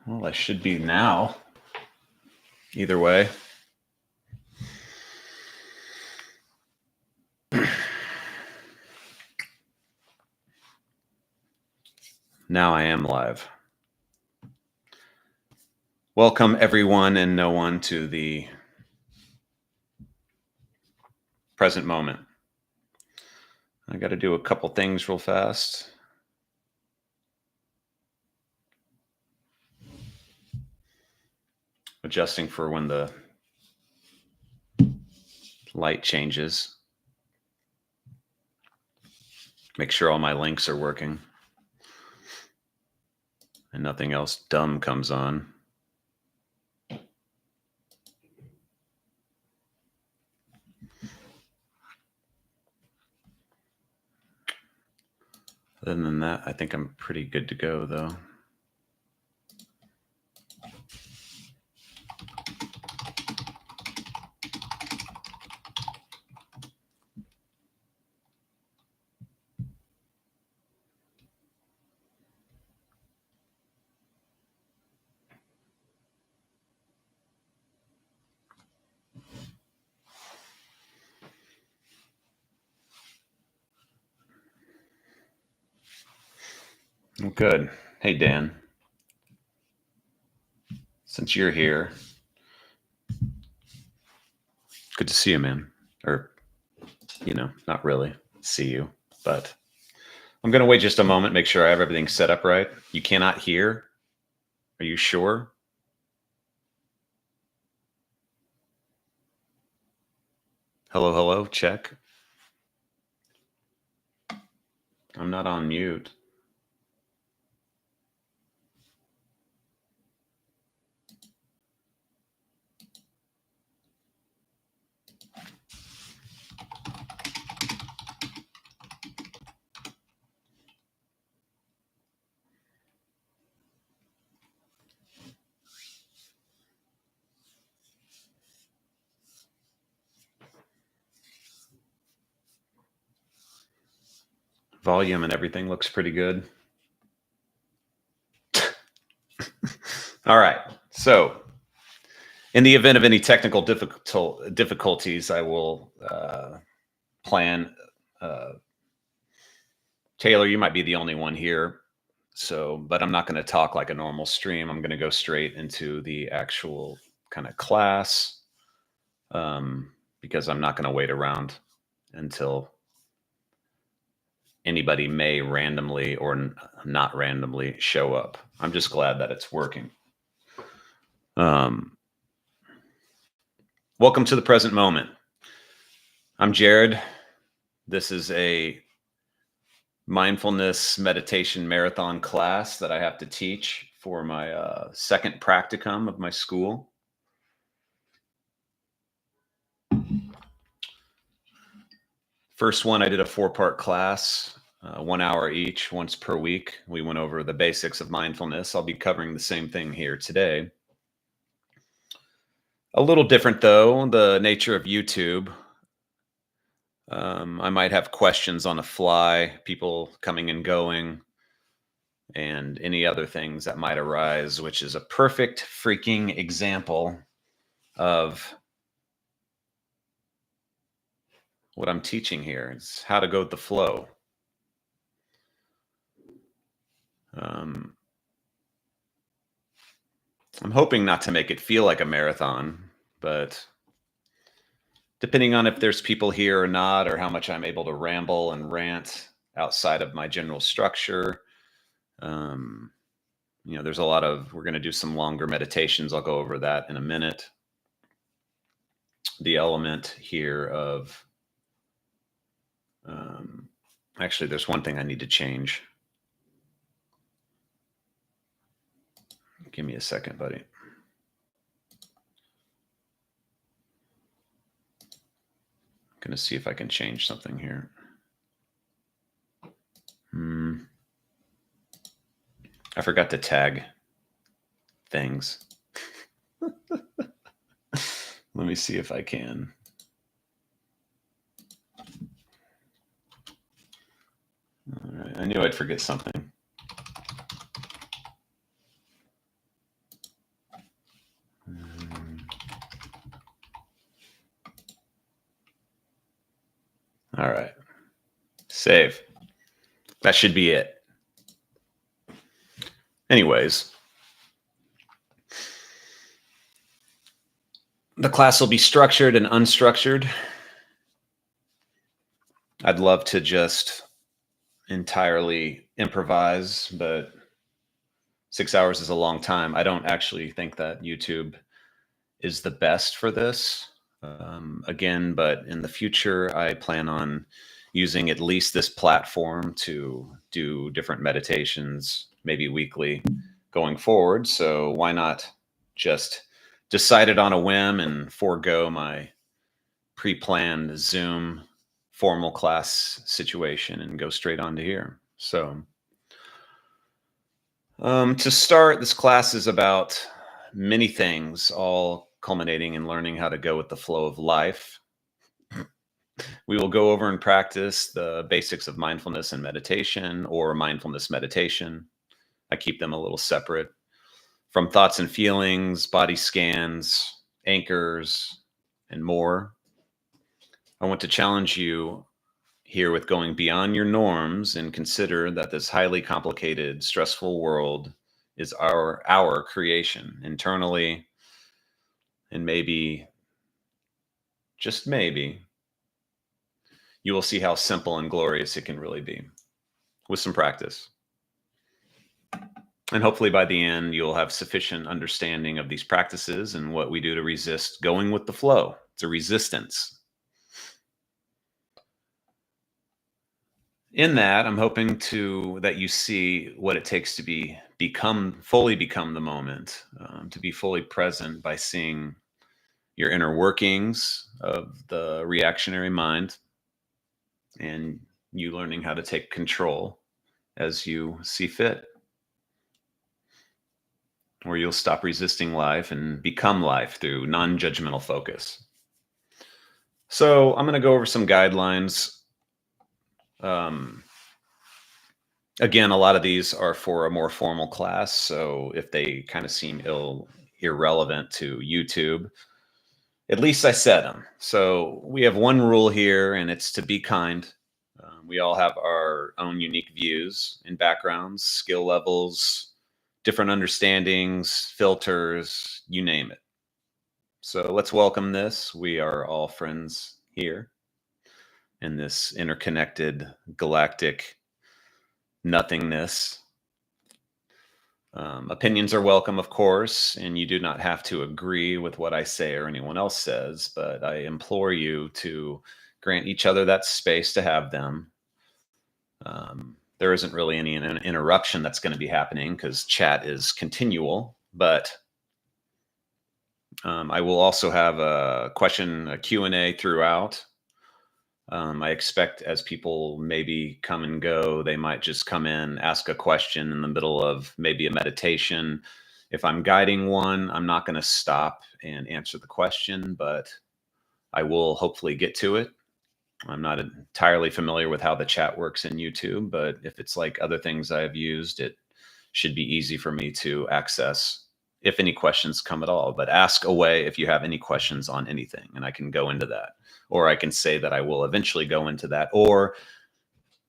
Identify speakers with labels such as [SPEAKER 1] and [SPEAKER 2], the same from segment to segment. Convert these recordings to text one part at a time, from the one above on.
[SPEAKER 1] Well, I should be now. Either way. Now I am live. Welcome everyone and no one to the present moment. I got to do a couple things real fast. Adjusting for when the light changes. Make sure all my links are working and nothing else dumb comes on. Other than that, I think I'm pretty good to go though. Well, good. Hey, Dan. Since you're here, good to see you, man. Or, not really see you, but I'm going to wait just a moment, make sure I have everything set up right. You cannot hear? Are you sure? Hello, hello, check. I'm not on mute. Volume and everything looks pretty good. All right. So, in the event of any technical difficulties, I will plan. Taylor, you might be the only one here. So, but I'm not going to talk like a normal stream. I'm going to go straight into the actual kind of class because I'm not going to wait around until anybody may randomly or not randomly show up. I'm just glad that it's working. Welcome to the present moment. I'm Jared. This is a mindfulness meditation marathon class that I have to teach for my second practicum of my school. First one, I did a 4-part class, 1 hour each, once per week. We went over the basics of mindfulness. I'll be covering the same thing here today. A little different though, the nature of YouTube. I might have questions on the fly, people coming and going, and any other things that might arise, which is a perfect freaking example of what I'm teaching here. It's how to go with the flow. I'm hoping not to make it feel like a marathon, but depending on if there's people here or not, or how much I'm able to ramble and rant outside of my general structure, there's a lot of, we're going to do some longer meditations. I'll go over that in a minute. The element here of, actually, there's one thing I need to change. Give me a second, buddy. I'm going to see if I can change something here. I forgot to tag things. Let me see if I can. All right. I knew I'd forget something. Save. That should be it. Anyways, the class will be structured and unstructured. I'd love to just entirely improvise, but 6 hours is a long time. I don't actually think that YouTube is the best for this. Again, but in the future, I plan on using at least this platform to do different meditations, maybe weekly going forward. So why not just decide it on a whim and forego my pre-planned Zoom formal class situation and go straight on to here. So to start, this class is about many things, all culminating in learning how to go with the flow of life. We will go over and practice the basics of mindfulness and meditation, or mindfulness meditation. I keep them a little separate from thoughts and feelings, body scans, anchors, and more. I want to challenge you here with going beyond your norms and consider that this highly complicated, stressful world is our creation internally, and maybe, just maybe, you will see how simple and glorious it can really be with some practice. And hopefully by the end, you'll have sufficient understanding of these practices and what we do to resist going with the flow. It's a resistance. In that, I'm hoping that you see what it takes to fully become the moment, to be fully present by seeing your inner workings of the reactionary mind, and you learning how to take control as you see fit, where you'll stop resisting life and become life through non-judgmental focus. So I'm going to go over some guidelines. Again, a lot of these are for a more formal class, so if they kind of seem irrelevant to YouTube, at least I said them. So we have one rule here, and it's to be kind. We all have our own unique views and backgrounds, skill levels, different understandings, filters, you name it. So let's welcome this. We are all friends here in this interconnected galactic nothingness. Opinions are welcome, of course, and you do not have to agree with what I say or anyone else says, but I implore you to grant each other that space to have them. There isn't really any interruption that's going to be happening because chat is continual, but I will also have a Q&A throughout. I expect as people maybe come and go, they might just come in, ask a question in the middle of maybe a meditation. If I'm guiding one, I'm not going to stop and answer the question, but I will hopefully get to it. I'm not entirely familiar with how the chat works in YouTube, but if it's like other things I've used, it should be easy for me to access if any questions come at all. But ask away if you have any questions on anything, and I can go into that. Or I can say that I will eventually go into that, or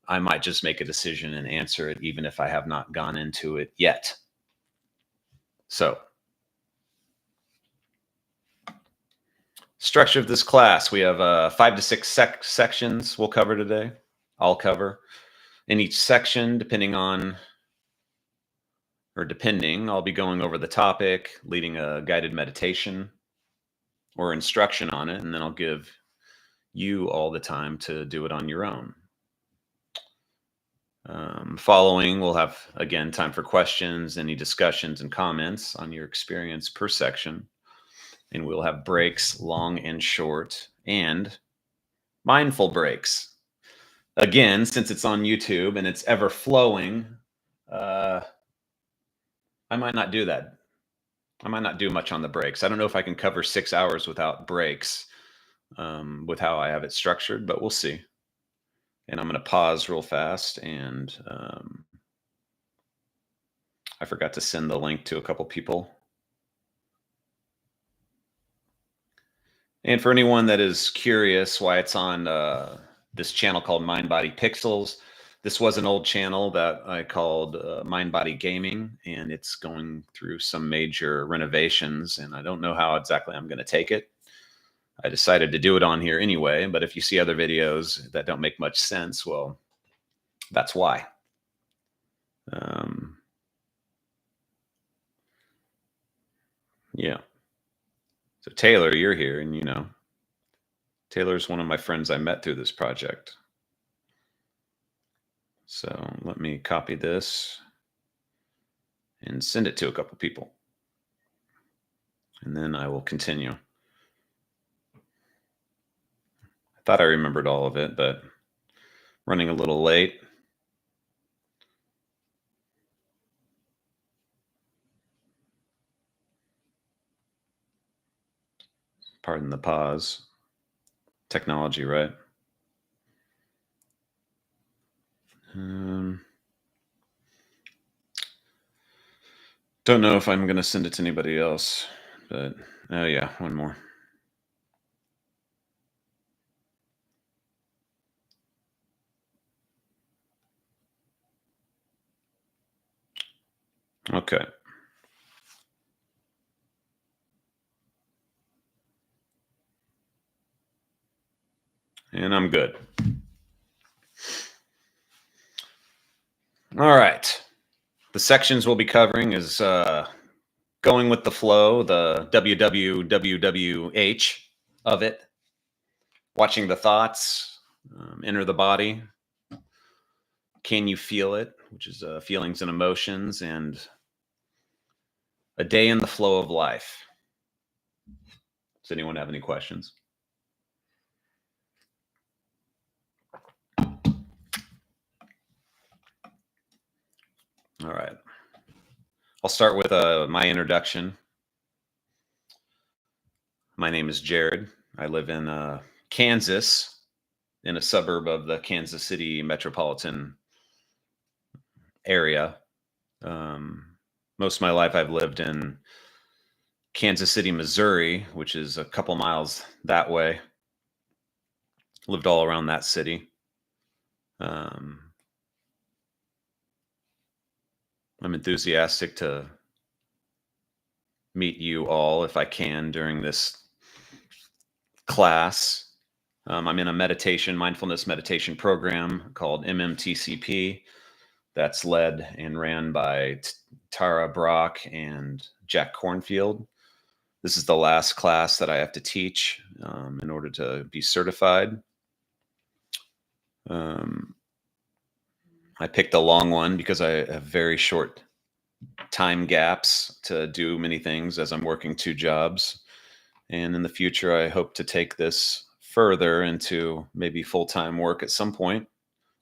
[SPEAKER 1] I might just make a decision and answer it even if I have not gone into it yet. So, structure of this class, we have 5 to 6 sections we'll cover today. I'll cover. In each section, depending, I'll be going over the topic, leading a guided meditation or instruction on it, and then I'll give you all the time to do it on your own. Following, we'll have, again, time for questions, any discussions and comments on your experience per section. And we'll have breaks, long and short, and mindful breaks. Again, since it's on YouTube and it's ever flowing, I might not do that. I might not do much on the breaks. I don't know if I can cover 6 hours without breaks with how I have it structured, but we'll see. And I'm going to pause real fast, and I forgot to send the link to a couple people. And for anyone that is curious why it's on this channel called Mind Body Pixels. This was an old channel that I called Mind Body Gaming, and it's going through some major renovations, and I don't know how exactly I'm going to take it. I decided to do it on here anyway, but if you see other videos that don't make much sense, well, that's why. Yeah. So Taylor, you're here, and Taylor's one of my friends I met through this project. So let me copy this and send it to a couple people. And then I will continue. I thought I remembered all of it, but running a little late. Pardon the pause. Technology, right? Don't know if I'm going to send it to anybody else, but oh yeah, one more. Okay. And I'm good. All right. The sections we'll be covering is going with the flow, the WWWWH of it, watching the thoughts enter the body. Can you feel it, which is feelings and emotions, and a day in the flow of life. Does anyone have any questions? All right. I'll start with my introduction. My name is Jared. I live in Kansas, in a suburb of the Kansas City metropolitan area. Most of my life I've lived in Kansas City, Missouri, which is a couple miles that way. Lived all around that city. I'm enthusiastic to meet you all if I can during this class. I'm in a mindfulness meditation program called MMTCP that's led and ran by Tara Brock and Jack Cornfield. This is the last class that I have to teach in order to be certified. I picked a long one because I have very short time gaps to do many things as I'm working 2 jobs. And in the future, I hope to take this further into maybe full-time work at some point,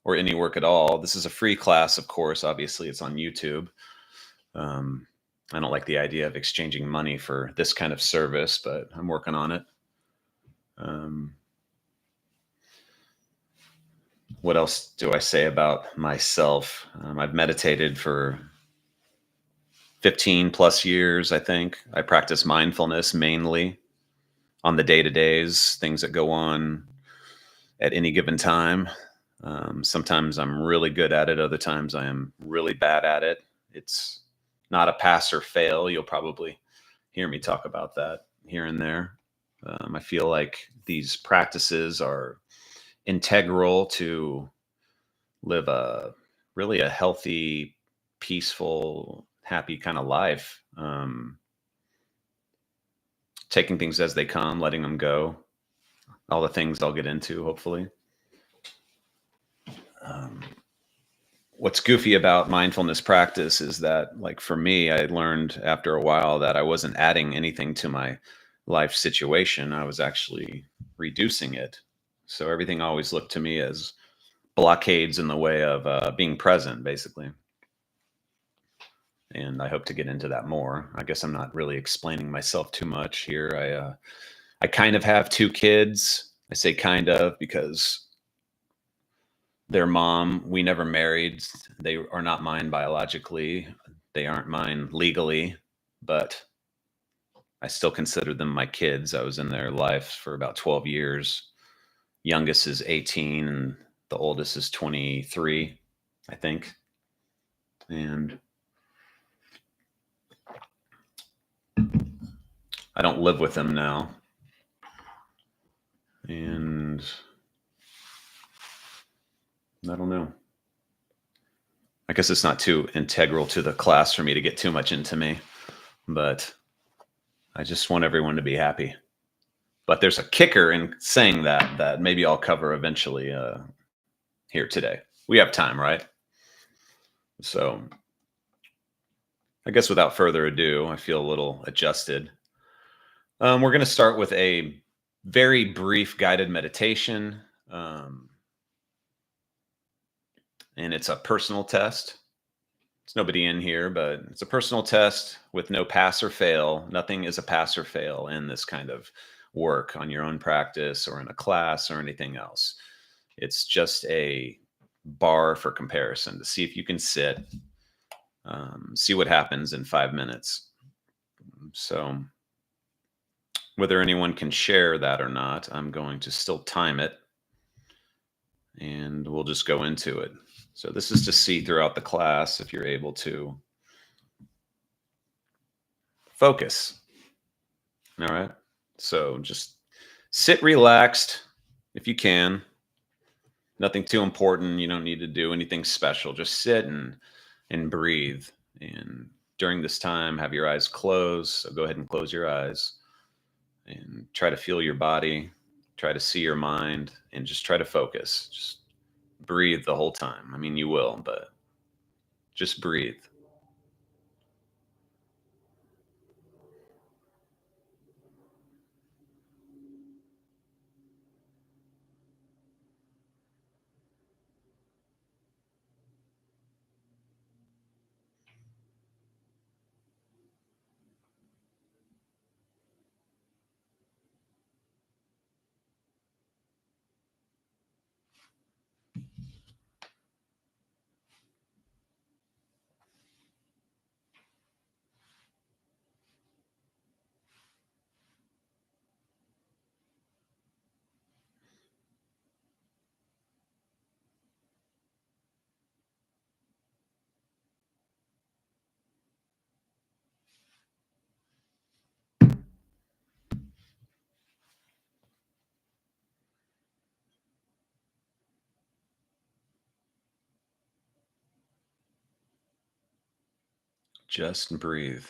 [SPEAKER 1] or any work at all. This is a free class, of course. Obviously, it's on YouTube. I don't like the idea of exchanging money for this kind of service, but I'm working on it. What else do I say about myself? I've meditated for 15 plus years, I think. I practice mindfulness mainly on the day-to-days, things that go on at any given time. Sometimes I'm really good at it. Other times I am really bad at it. It's not a pass or fail. You'll probably hear me talk about that here and there. I feel like these practices are integral to live a healthy, peaceful, happy kind of life. Taking things as they come, letting them go, all the things I'll get into, hopefully. What's goofy about mindfulness practice is that, like, for me, I learned after a while that I wasn't adding anything to my life situation. I was actually reducing it. So everything always looked to me as blockades in the way of being present, basically. And I hope to get into that more. I guess I'm not really explaining myself too much here. I kind of have 2 kids. I say kind of because their mom, we never married. They are not mine biologically. They aren't mine legally, but I still consider them my kids. I was in their life for about 12 years, youngest is 18 and the oldest is 23, I think. And I don't live with them now. And I don't know. I guess it's not too integral to the class for me to get too much into me, but I just want everyone to be happy. But there's a kicker in saying that maybe I'll cover eventually here today. We have time, right? So I guess without further ado, I feel a little adjusted. We're going to start with a very brief guided meditation. And it's a personal test. There's nobody in here, but it's a personal test with no pass or fail. Nothing is a pass or fail in this kind of work on your own practice or in a class or anything else. It's just a bar for comparison to see if you can sit, see what happens in 5 minutes. So whether anyone can share that or not, I'm going to still time it and we'll just go into it. So this is to see throughout the class if you're able to focus. All right. So just sit relaxed if you can. Nothing too important. You don't need to do anything special. Just sit and breathe. And during this time, have your eyes closed. So go ahead and close your eyes and try to feel your body. Try to see your mind and just try to focus. Just breathe the whole time. I mean, you will, but just breathe. Just breathe.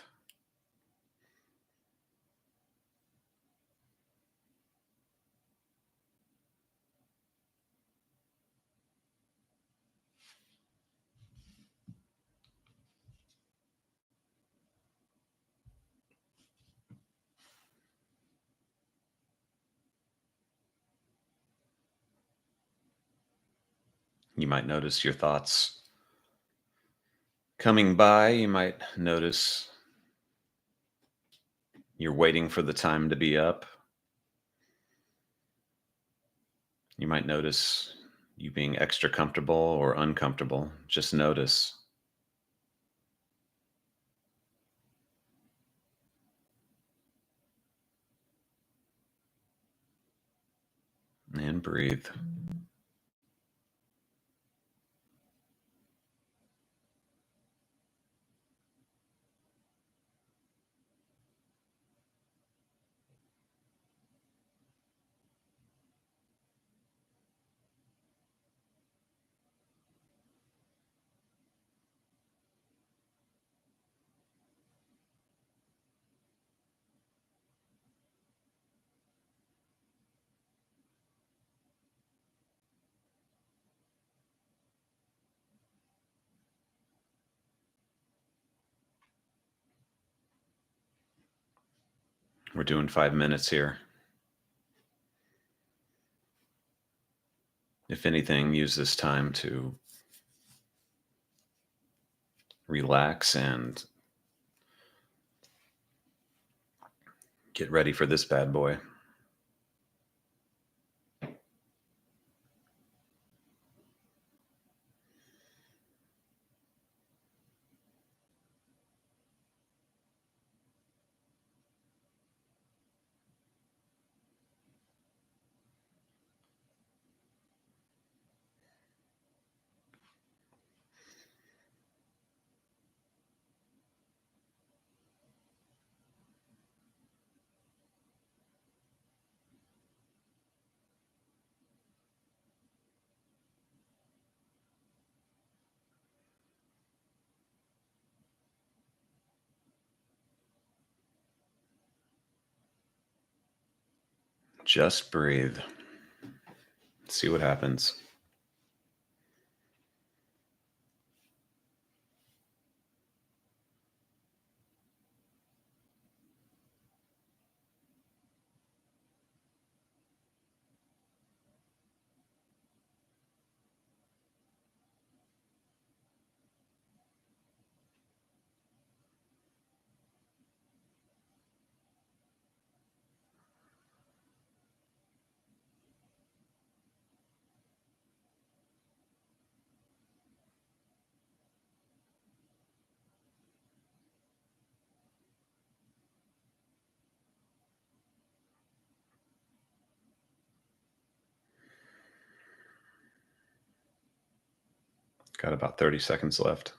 [SPEAKER 1] You might notice your thoughts coming by. You might notice you're waiting for the time to be up. You might notice you being extra comfortable or uncomfortable. Just notice. And breathe. We're doing 5 minutes here. If anything, use this time to relax and get ready for this bad boy. Just breathe. See what happens. Got about 30 seconds left.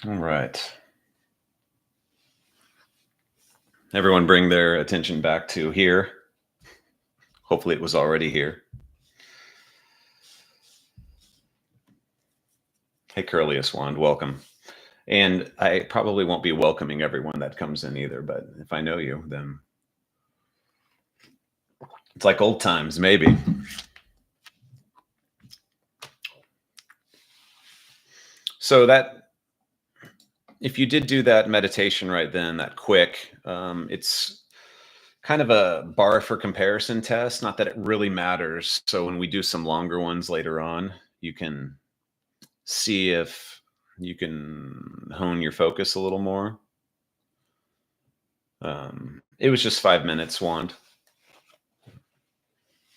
[SPEAKER 1] All right. Everyone bring their attention back to here. Hopefully it was already here. Hey, Curlius Wand, welcome. And I probably won't be welcoming everyone that comes in either, but if I know you, then it's like old times, maybe. So that, if you did do that meditation right then, that quick, it's kind of a bar for comparison test. Not that it really matters. So when we do some longer ones later on, you can see if you can hone your focus a little more. It was just 5 minutes, Wand.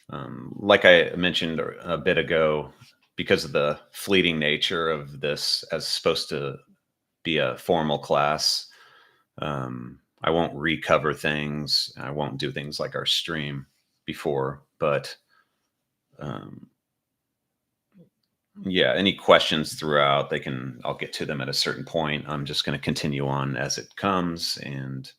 [SPEAKER 1] Like I mentioned a bit ago, because of the fleeting nature of this as supposed to be a formal class, I won't recover things. I won't do things like our stream before, but yeah, any questions throughout, I'll get to them at a certain point. I'm just going to continue on as it comes, and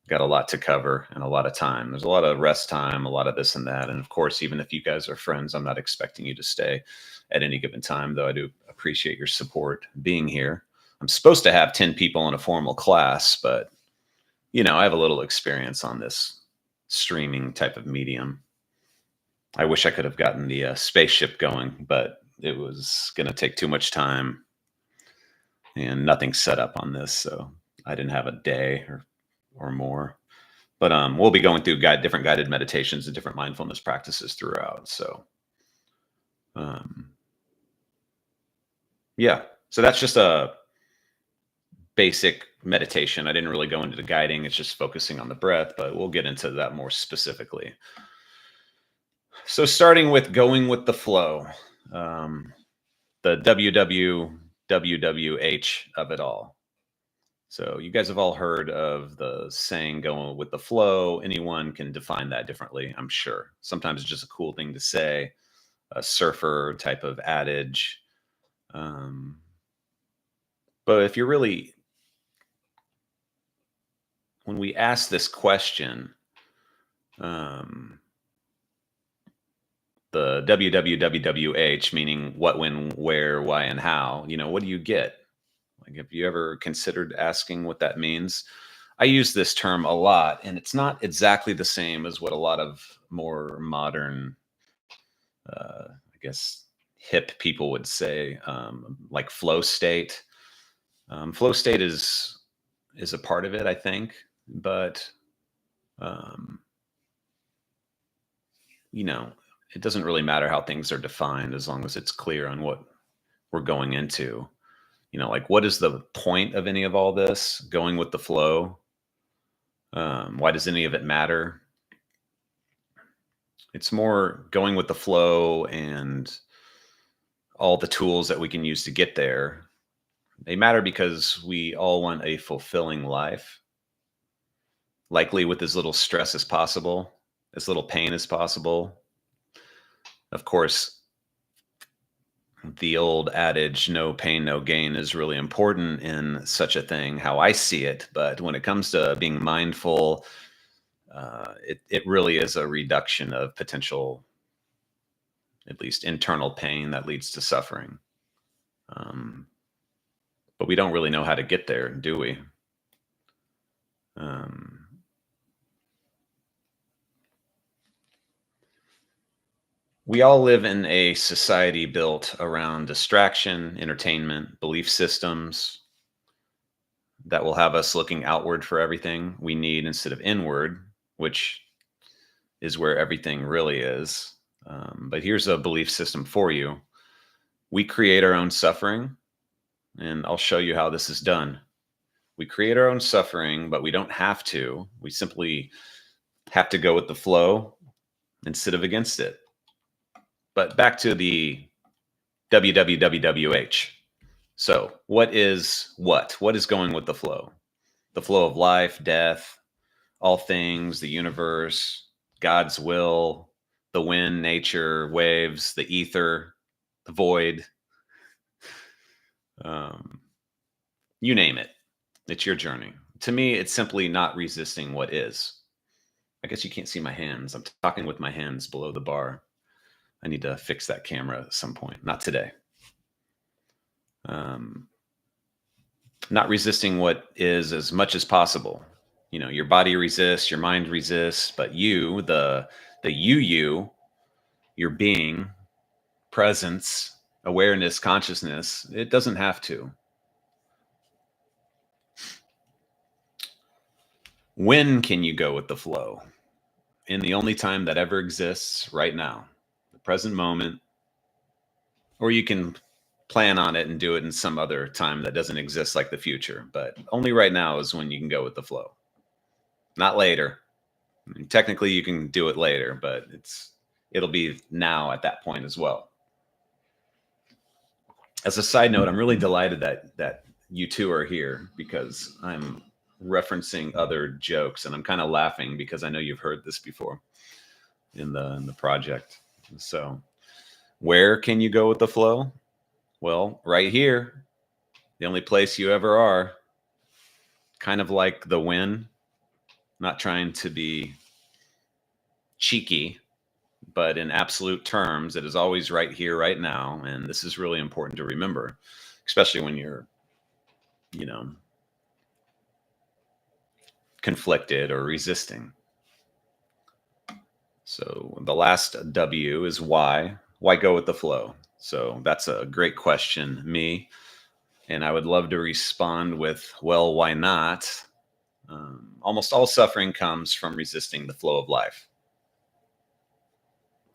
[SPEAKER 1] got a lot to cover and a lot of time. There's a lot of rest time, a lot of this and that. And of course, even if you guys are friends, I'm not expecting you to stay at any given time, though I do appreciate your support being here. I'm supposed to have 10 people in a formal class, but I have a little experience on this streaming type of medium. I wish I could have gotten the spaceship going, but it was going to take too much time and nothing's set up on this. So I didn't have a day or more. But we'll be going through different guided meditations and different mindfulness practices throughout. So, yeah. So that's just a basic meditation. I didn't really go into the guiding. It's just focusing on the breath, but we'll get into that more specifically. So starting with going with the flow, the WWWWH of it all. So you guys have all heard of the saying going with the flow. Anyone can define that differently, I'm sure. Sometimes it's just a cool thing to say, a surfer type of adage. But if you're really, when we ask this question, the WWWWH, meaning what, when, where, why, and how, what do you get? Like, have you ever considered asking what that means? I use this term a lot, and it's not exactly the same as what a lot of more modern, I guess, hip people would say, like flow state. Flow state is a part of it, I think, but it doesn't really matter how things are defined as long as it's clear on what we're going into. Like, what is the point of any of all this? Going with the flow. Why does any of it matter? It's more going with the flow and all the tools that we can use to get there. They matter because we all want a fulfilling life, likely with as little stress as possible. as little pain as possible. Of course, the old adage, no pain, no gain, is really important in such a thing, how I see it. But when it comes to being mindful, it really is a reduction of potential, at least internal pain that leads to suffering. Um, but we don't really know how to get there, do we? Um, we all live in a society built around distraction, entertainment, belief systems that will have us looking outward for everything we need instead of inward, which is where everything really is. But here's a belief system for you: we create our own suffering, and I'll show you how this is done. We create our own suffering, but we don't have to. We simply have to go with the flow instead of against it. But back to the WWWWH. So, what is what? What is going with the flow? The flow of life, death, all things, the universe, God's will, the wind, nature, waves, the ether, the void, um, you name it. It's your journey. To me, it's simply not resisting what is. I guess you can't see my hands. I'm talking with my hands below the bar. I need to fix that camera at some point. Not today. Um, not resisting what is as much as possible. You know, your body resists, your mind resists, but you, the you, your being, presence, awareness, consciousness, it doesn't have to. When can you go with the flow? In the only time that ever exists, right now, the present moment. Or you can plan on it and do it in some other time that doesn't exist, like the future. But only right now is when you can go with the flow, not later. I mean, technically, you can do it later, but it'll be now at that point as well. As a side note, I'm really delighted that you two are here, because I'm referencing other jokes, and I'm kind of laughing because I know you've heard this before in the project. So, where can you go with the flow? Well, right here, the only place you ever are. Kind of like the wind, not trying to be cheeky, but in absolute terms, it is always right here, right now. And this is really important to remember, especially when you're, you know, conflicted or resisting. So the last W is why. Why go with the flow? So that's a great question, me. And I would love to respond with, well, why not? Almost all suffering comes from resisting the flow of life.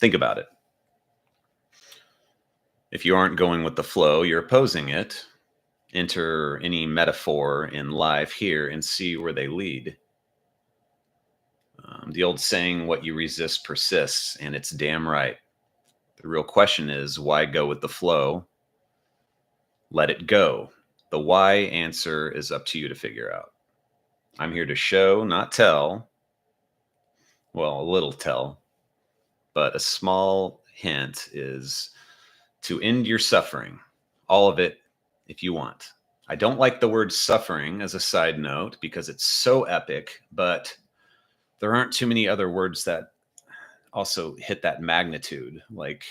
[SPEAKER 1] Think about it. If you aren't going with the flow, you're opposing it. Enter any metaphor in life here and see where they lead. The old saying, what you resist persists, and it's damn right. The real question is, why go with the flow? Let it go. The why answer is up to you to figure out. I'm here to show, not tell. Well, a little tell, but a small hint is to end your suffering, all of it, if you want. I don't like the word suffering as a side note because it's so epic, but there aren't too many other words that also hit that magnitude. Like,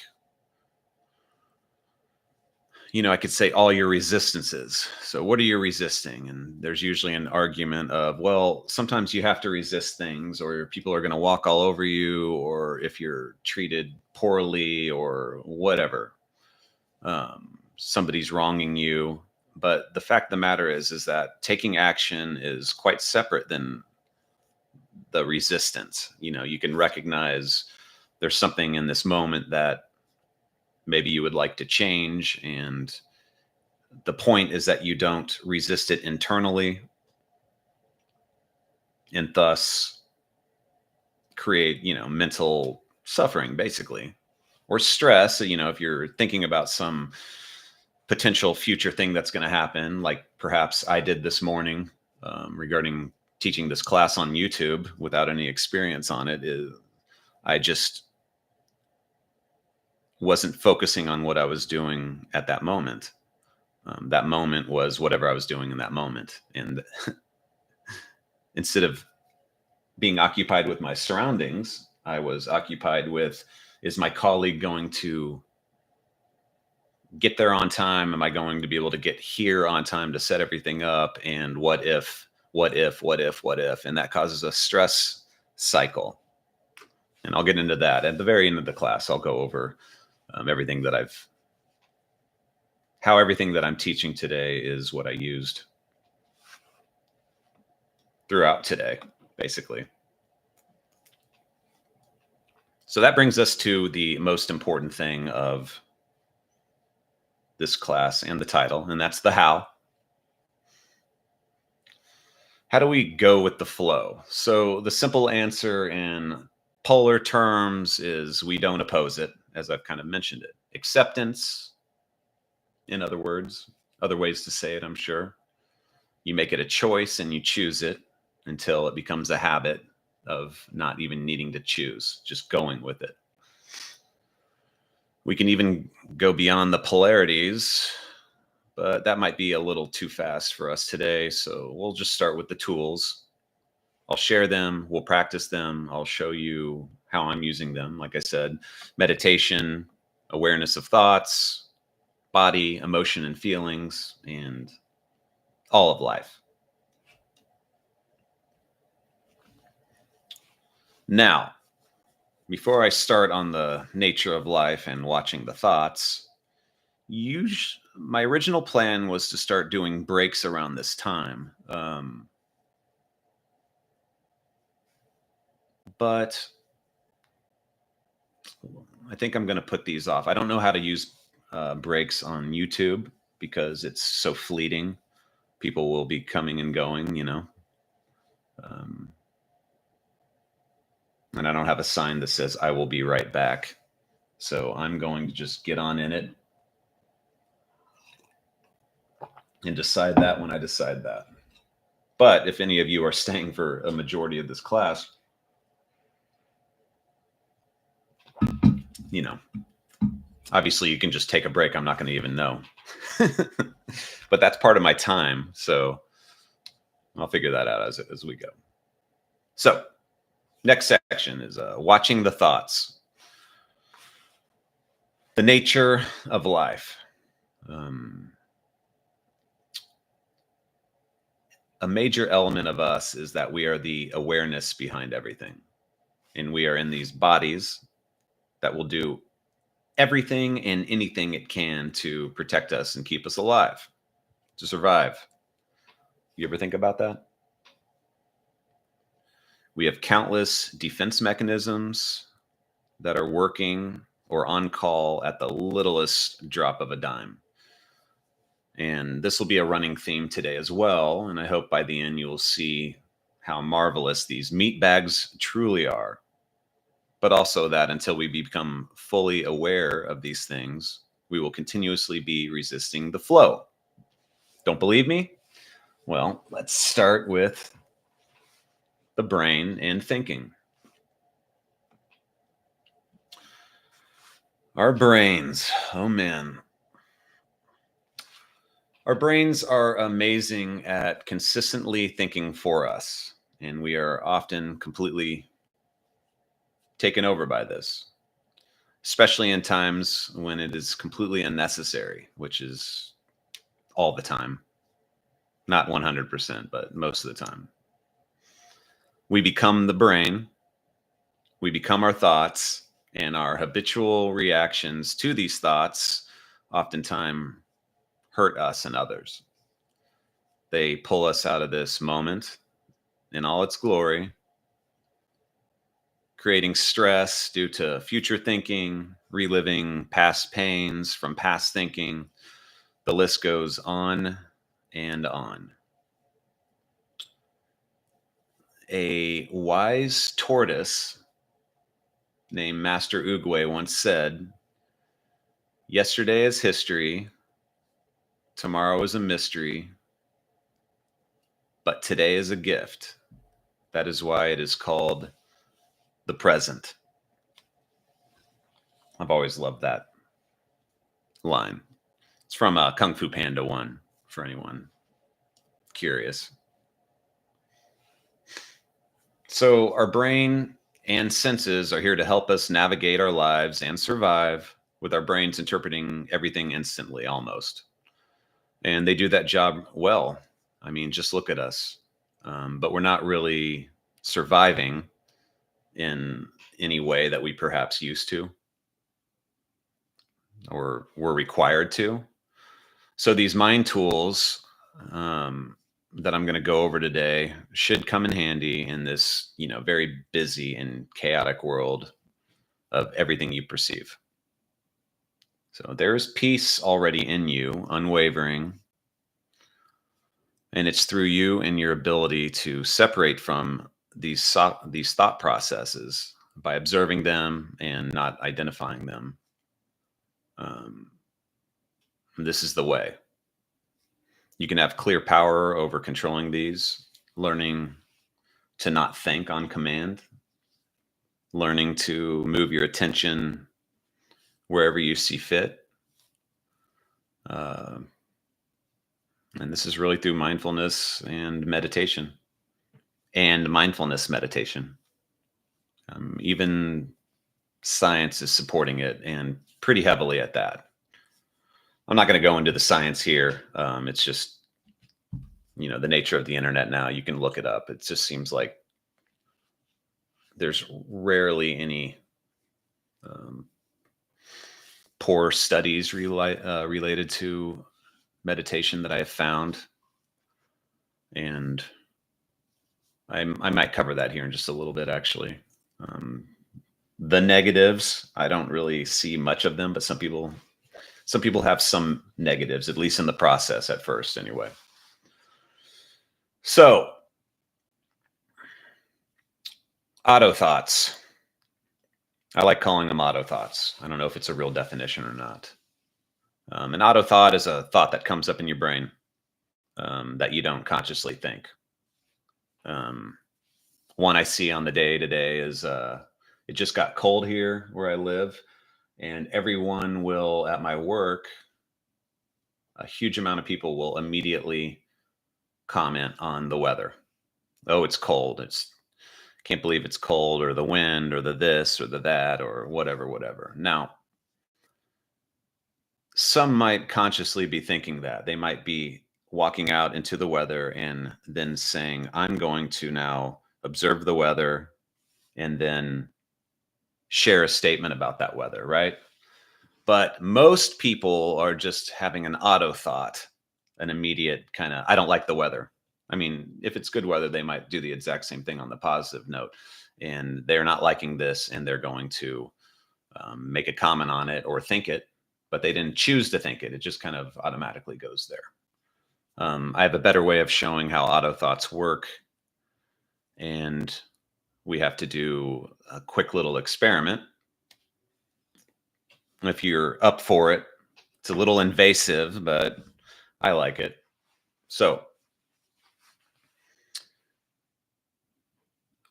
[SPEAKER 1] you know, I could say all your resistances. So what are you resisting? And there's usually an argument of, well, sometimes you have to resist things, or people are going to walk all over you, or if you're treated poorly or whatever, somebody's wronging you. But the fact of the matter is that taking action is quite separate than the resistance. You know, you can recognize there's something in this moment that maybe you would like to change, and the point is that you don't resist it internally and thus create, you know, mental suffering basically, or stress. You know, if you're thinking about some potential future thing that's going to happen, like perhaps I did this morning, regarding teaching this class on YouTube without any experience on it, is I just wasn't focusing on what I was doing at that moment. That moment was whatever I was doing in that moment. And instead of being occupied with my surroundings, I was occupied with, is my colleague going to get there on time? Am I going to be able to get here on time to set everything up? And what if, what if, what if, what if? And that causes a stress cycle. And I'll get into that at the very end of the class. I'll go over everything that how everything that I'm teaching today is what I used throughout today, basically. So that brings us to the most important thing of this class and the title, and that's the how. How do we go with the flow? So the simple answer in polar terms is we don't oppose it, as I've kind of mentioned it. Acceptance, in other words, other ways to say it, I'm sure. You make it a choice and you choose it until it becomes a habit of not even needing to choose, just going with it. We can even go beyond the polarities, but that might be a little too fast for us today. So we'll just start with the tools. I'll share them. We'll practice them. I'll show you how I'm using them. Like I said, meditation, awareness of thoughts, body, emotion, and feelings, and all of life. Now, before I start on the nature of life and watching the thoughts, my original plan was to start doing breaks around this time. But I think I'm going to put these off. I don't know how to use breaks on YouTube because it's so fleeting. People will be coming and going, you know. And I don't have a sign that says I will be right back. So I'm going to just get on in it and decide that when I decide that. But if any of you are staying for a majority of this class, you know, obviously you can just take a break. I'm not going to even know. But that's part of my time. So I'll figure that out as we go. So next section is watching the thoughts. The nature of life. A major element of us is that we are the awareness behind everything. And we are in these bodies that will do everything and anything it can to protect us and keep us alive, to survive. You ever think about that? We have countless defense mechanisms that are working or on call at the littlest drop of a dime. And this will be a running theme today as well. And I hope by the end you'll see how marvelous these meat bags truly are. But also that until we become fully aware of these things, we will continuously be resisting the flow. Don't believe me? Well, let's start with the brain and thinking. Our brains, oh man. Our brains are amazing at consistently thinking for us, and we are often completely taken over by this, especially in times when it is completely unnecessary, which is all the time. Not 100%, but most of the time. We become the brain, we become our thoughts, and our habitual reactions to these thoughts oftentimes hurt us and others. They pull us out of this moment in all its glory, creating stress due to future thinking, reliving past pains from past thinking. The list goes on and on. A wise tortoise named Master Oogway once said, "Yesterday is history, tomorrow is a mystery, but today is a gift. That is why it is called the present." I've always loved that line. It's from Kung Fu Panda 1, for anyone curious. So, our brain and senses are here to help us navigate our lives and survive, with our brains interpreting everything instantly almost. And they do that job well. I mean, just look at us. But we're not really surviving in any way that we perhaps used to or were required to. So these mind tools that I'm going to go over today should come in handy in this, very busy and chaotic world of everything you perceive. So there's peace already in you, unwavering, and it's through you and your ability to separate from these thought processes by observing them and not identifying them. Um, this is the way. You can have clear power over controlling these, learning to not think on command, learning to move your attention wherever you see fit. Uh, and this is really through mindfulness and meditation and mindfulness meditation. Even science is supporting it, and pretty heavily at that. I'm not going to go into the science here. It's just, the nature of the internet now. You can look it up. It just seems like there's rarely any um, poor studies related to meditation that I have found. And I might cover that here in just a little bit, actually. Um, the negatives, I don't really see much of them, but some people have some negatives, at least in the process at first, anyway. So, auto thoughts. I like calling them auto thoughts. I don't know if it's a real definition or not. An auto thought is a thought that comes up in your brain that you don't consciously think. Um, One I see on the day to day is it just got cold here where I live, and everyone will at my work, a huge amount of people will immediately comment on the weather. Oh, it's cold. It's can't believe it's cold, or the wind, or the this, or the that, or whatever, whatever. Now, some might consciously be thinking that. They might be walking out into the weather and then saying, I'm going to now observe the weather and then share a statement about that weather, right? But most people are just having an auto thought, an immediate kind of, I don't like the weather. I mean, if it's good weather, they might do the exact same thing on the positive note. And they're not liking this, and they're going to make a comment on it or think it, but they didn't choose to think it. It just kind of automatically goes there. I have a better way of showing how auto thoughts work. And we have to do a quick little experiment. If you're up for it, it's a little invasive, but I like it. So,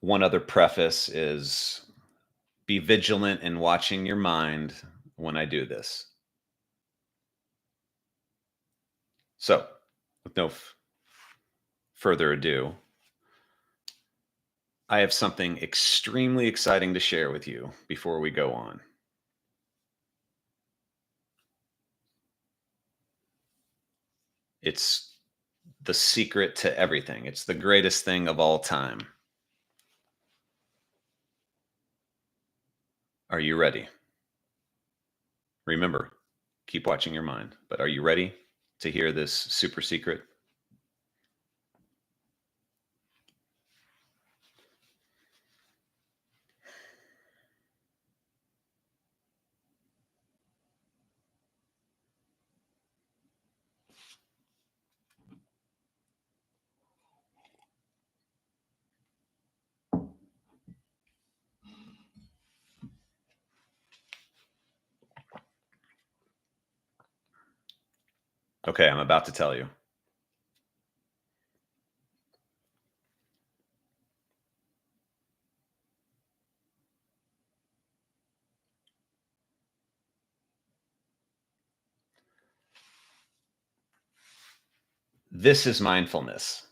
[SPEAKER 1] one other preface is be vigilant in watching your mind when I do this. So, with no further ado, I have something extremely exciting to share with you before we go on. It's the secret to everything. It's the greatest thing of all time. Are you ready? Remember, keep watching your mind. But are you ready to hear this super secret? Okay, I'm about to tell you. this is mindfulness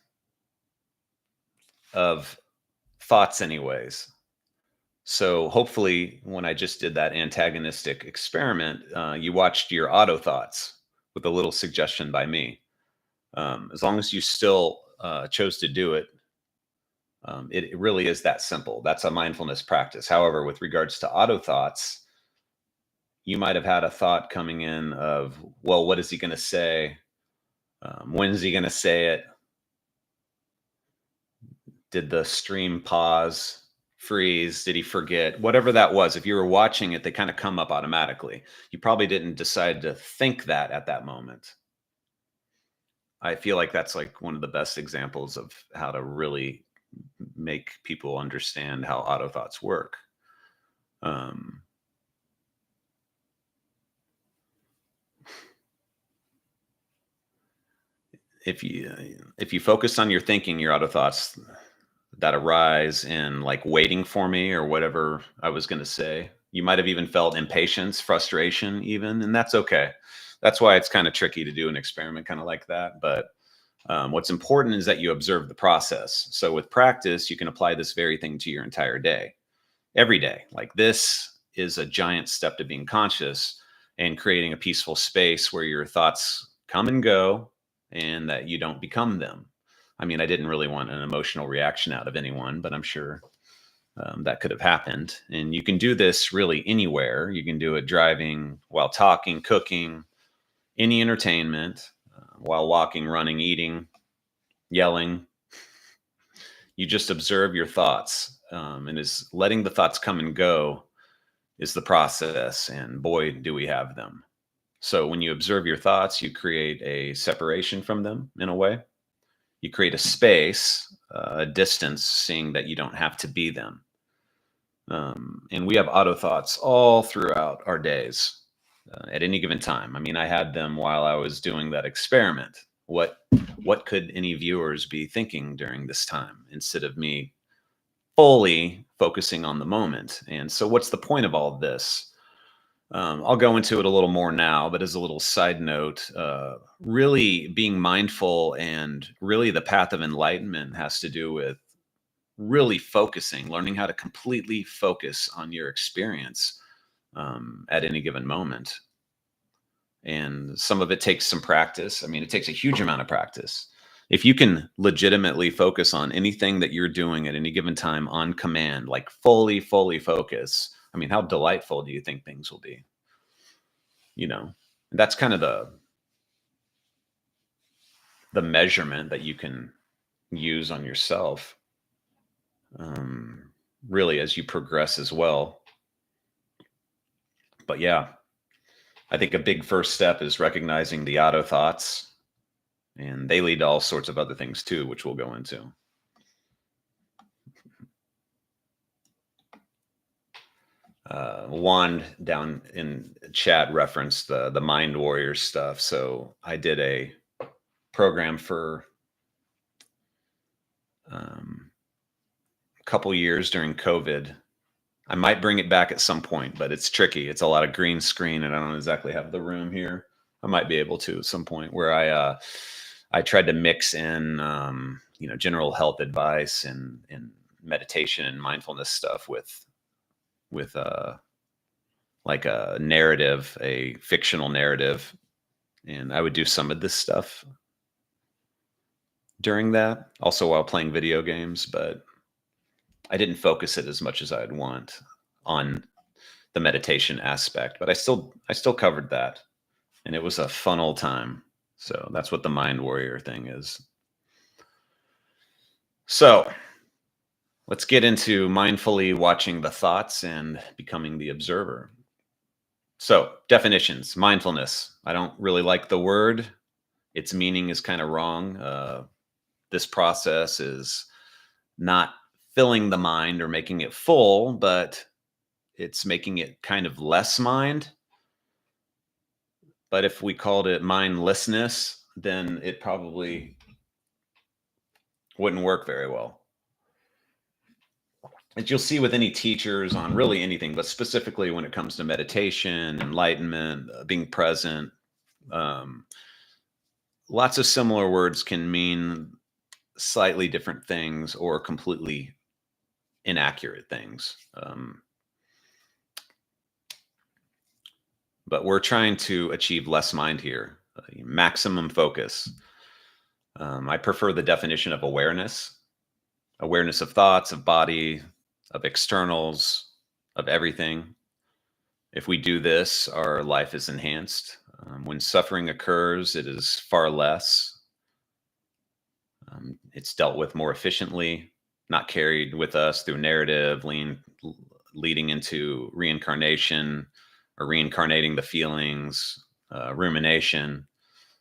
[SPEAKER 1] of thoughts anyways. So hopefully when I just did that antagonistic experiment, you watched your auto thoughts with a little suggestion by me. As long as you still chose to do it, it really is that simple. That's a mindfulness practice. However, with regards to auto thoughts, you might have had a thought coming in of, well, what is he going to say? When is he going to say it? Did the stream pause, freeze? Did he forget? Whatever that was, if you were watching it, they kind of come up automatically. You probably didn't decide to think that at that moment. I feel like that's like one of the best examples of how to really make people understand how auto thoughts work. Um, if you focus on your thinking, your auto thoughts that arise in like waiting for me or whatever I was going to say, you might have even felt impatience, frustration, even, and that's okay. That's why it's kind of tricky to do an experiment kind of like that. But what's important is that you observe the process. So with practice, you can apply this very thing to your entire day, every day. Like this is a giant step to being conscious and creating a peaceful space where your thoughts come and go and that you don't become them. I mean, I didn't really want an emotional reaction out of anyone, but I'm sure that could have happened. And you can do this really anywhere. You can do it driving, while talking, cooking, any entertainment, while walking, running, eating, yelling. You just observe your thoughts, and is letting the thoughts come and go is the process. And boy, do we have them. So when you observe your thoughts, you create a separation from them in a way. You create a space, a distance, seeing that you don't have to be them. And we have auto thoughts all throughout our days at any given time. I mean, I had them while I was doing that experiment. What could any viewers be thinking during this time instead of me fully focusing on the moment? And so, what's the point of all of this? I'll go into it a little more now, but as a little side note, really being mindful and really the path of enlightenment has to do with really focusing, learning how to completely focus on your experience at any given moment. And some of it takes some practice. I mean, it takes a huge amount of practice. If you can legitimately focus on anything that you're doing at any given time on command, like fully focus, I mean, how delightful do you think things will be? You know, that's kind of the measurement that you can use on yourself, really, as you progress as well. But yeah, I think a big first step is recognizing the auto thoughts, and they lead to all sorts of other things too, which we'll go into. Juan down in chat referenced the Mind Warrior stuff. So I did a program for a couple years during COVID. I might bring it back at some point, but it's tricky. It's a lot of green screen, and I don't exactly have the room here. I might be able to at some point, where I tried to mix in general health advice and meditation and mindfulness stuff with like a narrative, a fictional narrative, and I would do some of this stuff during that, also while playing video games, but I didn't focus it as much as I'd want on the meditation aspect, but I still covered that, and it was a fun old time. So that's what the Mind Warrior thing is. So let's get into mindfully watching the thoughts and becoming the observer. So definitions: mindfulness. I don't really like the word. Its meaning is kind of wrong. This process is not filling the mind or making it full, but it's making it kind of less mind. But if we called it mindlessness, then it probably wouldn't work very well. As you'll see with any teachers on really anything, but specifically when it comes to meditation, enlightenment, being present, lots of similar words can mean slightly different things or completely inaccurate things. But we're trying to achieve less mind here, maximum focus. I prefer the definition of awareness of thoughts, of body, of externals, of everything. If we do this, our life is enhanced. When suffering occurs, it is far less. It's dealt with more efficiently, not carried with us through narrative, leading into reincarnation or reincarnating the feelings, rumination.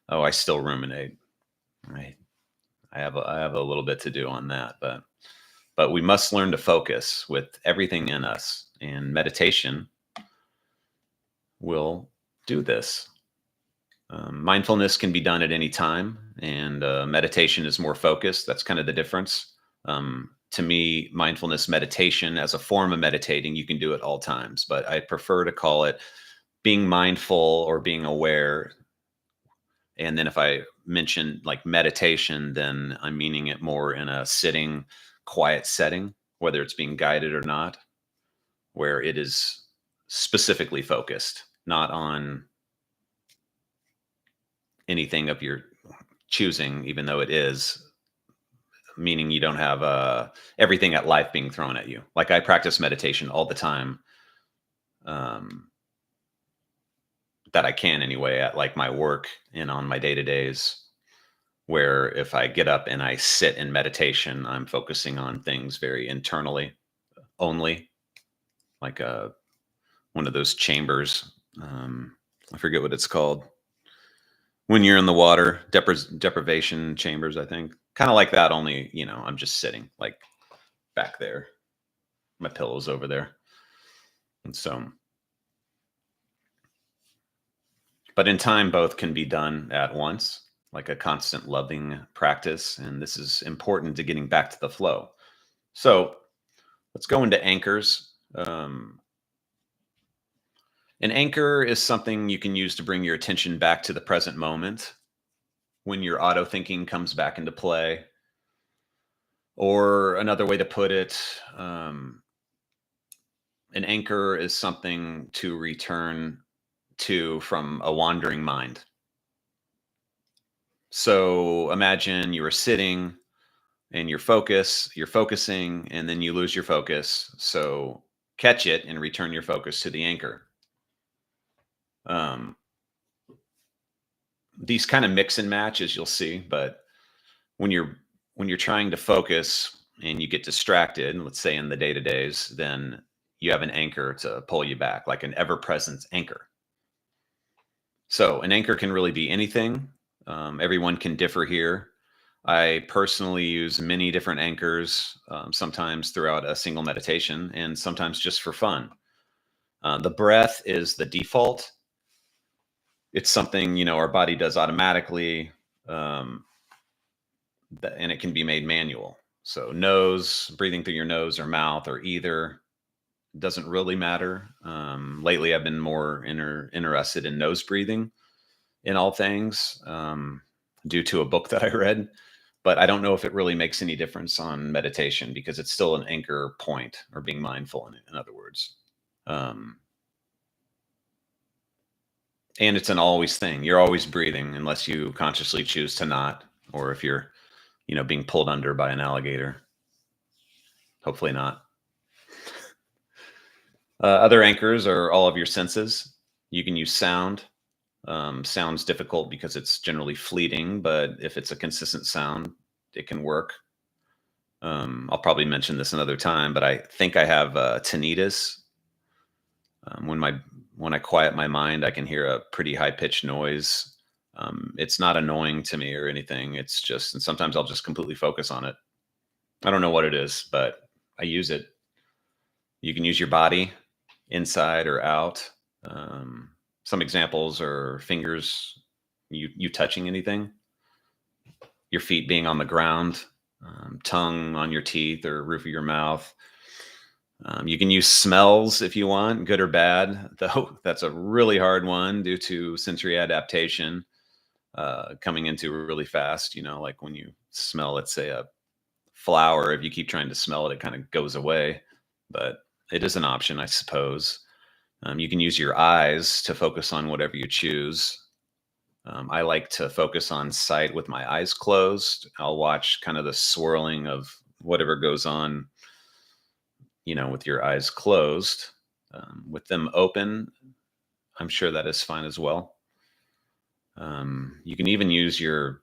[SPEAKER 1] Oh, I still ruminate. Right. I have a little bit to do on that, but we must learn to focus with everything in us, and meditation will do this. Mindfulness can be done at any time, and meditation is more focused. That's kind of the difference. To me, mindfulness meditation as a form of meditating, you can do it all times, but I prefer to call it being mindful or being aware. And then if I mention like meditation, then I'm meaning it more in a sitting, quiet setting, whether it's being guided or not, where it is specifically focused, not on anything of your choosing, even though it is, meaning you don't have everything at life being thrown at you. Like I practice meditation all the time, um, that I can anyway, at like my work and on my day to days. Where if I get up and I sit in meditation, I'm focusing on things very internally only, like one of those chambers. I forget what it's called when you're in the water, deprivation chambers, I think. Kind of like that, only, I'm just sitting like back there. My pillow's over there. And so, but in time, both can be done at once, like a constant loving practice. And this is important to getting back to the flow. So let's go into anchors. An anchor is something you can use to bring your attention back to the present moment when your auto thinking comes back into play. Or another way to put it, an anchor is something to return to from a wandering mind. So imagine you were sitting and you're focusing, and then you lose your focus. So catch it and return your focus to the anchor. Um, these kind of mix and match, as you'll see, but when you're trying to focus and you get distracted, let's say in the day to days, then you have an anchor to pull you back, like an ever present anchor. So an anchor can really be anything. Everyone can differ here. I personally use many different anchors, sometimes throughout a single meditation and sometimes just for fun. The breath is the default. It's something, our body does automatically, um, and it can be made manual. So nose, breathing through your nose or mouth or either, doesn't really matter. Lately, I've been more interested in nose breathing in all things, due to a book that I read. But I don't know if it really makes any difference on meditation because it's still an anchor point, or being mindful, in other words. Um, and it's an always thing. You're always breathing unless you consciously choose to not, or if you're, being pulled under by an alligator. Hopefully not. Other anchors are all of your senses. You can use sound. Sound's difficult because it's generally fleeting, but if it's a consistent sound, it can work. I'll probably mention this another time, but I think I have tinnitus. When I quiet my mind, I can hear a pretty high pitched noise. It's not annoying to me or anything. It's just, and sometimes I'll just completely focus on it. I don't know what it is, but I use it. You can use your body inside or out. Some examples are fingers, you touching anything, your feet being on the ground, tongue on your teeth or roof of your mouth. You can use smells if you want, good or bad, though that's a really hard one due to sensory adaptation. coming into really fast. Like when you smell, let's say, a flower, if you keep trying to smell it, it kind of goes away. But it is an option, I suppose. You can use your eyes to focus on whatever you choose. I like to focus on sight with my eyes closed. I'll watch kind of the swirling of whatever goes on, with your eyes closed. With them open, I'm sure that is fine as well. You can even use your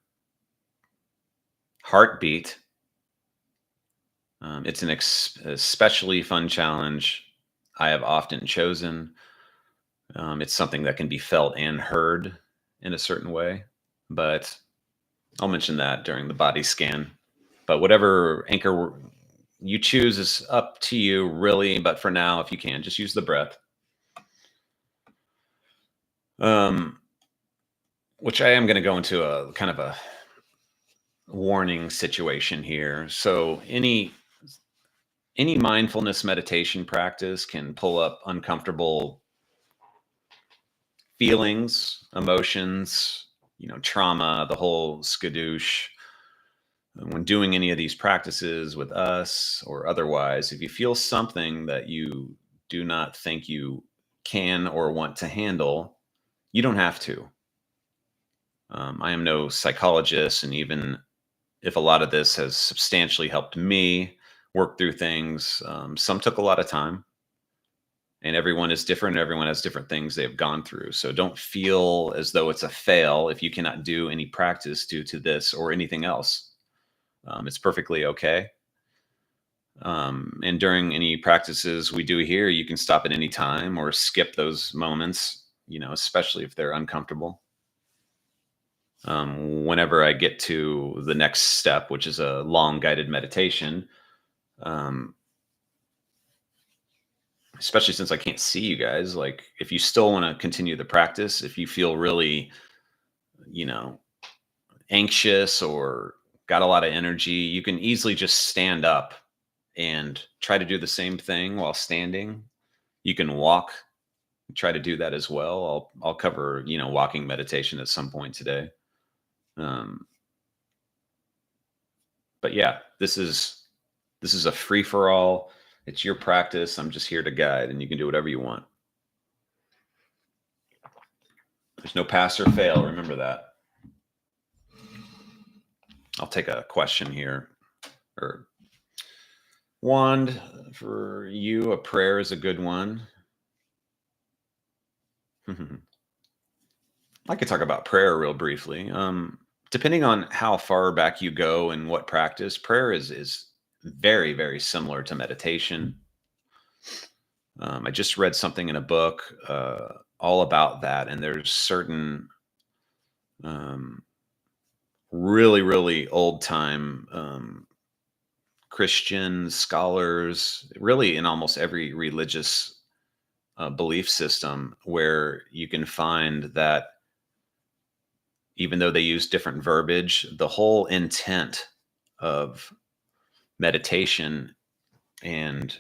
[SPEAKER 1] heartbeat. It's an especially fun challenge I have often chosen. It's something that can be felt and heard in a certain way, but I'll mention that during the body scan. But whatever anchor you choose is up to you, really. But for now, if you can, just use the breath. Which I am going to go into a kind of a warning situation here. So any mindfulness meditation practice can pull up uncomfortable feelings, emotions, trauma, the whole skadoosh. When doing any of these practices with us or otherwise, if you feel something that you do not think you can or want to handle, you don't have to. I am no psychologist, and even if a lot of this has substantially helped me work through things, some took a lot of time, and everyone is different. Everyone has different things they've gone through. So don't feel as though it's a fail if you cannot do any practice due to this or anything else. It's perfectly okay. And during any practices we do here, you can stop at any time or skip those moments, especially if they're uncomfortable. Whenever I get to the next step, which is a long guided meditation, um, especially since I can't see you guys, like if you still want to continue the practice, if you feel really, you know, anxious or got a lot of energy, you can easily just stand up and try to do the same thing while standing. You can walk, try to do that as well. I'll cover, walking meditation at some point today. Um, but yeah, this is a free for all. It's your practice. I'm just here to guide, and you can do whatever you want. There's no pass or fail. Remember that. I'll take a question here. Or Wand, for you, a prayer is a good one. I could talk about prayer real briefly. Depending on how far back you go and what practice, prayer is very, very similar to meditation. I just read something in a book all about that, and there's certain um, really, really old time Christian scholars, really in almost every religious belief system, where you can find that even though they use different verbiage, the whole intent of meditation and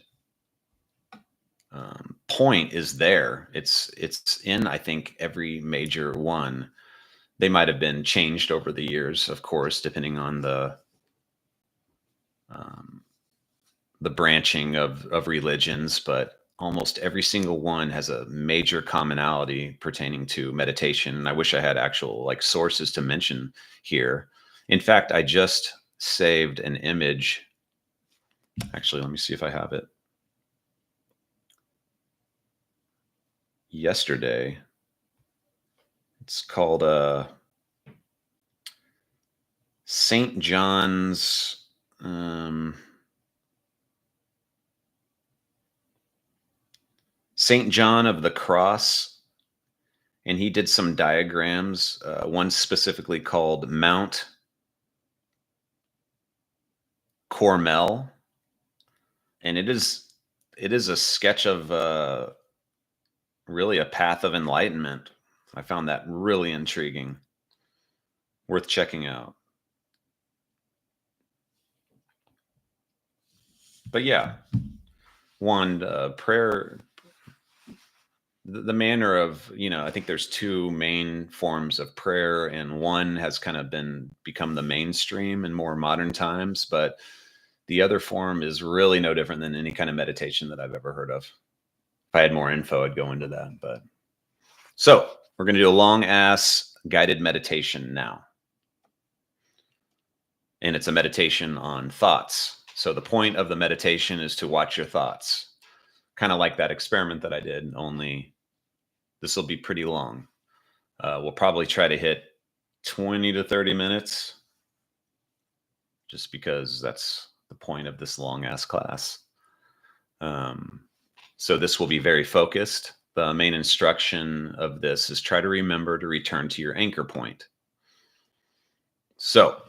[SPEAKER 1] point is there. It's in, I think, every major one. They might have been changed over the years, of course, depending on um, the branching of religions, but almost every single one has a major commonality pertaining to meditation. And I wish I had actual like sources to mention here. In fact, I just saved an image. Actually, let me see if I have it. Yesterday. It's called St. John's St. John of the Cross, and he did some diagrams. One specifically called Mount Carmel, and it is a sketch of really a path of enlightenment. I found that really intriguing, worth checking out. But yeah, one prayer. the manner of, I think there's two main forms of prayer, and one has kind of become the mainstream in more modern times, but the other form is really no different than any kind of meditation that I've ever heard of. If I had more info, I'd go into that. But so we're going to do a long ass guided meditation now. And it's a meditation on thoughts. So the point of the meditation is to watch your thoughts, kind of like that experiment that I did, only this will be pretty long. We'll probably try to hit 20 to 30 minutes just because that's the point of this long ass class. So this will be very focused. The main instruction of this is try to remember to return to your anchor point. So,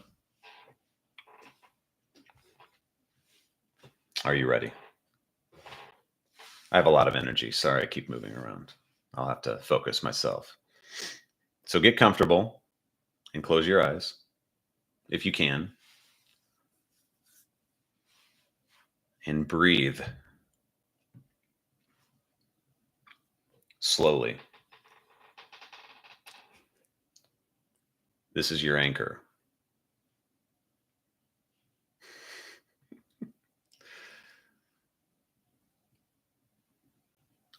[SPEAKER 1] are you ready? I have a lot of energy. Sorry, I keep moving around. I'll have to focus myself. So get comfortable and close your eyes if you can. And breathe slowly. This is your anchor.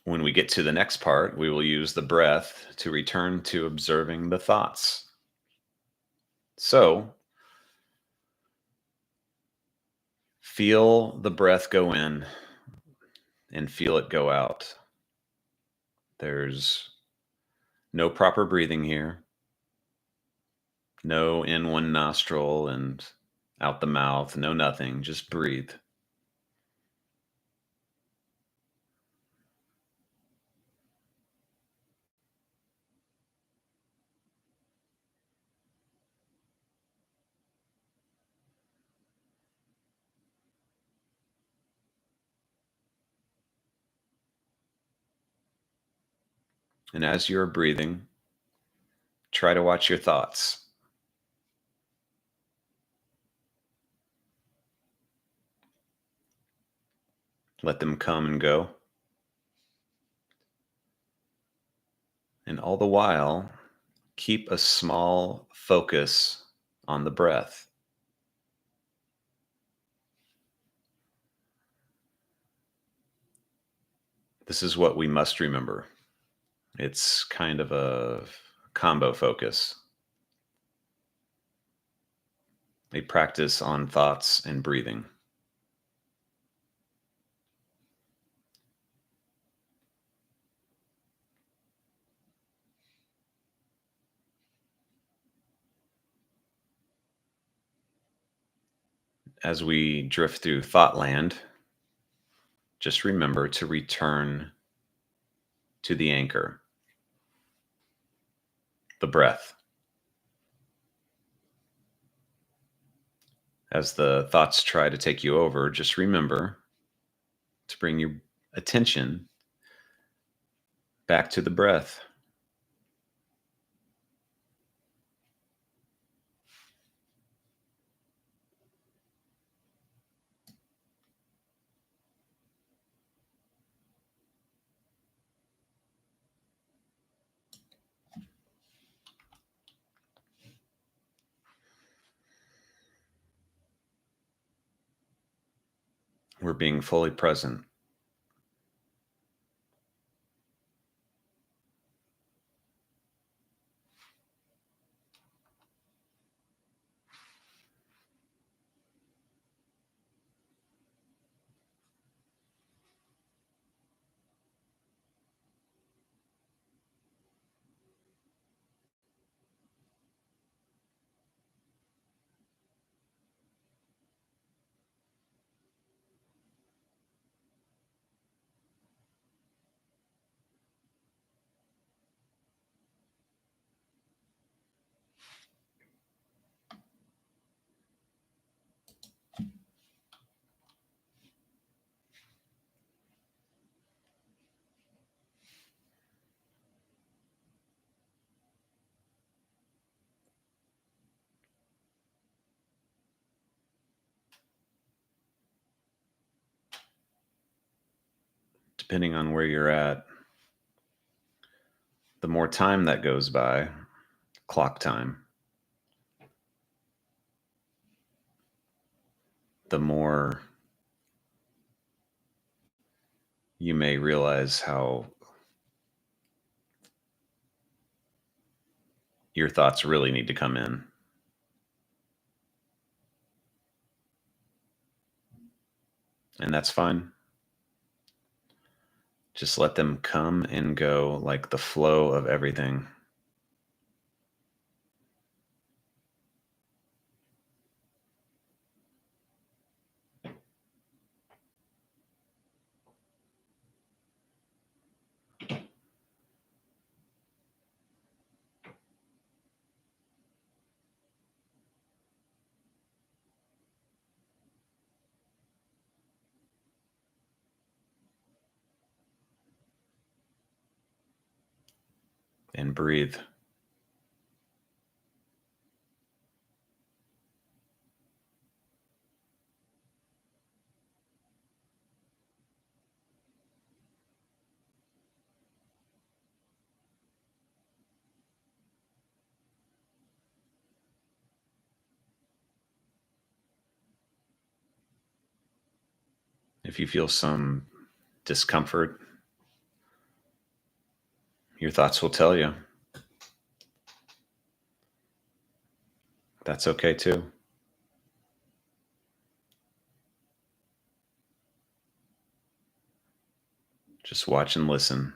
[SPEAKER 1] When we get to the next part, we will use the breath to return to observing the thoughts. So, feel the breath go in and feel it go out. There's no proper breathing here. No in one nostril and out the mouth. No nothing. Just breathe. And as you're breathing, try to watch your thoughts. Let them come and go. And all the while, keep a small focus on the breath. This is what we must remember. It's kind of a combo focus, a practice on thoughts and breathing. As we drift through thought land, just remember to return to the anchor, the breath. As the thoughts try to take you over, just remember to bring your attention back to the breath. We're being fully present. Depending on where you're at, the more time that goes by, clock time, the more you may realize how your thoughts really need to come in. And that's fine. Just let them come and go like the flow of everything. And breathe. If you feel some discomfort, your thoughts will tell you. That's okay too. Just watch and listen.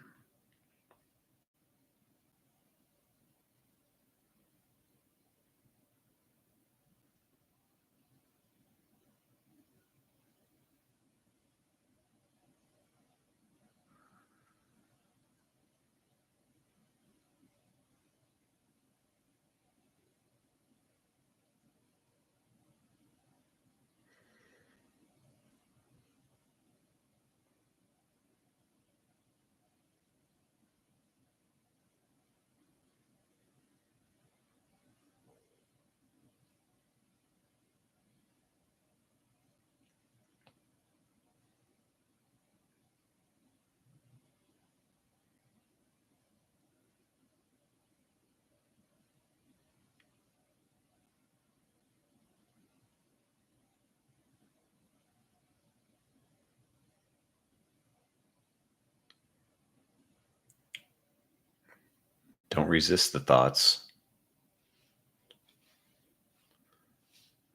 [SPEAKER 1] Don't resist the thoughts.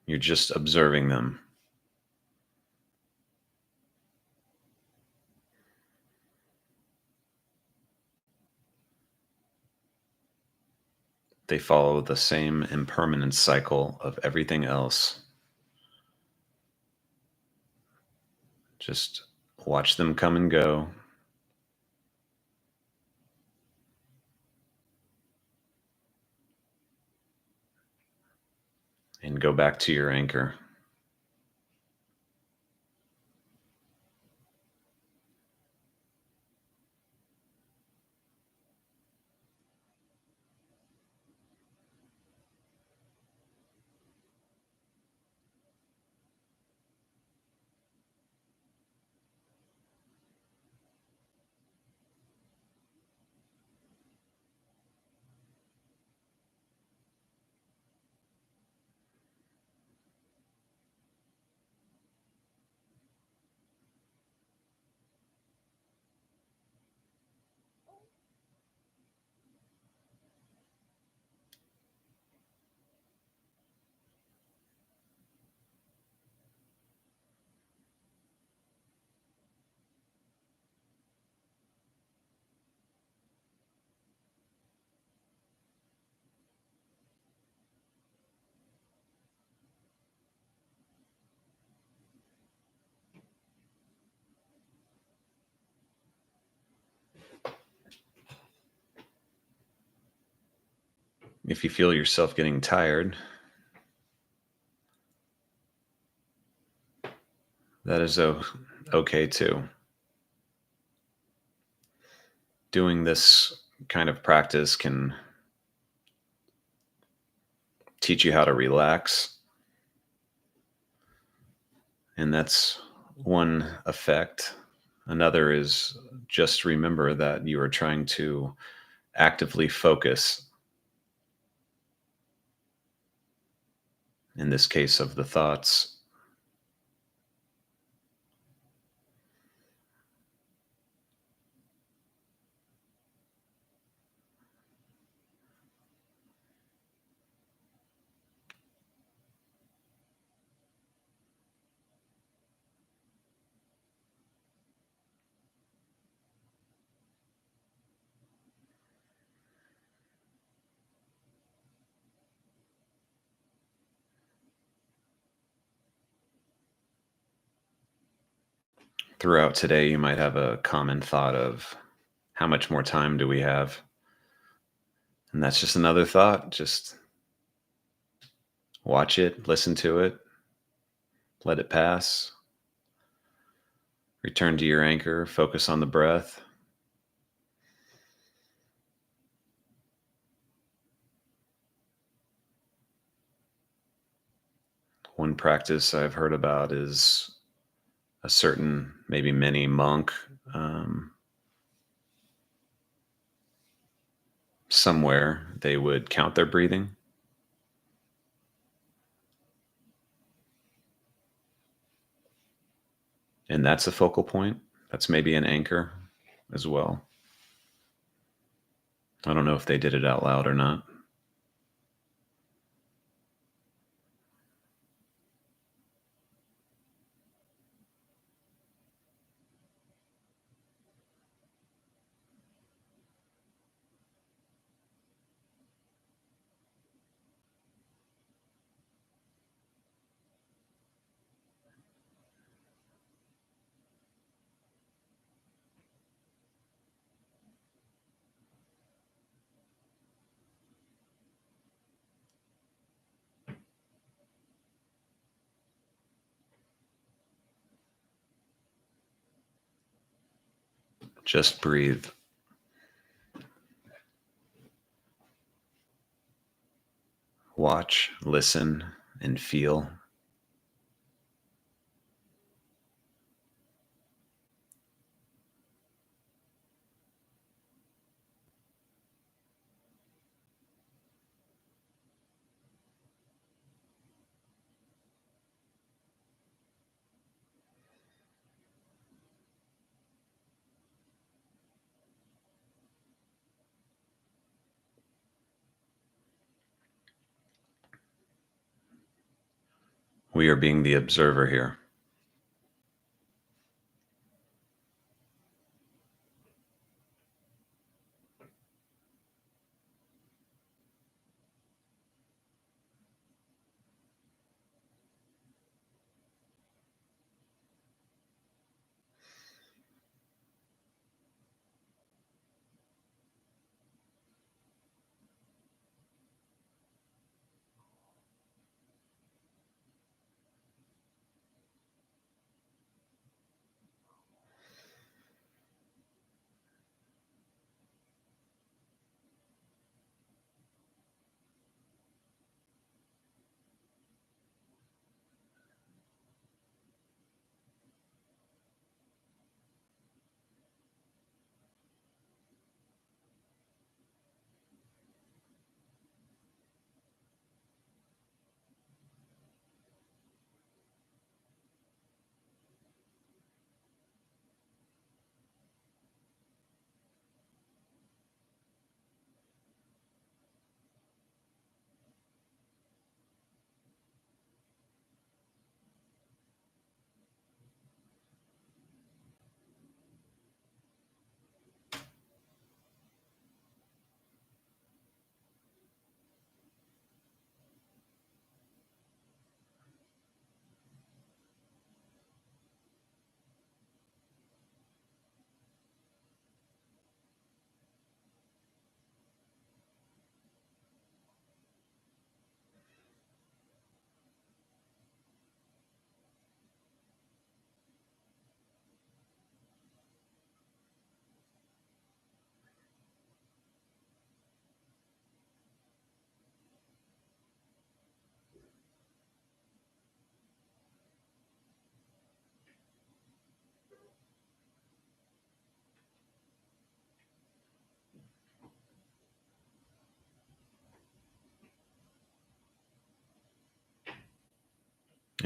[SPEAKER 1] You're just observing them. They follow the same impermanent cycle of everything else. Just watch them come and go. And go back to your anchor. If you feel yourself getting tired, that is okay too. Doing this kind of practice can teach you how to relax. And that's one effect. Another is just remember that you are trying to actively focus, in this case of the thoughts. Throughout today, you might have a common thought of how much more time do we have? And that's just another thought. Just watch it, listen to it, let it pass. Return to your anchor, focus on the breath. One practice I've heard about is a certain, maybe mini monk somewhere, they would count their breathing. And that's a focal point. That's maybe an anchor as well. I don't know if they did it out loud or not. Just breathe. Watch, listen, and feel. We are being the observer here.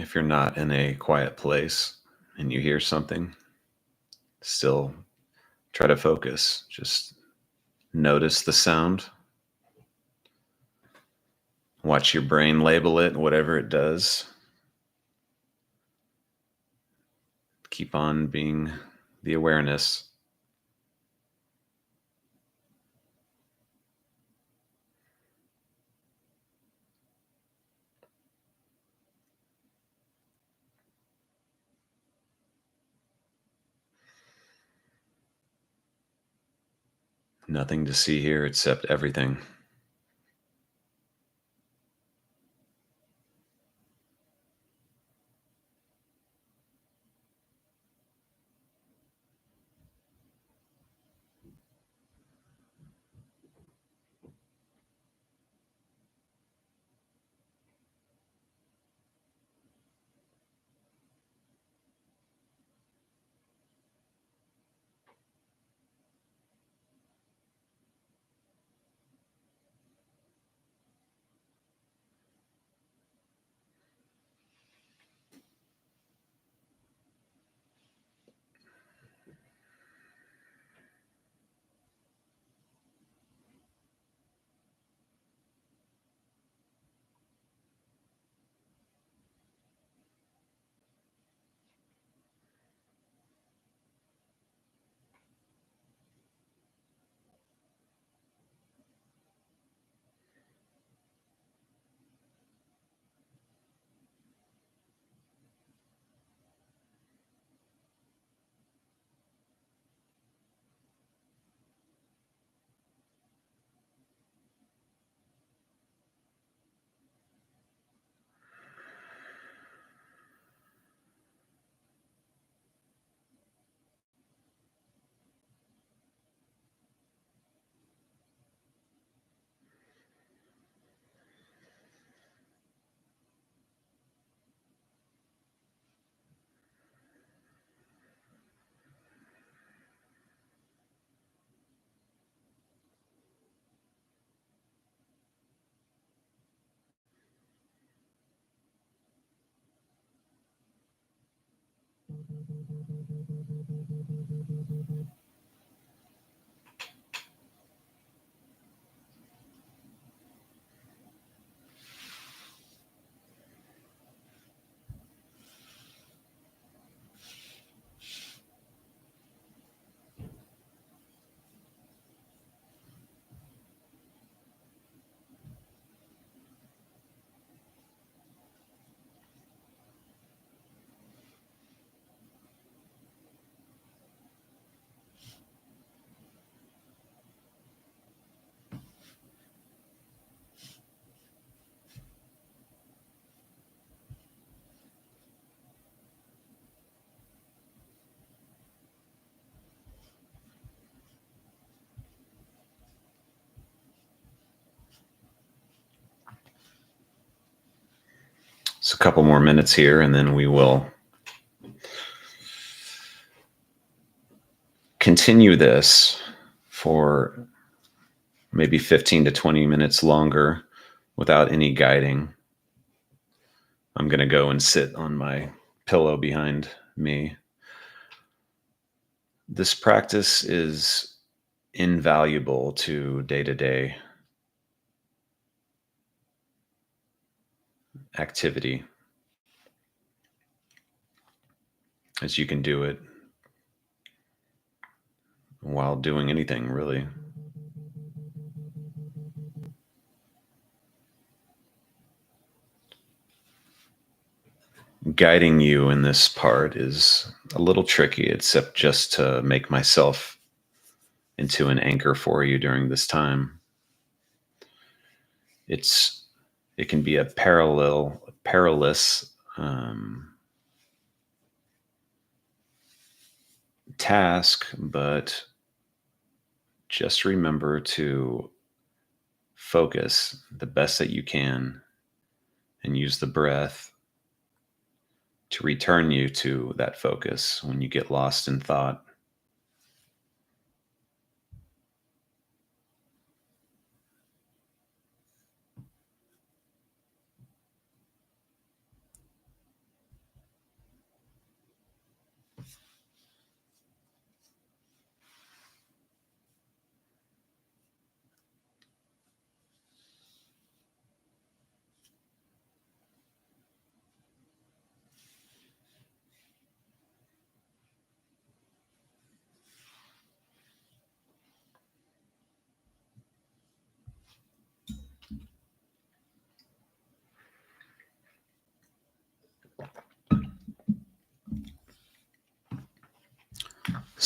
[SPEAKER 1] if you're not in a quiet place and you hear something, still try to focus. Just notice the sound. Watch your brain label it, whatever it does. Keep on being the awareness. Nothing to see here except everything. It's a couple more minutes here, and then we will continue this for maybe 15 to 20 minutes longer without any guiding. I'm going to go and sit on my pillow behind me. This practice is invaluable to day-to-day activity, as you can do it while doing anything, really. Guiding you in this part is a little tricky, except just to make myself into an anchor for you during this time. It can be a perilous task, but just remember to focus the best that you can and use the breath to return you to that focus when you get lost in thought.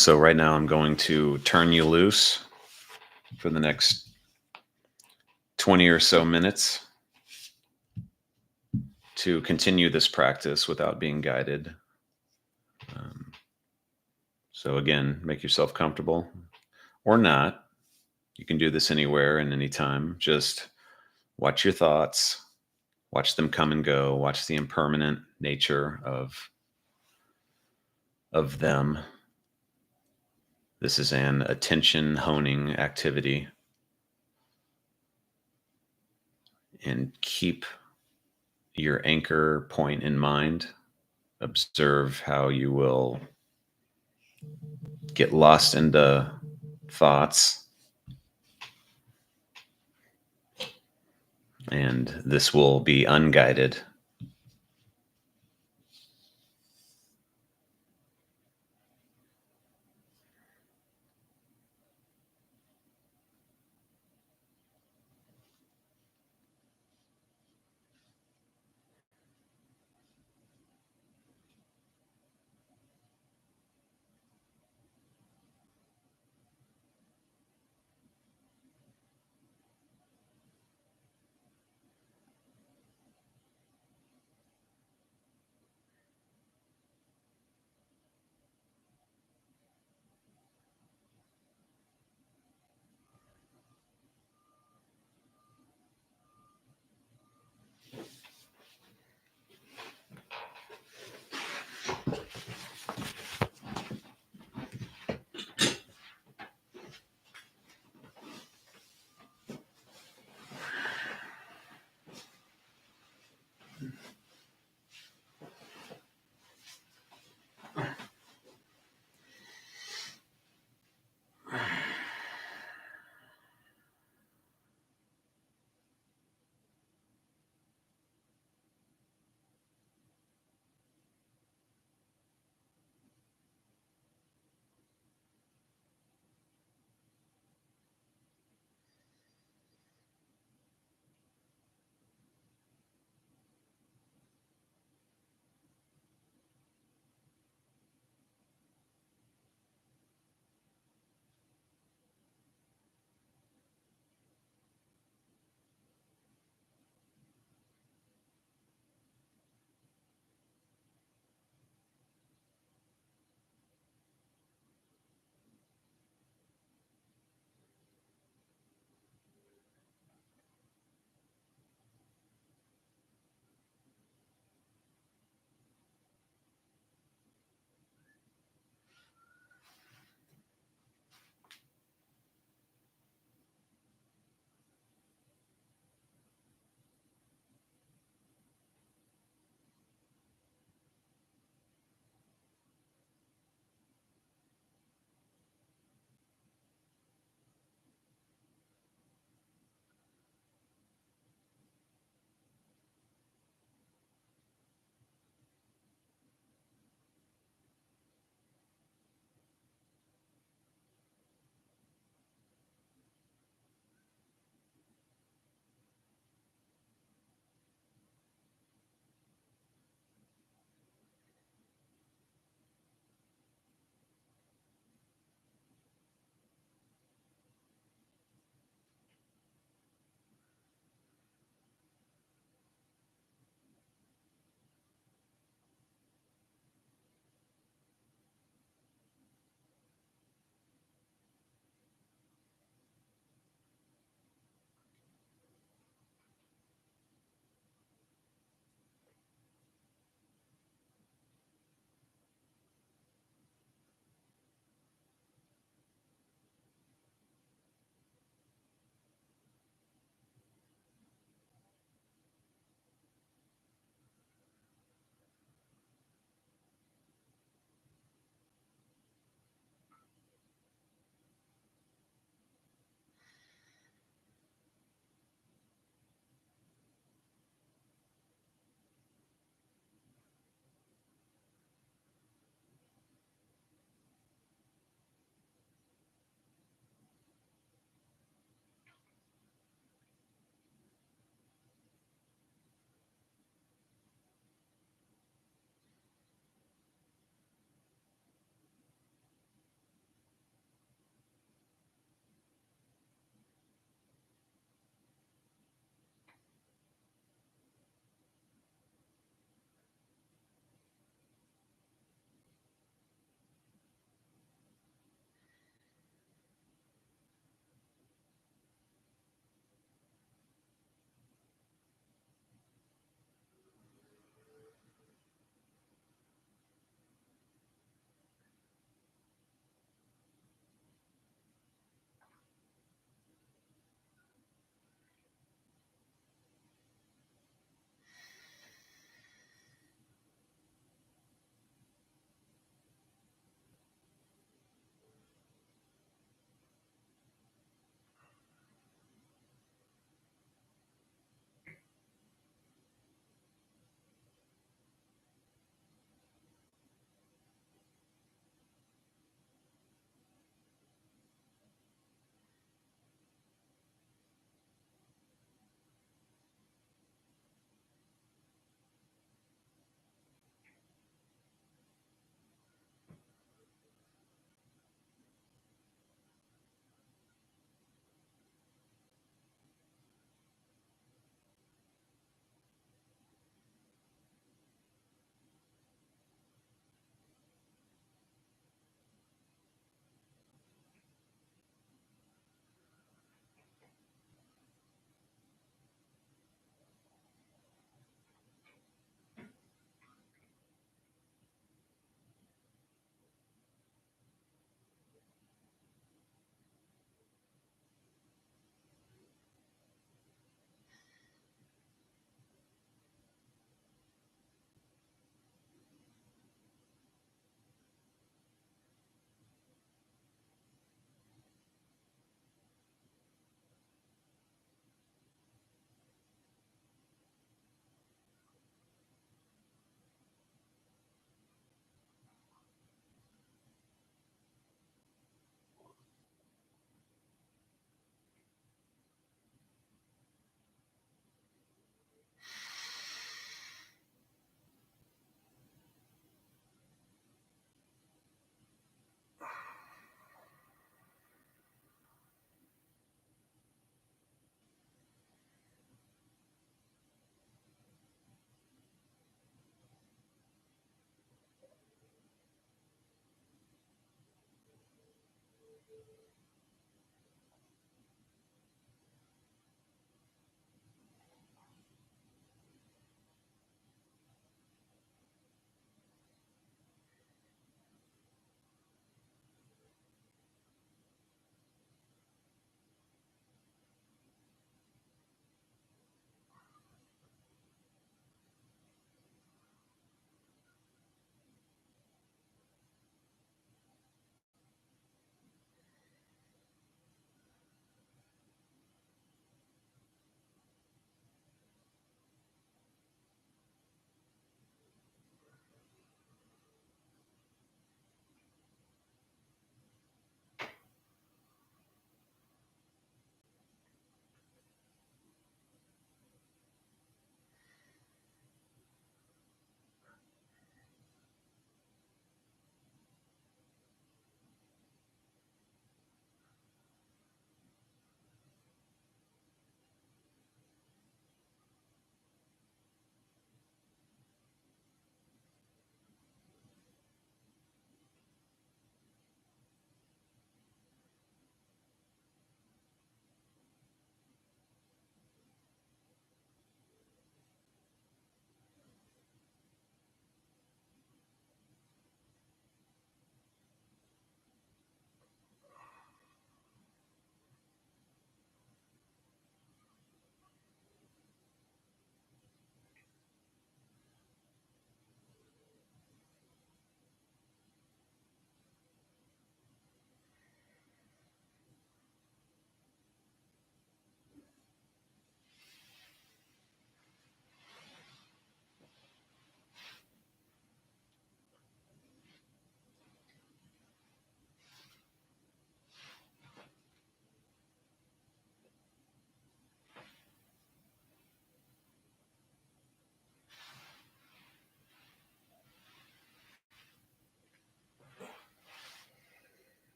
[SPEAKER 1] So right now I'm going to turn you loose for the next 20 or so minutes to continue this practice without being guided. So again, make yourself comfortable or not. You can do this anywhere and anytime. Just watch your thoughts, watch them come and go, watch the impermanent nature of them. This is an attention honing activity. And keep your anchor point in mind. Observe how you will get lost into thoughts. And this will be unguided.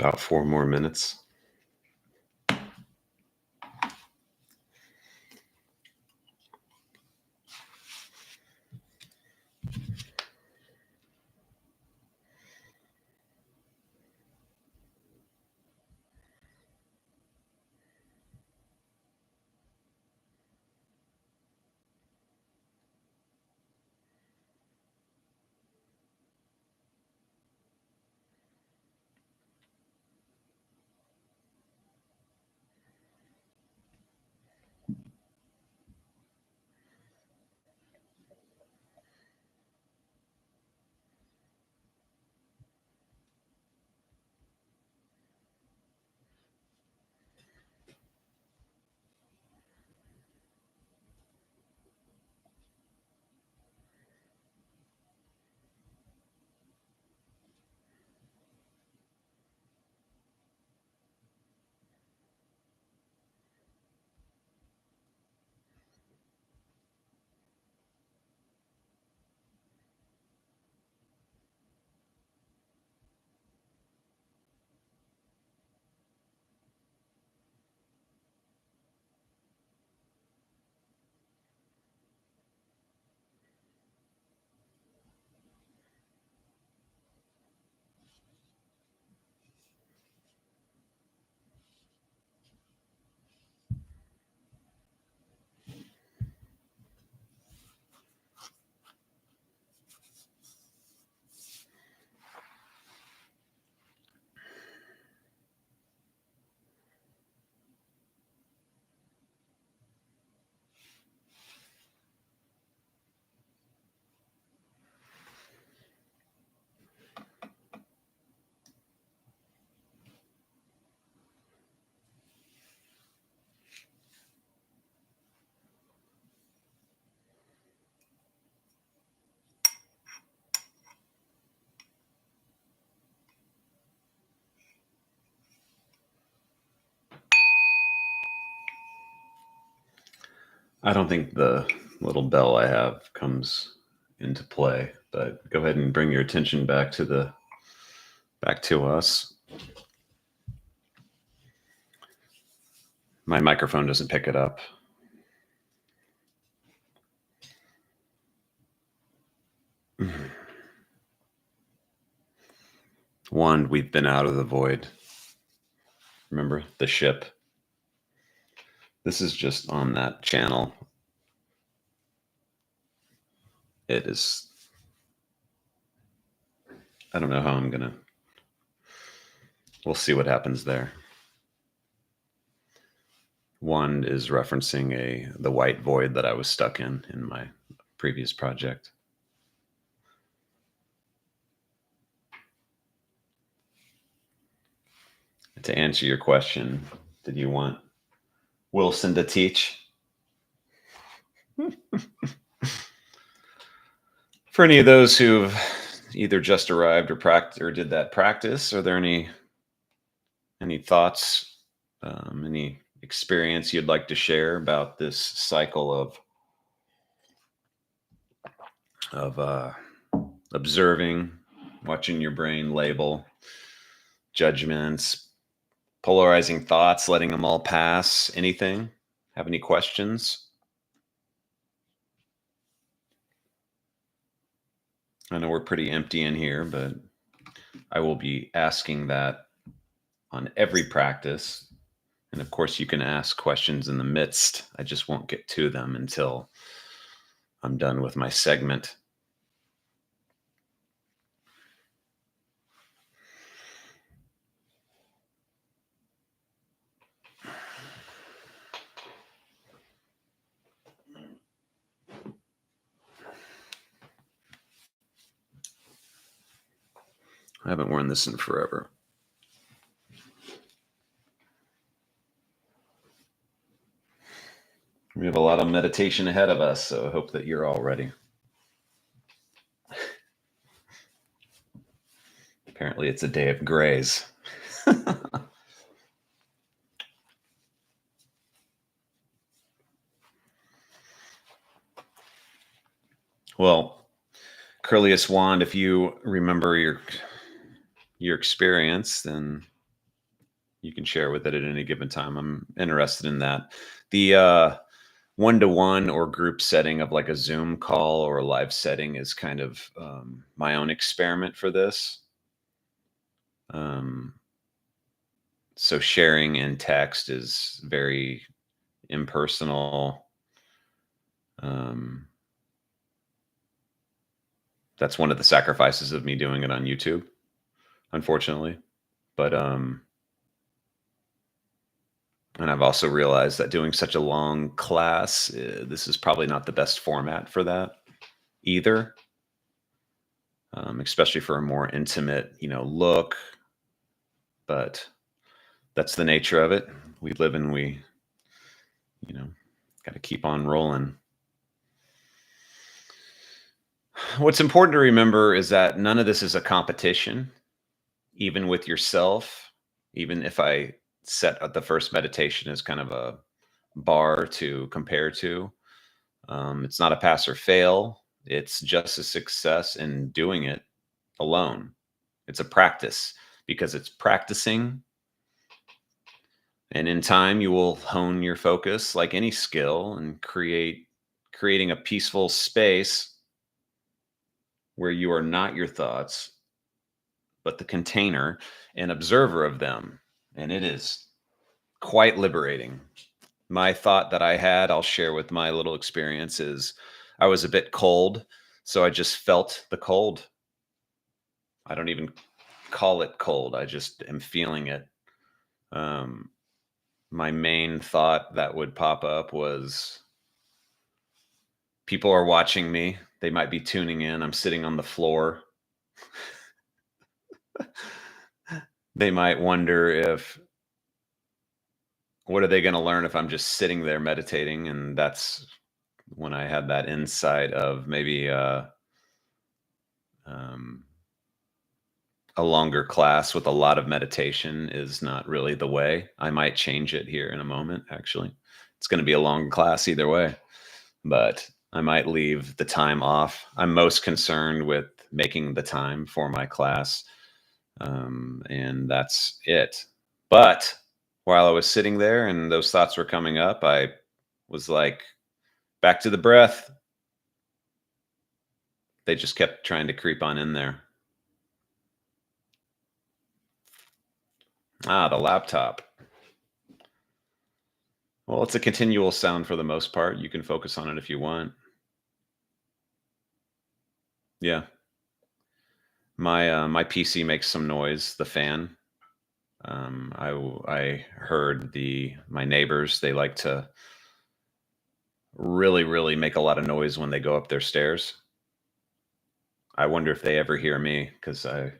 [SPEAKER 2] About 4 more minutes. I don't think the little bell I have comes into play, but go ahead and bring your attention back to us. My microphone doesn't pick it up. One, we've been out of the void. Remember the ship? This is just on that channel. It is. I don't know how I'm gonna. We'll see what happens there. One is referencing the white void that I was stuck in my previous project. To answer your question, did you want Wilson to teach? For any of those who've either just arrived or did that practice, are there any thoughts, any experience you'd like to share about this cycle of observing, watching your brain label judgments, polarizing thoughts, letting them all pass? Anything? Have any questions? I know we're pretty empty in here, but I will be asking that on every practice. And of course, you can ask questions in the midst. I just won't get to them until I'm done with my segment. I haven't worn this in forever. We have a lot of meditation ahead of us, so I hope that you're all ready. Apparently, it's a day of grays. Well, Curlius Wand, if you remember your experience, then you can share with it at any given time. I'm interested in that. The one-to-one or group setting of like a Zoom call or a live setting is kind of my own experiment for this. So sharing in text is very impersonal. That's one of the sacrifices of me doing it on YouTube, unfortunately. But and I've also realized that doing such a long class, this is probably not the best format for that either. Especially for a more intimate, look. But that's the nature of it. We live and we, got to keep on rolling. What's important to remember is that none of this is a competition, even with yourself. Even if I set the first meditation as kind of a bar to compare to, it's not a pass or fail. It's just a success in doing it alone. It's a practice because it's practicing. And in time, you will hone your focus like any skill and creating a peaceful space where you are not your thoughts, but the container and observer of them. And it is quite liberating. My thought that I had, I'll share with my little experience, is I was a bit cold. So I just felt the cold. I don't even call it cold. I just am feeling it. My main thought that would pop up was people are watching me. They might be tuning in. I'm sitting on the floor. They might wonder what are they going to learn if I'm just sitting there meditating? And that's when I had that insight of maybe a longer class with a lot of meditation is not really the way. I might change it here in a moment, actually. It's going to be a long class either way, but I might leave the time off. I'm most concerned with making the time for my class, and that's it. But while I was sitting there and those thoughts were coming up, I was like, back to the breath. They just kept trying to creep on in there. The laptop. Well, it's a continual sound for the most part. You can focus on it if you want. Yeah. My PC makes some noise, the fan. I heard my neighbors, they like to really, really make a lot of noise when they go up their stairs. I wonder if they ever hear me because I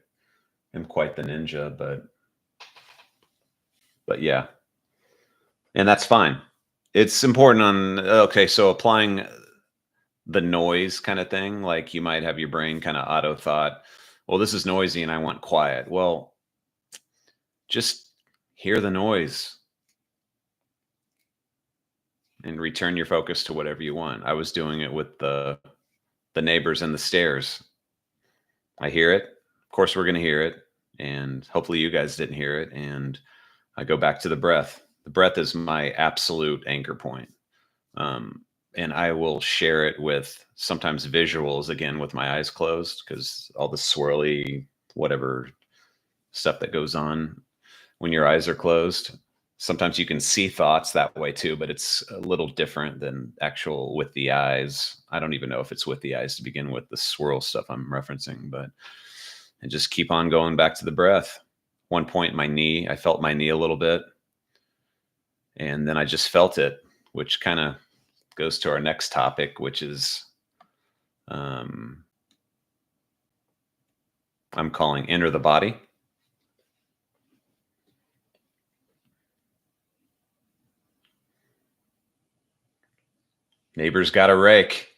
[SPEAKER 2] am quite the ninja, but yeah. And that's fine. It's important okay, so applying the noise kind of thing, like you might have your brain kind of auto thought, well, this is noisy and I want quiet. Well, just hear the noise and return your focus to whatever you want. I was doing it with the neighbors and the stairs. I hear it. Of course, we're going to hear it. And hopefully you guys didn't hear it. And I go back to the breath. The breath is my absolute anchor point. And I will share it with sometimes visuals, again, with my eyes closed, because all the swirly, whatever stuff that goes on when your eyes are closed. Sometimes you can see thoughts that way too, but it's a little different than actual with the eyes. I don't even know if it's with the eyes to begin with, the swirl stuff I'm referencing, but and just keep on going back to the breath. One point, I felt my knee a little bit, and then I just felt it, which kind of goes to our next topic, which is I'm calling enter the body. Neighbors got a rake.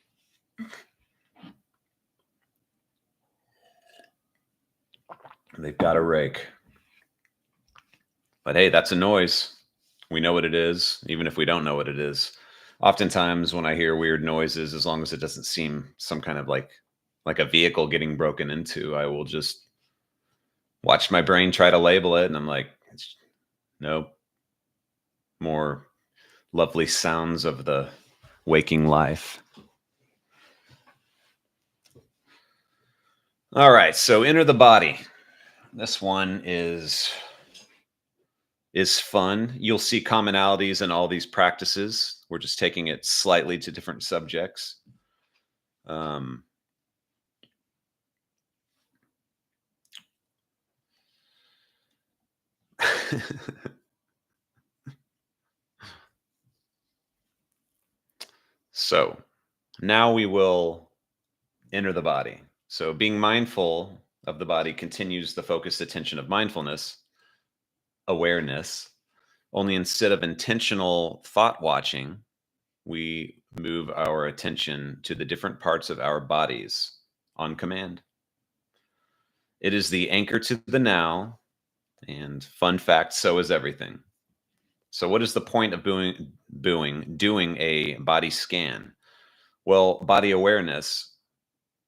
[SPEAKER 2] They've got a rake. But hey, that's a noise. We know what it is, even if we don't know what it is. Oftentimes when I hear weird noises, as long as it doesn't seem some kind of like a vehicle getting broken into, I will just watch my brain try to label it. And I'm like, Nope. More lovely sounds of the waking life. All right, so enter the body. This one is fun. You'll see commonalities in all these practices. We're just taking it slightly to different subjects. Um, so now we will enter the body. So being mindful of the body continues the focused attention of mindfulness, awareness. Only instead of intentional thought watching, we move our attention to the different parts of our bodies on command. It is the anchor to the now, and fun fact, so is everything. So what is the point of doing a body scan? Well, body awareness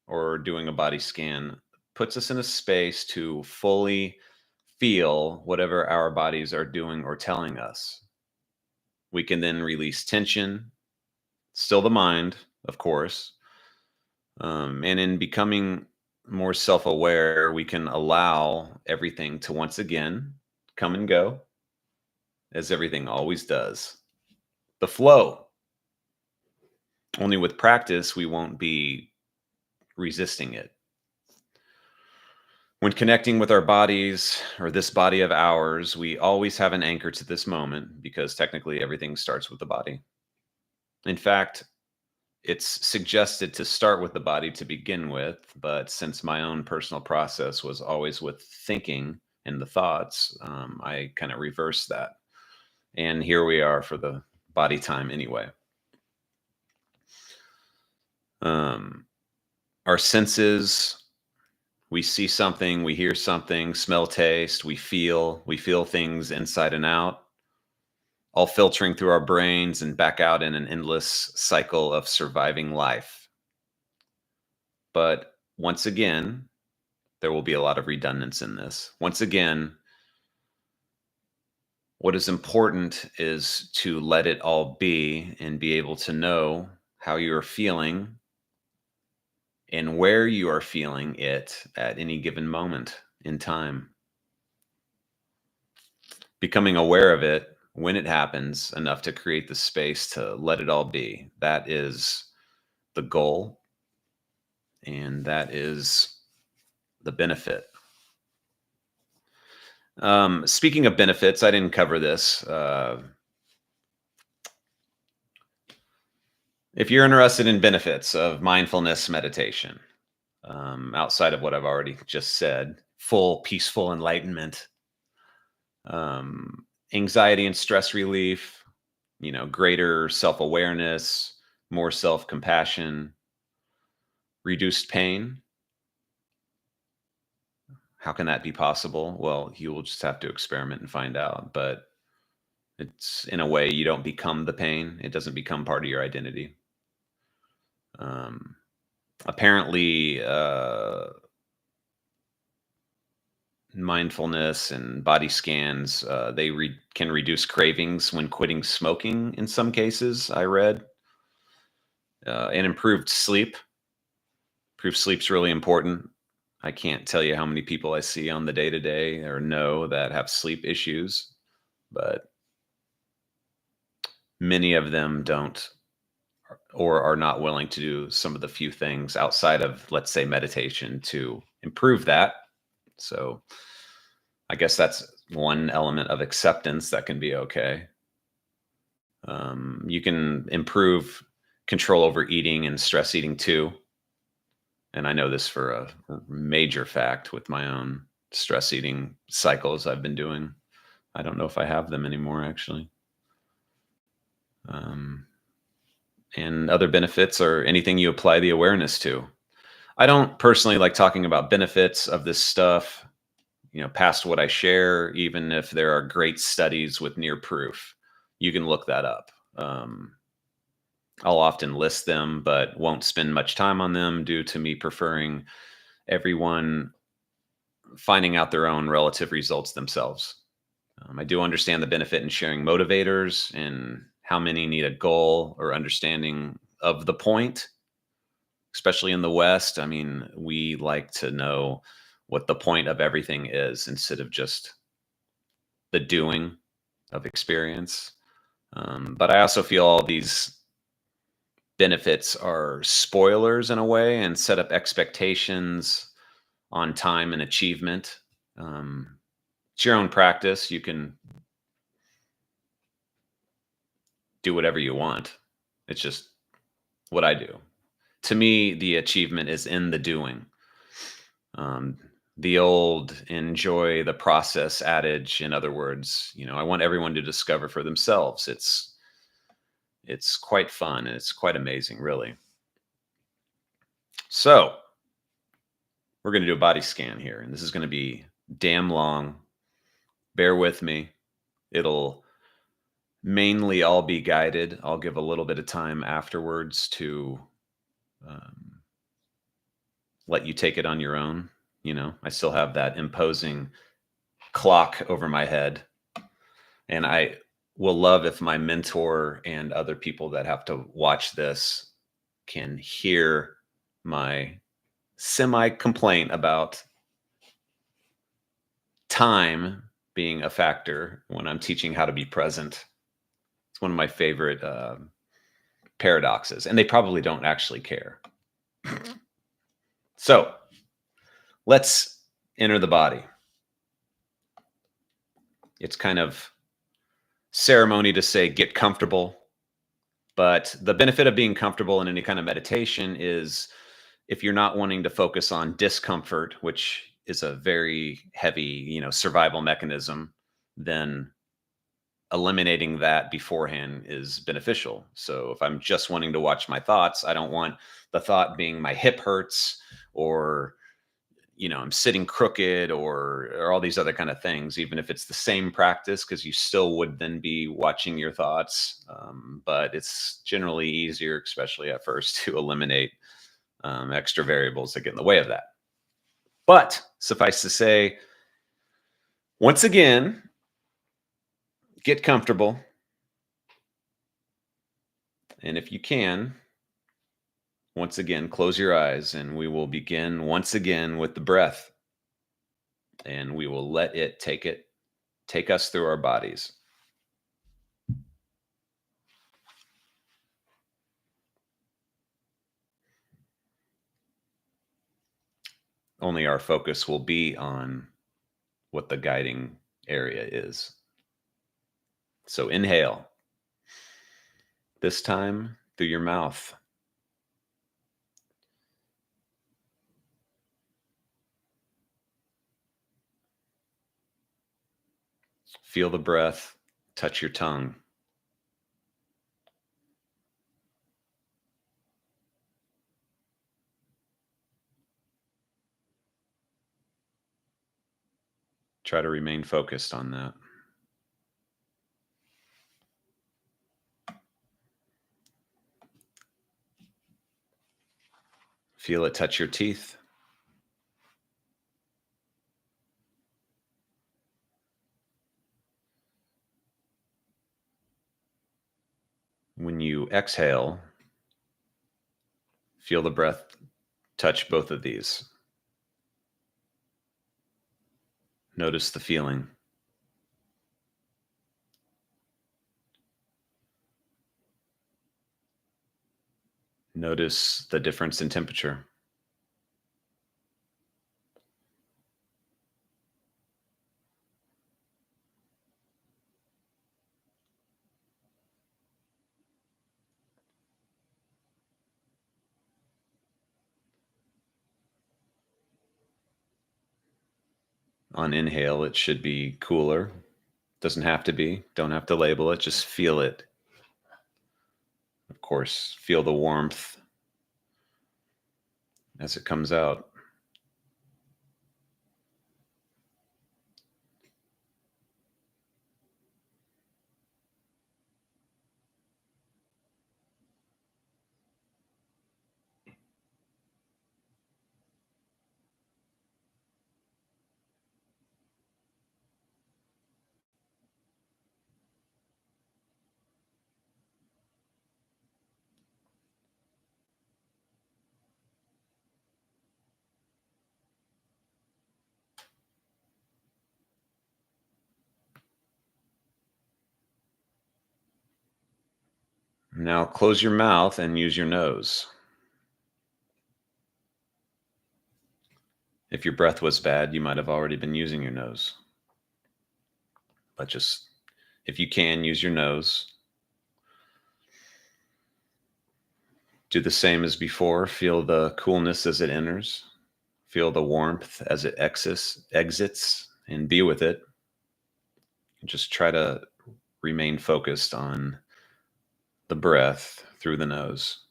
[SPEAKER 2] or doing a body scan puts us in a space to fully feel whatever our bodies are doing or telling us. We can then release tension, still the mind, of course. And in becoming more self aware, we can allow everything to once again come and go, as everything always does. The flow. Only with practice, we won't be resisting it. When connecting with our bodies or this body of ours, we always have an anchor to this moment because technically everything starts with the body. In fact, it's suggested to start with the body to begin with, but since my own personal process was always with thinking and the thoughts, I kind of reversed that. And here we are for the body time anyway. Our senses, we see something, we hear something, smell, taste, we feel things inside and out, all filtering through our brains and back out in an endless cycle of surviving life. But once again, there will be a lot of redundance in this. Once again, what is important is to let it all be and be able to know how you are feeling and where you are feeling it at any given moment in time. Becoming aware of it when it happens enough to create the space to let it all be. That is the goal. And that is the benefit. Speaking of benefits, I didn't cover this. If you're interested in benefits of mindfulness meditation, outside of what I've already just said, full peaceful enlightenment, anxiety and stress relief, greater self-awareness, more self-compassion, reduced pain. How can that be possible? Well, you will just have to experiment and find out. But it's, in a way, you don't become the pain. It doesn't become part of your identity. Apparently, mindfulness and body scans, they can reduce cravings when quitting smoking in some cases, I read. And improved sleep. Improved sleep's really important. I can't tell you how many people I see on the day-to-day or know that have sleep issues, but many of them don't or are not willing to do some of the few things outside of, let's say, meditation to improve that. So I guess that's one element of acceptance that can be okay. You can improve control over eating and stress eating too. And I know this for a major fact with my own stress eating cycles I've been doing. I don't know if I have them anymore, actually. And other benefits are anything you apply the awareness to. I don't personally like talking about benefits of this stuff, past what I share, even if there are great studies with near proof. You can look that up. I'll often list them, but won't spend much time on them due to me preferring everyone finding out their own relative results themselves.
[SPEAKER 1] I do understand the benefit in sharing motivators and how many need a goal or understanding of the point, especially in the West. I mean, we like to know what the point of everything is instead of just the doing of experience. But I also feel all these benefits are spoilers in a way and set up expectations on time and achievement. It's your own practice. You can do whatever you want. It's just what I do. To me, the achievement is in the doing. Um, the old enjoy the process adage, in other words, I want everyone to discover for themselves. It's quite fun and it's quite amazing, really. So we're going to do a body scan here, and this is going to be damn long. Bear with me. It'll mainly all be guided. I'll give a little bit of time afterwards to let you take it on your own. I still have that imposing clock over my head. And I will love if my mentor and other people that have to watch this can hear my semi complaint about time being a factor when I'm teaching how to be present. It's one of my favorite paradoxes, and they probably don't actually care. So let's enter the body. It's kind of ceremony to say get comfortable, but the benefit of being comfortable in any kind of meditation is if you're not wanting to focus on discomfort, which is a very heavy, survival mechanism, then eliminating that beforehand is beneficial. So if I'm just wanting to watch my thoughts, I don't want the thought being my hip hurts or I'm sitting crooked or all these other kind of things, even if it's the same practice, because you still would then be watching your thoughts. But it's generally easier, especially at first, to eliminate extra variables that get in the way of that. But suffice to say, once again, get comfortable. And if you can, once again, close your eyes and we will begin once again with the breath. And we will let it take us through our bodies. Only our focus will be on what the guiding area is. So inhale. This time through your mouth. Feel the breath touch your tongue. Try to remain focused on that. Feel it touch your teeth. When you exhale, feel the breath touch both of these. Notice the feeling. Notice the difference in temperature. On inhale, it should be cooler. Doesn't have to be. Don't have to label it. Just feel it. Of course, feel the warmth as it comes out. Now close your mouth and use your nose. If your breath was bad, you might have already been using your nose. But just, if you can, use your nose. Do the same as before. Feel the coolness as it enters. Feel the warmth as it exits, and be with it. Just try to remain focused on the breath through the nose.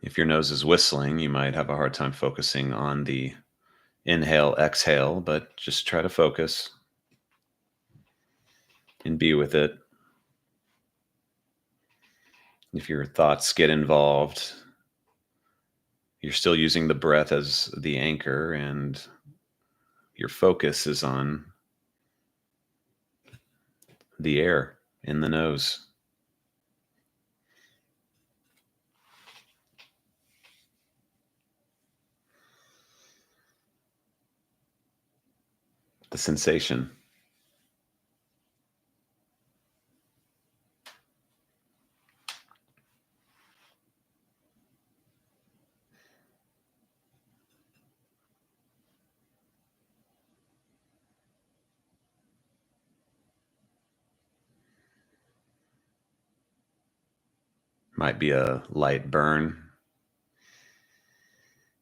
[SPEAKER 1] If your nose is whistling, you might have a hard time focusing on the inhale, exhale, but just try to focus and be with it. If your thoughts get involved, you're still using the breath as the anchor, and your focus is on the air in the nose. The sensation. Might be a light burn,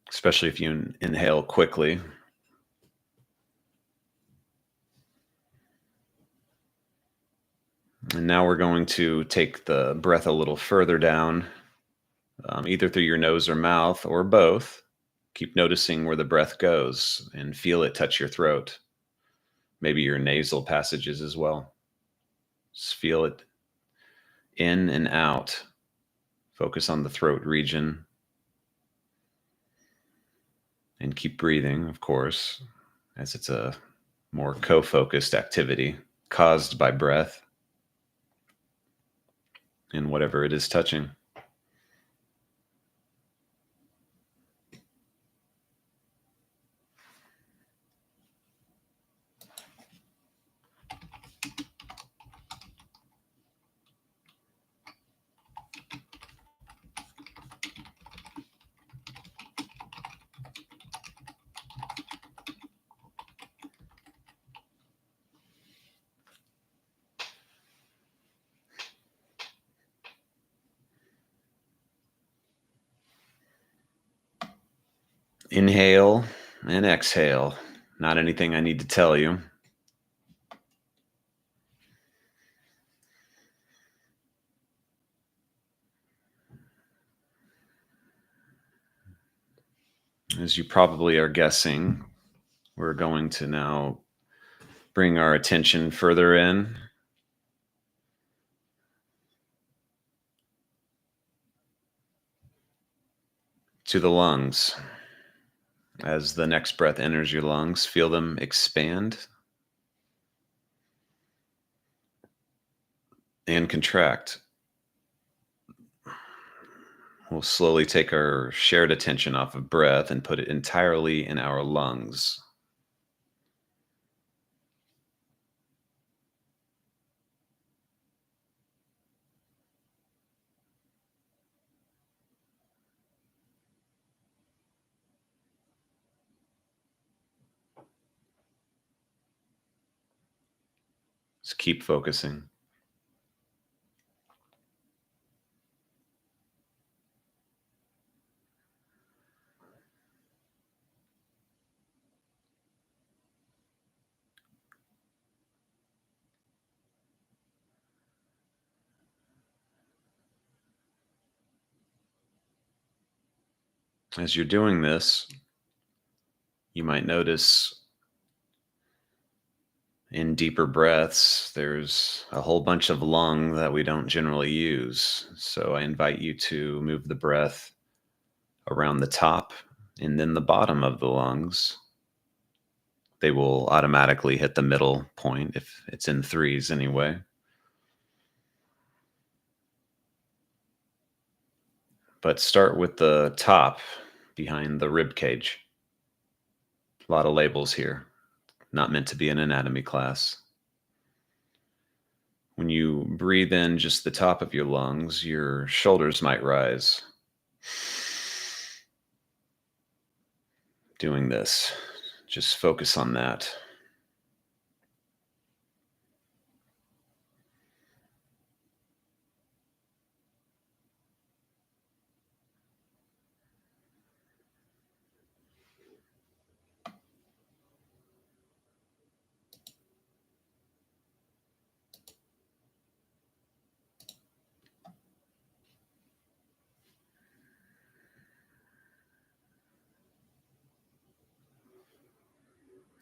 [SPEAKER 1] especially if you inhale quickly. And now we're going to take the breath a little further down, either through your nose or mouth or both. Keep noticing where the breath goes and feel it touch your throat, maybe your nasal passages as well. Just feel it in and out. Focus on the throat region and keep breathing, of course, as it's a more co-focused activity caused by breath and whatever it is touching. Inhale and exhale. Not anything I need to tell you. As you probably are guessing, we're going to now bring our attention further in to the lungs. As the next breath enters your lungs, feel them expand and contract. We'll slowly take our shared attention off of breath and put it entirely in our lungs. Just keep focusing. As you're doing this, you might notice in deeper breaths, there's a whole bunch of lung that we don't generally use. So I invite you to move the breath around the top and then the bottom of the lungs. They will automatically hit the middle point if it's in threes anyway. But start with the top behind the rib cage. A lot of labels here, not meant to be an anatomy class. When you breathe in just the top of your lungs, your shoulders might rise. Doing this, just focus on that.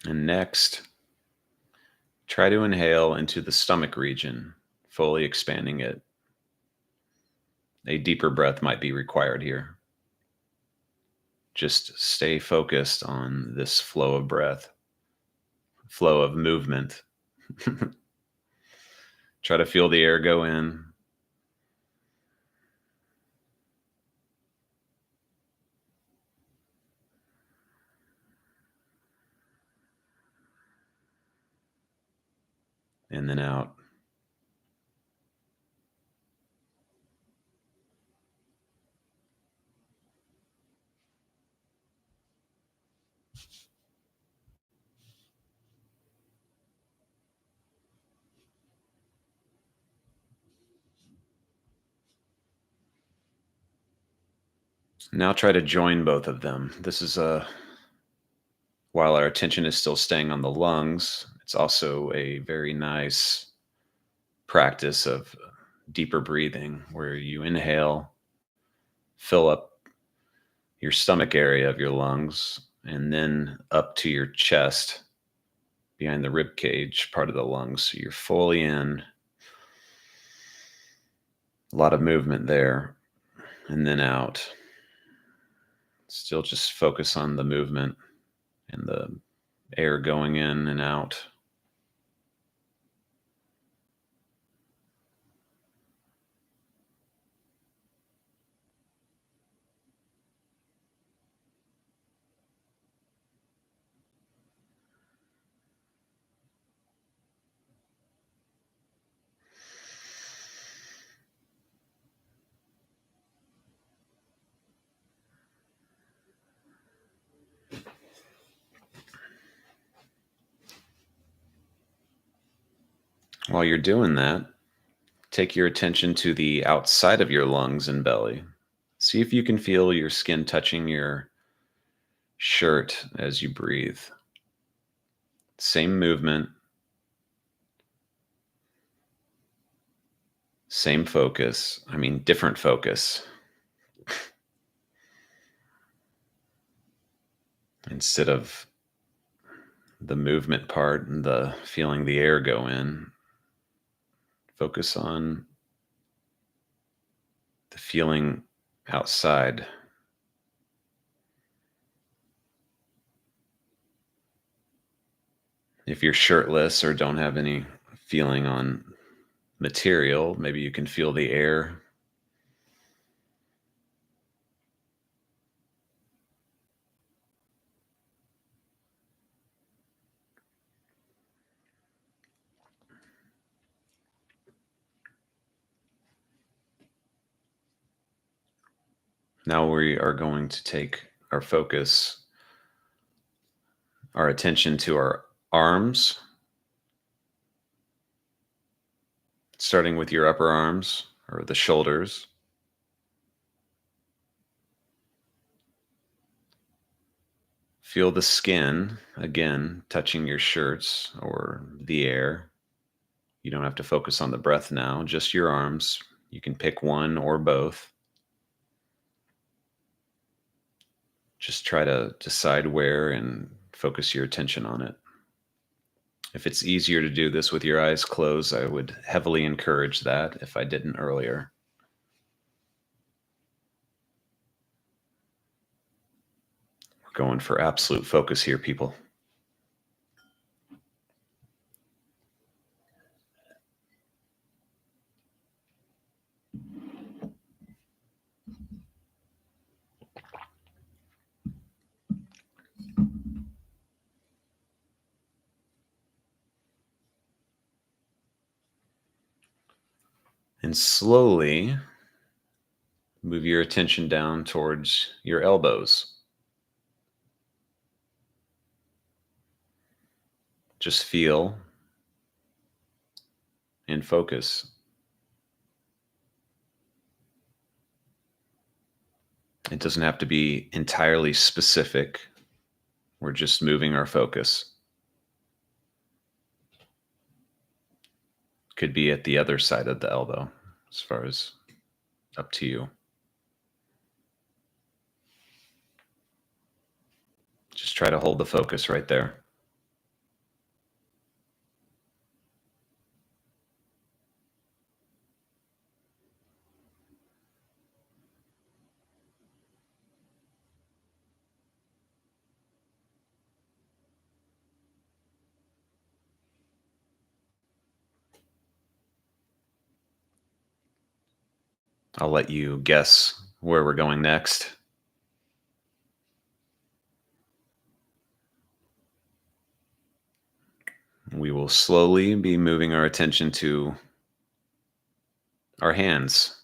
[SPEAKER 1] And next, try to inhale into the stomach region, fully expanding it. A deeper breath might be required here. Just stay focused on this flow of breath, flow of movement. Try to feel the air go in. And then out. Now try to join both of them. This is while our attention is still staying on the lungs, it's also a very nice practice of deeper breathing where you inhale, fill up your stomach area of your lungs, and then up to your chest behind the rib cage part of the lungs. So you're fully in, a lot of movement there, and then out. Still just focus on the movement and the air going in and out. While you're doing that, take your attention to the outside of your lungs and belly. See if you can feel your skin touching your shirt as you breathe. Same movement, same focus. I mean, different focus. Instead of the movement part and the feeling the air go in, focus on the feeling outside. If you're shirtless or don't have any feeling on material, maybe you can feel the air. Now we are going to take our focus, our attention to our arms, starting with your upper arms or the shoulders. Feel the skin, again, touching your shirts or the air. You don't have to focus on the breath now, just your arms. You can pick one or both. Just try to decide where and focus your attention on it. If it's easier to do this with your eyes closed, I would heavily encourage that if I didn't earlier. Going for absolute focus here, people. And slowly move your attention down towards your elbows. Just feel and focus. It doesn't have to be entirely specific. We're just moving our focus. Could be at the other side of the elbow, as far as up to you. Just try to hold the focus right there. I'll let you guess where we're going next. We will slowly be moving our attention to our hands.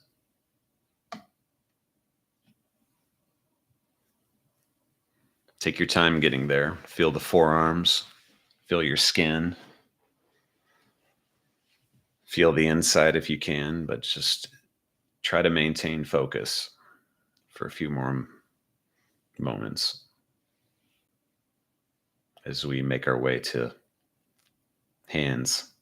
[SPEAKER 1] Take your time getting there. Feel the forearms, feel your skin, feel the inside if you can, but just try to maintain focus for a few more moments as we make our way to hands.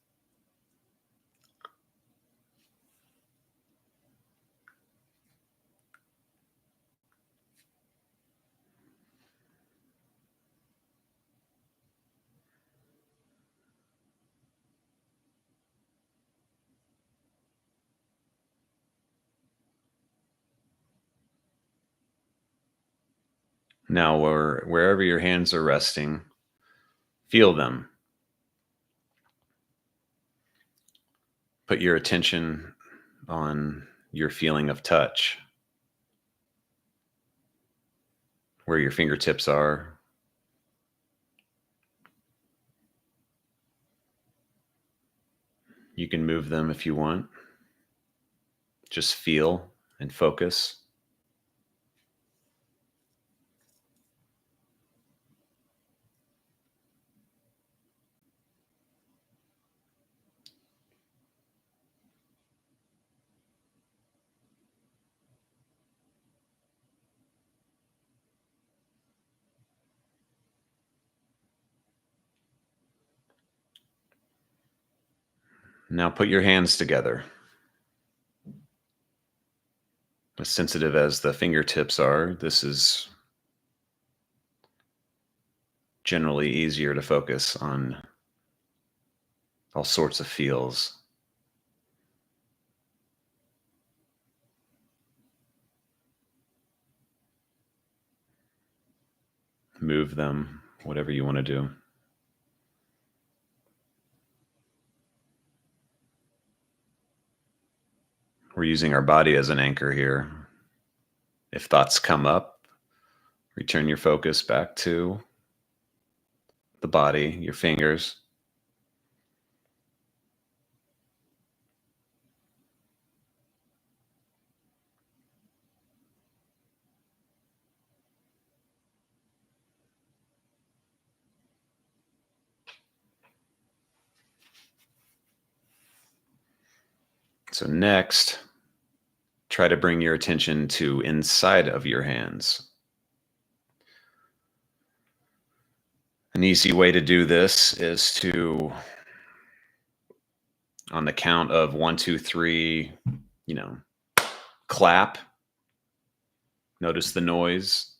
[SPEAKER 1] Now, wherever your hands are resting, feel them. Put your attention on your feeling of touch, where your fingertips are. You can move them if you want. Just feel and focus. Now put your hands together. As sensitive as the fingertips are, this is generally easier to focus on all sorts of feels. Move them, whatever you want to do. We're using our body as an anchor here. If thoughts come up, return your focus back to the body, your fingers. So next, try to bring your attention to inside of your hands. An easy way to do this is to, on the count of 1, 2, 3, clap. Notice the noise.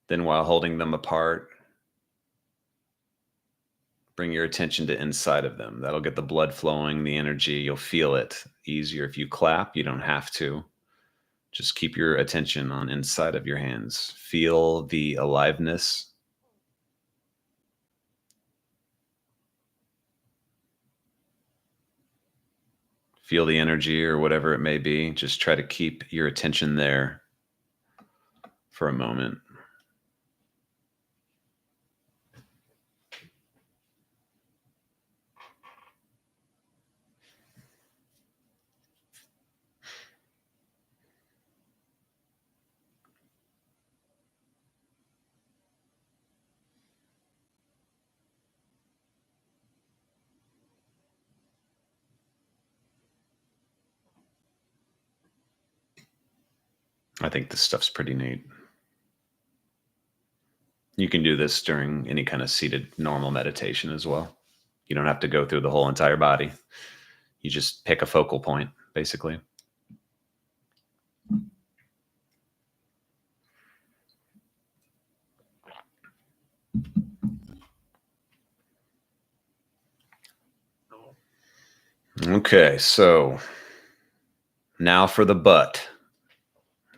[SPEAKER 1] Then while holding them apart, bring your attention to inside of them. That'll get the blood flowing, the energy. You'll feel it easier if you clap. You don't have to.
[SPEAKER 2] Just keep your attention on inside of your hands. Feel the aliveness. Feel the energy or whatever it may be. Just try to keep your attention there for a moment. I think this stuff's pretty neat. You can do this during any kind of seated normal meditation as well. You don't have to go through the whole entire body. You just pick a focal point, basically. Okay, so now for the butt.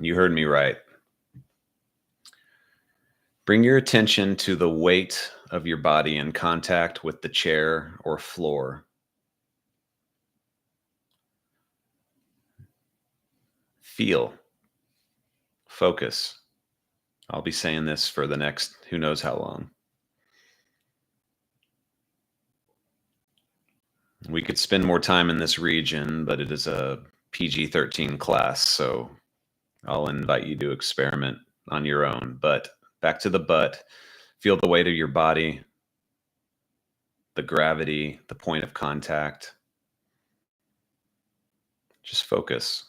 [SPEAKER 2] You heard me right. Bring your attention to the weight of your body in contact with the chair or floor. Feel. Focus. I'll be saying this for the next who knows how long. We could spend more time in this region, but it is a PG-13 class, so I'll invite you to experiment on your own. But back to the butt. Feel the weight of your body, the gravity, the point of contact. Just focus.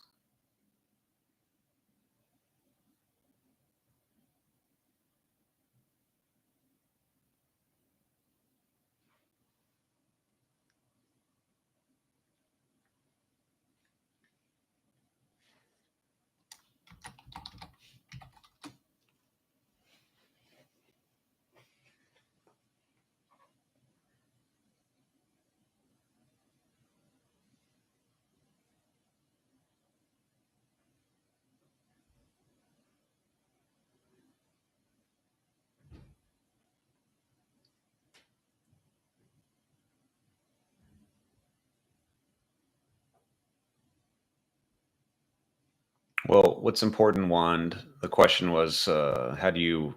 [SPEAKER 2] Well, what's important, Wand? The question was, how do you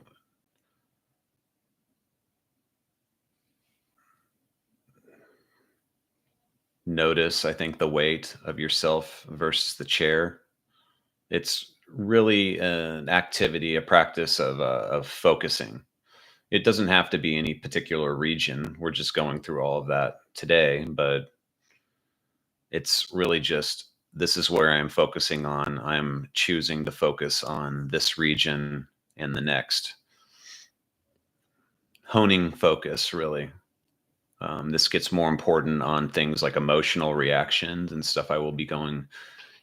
[SPEAKER 2] notice, I think, the weight of yourself versus the chair? It's really an activity, a practice of focusing. It doesn't have to be any particular region. We're just going through all of that today, but it's really just this is where I'm focusing on. I'm choosing to focus on this region and the next. Honing focus, really. This gets more important on things like emotional reactions and stuff I will be going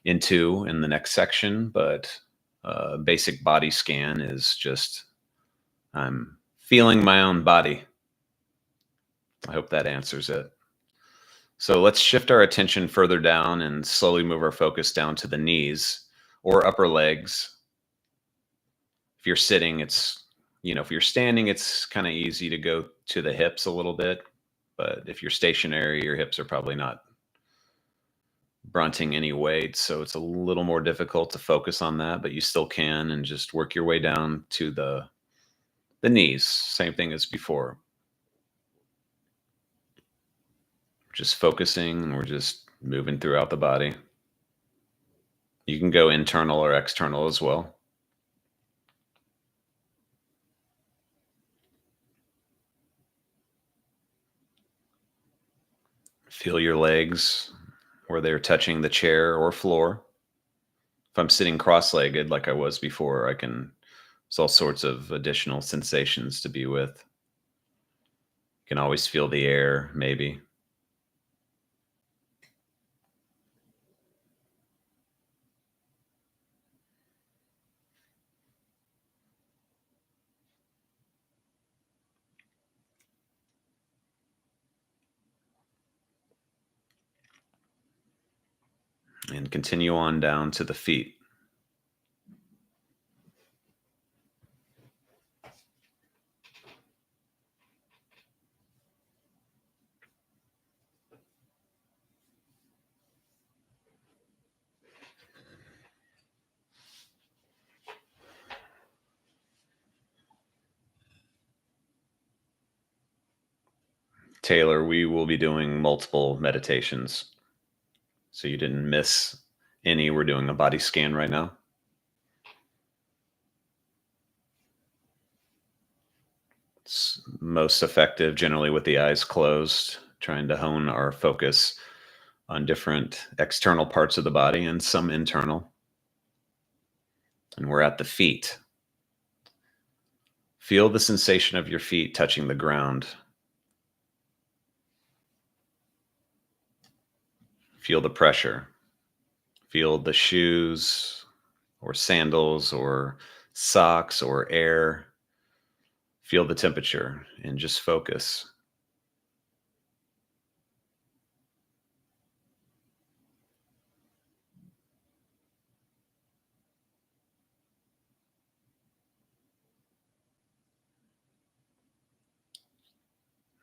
[SPEAKER 2] into in the next section, but basic body scan is just I'm feeling my own body. I hope that answers it. So let's shift our attention further down and slowly move our focus down to the knees or upper legs. If you're sitting, if you're standing, it's kind of easy to go to the hips a little bit. But if you're stationary, your hips are probably not brunting any weight. So it's a little more difficult to focus on that, but you still can and just work your way down to the knees. Same thing as before. Just focusing and we're just moving throughout the body. You can go internal or external as well. Feel your legs where they're touching the chair or floor. If I'm sitting cross-legged like I was before, there's all sorts of additional sensations to be with. You can always feel the air, maybe. And continue on down to the feet.
[SPEAKER 1] Taylor, we will be doing multiple meditations. So you didn't miss any. We're doing a body scan right now. It's most effective generally with the eyes closed, trying to hone our focus on different external parts of the body and some internal. And we're at the feet. Feel the sensation of your feet touching the ground. Feel the pressure. Feel the shoes or sandals or socks or air. Feel the temperature and just focus.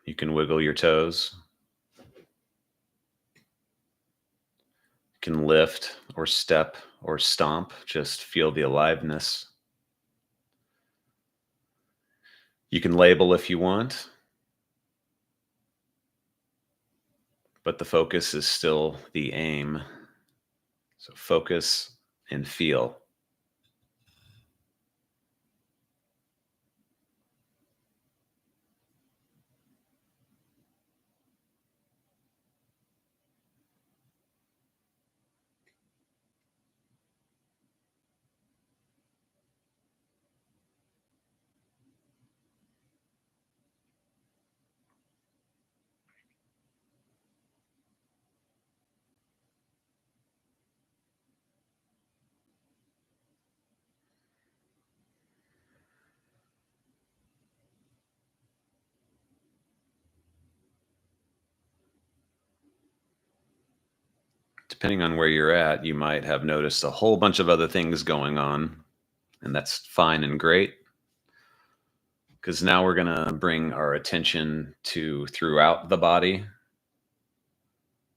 [SPEAKER 1] You can wiggle your toes. You can lift or step or stomp. Just feel the aliveness. You can label if you want, but the focus is still the aim. So focus and feel. Depending on where you're at, you might have noticed a whole bunch of other things going on, and that's fine and great. Because now we're going to bring our attention to throughout the body.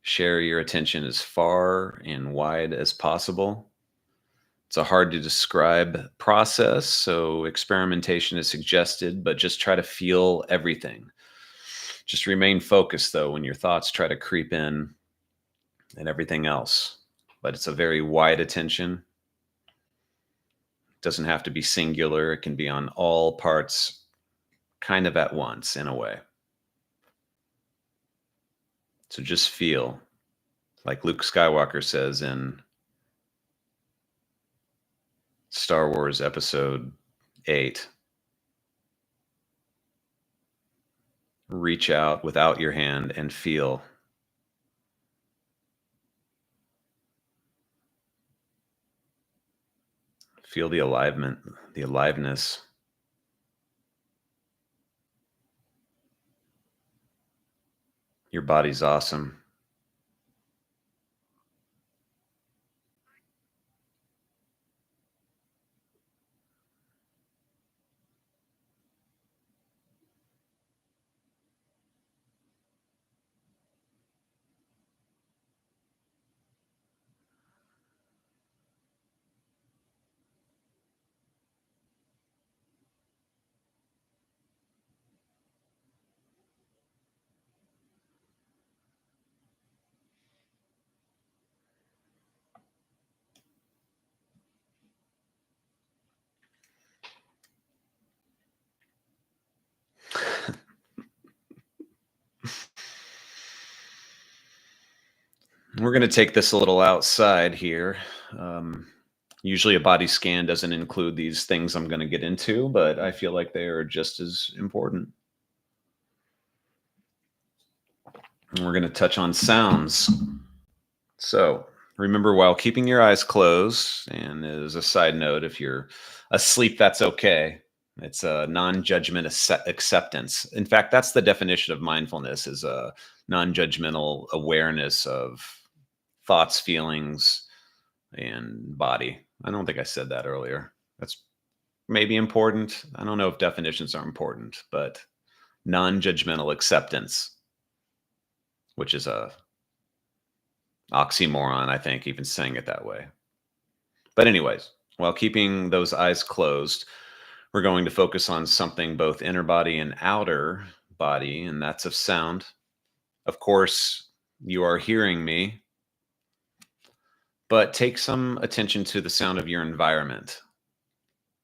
[SPEAKER 1] Share your attention as far and wide as possible. It's a hard to describe process, so experimentation is suggested, but just try to feel everything. Just remain focused, though, when your thoughts try to creep in and everything else. But it's a very wide attention. It doesn't have to be singular. It can be on all parts kind of at once in a way. So just feel, like Luke Skywalker says in Star Wars Episode 8, reach out without your hand and feel. Feel the aliveness. Your body's awesome. We're going to take this a little outside here. Usually a body scan doesn't include these things I'm going to get into, but I feel like they are just as important. And we're going to touch on sounds. So remember, while keeping your eyes closed, and as a side note, if you're asleep, that's okay. It's a non-judgment acceptance. In fact, that's the definition of mindfulness, is a non-judgmental awareness of thoughts, feelings, and body. I don't think I said that earlier. That's maybe important. I don't know if definitions are important, but non-judgmental acceptance, which is a oxymoron, I think, even saying it that way. But anyways, while keeping those eyes closed, we're going to focus on something both inner body and outer body, and that's of sound. Of course, you are hearing me, but take some attention to the sound of your environment.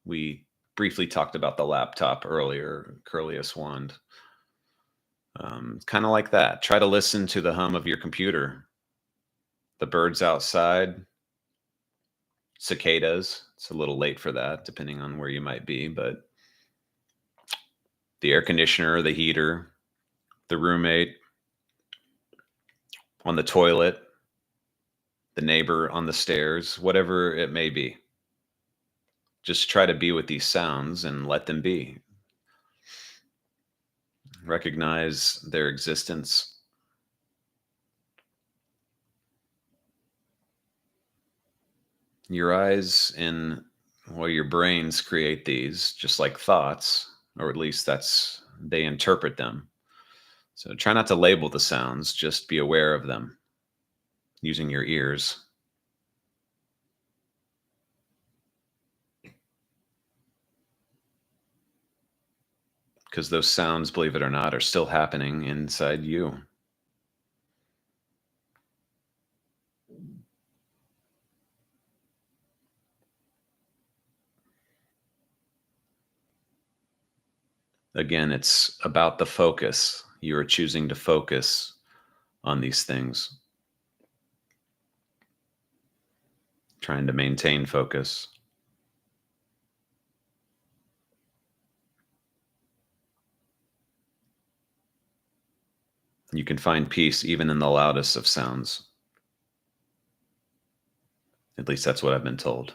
[SPEAKER 1] We briefly talked about the laptop earlier, Curlius wand. Kind of like that. Try to listen to the hum of your computer, the birds outside, cicadas. It's a little late for that, depending on where you might be, but the air conditioner, the heater, the roommate on the toilet, the neighbor on the stairs, whatever it may be. Just try to be with these sounds and let them be. Recognize their existence. Your eyes and your brains create these just like thoughts, or at least they interpret them. So try not to label the sounds, just be aware of them using your ears. Because those sounds, believe it or not, are still happening inside you. Again, it's about the focus. You are choosing to focus on these things, trying to maintain focus. You can find peace even in the loudest of sounds. At least that's what I've been told.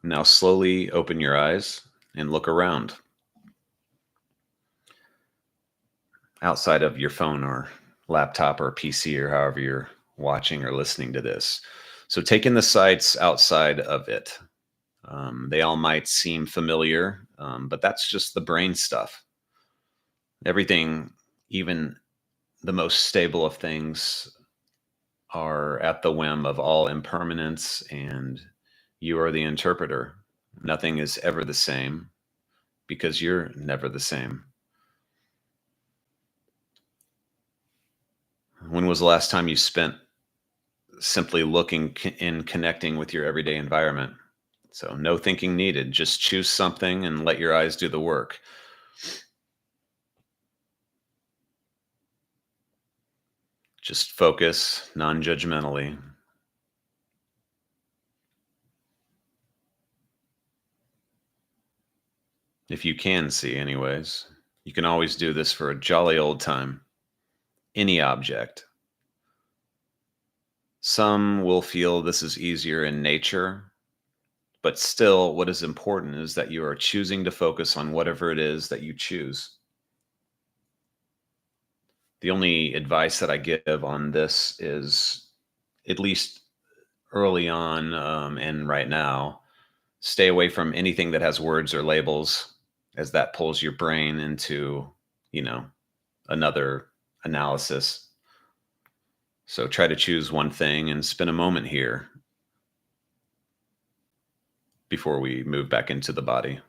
[SPEAKER 1] Now slowly open your eyes and look around. Outside of your phone or laptop or PC or however you're watching or listening to this. So take in the sights outside of it. They all might seem familiar, but that's just the brain stuff. Everything, even the most stable of things, are at the whim of all impermanence, and you are the interpreter. Nothing is ever the same because you're never the same. When was the last time you spent simply looking and connecting with your everyday environment? So no thinking needed. Just choose something and let your eyes do the work. Just focus non-judgmentally. If you can see, anyways. You can always do this for a jolly old time. Any object. Some will feel this is easier in nature, but still, what is important is that you are choosing to focus on whatever it is that you choose. The only advice that I give on this is, at least early on and right now, stay away from anything that has words or labels, as that pulls your brain into, another analysis. So try to choose one thing and spend a moment here before we move back into the body.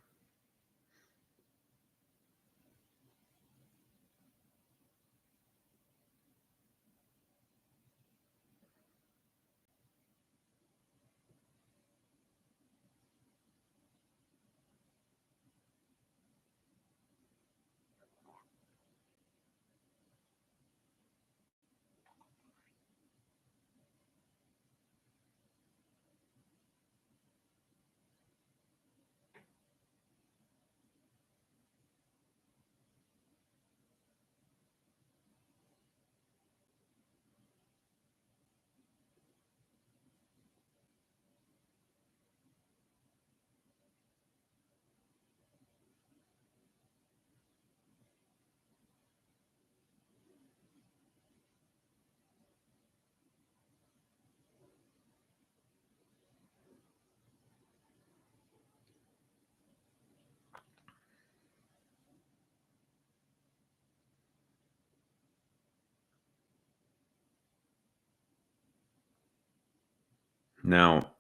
[SPEAKER 1] Now,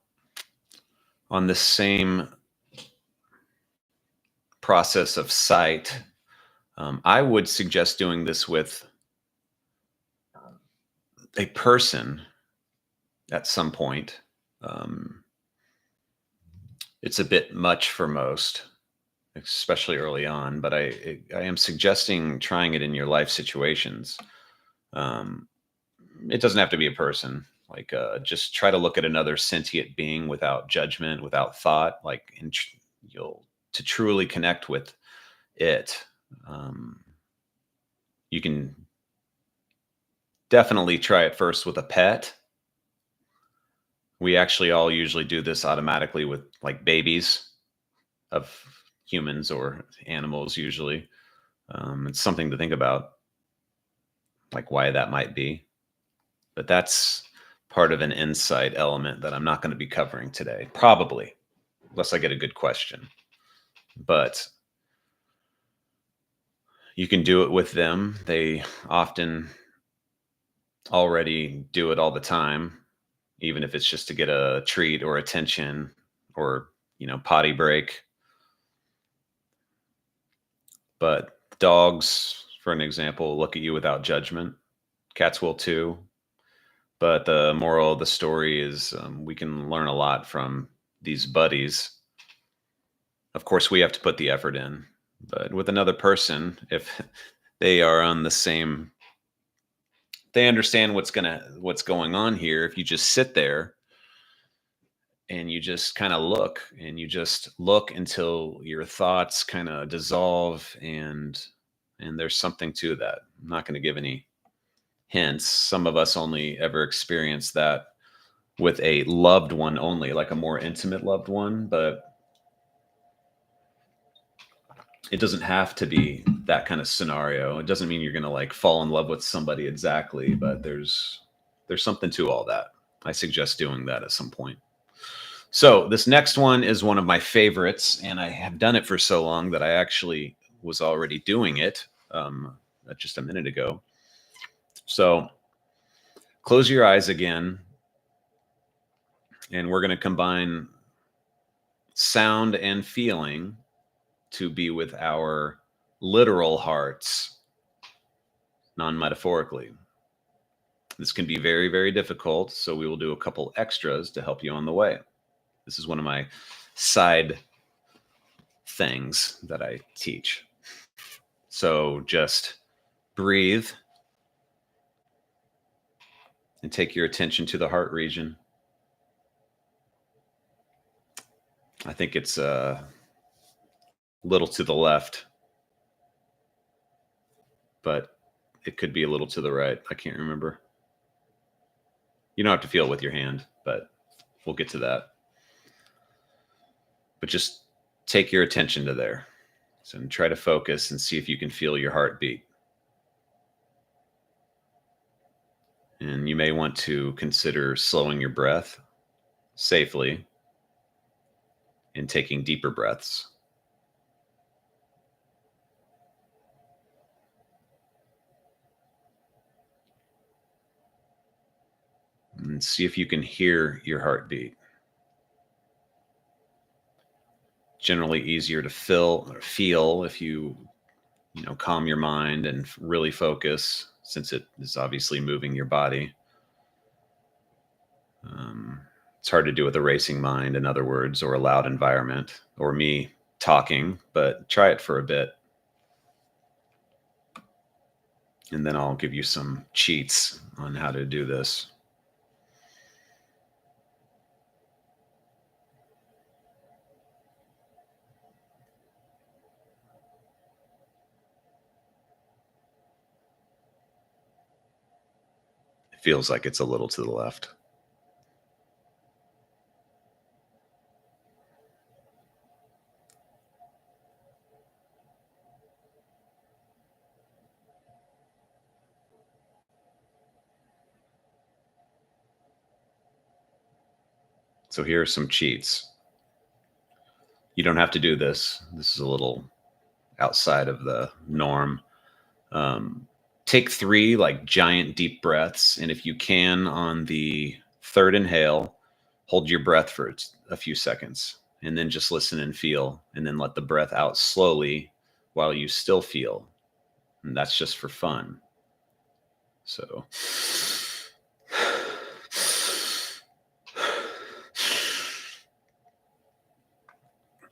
[SPEAKER 1] on the same process of sight, I would suggest doing this with a person at some point. It's a bit much for most, especially early on, but I am suggesting trying it in your life situations. Um, it doesn't have to be a person. Like, just try to look at another sentient being without judgment, without thought, like, you'll to truly connect with it. Um, you can definitely try it first with a pet. We actually all usually do this automatically with like babies of humans or animals usually. It's something to think about, like why that might be. But that's part of an insight element that I'm not going to be covering today, probably, unless I get a good question. But you can do it with them. They often already do it all the time, even if it's just to get a treat or attention or, potty break. But dogs, for an example, look at you without judgment. Cats will too. But the moral of the story is we can learn a lot from these buddies. Of course, we have to put the effort in. But with another person, if they are on the same, they understand what's going on here. If you just sit there and you just kind of look and you just look until your thoughts kind of dissolve, and there's something to that. I'm not going to give any hints. Some of us only ever experience that with a loved one only, like a more intimate loved one, but it doesn't have to be that kind of scenario. It doesn't mean you're going to like fall in love with somebody exactly, but there's something to all that. I suggest doing that at some point. So this next one is one of my favorites, and I have done it for so long that I actually was already doing it just a minute ago. So close your eyes again, and we're going to combine sound and feeling to be with our literal hearts, non-metaphorically. This can be very, very difficult, so we will do a couple extras to help you on the way. This is one of my side things that I teach. So just breathe and take your attention to the heart region. I think it's a little to the left, but it could be a little to the right. I can't remember. You don't have to feel it with your hand, but we'll get to that. But just take your attention to there. So try to focus and see if you can feel your heartbeat. And you may want to consider slowing your breath safely and taking deeper breaths. And see if you can hear your heartbeat. Generally easier to feel if you calm your mind and really focus, since it is obviously moving your body. It's hard to do with a racing mind, in other words, or a loud environment, or me talking, but try it for a bit. And then I'll give you some cheats on how to do this. It feels like it's a little to the left. So here are some cheats. You don't have to do this. This is a little outside of the norm. Take 3 like giant deep breaths. And if you can, on the third inhale, hold your breath for a few seconds, and then just listen and feel, and then let the breath out slowly while you still feel. And that's just for fun. So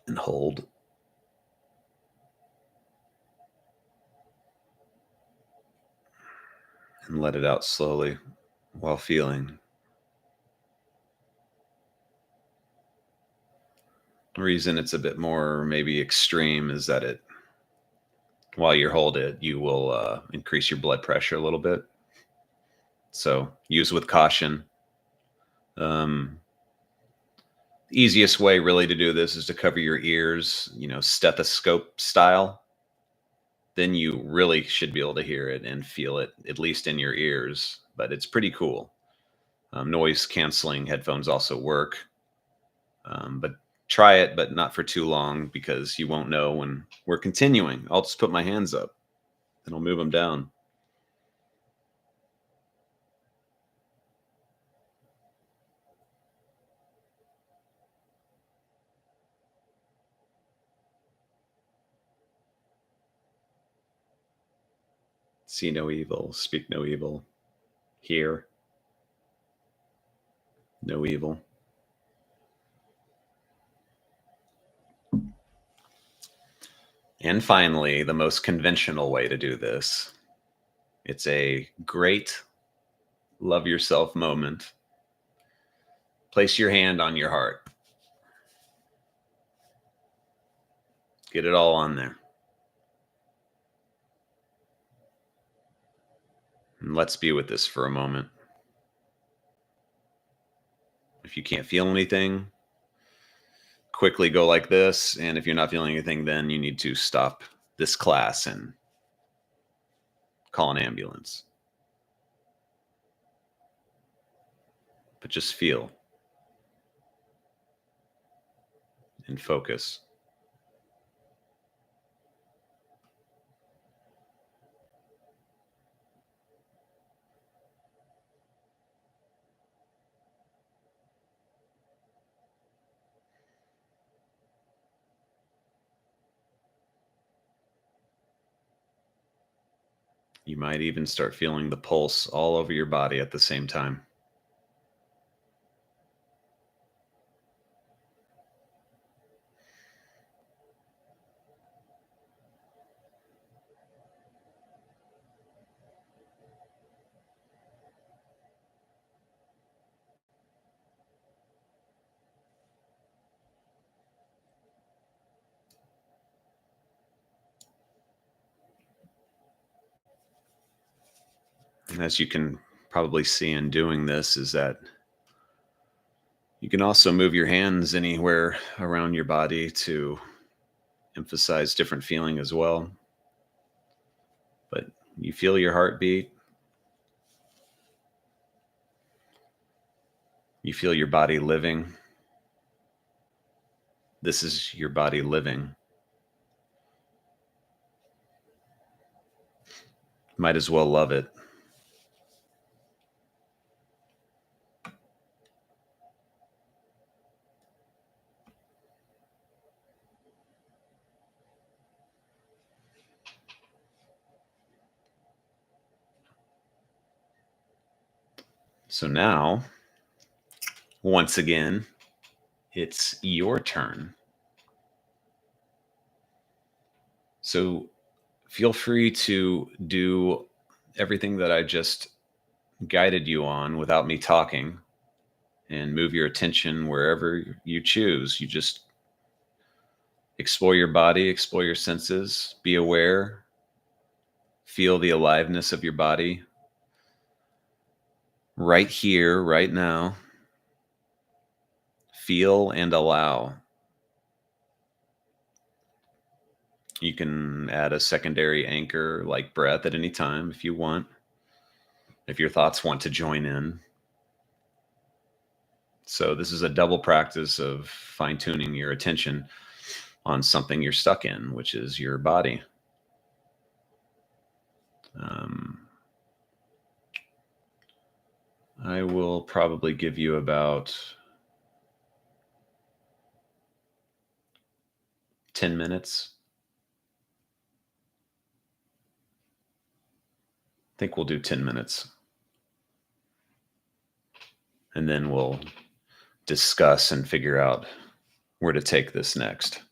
[SPEAKER 1] and hold. And let it out slowly while feeling. The reason it's a bit more maybe extreme is that while you hold it, you will increase your blood pressure a little bit. So use with caution. Um, easiest way really to do this is to cover your ears, stethoscope style. Then you really should be able to hear it and feel it, at least in your ears. But it's pretty cool. Noise canceling headphones also work. But try it, but not for too long, because you won't know when we're continuing. I'll just put my hands up and I'll move them down. See no evil, speak no evil, hear no evil. And finally, the most conventional way to do this. It's a great love yourself moment. Place your hand on your heart. Get it all on there. And let's be with this for a moment. If you can't feel anything, quickly go like this. And if you're not feeling anything, then you need to stop this class and call an ambulance. But just feel and focus. You might even start feeling the pulse all over your body at the same time. And as you can probably see in doing this, is that you can also move your hands anywhere around your body to emphasize different feeling as well. But you feel your heartbeat. You feel your body living. This is your body living. Might as well love it. So now, once again, it's your turn. So feel free to do everything that I just guided you on without me talking, and move your attention wherever you choose. You just explore your body, explore your senses, be aware, feel the aliveness of your body right here, right now. Feel and allow. You can add a secondary anchor like breath at any time if you want, if your thoughts want to join in. So this is a double practice of fine-tuning your attention on something you're stuck in, which is your body. I will probably give you about 10 minutes. I think we'll do 10 minutes. And then we'll discuss and figure out where to take this next.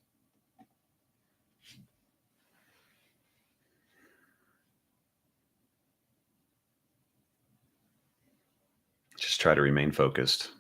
[SPEAKER 1] Just try to remain focused.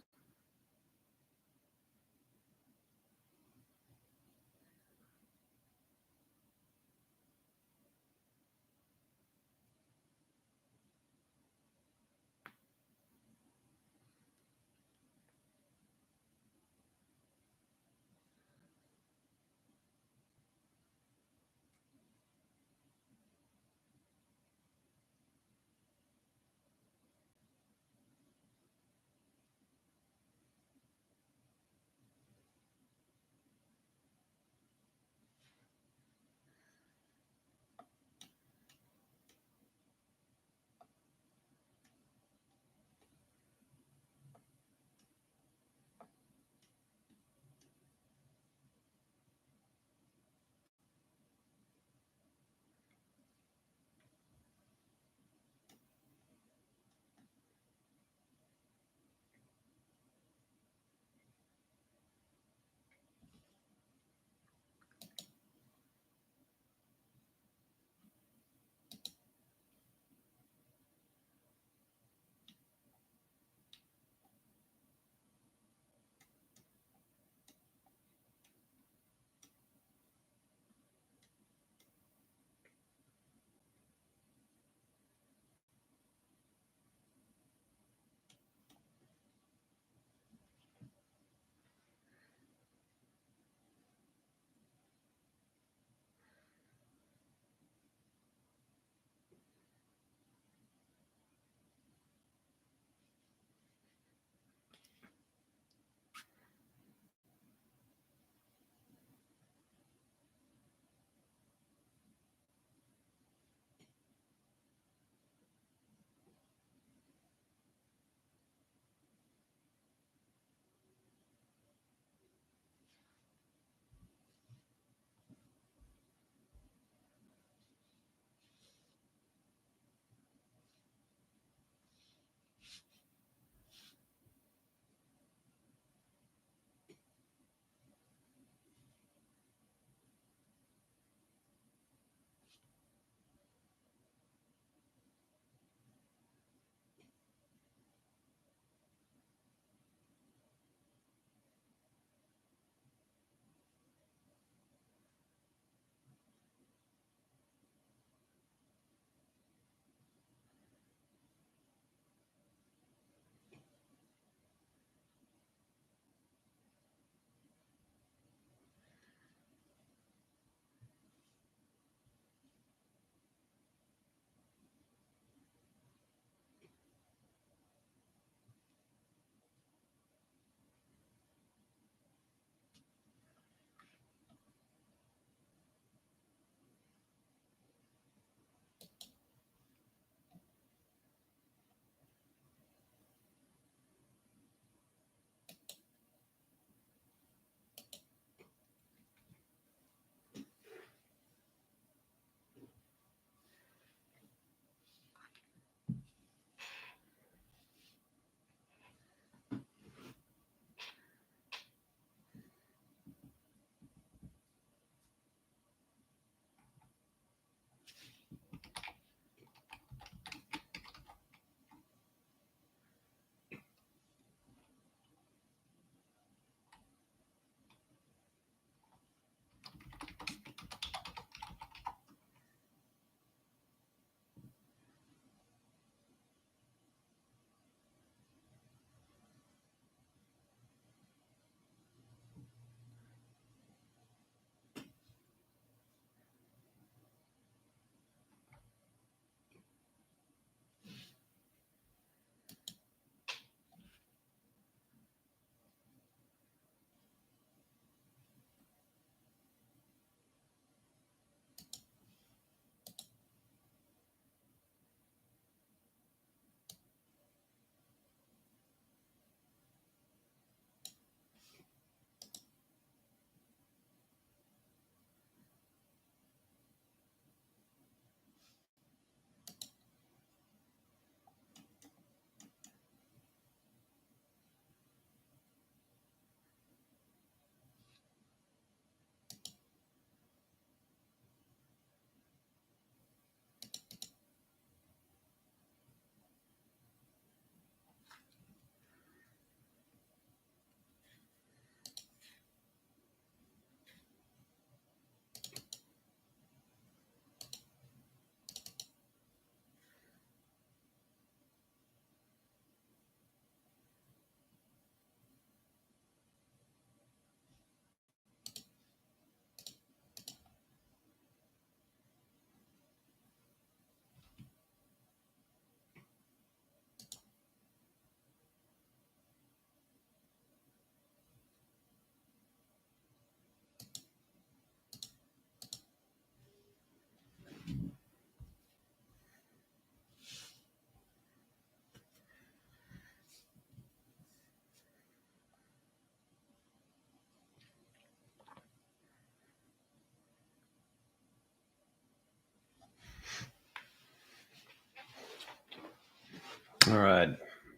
[SPEAKER 1] All right.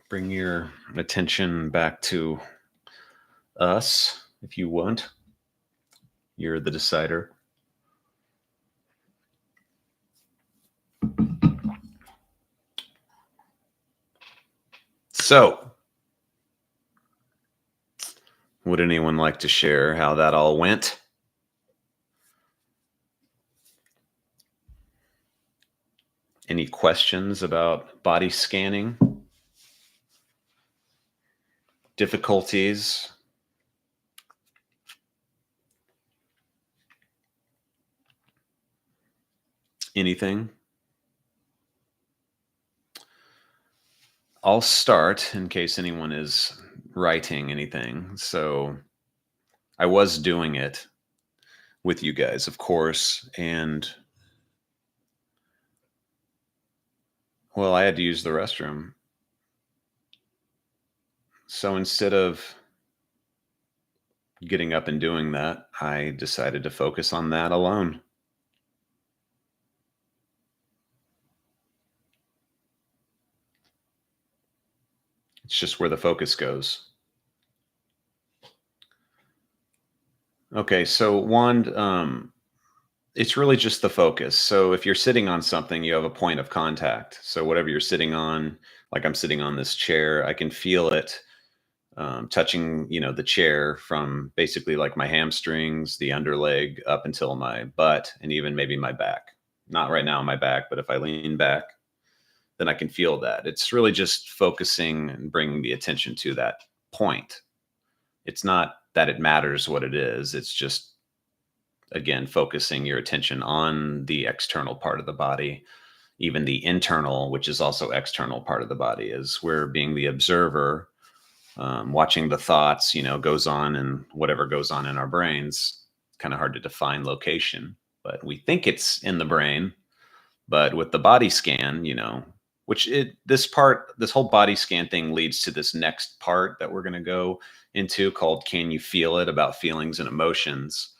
[SPEAKER 1] Bring your attention back to us, if you want. You're the decider. So, would anyone like to share how that all went? Any questions about body scanning? Difficulties? Anything? I'll start in case anyone is writing anything. So I was doing it with you guys, of course, and well, I had to use the restroom. So instead of getting up and doing that, I decided to focus on that alone. It's just where the focus goes. Okay, so wand, it's really just the focus. So if you're sitting on something, you have a point of contact. So whatever you're sitting on, like I'm sitting on this chair, I can feel it touching, the chair from basically like my hamstrings, the underleg up until my butt, and even maybe my back. Not right now my back, but if I lean back, then I can feel that. It's really just focusing and bringing the attention to that point. It's not that it matters what it is. It's just, again, focusing your attention on the external part of the body, even the internal, which is also external part of the body, is we're being the observer, watching the thoughts, goes on and whatever goes on in our brains. Kind of hard to define location, but we think it's in the brain. But with the body scan, this whole body scan thing leads to this next part that we're going to go into called Can You Feel It? About feelings and emotions.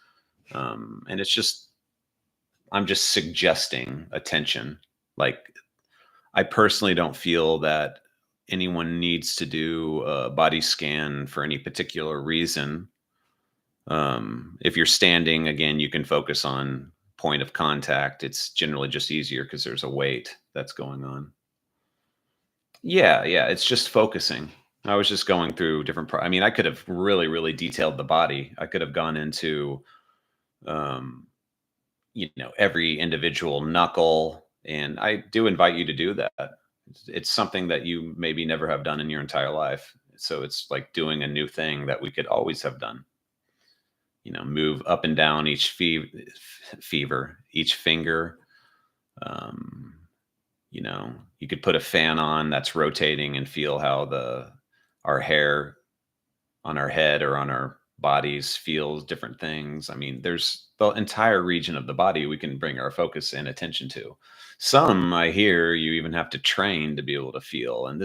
[SPEAKER 1] And I'm just suggesting attention. Like, I personally don't feel that anyone needs to do a body scan for any particular reason. If you're standing, again, you can focus on point of contact. It's generally just easier because there's a weight that's going on. Yeah, it's just focusing. I was just going through different. I mean, I could have really, really detailed the body. I could have gone into, um, every individual knuckle, and I do invite you to do that. It's something that you maybe never have done in your entire life. So it's like doing a new thing that we could always have done. Move up and down each each finger. Um, you could put a fan on that's rotating and feel how our hair on our head or on our bodies feels different things. I mean, there's the entire region of the body we can bring our focus and attention to. Some I hear you even have to train to be able to feel. And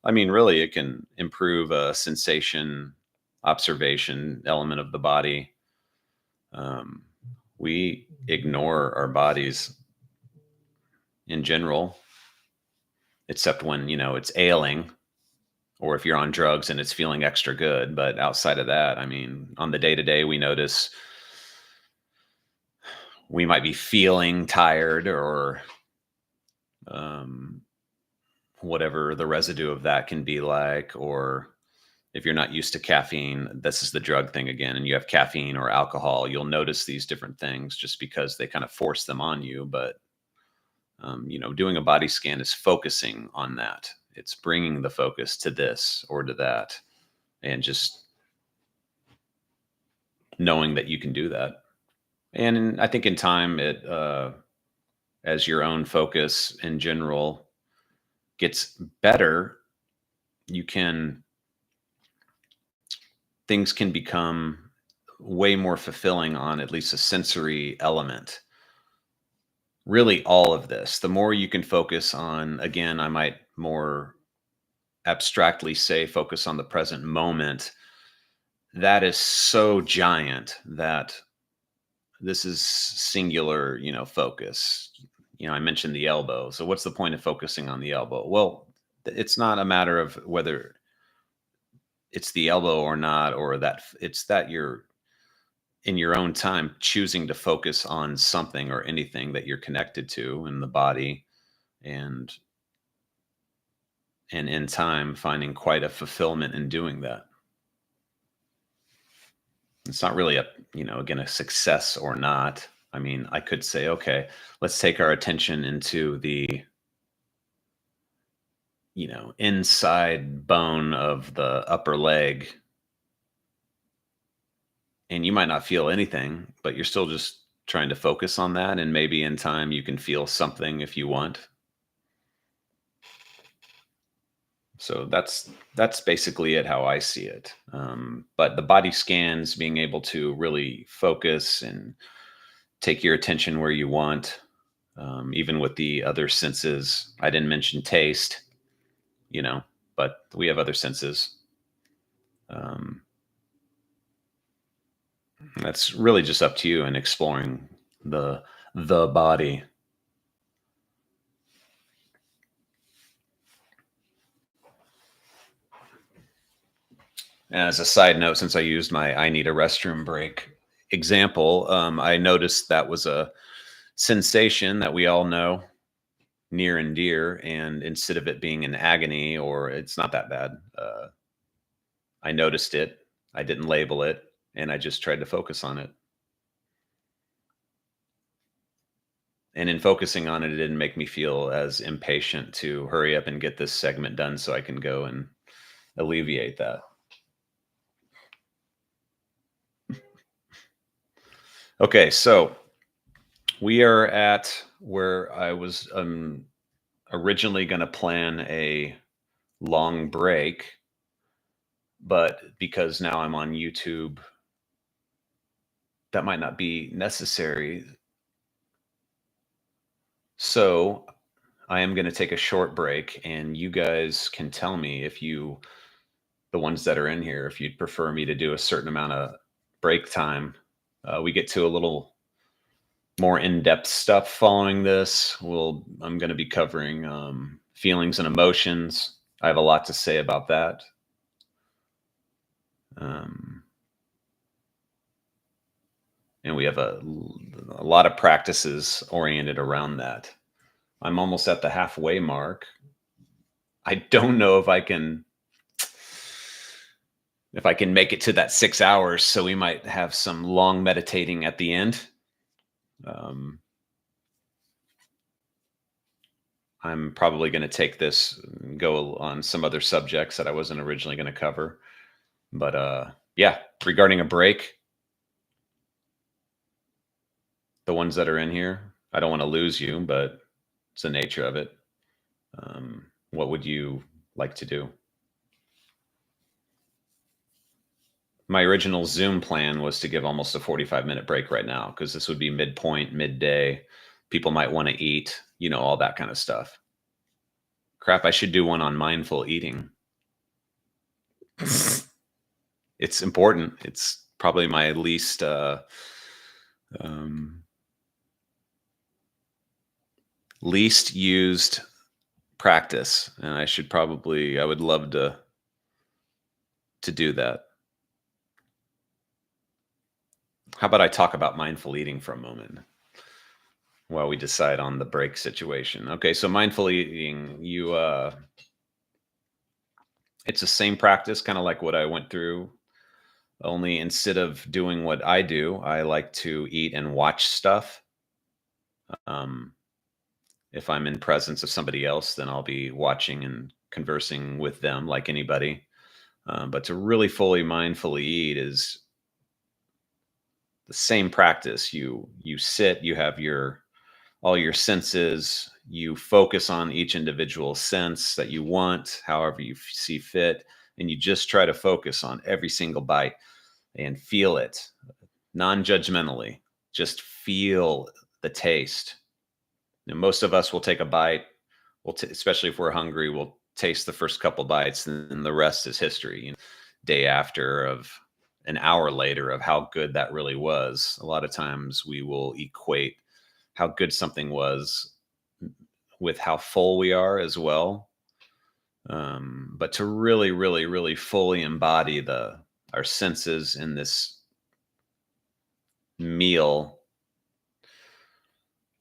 [SPEAKER 1] really, it can improve a sensation observation element of the body. We ignore our bodies in general, except when, it's ailing, or if you're on drugs and it's feeling extra good. But outside of that, I mean, on the day to day, we notice we might be feeling tired or whatever the residue of that can be like. Or if you're not used to caffeine, this is the drug thing again, and you have caffeine or alcohol, you'll notice these different things just because they kind of force them on you. But, doing a body scan is focusing on that. It's bringing the focus to this or to that, and just knowing that you can do that. And I think in time, as your own focus in general gets better, things can become way more fulfilling on at least a sensory element. Really, all of this, the more you can focus on, again, I might more abstractly say, focus on the present moment. That is so giant that this is singular, focus. I mentioned the elbow. So what's the point of focusing on the elbow? Well, it's not a matter of whether it's the elbow or not, or that it's that you're in your own time choosing to focus on something or anything that you're connected to in the body, and in time finding quite a fulfillment in doing that. It's not really a, again, a success or not. I mean, I could say, okay, let's take our attention into the, inside bone of the upper leg. And you might not feel anything, but you're still just trying to focus on that. And maybe in time you can feel something if you want. So that's basically it, how I see it. But the body scans, being able to really focus and take your attention where you want, even with the other senses. I didn't mention taste, but we have other senses. That's really just up to you and exploring the body. As a side note, since I used my "I need a restroom break" example, I noticed that was a sensation that we all know near and dear. And instead of it being an agony or it's not that bad, I noticed it. I didn't label it, and I just tried to focus on it. And in focusing on it, it didn't make me feel as impatient to hurry up and get this segment done so I can go and alleviate that. Okay, so we are at where I was originally going to plan a long break, but because now I'm on YouTube, that might not be necessary. So I am going to take a short break, and you guys can tell me if you, the ones that are in here, if you'd prefer me to do a certain amount of break time. We get to a little more in-depth stuff following this. I'm going to be covering feelings and emotions. I have a lot to say about that. And we have a lot of practices oriented around that. I'm almost at the halfway mark. I don't know if I can make it to that 6 hours. So we might have some long meditating at the end. I'm probably going to take this and go on some other subjects that I wasn't originally going to cover. But yeah, regarding a break, the ones that are in here, I don't want to lose you, but it's the nature of it. What would you like to do? My original Zoom plan was to give almost a 45-minute break right now, because this would be midpoint, midday. People might want to eat, all that kind of stuff. Crap, I should do one on mindful eating. It's important. It's probably my least least used practice, and I would love to do that. How about I talk about mindful eating for a moment while we decide on the break situation? Okay, so mindful eating, it's the same practice, kind of like what I went through, only instead of doing what I do, I like to eat and watch stuff. If I'm in presence of somebody else, then I'll be watching and conversing with them like anybody. But to really fully mindfully eat is the same practice. You sit, you have all your senses, you focus on each individual sense that you want, however you see fit, and you just try to focus on every single bite and feel it non-judgmentally. Just feel the taste. And most of us will take a bite, especially if we're hungry, we'll taste the first couple bites, and the rest is history. Day after, of an hour later, of how good that really was. A lot of times we will equate how good something was with how full we are as well. But to really, really, really fully embody our senses in this meal,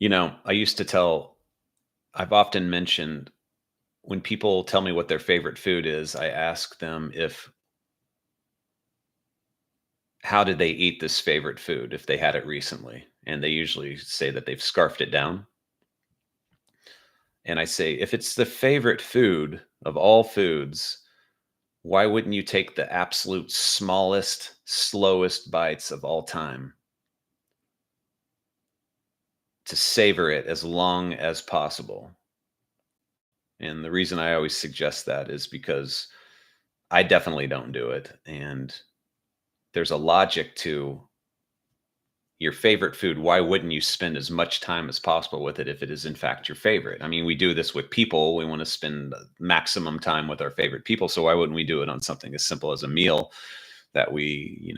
[SPEAKER 1] I used to I've often mentioned when people tell me what their favorite food is, I ask them how did they eat this favorite food if they had it recently? And they usually say that they've scarfed it down. And I say, if it's the favorite food of all foods, why wouldn't you take the absolute smallest, slowest bites of all time to savor it as long as possible? And the reason I always suggest that is because I definitely don't do it. And there's a logic to your favorite food. Why wouldn't you spend as much time as possible with it if it is in fact your favorite? I mean, we do this with people. We want to spend maximum time with our favorite people. So why wouldn't we do it on something as simple as a meal that we,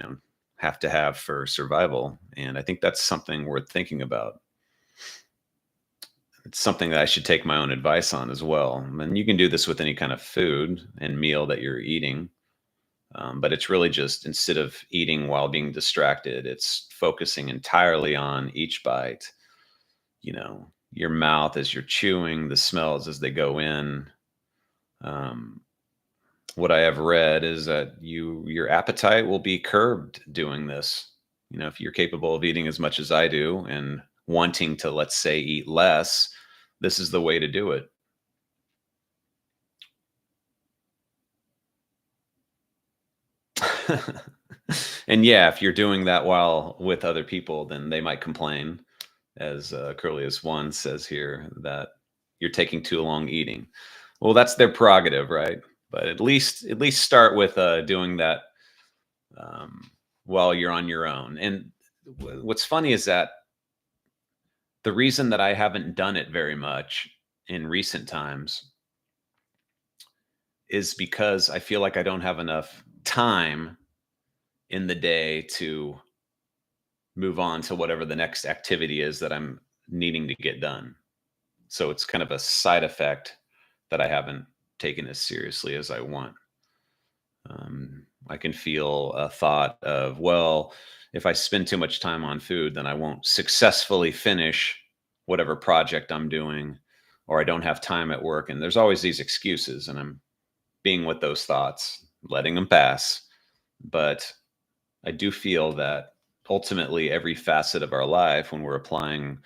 [SPEAKER 1] have to have for survival? And I think that's something worth thinking about. It's something that I should take my own advice on as well. And you can do this with any kind of food and meal that you're eating. But it's really just instead of eating while being distracted, it's focusing entirely on each bite, your mouth as you're chewing, the smells as they go in. Um, what I have read is that your appetite will be curbed doing this. If you're capable of eating as much as I do and wanting to, let's say, eat less, this is the way to do it. And yeah, if you're doing that while with other people, then they might complain, as Curlius one says here, that you're taking too long eating. Well, that's their prerogative, right? But at least start with doing that while you're on your own. And what's funny is that the reason that I haven't done it very much in recent times is because I feel like I don't have enough time in the day to move on to whatever the next activity is that I'm needing to get done. So it's kind of a side effect that I haven't taken as seriously as I want. I can feel a thought of, well, if I spend too much time on food, then I won't successfully finish whatever project I'm doing, or I don't have time at work. And there's always these excuses, and I'm being with those thoughts, letting them pass. But I do feel that ultimately every facet of our life, when we're applying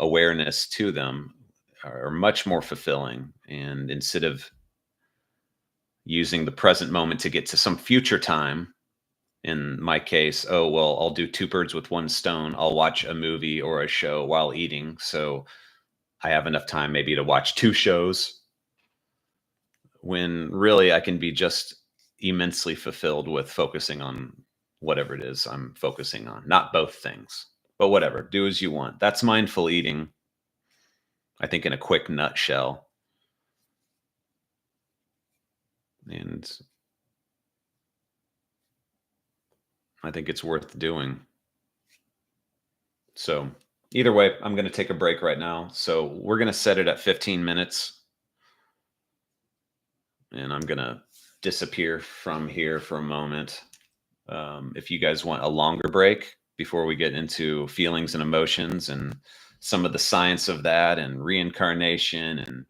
[SPEAKER 1] awareness to them, are much more fulfilling. And instead of using the present moment to get to some future time, in my case, oh, well, I'll do two birds with one stone. I'll watch a movie or a show while eating. So I have enough time maybe to watch two shows, when really I can be just immensely fulfilled with focusing on whatever it is I'm focusing on. Not both things, but whatever. Do as you want. That's mindful eating, I think, in a quick nutshell. And I think it's worth doing. So either way, I'm going to take a break right now. So we're going to set it at 15 minutes. And I'm going to disappear from here for a moment. If you guys want a longer break before we get into feelings and emotions and some of the science of that and reincarnation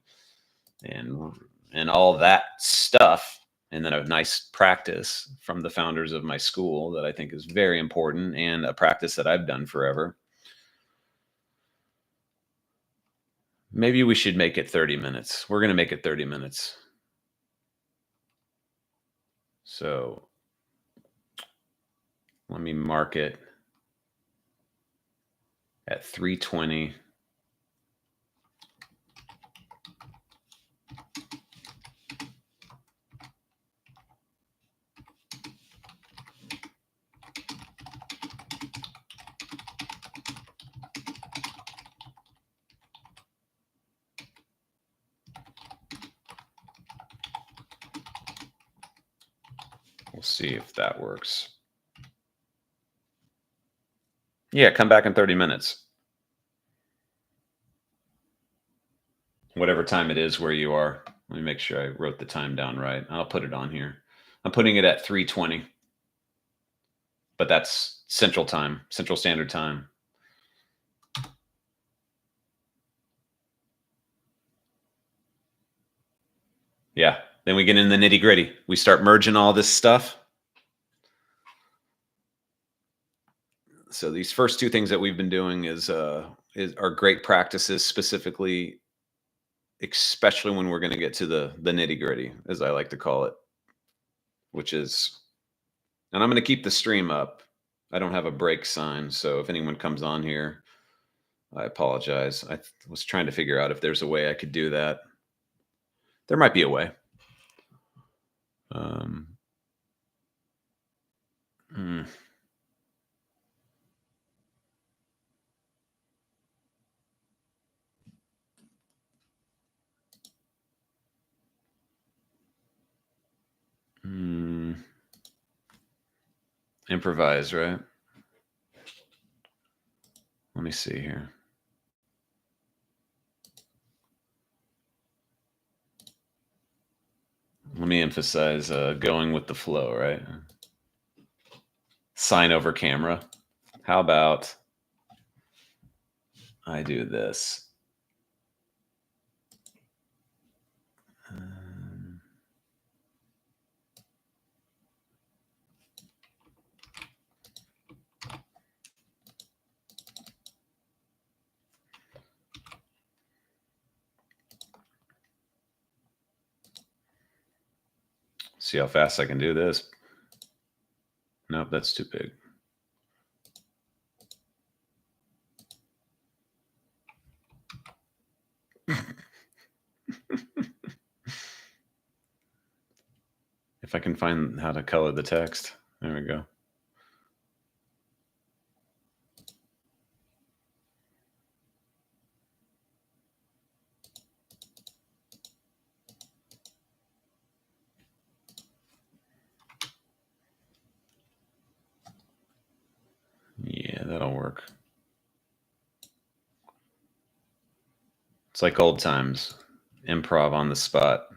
[SPEAKER 1] and all that stuff, and then a nice practice from the founders of my school that I think is very important, and a practice that I've done forever, maybe we should make it 30 minutes. We're going to make it 30 minutes. So let me mark it at 3:20. We'll see if that works. Yeah, come back in 30 minutes. Whatever time it is where you are. Let me make sure I wrote the time down right. I'll put it on here. I'm putting it at 3:20, but that's Central Time, Central Standard Time. Yeah. Then we get in the nitty gritty. We start merging all this stuff. So these first two things that we've been doing are great practices, specifically, especially when we're going to get to the nitty gritty, as I like to call it, which is, and I'm going to keep the stream up. I don't have a break sign, so if anyone comes on here, I apologize. I was trying to figure out if there's a way I could do that. There might be a way. Hmm. Improvise, right? Let me see here. Let me emphasize going with the flow, right? Sign over camera. How about I do this? See how fast I can do this. Nope, that's too big. If I can find how to color the text. There we go. Yeah, that'll work. It's like old times. Improv on the spot.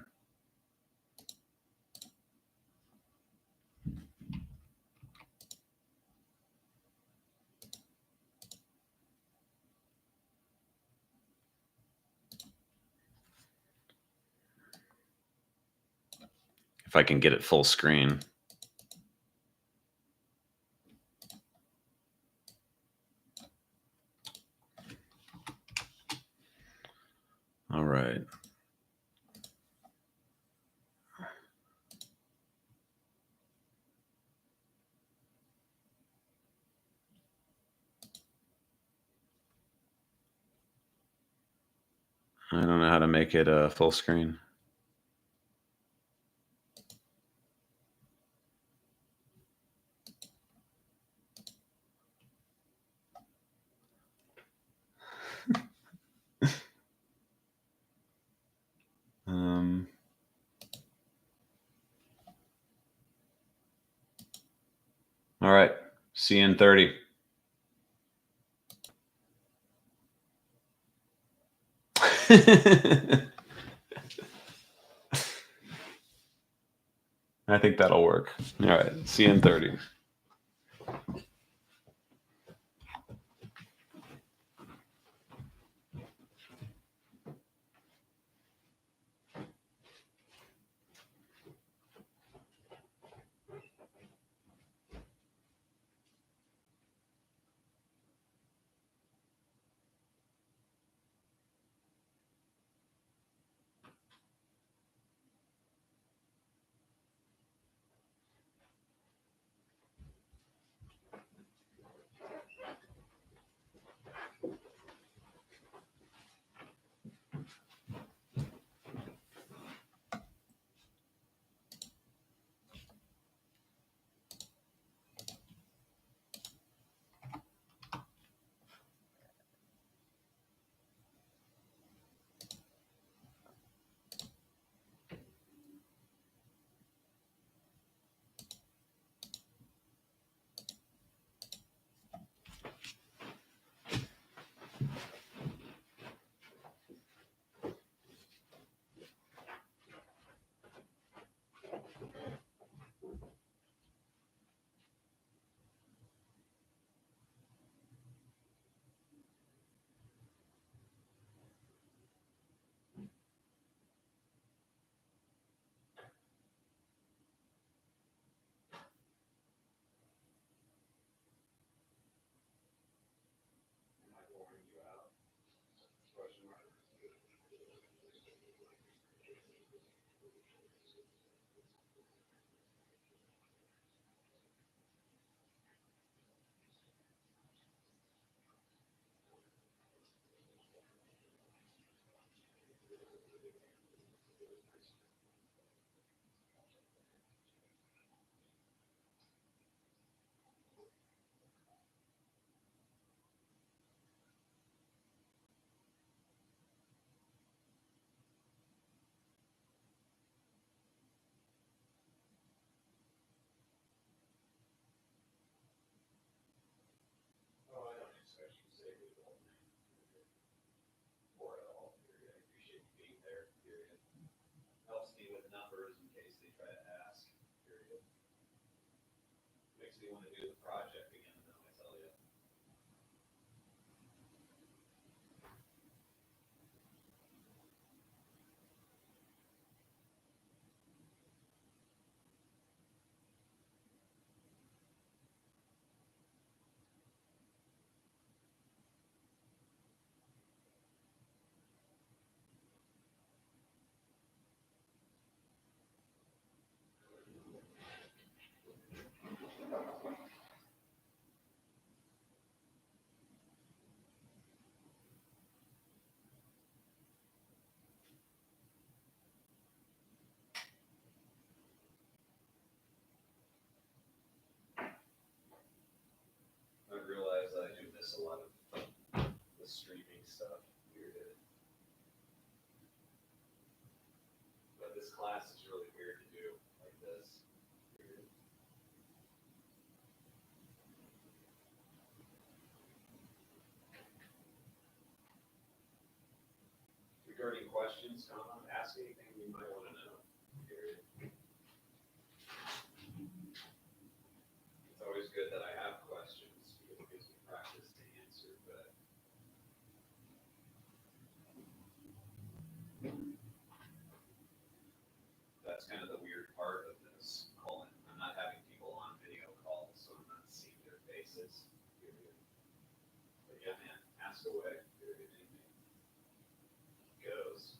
[SPEAKER 1] If I can get it full screen. All right. I don't know how to make it full screen. All right. See you in 30. I think that'll work. All right. See you in 30. actually want to do the project again, though, I tell you. I realize I do miss a lot of the streaming stuff. Weird. But this class is really weird to do like this. Weird. Regarding questions, Tom, ask anything you might want to know. Weird. It's always good that I have questions because it gives me practice to answer, but that's kind of the weird part of this calling. I'm not having people on video calls, so I'm not seeing their faces. Period. But yeah, man, ask away. Period. Anything goes.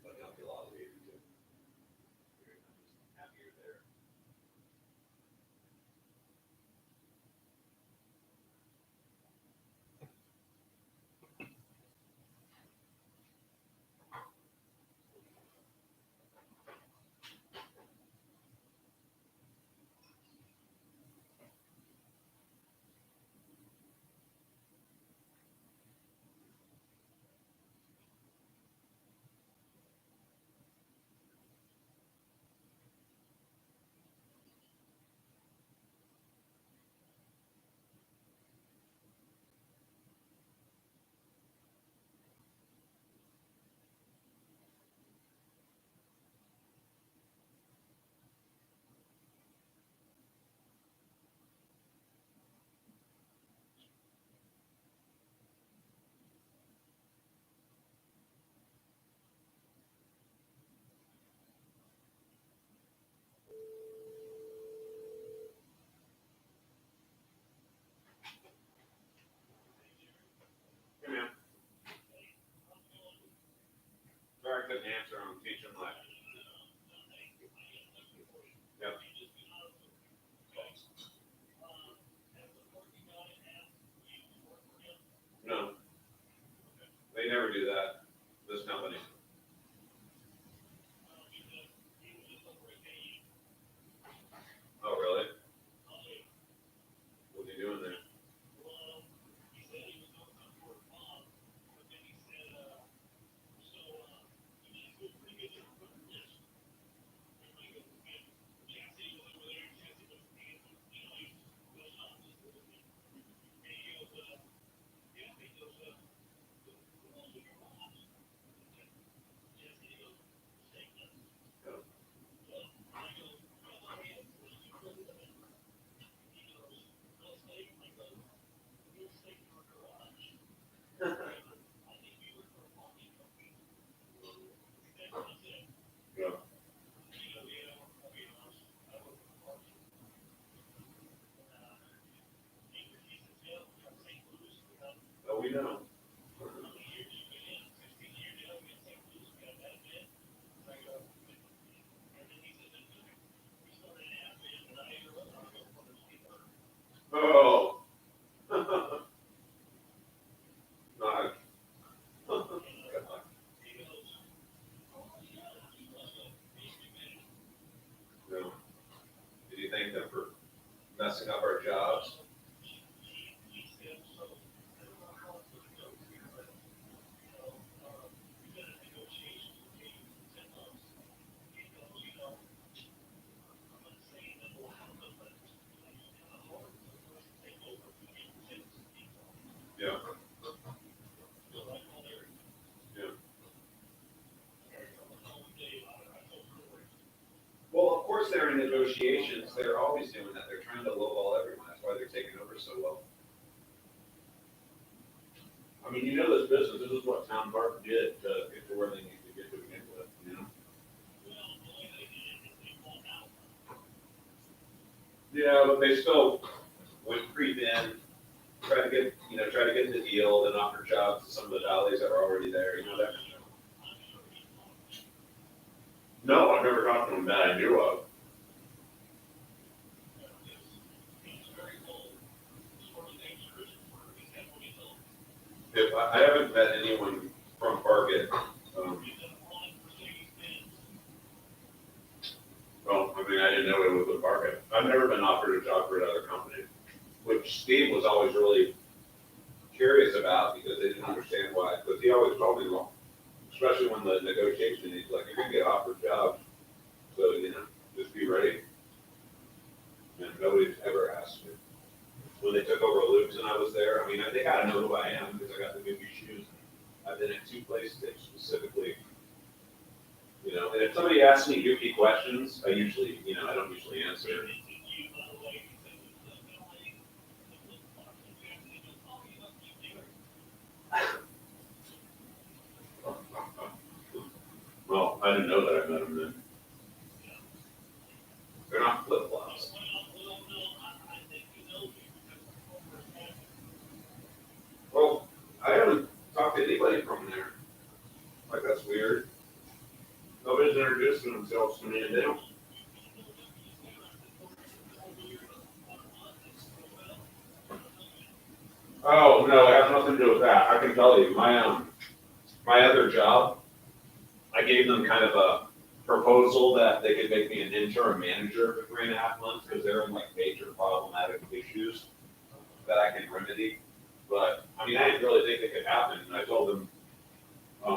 [SPEAKER 1] But help you a lot later too. Period. I'm just happy you're there. Hey man. Sorry I couldn't answer. I'm teaching my. Yep. No. They never do that. This company. Oh really? What's he doing there? Yeah. Oh, we know. Oh. Not. No. Did you thank them for messing up our jobs? negotiations, they're always doing that. They're trying to lowball everyone. That's why they're taking over so well.
[SPEAKER 3] I mean, you know this business, this is what Town Park did to get to where they need to get to begin with, you know?
[SPEAKER 1] Yeah, but they still would creep in, try to get the deal, then offer jobs to some of the dollies that were already there, you know that?
[SPEAKER 3] No, I've never talked to them that I knew of.
[SPEAKER 1] If I haven't met anyone from Fargate,
[SPEAKER 3] Well, I mean, I didn't know it was a market. I've never been offered a job for another company.
[SPEAKER 1] which Steve was always really curious about because they didn't understand why, because he always told me, well, especially when the negotiation, he's like, you're gonna get offered jobs, so, just be ready. And nobody's ever asked me. When they took over Luke's and I was there, I mean, they gotta know who I am because I got the goofy shoes. I've been at 2 places that specifically, and if somebody asks me goofy questions, I usually, I don't usually answer.
[SPEAKER 3] Well, I didn't know that I met him then.
[SPEAKER 1] They're not flip-flops. Well, I haven't talked to anybody from there. Like, that's weird.
[SPEAKER 3] Nobody's introducing themselves to me and they don't.
[SPEAKER 1] Oh, no, it has nothing to do with that. I can tell you, my other job, I gave them kind of a proposal that they could make me an interim manager for 3.5 months because they're in like major problematic issues that I can remedy. But, I mean, I didn't really think it could happen. And I told them,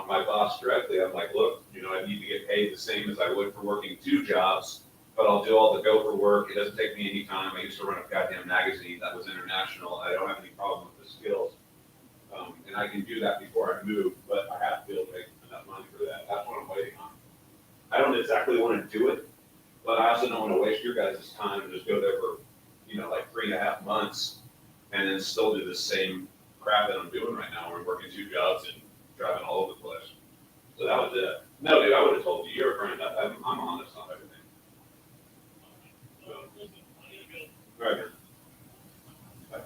[SPEAKER 1] my boss directly, I'm like, look, I need to get paid the same as I would for working 2 jobs, but I'll do all the Gopher work. It doesn't take me any time. I used to run a goddamn magazine that was international. I don't have any problem with the skills. And I can do that before I move, but I have to be able to make enough money for that. That's what I'm waiting on. I don't exactly want to do it, but I also don't want to waste your guys' time and just go there for, like 3.5 months and then still do the same crap that I'm doing right now. We're working 2 jobs and driving all over the place. So that was it. No, dude, I would have told you. You're a friend. I'm honest on everything. So, all right, man. Bye.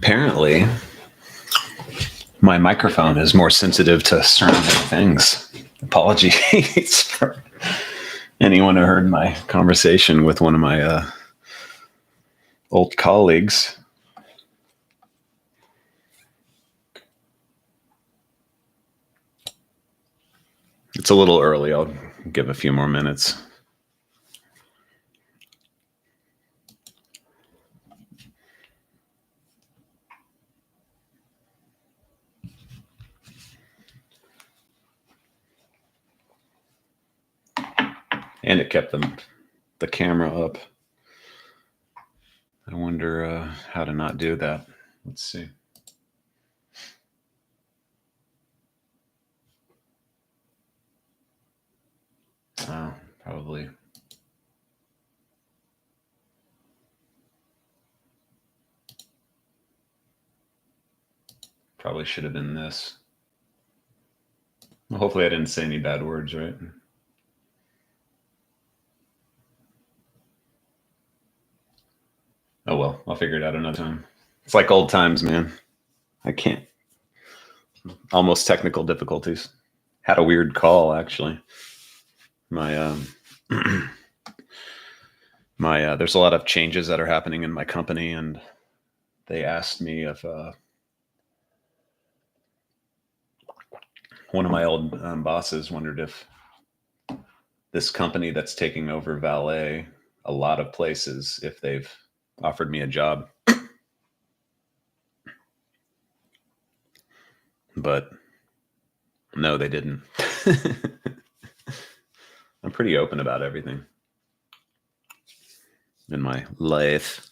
[SPEAKER 1] Apparently, my microphone is more sensitive to certain things. Apologies for anyone who heard my conversation with one of my old colleagues. It's a little early. I'll give a few more minutes. And it kept the camera up.
[SPEAKER 2] I wonder how to not do that. Let's see. Oh, probably. Probably should have been this. Well, hopefully I didn't say any bad words, right? Oh well, I'll figure it out another time. It's like old times, man. I can't. Almost technical difficulties. Had a weird call, actually. My there's a lot of changes that are happening in my company, and they asked me if one of my old bosses wondered if this company that's taking over valet a lot of places, if they've offered me a job. But no, they didn't. I'm pretty open about everything in my life.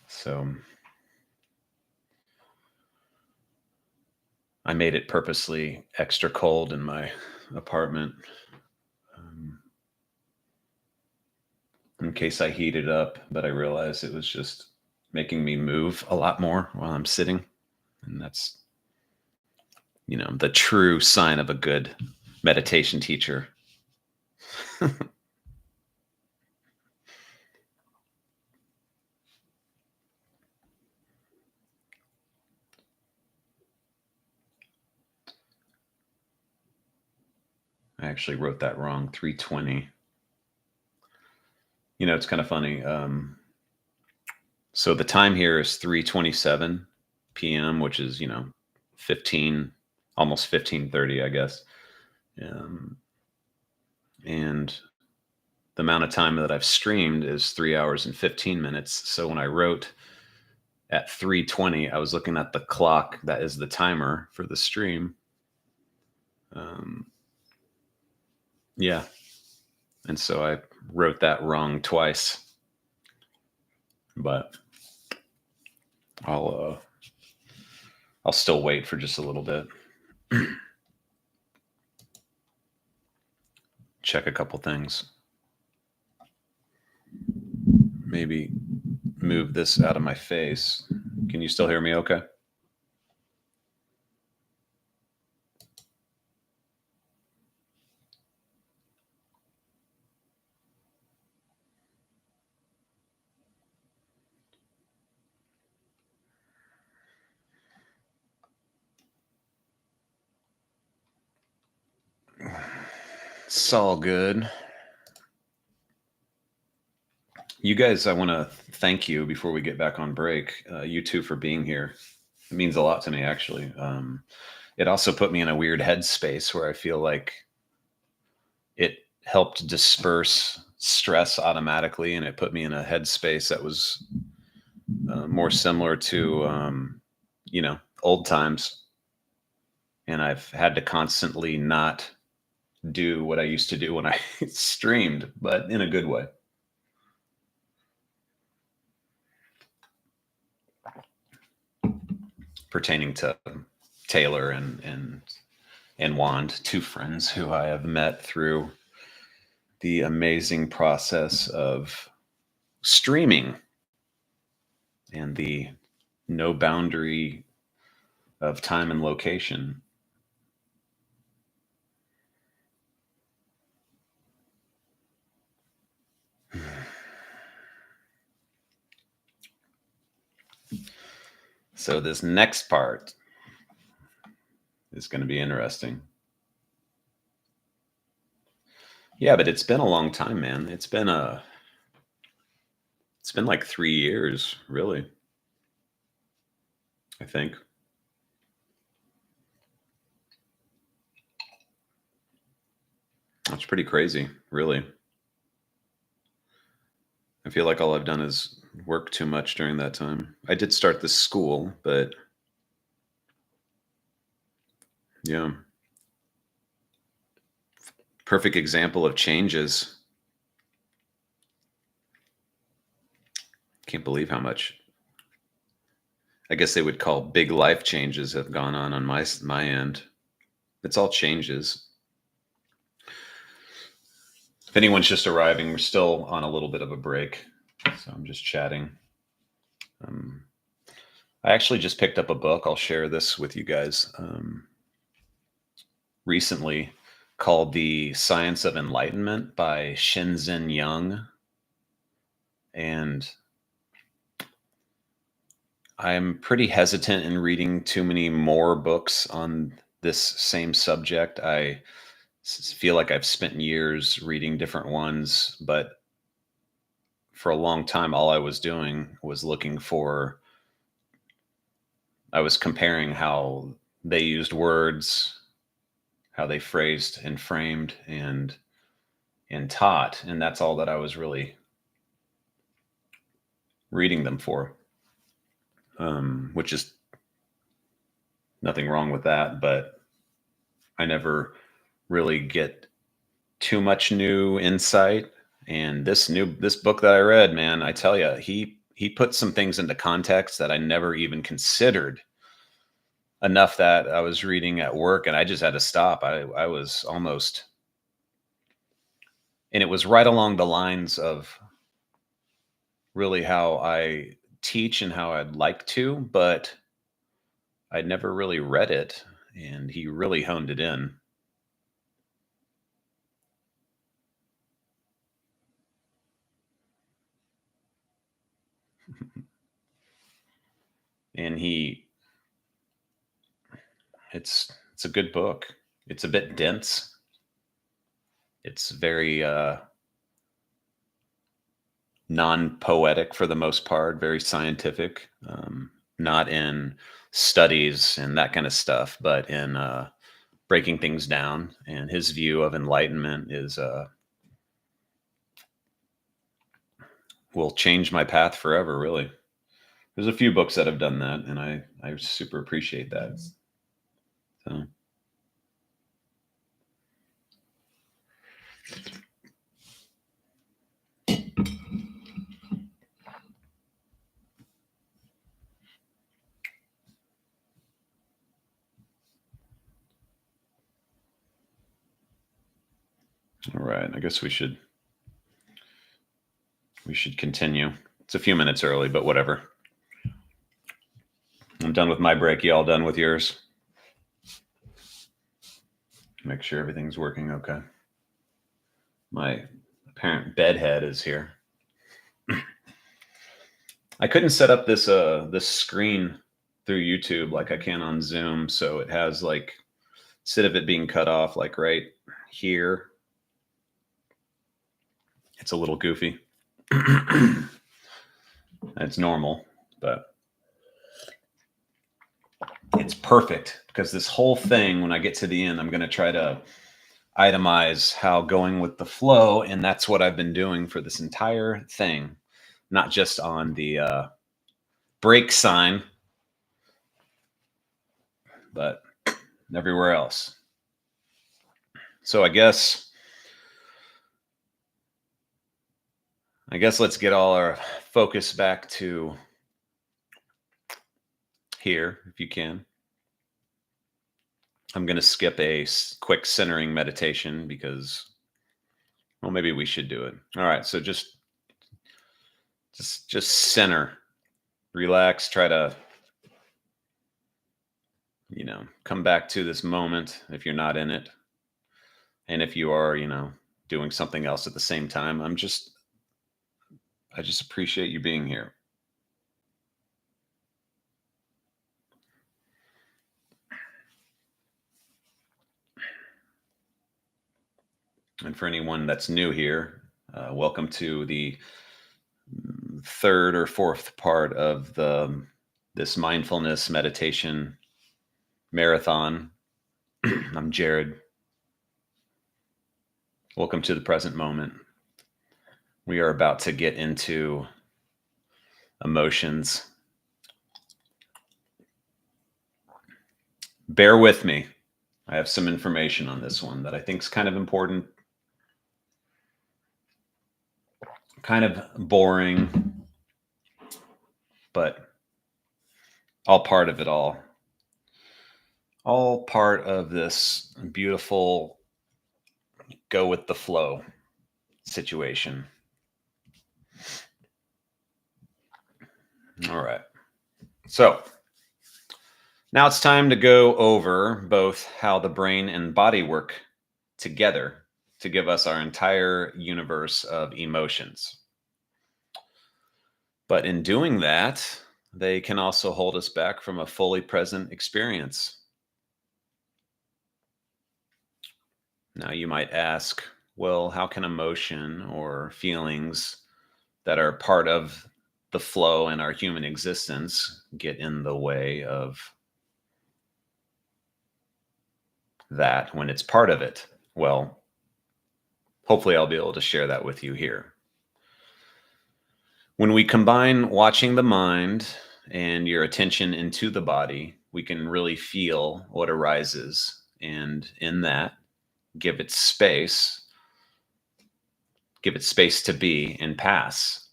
[SPEAKER 2] So I made it purposely extra cold in my apartment in case I heat it up, but I realized it was just making me move a lot more while I'm sitting. And that's, the true sign of a good meditation teacher. I actually wrote that wrong, 3:20. It's kind of funny. So the time here is 3:27 p.m., which is, almost 15:30, I guess. And the amount of time that I've streamed is 3 hours and 15 minutes. So when I wrote at 3:20, I was looking at the clock that is the timer for the stream. Yeah. And so I wrote that wrong twice. But I'll still wait for just a little bit. Check a couple things. Maybe move this out of my face. Can you still hear me okay? It's all good. You guys, I want to thank you before we get back on break. You two for being here. It means a lot to me, actually. It also put me in a weird headspace where I feel like it helped disperse stress automatically, and it put me in a headspace that was more similar to, old times. And I've had to constantly not do what I used to do when I streamed, but in a good way. Pertaining to Taylor and Wand, two friends who I have met through the amazing process of streaming and the no boundary of time and location. So this next part is going to be interesting. Yeah, but it's been a long time, man. It's been like 3 years, really. I think. That's pretty crazy, really. I feel like all I've done is work too much during that time. I did start this school, but yeah. perfect example of changes. Can't believe how much, I guess they would call big life changes, have gone on my end. It's all changes. If anyone's just arriving, we're still on a little bit of a break, so I'm just chatting. I actually just picked up a book. I'll share this with you guys recently, called The Science of Enlightenment by Shenzhen Young. And I'm pretty hesitant in reading too many more books on this same subject. I feel like I've spent years reading different ones, but for a long time, all I was doing was I was comparing how they used words, how they phrased and framed and taught, and that's all that I was really reading them for, which is nothing wrong with that, but I never really get too much new insight. And this book that I read, man, I tell you, he put some things into context that I never even considered, enough that I was reading at work and I just had to stop. I was almost, and it was right along the lines of really how I teach and how I'd like to, but I'd never really read it, and he really honed it in. And it's a good book. It's a bit dense. It's very non-poetic for the most part, very scientific, not in studies and that kind of stuff, but in breaking things down. And his view of enlightenment is will change my path forever, really. There's a few books that have done that, and I super appreciate that. So. All right, I guess we should continue. It's a few minutes early, but whatever. I'm done with my break. You all done with yours? Make sure everything's working okay. My apparent bedhead is here. I couldn't set up this this screen through YouTube like I can on Zoom, so it has, like, instead of it being cut off like right here, it's a little goofy. It's normal, but it's perfect because this whole thing, when I get to the end, I'm going to try to itemize how going with the flow, and that's what I've been doing for this entire thing, not just on the break sign, but everywhere else. So I guess let's get all our focus back to here, if you can. I'm going to skip a quick centering meditation because, well, maybe we should do it. All right, so just center, relax, try to, come back to this moment if you're not in it. And if you are, doing something else at the same time, I just appreciate you being here. And for anyone that's new here, welcome to the third or fourth part of this mindfulness meditation marathon. I'm Jared. Welcome to the present moment. We are about to get into emotions. Bear with me. I have some information on this one that I think is kind of important
[SPEAKER 1] kind of boring, but all part of it all. All part of this beautiful go with the flow situation. All right. So now it's time to go over both how the brain and body work together to give us our entire universe of emotions. But in doing that, they can also hold us back from a fully present experience. Now, you might ask, well, how can emotion or feelings that are part of the flow in our human existence get in the way of that when it's part of it? Well, hopefully I'll be able to share that with you here. When we combine watching the mind and your attention into the body, we can really feel what arises, and in that, give it space to be and pass.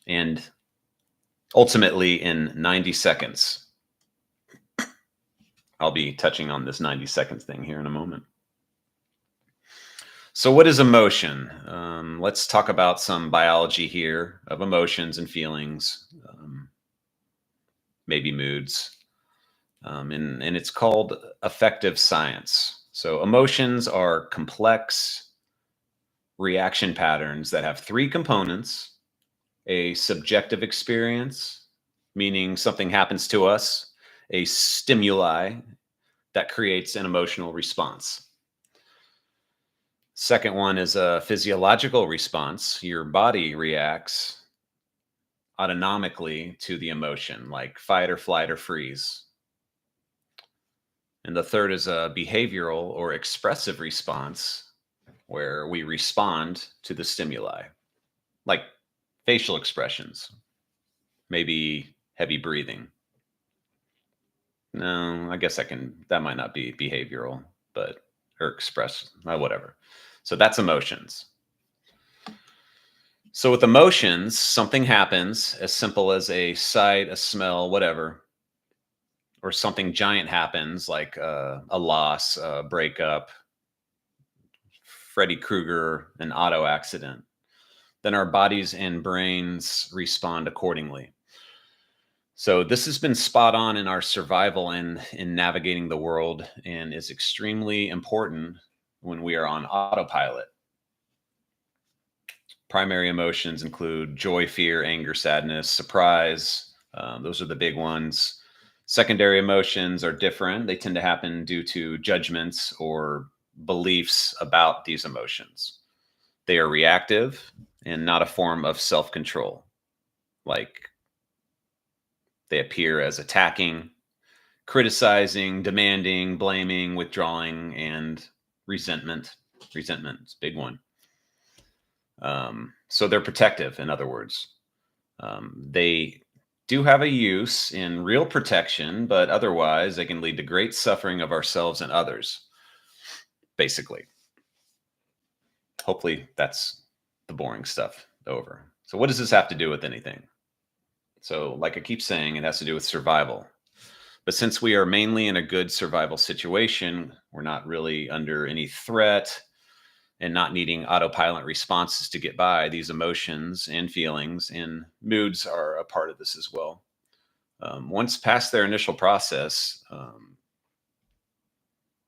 [SPEAKER 1] And ultimately, in 90 seconds, I'll be touching on this 90 seconds thing here in a moment. So what is emotion? Let's talk about some biology here of emotions and feelings, maybe moods. And it's called affective science. So emotions are complex reaction patterns that have three components: a subjective experience, meaning something happens to us, a stimuli that creates an emotional response. Second one is a physiological response. Your body reacts autonomically to the emotion, like fight or flight or freeze. And the third is a behavioral or expressive response, where we respond to the stimuli, like facial expressions, maybe heavy breathing. No, I guess that might not be behavioral, or express, whatever. So that's emotions. So with emotions, something happens as simple as a sight, a smell, whatever, or something giant happens like a loss, a breakup, Freddy Krueger, an auto accident. Then our bodies and brains respond accordingly. So this has been spot on in our survival and in navigating the world, and is extremely important when we are on autopilot. Primary emotions include joy, fear, anger, sadness, surprise. Those are the big ones. Secondary emotions are different. They tend to happen due to judgments or beliefs about these emotions. They are reactive and not a form of self-control. Like, they appear as attacking, criticizing, demanding, blaming, withdrawing, and resentment. Resentment is a big one. So they're protective, in other words. They do have a use in real protection, but otherwise they can lead to great suffering of ourselves and others, basically. Hopefully that's the boring stuff over. So what does this have to do with anything? So like I keep saying, it has to do with survival. But since we are mainly in a good survival situation, we're not really under any threat and not needing autopilot responses to get by. These emotions and feelings and moods are a part of this as well. Once past their initial process,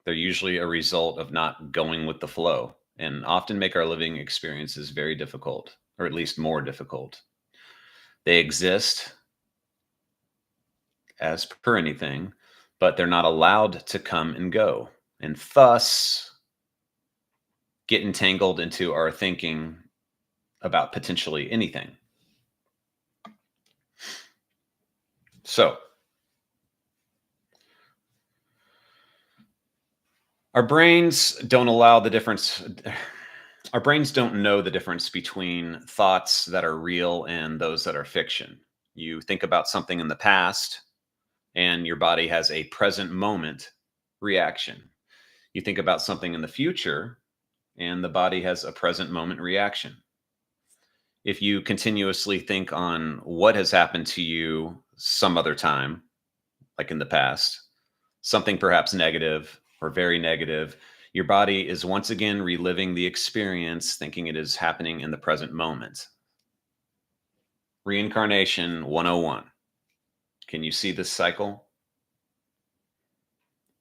[SPEAKER 1] they're usually a result of not going with the flow, and often make our living experiences very difficult, or at least more difficult. They exist as per anything, but they're not allowed to come and go, and thus get entangled into our thinking about potentially anything. So, our brains don't know the difference between thoughts that are real and those that are fiction. You think about something in the past, and your body has a present moment reaction. You think about something in the future, and the body has a present moment reaction. if you continuously think on what has happened to you some other time, like in the past, something perhaps negative or very negative, your body is once again reliving the experience, thinking it is happening in the present moment. Reincarnation 101. Can you see this cycle?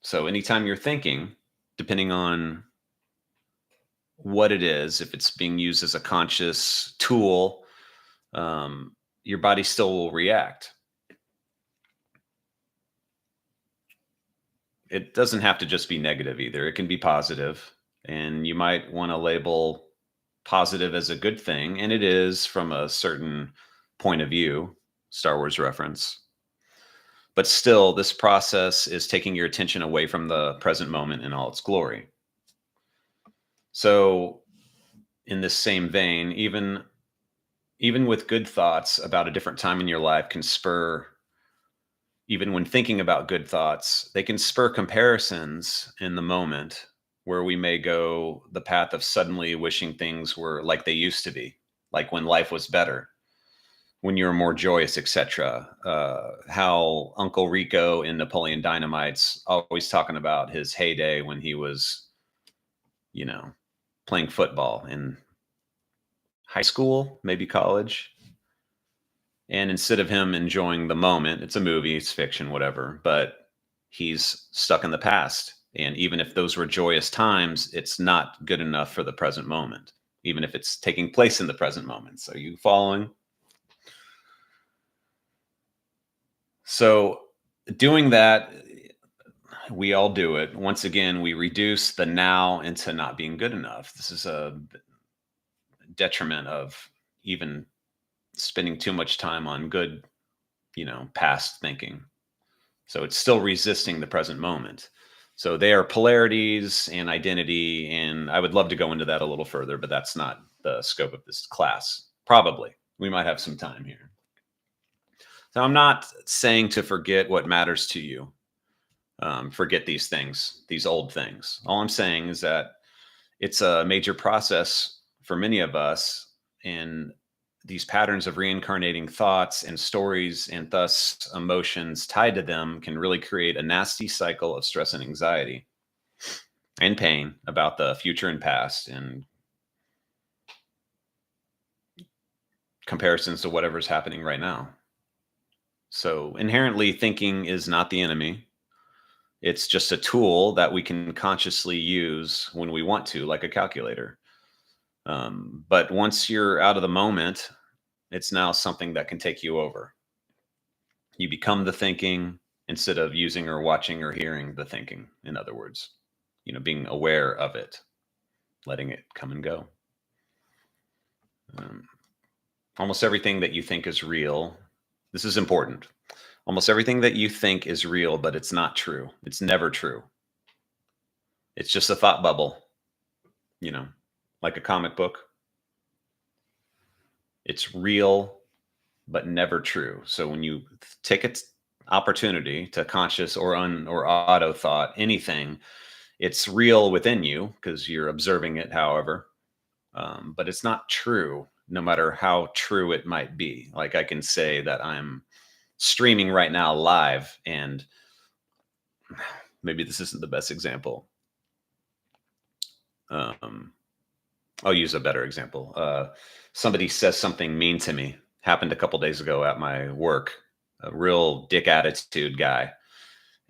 [SPEAKER 1] So anytime you're thinking, depending on what it is, if it's being used as a conscious tool, your body still will react. It doesn't have to just be negative either. It can be positive, and you might want to label positive as a good thing, and it is from a certain point of view, Star Wars reference. But still, this process is taking your attention away from the present moment in all its glory. So, in this same vein, even with good thoughts about a different time in your life can spur, even when thinking about good thoughts, they can spur comparisons in the moment where we may go the path of suddenly wishing things were like they used to be, like when life was better, when you were more joyous, etc. How Uncle Rico in Napoleon Dynamite's always talking about his heyday when he was, playing football in high school, maybe college. And instead of him enjoying the moment, it's a movie, it's fiction, whatever, but he's stuck in the past. And even if those were joyous times, it's not good enough for the present moment, even if it's taking place in the present moment. So, you following? So, doing that, we all do it. Once again, we reduce the now into not being good enough. This is a detriment of even spending too much time on good, past thinking. So it's still resisting the present moment. So they are polarities and identity. And I would love to go into that a little further, but that's not the scope of this class. Probably. We might have some time here. So I'm not saying to forget what matters to you. Forget these things, these old things. All I'm saying is that it's a major process for many of us, and these patterns of reincarnating thoughts and stories and thus emotions tied to them can really create a nasty cycle of stress and anxiety and pain about the future and past, and comparisons to whatever's happening right now. So inherently, thinking is not the enemy. It's just a tool that we can consciously use when we want to, like a calculator. But once you're out of the moment, it's now something that can take you over. You become the thinking instead of using or watching or hearing the thinking. In other words, being aware of it, letting it come and go. Almost everything that you think is real. This is important. Almost everything that you think is real, but it's not true. It's never true. It's just a thought bubble, like a comic book. It's real, but never true. So when you take an opportunity to conscious or auto thought anything, it's real within you because you're observing it, however, but it's not true, no matter how true it might be. Like I can say that I'm streaming right now live, and maybe this isn't the best example. I'll use a better example. Somebody says something mean to me. Happened a couple days ago at my work. A real dick attitude guy.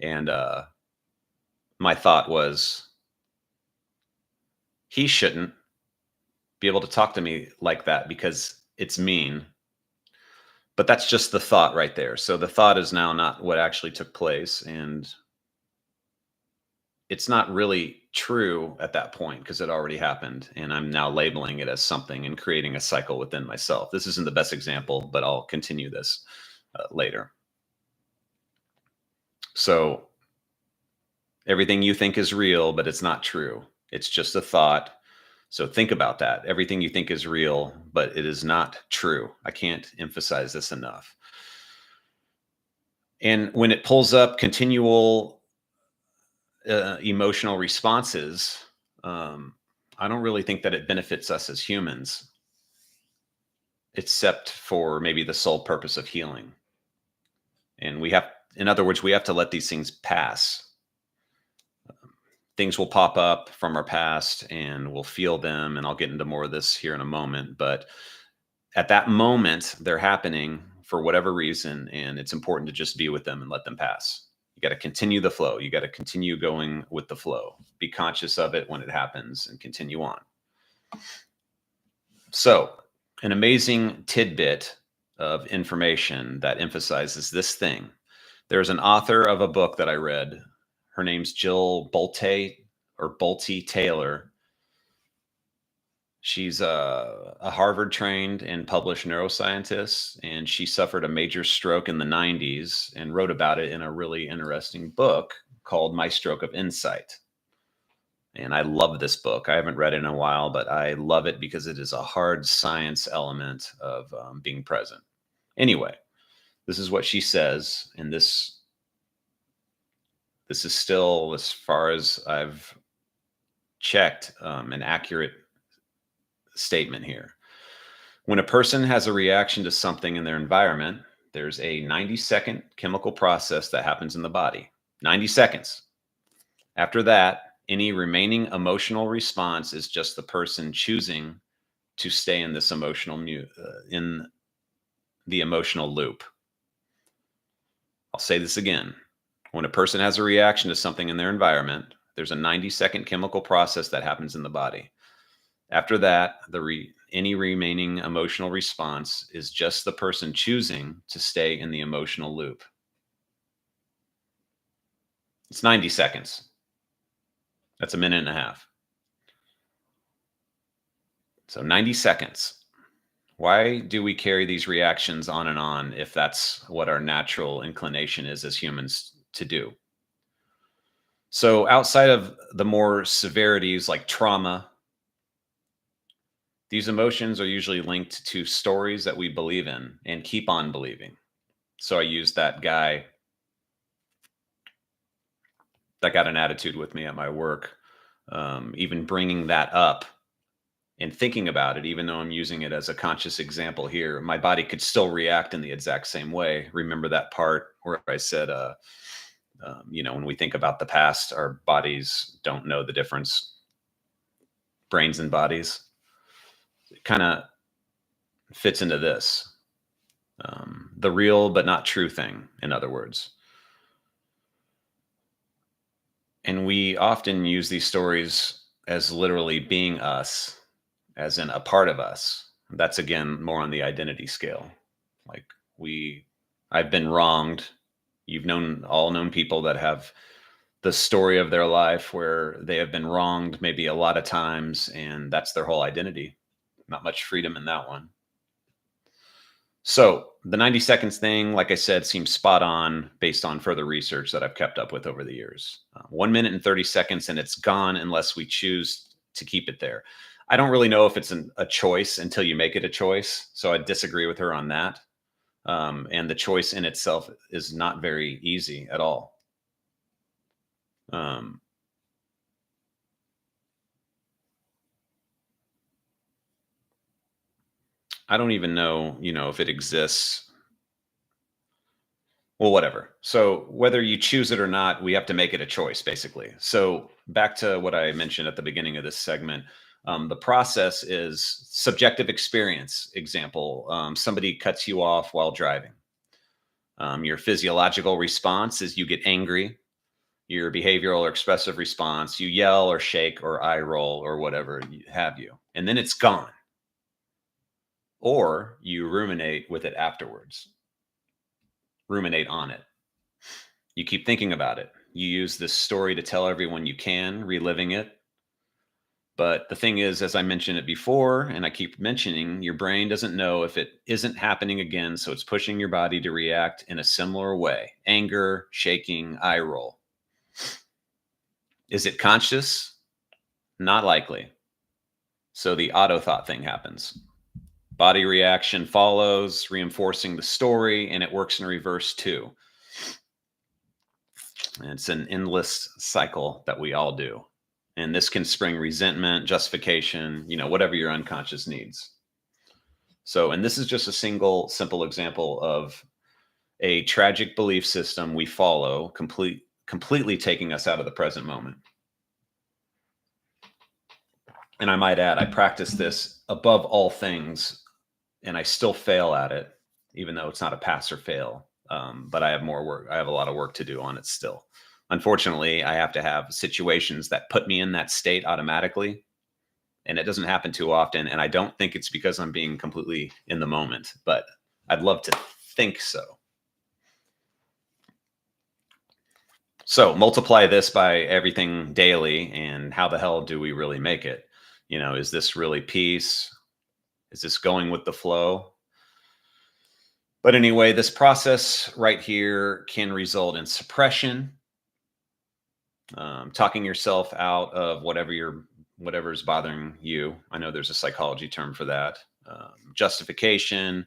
[SPEAKER 1] And my thought was, he shouldn't be able to talk to me like that because it's mean. But that's just the thought right there. So the thought is now not what actually took place. And it's not really true at that point because it already happened. And I'm now labeling it as something and creating a cycle within myself. This isn't the best example, but I'll continue this later. So everything you think is real, but it's not true. It's just a thought. So think about that. Everything you think is real, but it is not true. I can't emphasize this enough. And when it pulls up continual emotional responses, I don't really think that it benefits us as humans. except for maybe the sole purpose of healing. And we have, in other words, we have to let these things pass. Things will pop up from our past and we'll feel them. And I'll get into more of this here in a moment. But at that moment, they're happening for whatever reason. And it's important to just be with them and let them pass. You got to continue the flow. You got to continue going with the flow. Be conscious of it when it happens and continue on. So, an amazing tidbit of information that emphasizes this thing. There's an author of a book that I read. Her name's Jill Bolte or Bolte Taylor. She's a Harvard trained and published neuroscientist, and she suffered a major stroke in the 90s and wrote about it in a really interesting book called My Stroke of Insight. And I love this book. I haven't read it in a while, but I love it because it is a hard science element of being present. Anyway, this is what she says, and this is still, as far as I've checked, an accurate statement here. When a person has a reaction to something in their environment, there's a 90-second chemical process that happens in the body. 90 seconds. After that, any remaining emotional response is just the person choosing to stay in this in the emotional loop. I'll say this again. When a person has a reaction to something in their environment, there's a 90-second chemical process that happens in the body. After that, any remaining emotional response is just the person choosing to stay in the emotional loop. It's 90 seconds. That's a minute and a half. So 90 seconds. Why do we carry these reactions on and on if that's what our natural inclination is as humans to do? So outside of the more severities like trauma, these emotions are usually linked to stories that we believe in and keep on believing. So I used that guy that got an attitude with me at my work, even bringing that up and thinking about it, even though I'm using it as a conscious example here, my body could still react in the exact same way. Remember that part where I said, when we think about the past, our bodies don't know the difference, brains and bodies. It kind of fits into this, the real but not true thing, in other words. And we often use these stories as literally being us, as in a part of us. That's, again, more on the identity scale. Like I've been wronged. You've all known people that have the story of their life where they have been wronged maybe a lot of times, and that's their whole identity. Not much freedom in that one. So the 90 seconds thing, like I said, seems spot on based on further research that I've kept up with over the years. 1 minute and 30 seconds and it's gone unless we choose to keep it there. I don't really know if it's a choice until you make it a choice. So I disagree with her on that. And the choice in itself is not very easy at all. I don't even know, if it exists. Well, whatever. So whether you choose it or not, we have to make it a choice, basically. So back to what I mentioned at the beginning of this segment, the process is subjective experience. Example, somebody cuts you off while driving. Your physiological response is you get angry. Your behavioral or expressive response, you yell or shake or eye roll or whatever have you. And then it's gone. Or you ruminate with it afterwards. Ruminate on it. You keep thinking about it. You use this story to tell everyone you can, reliving it. But the thing is, as I mentioned it before, and I keep mentioning, your brain doesn't know if it isn't happening again, so it's pushing your body to react in a similar way. Anger, shaking, eye roll. Is it conscious? Not likely. So the auto thought thing happens. Body reaction follows, reinforcing the story, and it works in reverse too. And it's an endless cycle that we all do. And this can spring resentment, justification, whatever your unconscious needs. So, and this is just a simple example of a tragic belief system we follow, completely taking us out of the present moment. And I might add, I practice this above all things, and I still fail at it, even though it's not a pass or fail. But I have more work. I have a lot of work to do on it still. Unfortunately, I have to have situations that put me in that state automatically, and it doesn't happen too often. And I don't think it's because I'm being completely in the moment, but I'd love to think so. So multiply this by everything daily, and how the hell do we really make it? You know, is this really peace? Is this going with the flow? But anyway, this process right here can result in suppression, talking yourself out of whatever's bothering you. I know there's a psychology term for that. Justification,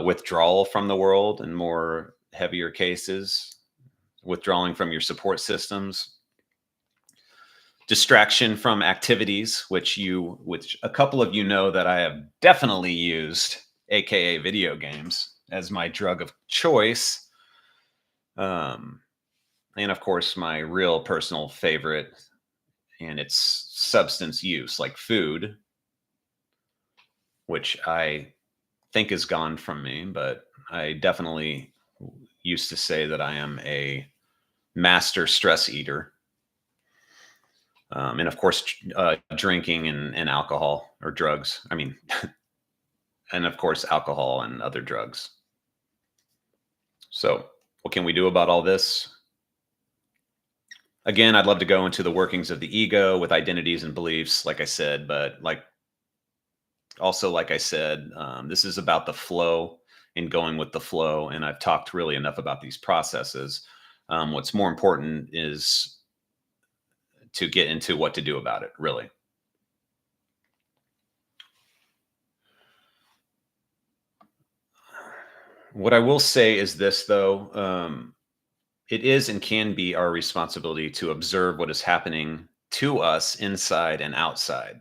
[SPEAKER 1] withdrawal from the world in more heavier cases, withdrawing from your support systems, distraction from activities, which a couple of you know that I have definitely used, aka video games, as my drug of choice. And of course, my real personal favorite, and it's substance use, like food, which I think is gone from me, but I definitely used to say that I am a master stress eater. And of course, drinking and alcohol or drugs. I mean, and of course, alcohol and other drugs. So what can we do about all this? Again, I'd love to go into the workings of the ego with identities and beliefs, like I said, but like I said, this is about the flow and going with the flow. And I've talked really enough about these processes. What's more important is to get into what to do about it, really. What I will say is this, though. It is and can be our responsibility to observe what is happening to us inside and outside.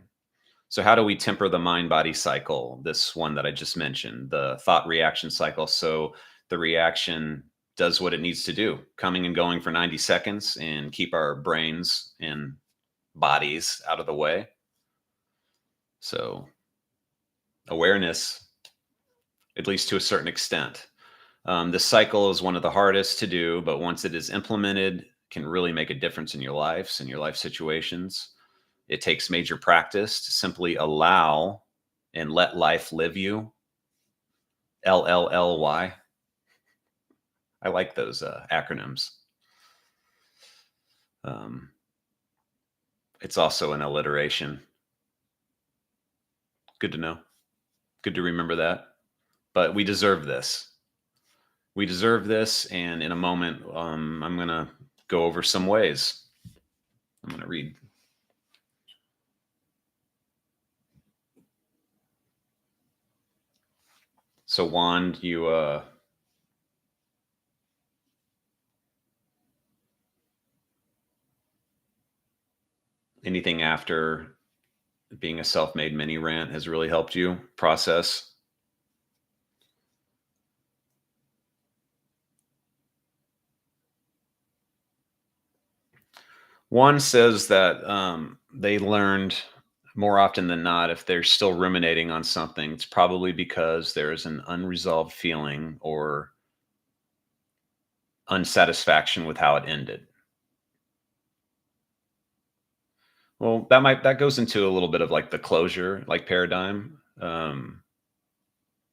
[SPEAKER 1] So how do we temper the mind-body cycle? This one that I just mentioned, the thought reaction cycle. So the reaction does what it needs to do, coming and going for 90 seconds, and keep our brains and bodies out of the way. So awareness, at least to a certain extent. This cycle is one of the hardest to do, but once it is implemented, can really make a difference in your lives and your life situations. It takes major practice to simply allow and let life live you. LLLY. I like those acronyms. It's also an alliteration. Good to know. Good to remember that. But we deserve this. We deserve this, and in a moment, I'm going to go over some ways. I'm going to read. So, Wand, you anything after being a self-made mini rant has really helped you process? One says that they learned more often than not, if they're still ruminating on something, it's probably because there is an unresolved feeling or unsatisfaction with how it ended. Well, that goes into a little bit of like the closure, like paradigm.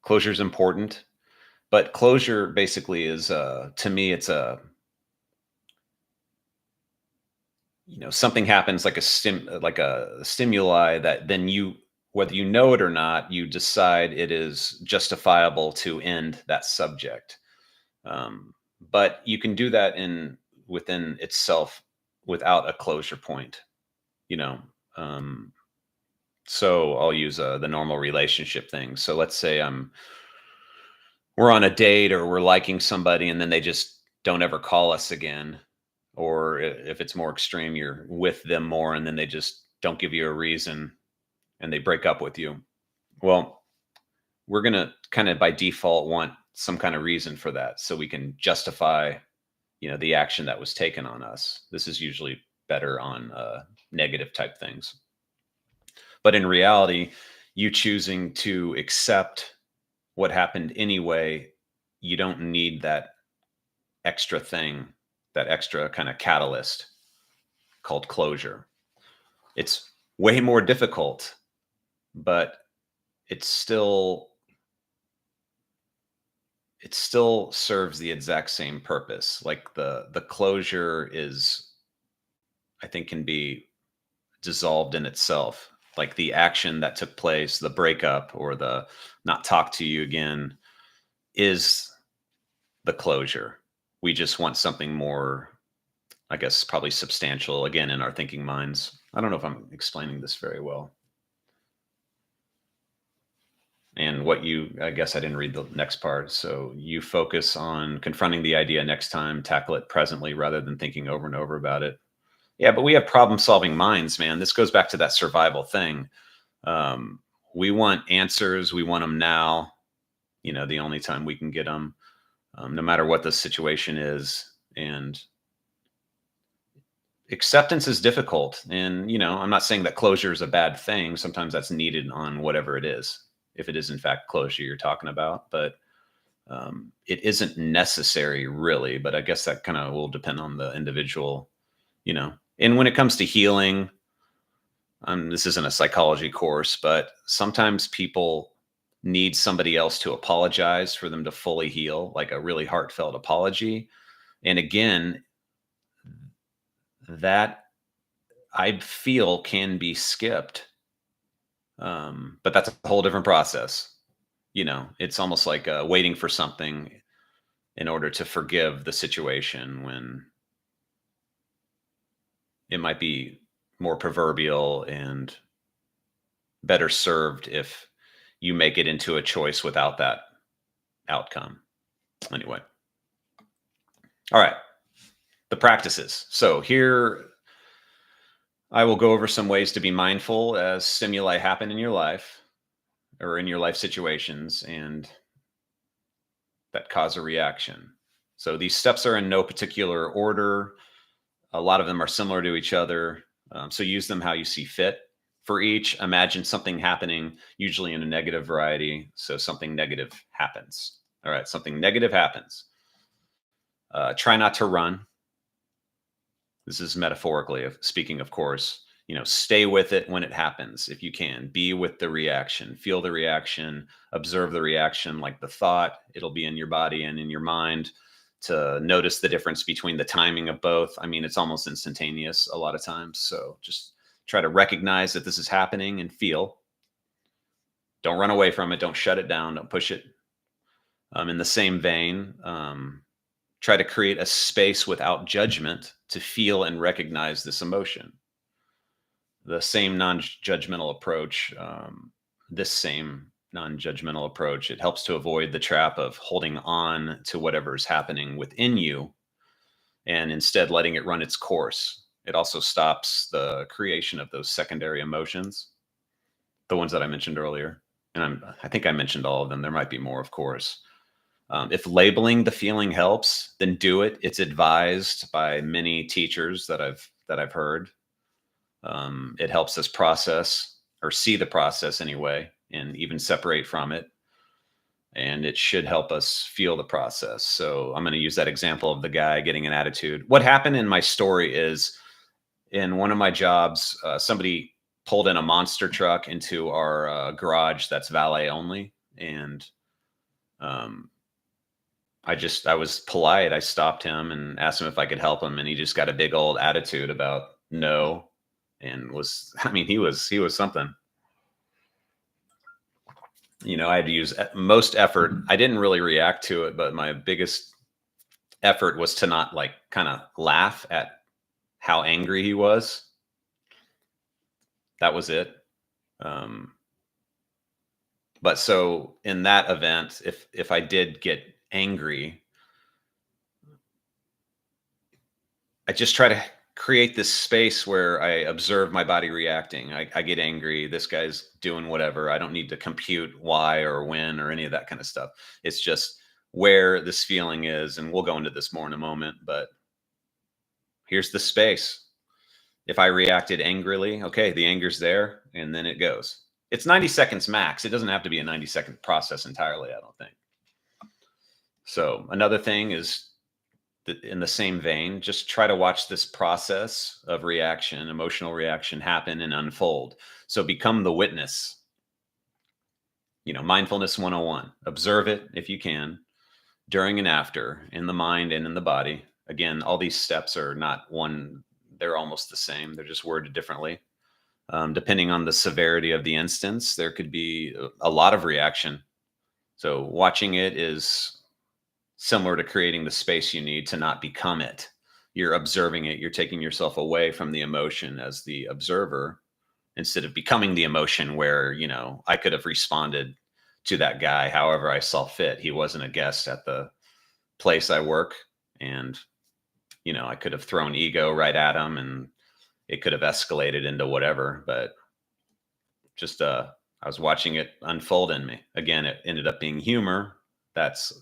[SPEAKER 1] Closure is important, but closure basically is, to me, it's something happens like a stimuli that then you, whether you know it or not, you decide it is justifiable to end that subject. But you can do that within itself without a closure point, so I'll use the normal relationship thing. So let's say we're on a date, or we're liking somebody, and then they just don't ever call us again. Or if it's more extreme, you're with them more, and then they just don't give you a reason, and they break up with you. Well, we're going to kind of by default want some kind of reason for that so we can justify, the action that was taken on us. This is usually better on negative type things. But in reality, you choosing to accept what happened anyway, you don't need that extra thing, that extra kind of catalyst called closure. It's way more difficult, but it still serves the exact same purpose. Like the closure is, I think, can be dissolved in itself. Like the action that took place, the breakup or the not talk to you again, is the closure. We just want something more, I guess, probably substantial again in our thinking minds. I don't know if I'm explaining this very well. And I guess I didn't read the next part. So you focus on confronting the idea next time, tackle it presently rather than thinking over and over about it. Yeah, but we have problem solving minds, man. This goes back to that survival thing. We want answers. We want them now, the only time we can get them, no matter what the situation is. And acceptance is difficult. And, I'm not saying that closure is a bad thing. Sometimes that's needed on whatever it is, if it is in fact closure you're talking about. But it isn't necessary really. But I guess that kind of will depend on the individual, And when it comes to healing, this isn't a psychology course, but sometimes people need somebody else to apologize for them to fully heal, like a really heartfelt apology. And again, that I feel can be skipped. But that's a whole different process. It's almost like waiting for something in order to forgive the situation when it might be more proverbial and better served if you make it into a choice without that outcome. Anyway. All right. The practices. So here I will go over some ways to be mindful as stimuli happen in your life or in your life situations and that cause a reaction. So these steps are in no particular order. A lot of them are similar to each other. So use them how you see fit. For each, imagine something happening, usually in a negative variety. So something negative happens. All right, something negative happens. Try not to run. This is metaphorically speaking, of course. Stay with it when it happens, if you can. Be with the reaction. Feel the reaction. Observe the reaction like the thought. It'll be in your body and in your mind to notice the difference between the timing of both. I mean, it's almost instantaneous a lot of times. So just try to recognize that this is happening and feel. Don't run away from it. Don't shut it down. Don't push it. In the same vein, try to create a space without judgment to feel and recognize this emotion. The same non-judgmental approach, it helps to avoid the trap of holding on to whatever is happening within you and instead letting it run its course. It also stops the creation of those secondary emotions, the ones that I mentioned earlier. And I think I mentioned all of them. There might be more, of course. If labeling the feeling helps, then do it. It's advised by many teachers that I've heard. It helps us process or see the process anyway, and even separate from it. And it should help us feel the process. So I'm going to use that example of the guy getting an attitude. What happened in my story is in one of my jobs, somebody pulled in a monster truck into our garage that's valet only. And I was polite. I stopped him and asked him if I could help him. And he just got a big old attitude about no. And he was something. I had to use most effort. I didn't really react to it, but my biggest effort was to not kind of laugh at how angry he was. That was it. But so in that event, if I did get angry, I just try to create this space where I observe my body reacting. I get angry. This guy's doing whatever. I don't need to compute why or when or any of that kind of stuff. It's just where this feeling is. And we'll go into this more in a moment, but here's the space. If I reacted angrily, okay, the anger's there and then it goes. It's 90 seconds max. It doesn't have to be a 90-second process entirely, I don't think. So another thing is, in the same vein, just try to watch this process of reaction, emotional reaction, happen and unfold. So become the witness. Mindfulness 101. Observe it if you can, during and after, in the mind and in the body. Again, all these steps are not one, they're almost the same. They're just worded differently. Depending on the severity of the instance, there could be a lot of reaction. So watching it is similar to creating the space you need to not become it. You're observing it. You're taking yourself away from the emotion as the observer instead of becoming the emotion where, I could have responded to that guy however I saw fit. He wasn't a guest at the place I work. And, I could have thrown ego right at him and it could have escalated into whatever. But just, I was watching it unfold in me. Again, it ended up being humor. That's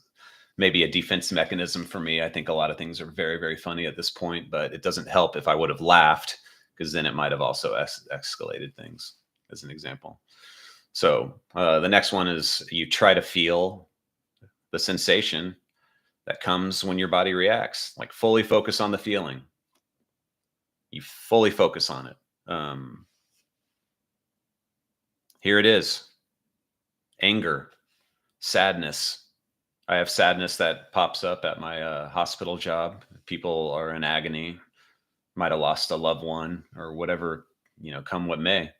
[SPEAKER 1] maybe a defense mechanism for me. I think a lot of things are very, very funny at this point, but it doesn't help if I would have laughed, because then it might have also escalated things, as an example. So the next one is you try to feel the sensation that comes when your body reacts. Like, fully focus on the feeling. You fully focus on it. Here it is. Anger, sadness. I have sadness that pops up at my hospital job. People are in agony, might have lost a loved one or whatever, come what may.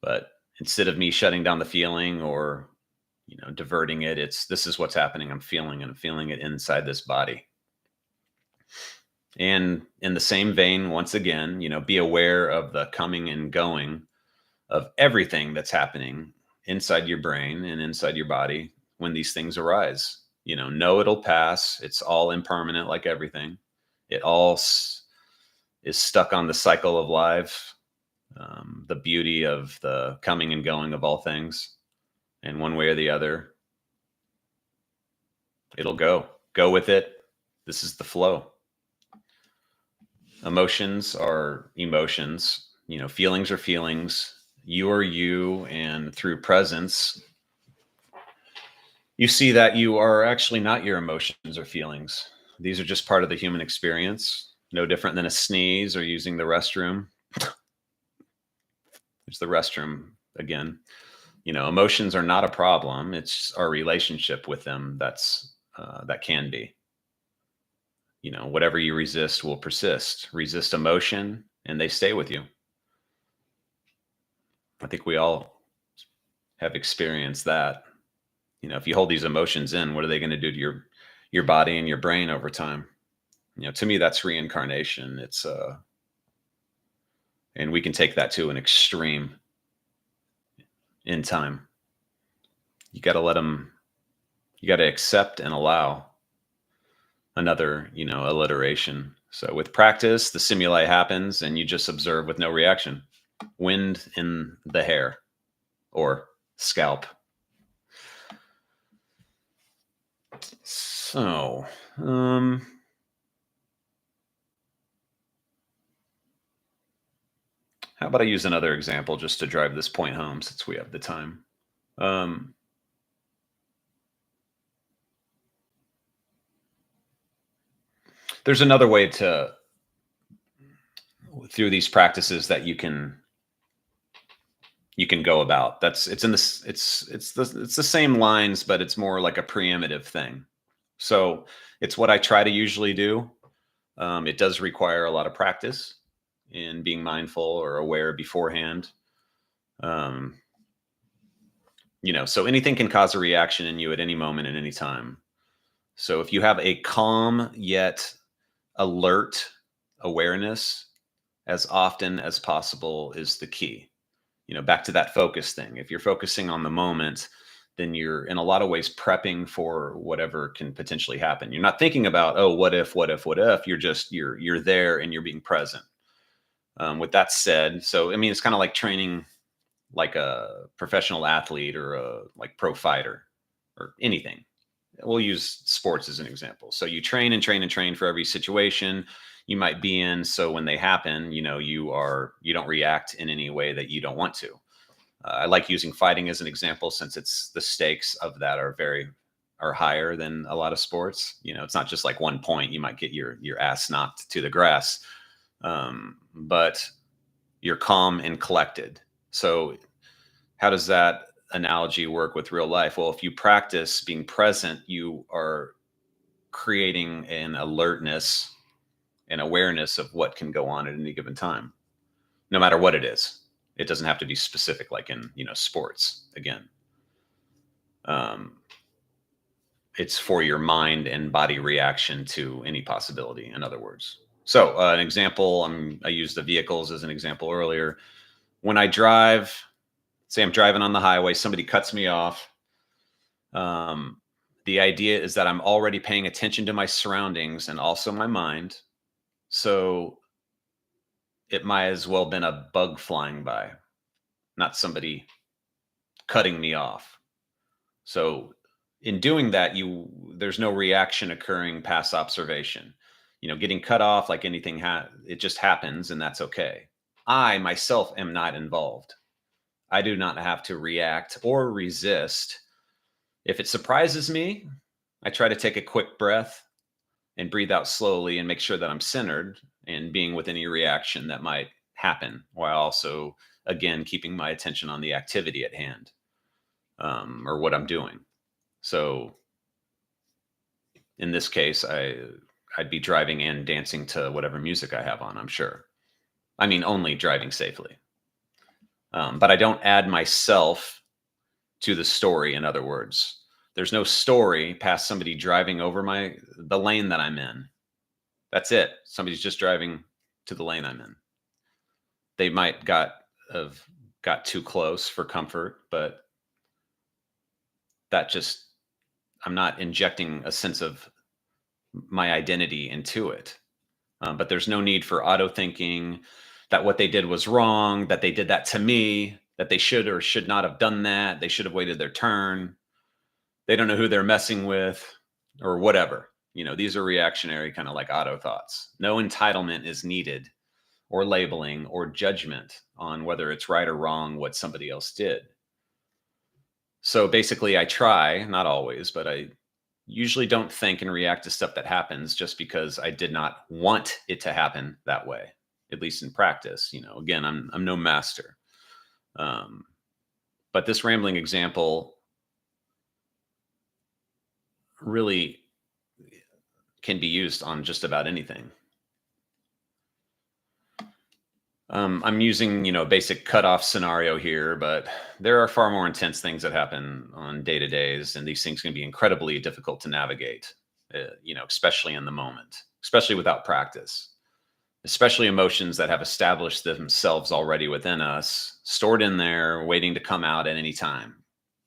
[SPEAKER 1] But instead of me shutting down the feeling or, diverting it, this is what's happening. I'm feeling it inside this body. And in the same vein, once again, be aware of the coming and going of everything that's happening inside your brain and inside your body when these things arise. Know it'll pass. It's all impermanent, like everything. It all is stuck on the cycle of life, the beauty of the coming and going of all things. And one way or the other, it'll go with it. This is the flow. Emotions are emotions, feelings are feelings. You are you, and through presence, you see that you are actually not your emotions or feelings. These are just part of the human experience, no different than a sneeze or using the restroom. There's the restroom again. Emotions are not a problem. It's our relationship with them that can be. Whatever you resist will persist. Resist emotion and they stay with you. I think we all have experienced that. If you hold these emotions in, what are they going to do to your body and your brain over time? To me, that's reincarnation. It's and we can take that to an extreme in time. You got to let them. You got to accept and allow another, alliteration. So with practice, the simuli happens, and you just observe with no reaction. Wind in the hair or scalp. So, how about I use another example just to drive this point home, since we have the time. There's another way through these practices that you can go about. It's the same lines, but it's more like a preemptive thing. So it's what I try to usually do. It does require a lot of practice in being mindful or aware beforehand. So anything can cause a reaction in you at any moment, at any time. So if you have a calm yet alert awareness as often as possible is the key. Back to that focus thing. If you're focusing on the moment, then you're in a lot of ways prepping for whatever can potentially happen. You're not thinking about, oh, what if, what if, what if. You're just you're there and you're being present. With that said, so I mean, it's kind of like training like a professional athlete or a like pro fighter or anything. We'll use sports as an example. So you train and train and train for every situation you might be in. So when they happen, you know, you don't react in any way that you don't want to. I like using fighting as an example since it's the stakes of that are higher than a lot of sports. You know, it's not just like 1 point. You might get your ass knocked to the grass, but you're calm and collected. So how does that analogy work with real life? Well, if you practice being present, you are creating an alertness and awareness of what can go on at any given time, no matter what it is. It doesn't have to be specific, like in, you know, sports again. It's for your mind and body reaction to any possibility, in other words. So an example, I used the vehicles as an example earlier. When I drive, say I'm driving on the highway, somebody cuts me off. The idea is that I'm already paying attention to my surroundings and also my mind. So it might as well been a bug flying by, not somebody cutting me off. So in doing that, there's no reaction occurring past observation. You know, getting cut off like anything, it just happens and that's okay. I myself am not involved. I do not have to react or resist. If it surprises me, I try to take a quick breath and breathe out slowly and make sure that I'm centered and being with any reaction that might happen, while also, again, keeping my attention on the activity at hand, or what I'm doing. So in this case, I'd be driving and dancing to whatever music I have on, I'm sure. I mean, only driving safely. But I don't add myself to the story, in other words. There's no story past somebody driving over the lane that I'm in. That's it. Somebody's just driving to the lane I'm in. They might have got too close for comfort, but I'm not injecting a sense of my identity into it. But there's no need for auto thinking that what they did was wrong, that they did that to me, that they should or should not have done that. They should have waited their turn. They don't know who they're messing with or whatever. You know, these are reactionary, kind of like auto thoughts. No entitlement is needed, or labeling or judgment on whether it's right or wrong what somebody else did. So basically I try, not always, but I usually don't think and react to stuff that happens just because I did not want it to happen that way, at least in practice. You know, again, I'm no master. But this rambling example really can be used on just about anything. I'm using, you know, basic cutoff scenario here, but there are far more intense things that happen on day-to-days, and these things can be incredibly difficult to navigate, you know, especially in the moment, especially without practice, especially emotions that have established themselves already within us, stored in there, waiting to come out at any time,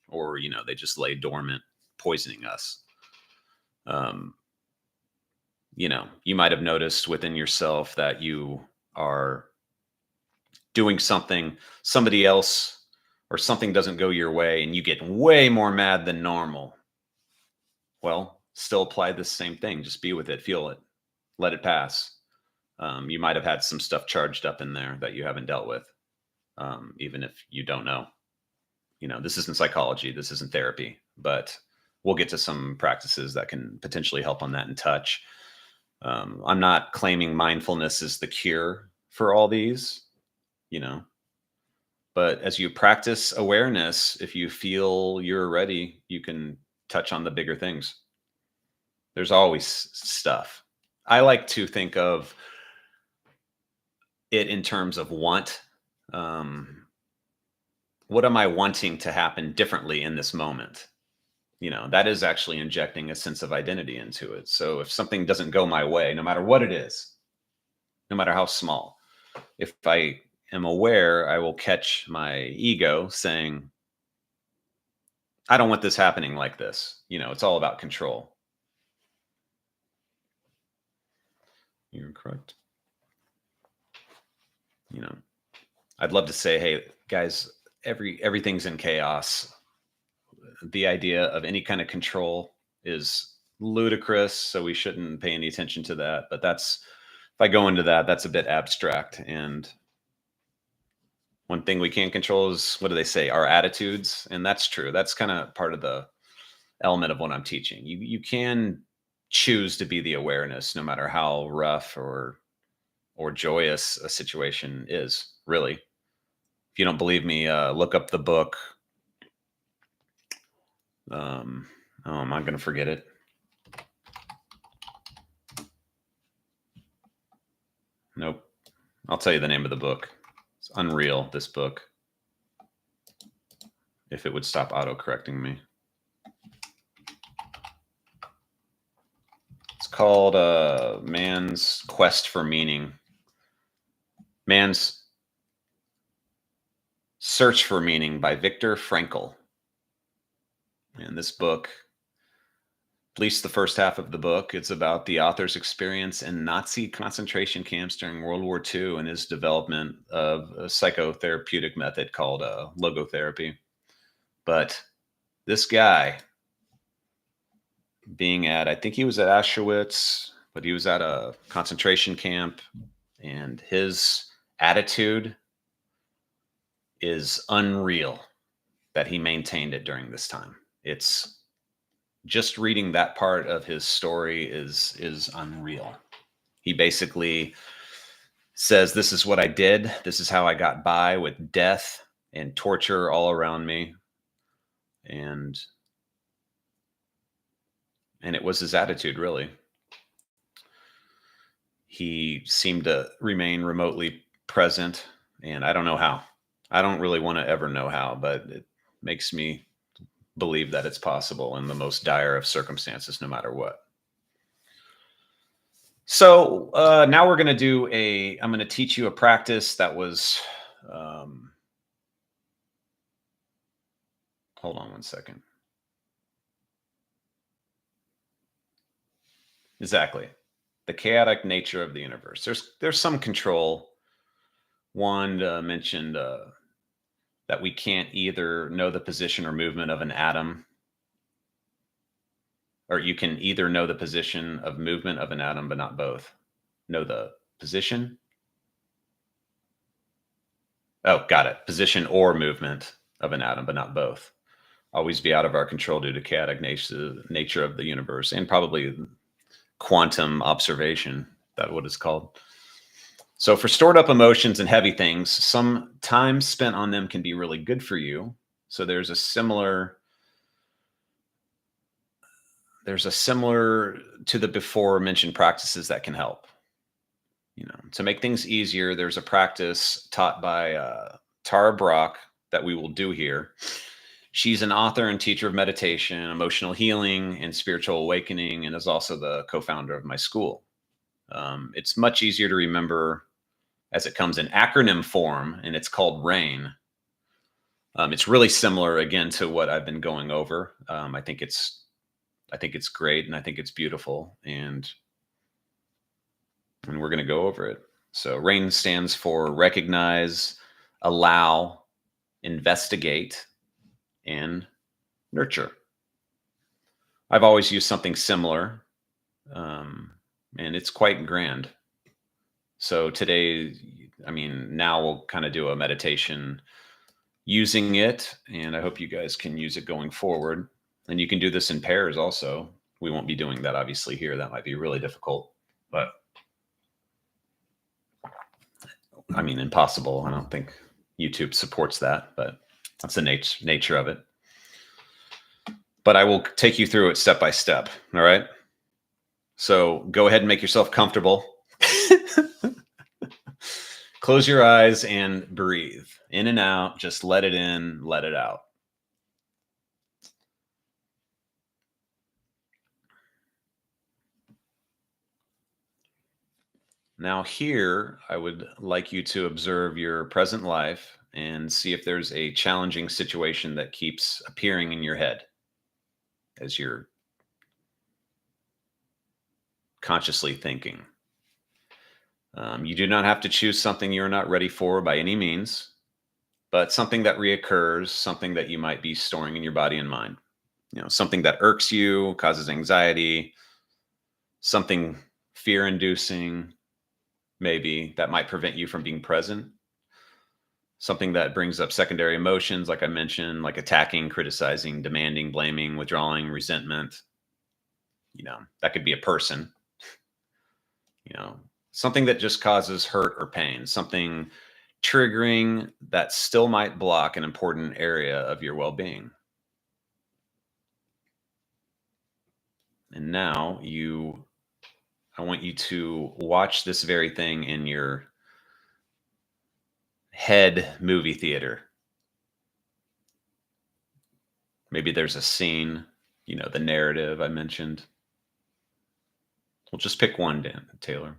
[SPEAKER 1] or, you know, they just lay dormant, poisoning us. You know, you might have noticed within yourself that you are doing something, somebody else or something doesn't go your way, and you get way more mad than normal. Well, still apply the same thing. Just be with it, feel it, let it pass. You might have had some stuff charged up in there that you haven't dealt with, even if you don't know. You know, this isn't psychology, this isn't therapy, but we'll get to some practices that can potentially help on that in touch. I'm not claiming mindfulness is the cure for all these, you know, but as you practice awareness, if you feel you're ready, you can touch on the bigger things. There's always stuff. I like to think of it in terms of want. What am I wanting to happen differently in this moment? You know, that is actually injecting a sense of identity into it. So if something doesn't go my way, no matter what it is, no matter how small, if I am aware, I will catch my ego saying, I don't want this happening like this. It's all about control. You're correct. I'd love to say, hey, guys, everything's in chaos. The idea of any kind of control is ludicrous, so we shouldn't pay any attention to that. But if I go into that, that's a bit abstract. And one thing we can't control is, what do they say, our attitudes. And that's true. That's kind of part of the element of what I'm teaching. You can choose to be the awareness, no matter how rough or joyous a situation is, really. If you don't believe me, look up the book. I'm going to forget it. Nope. I'll tell you the name of the book. It's unreal, this book. If it would stop auto-correcting me. It's called Man's Quest for Meaning. Man's Search for Meaning by Viktor Frankl. And this book, at least the first half of the book, it's about the author's experience in Nazi concentration camps during World War II and his development of a psychotherapeutic method called logotherapy. But this guy, I think he was at Auschwitz, but he was at a concentration camp, and his attitude is unreal that he maintained it during this time. It's just reading that part of his story is unreal. He basically says, this is what I did. This is how I got by with death and torture all around me. And it was his attitude, really. He seemed to remain remotely present, and I don't know how. I don't really want to ever know how, but it makes me believe that it's possible in the most dire of circumstances, no matter what. So now we're going to I'm going to teach you a practice that was, hold on one second. Exactly. The chaotic nature of the universe. There's some control. Wanda mentioned that we can't either know the position or movement of an atom, or you can either know the position of movement of an atom, but not both. Know the position. Oh, got it. Position or movement of an atom, but not both. Always be out of our control due to chaotic nature of the universe, and probably quantum observation. That's what it's called. So for stored up emotions and heavy things, some time spent on them can be really good for you. So there's a similar to the before mentioned practices that can help. To make things easier, there's a practice taught by Tara Brach that we will do here. She's an author and teacher of meditation, emotional healing, and spiritual awakening, and is also the co-founder of my school. It's much easier to remember as it comes in acronym form, and it's called RAIN. It's really similar, again, to what I've been going over. I think it's great, and I think it's beautiful, and we're going to go over it. So RAIN stands for recognize, allow, investigate, and nurture. I've always used something similar, and it's quite grand. So today, now we'll kind of do a meditation using it, and I hope you guys can use it going forward. And you can do this in pairs also. We won't be doing that obviously here. That might be really difficult, but impossible. I don't think YouTube supports that, but that's the nature of it. But I will take you through it step by step. All right. So go ahead and make yourself comfortable. Close your eyes and breathe in and out. Just let it in, let it out. Now here, I would like you to observe your present life and see if there's a challenging situation that keeps appearing in your head as you're consciously thinking. You do not have to choose something you're not ready for by any means, but something that reoccurs, something that you might be storing in your body and mind. Something that irks you, causes anxiety, something fear-inducing, maybe, that might prevent you from being present. Something that brings up secondary emotions, like I mentioned, like attacking, criticizing, demanding, blaming, withdrawing, resentment. That could be a person. Something that just causes hurt or pain, something triggering that still might block an important area of your well-being. And now I want you to watch this very thing in your head movie theater. Maybe there's a scene, the narrative I mentioned. We'll just pick one, Dan, Taylor.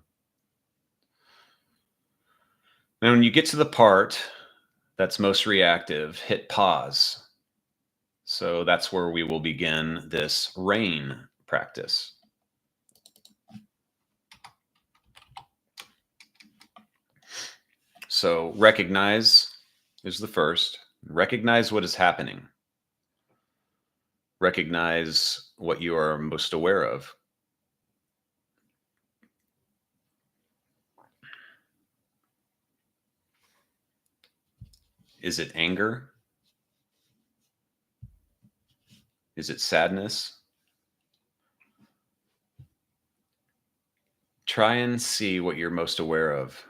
[SPEAKER 1] Now, when you get to the part that's most reactive, hit pause. So that's where we will begin this RAIN practice. So recognize is the first. Recognize what is happening. Recognize what you are most aware of. Is it anger? Is it sadness? Try and see what you're most aware of.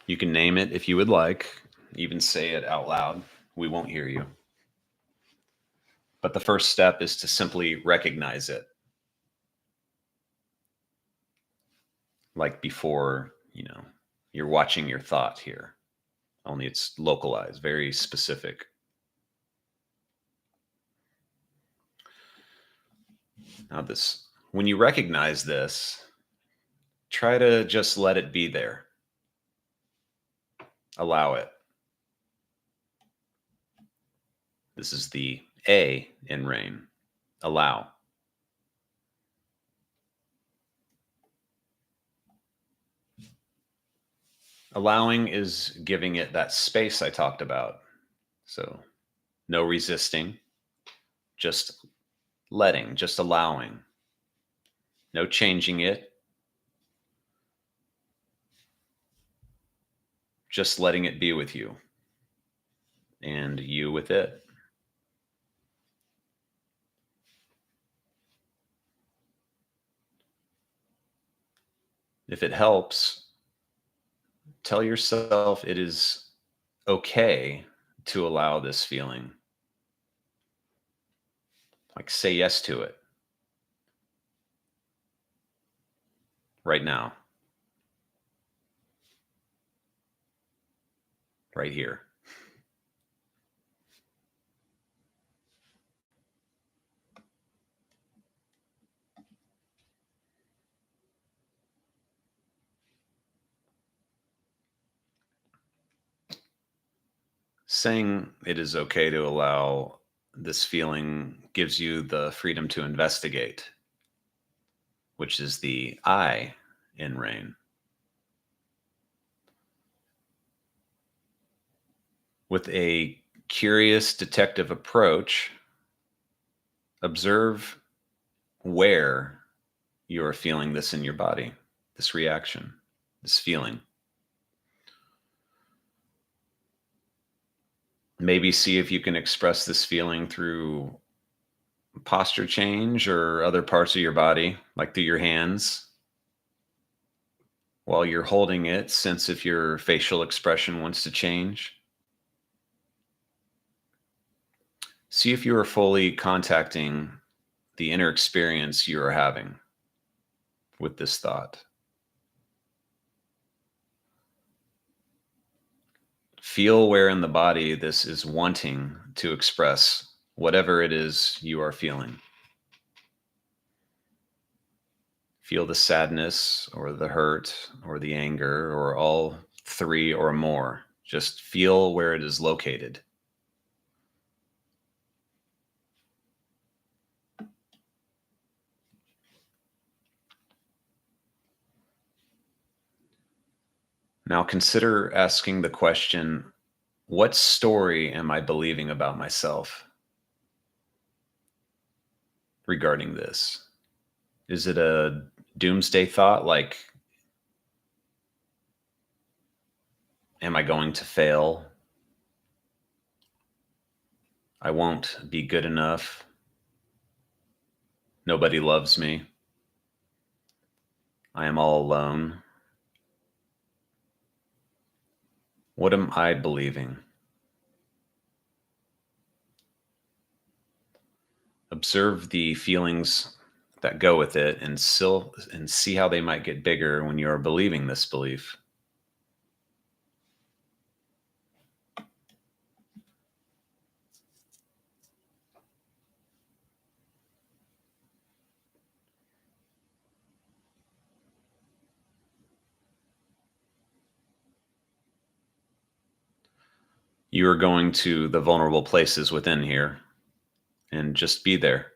[SPEAKER 1] You can name it if you would like, even say it out loud. We won't hear you. But the first step is to simply recognize it. Like before, you're watching your thought here. Only it's localized, very specific. Now when you recognize this, try to just let it be there. Allow it. This is the A in RAIN. Allow. Allowing is giving it that space I talked about. So no resisting, just letting, just allowing. No changing it. Just letting it be with you and you with it. If it helps, tell yourself it is okay to allow this feeling. Like say yes to it. Right now. Right here. Saying it is okay to allow this feeling gives you the freedom to investigate, which is the I in RAIN. With a curious detective approach, observe where you are feeling this in your body, this reaction, this feeling. Maybe see if you can express this feeling through posture change or other parts of your body, like through your hands. While you're holding it, sense if your facial expression wants to change. See if you are fully contacting the inner experience you are having with this thought. Feel where in the body this is wanting to express whatever it is you are feeling. Feel the sadness or the hurt or the anger or all three or more. Just feel where it is located. Now consider asking the question, what story am I believing about myself regarding this? Is it a doomsday thought like, am I going to fail? I won't be good enough. Nobody loves me. I am all alone. What am I believing? Observe the feelings that go with it and see how they might get bigger when you are believing this belief. You are going to the vulnerable places within here and just be there.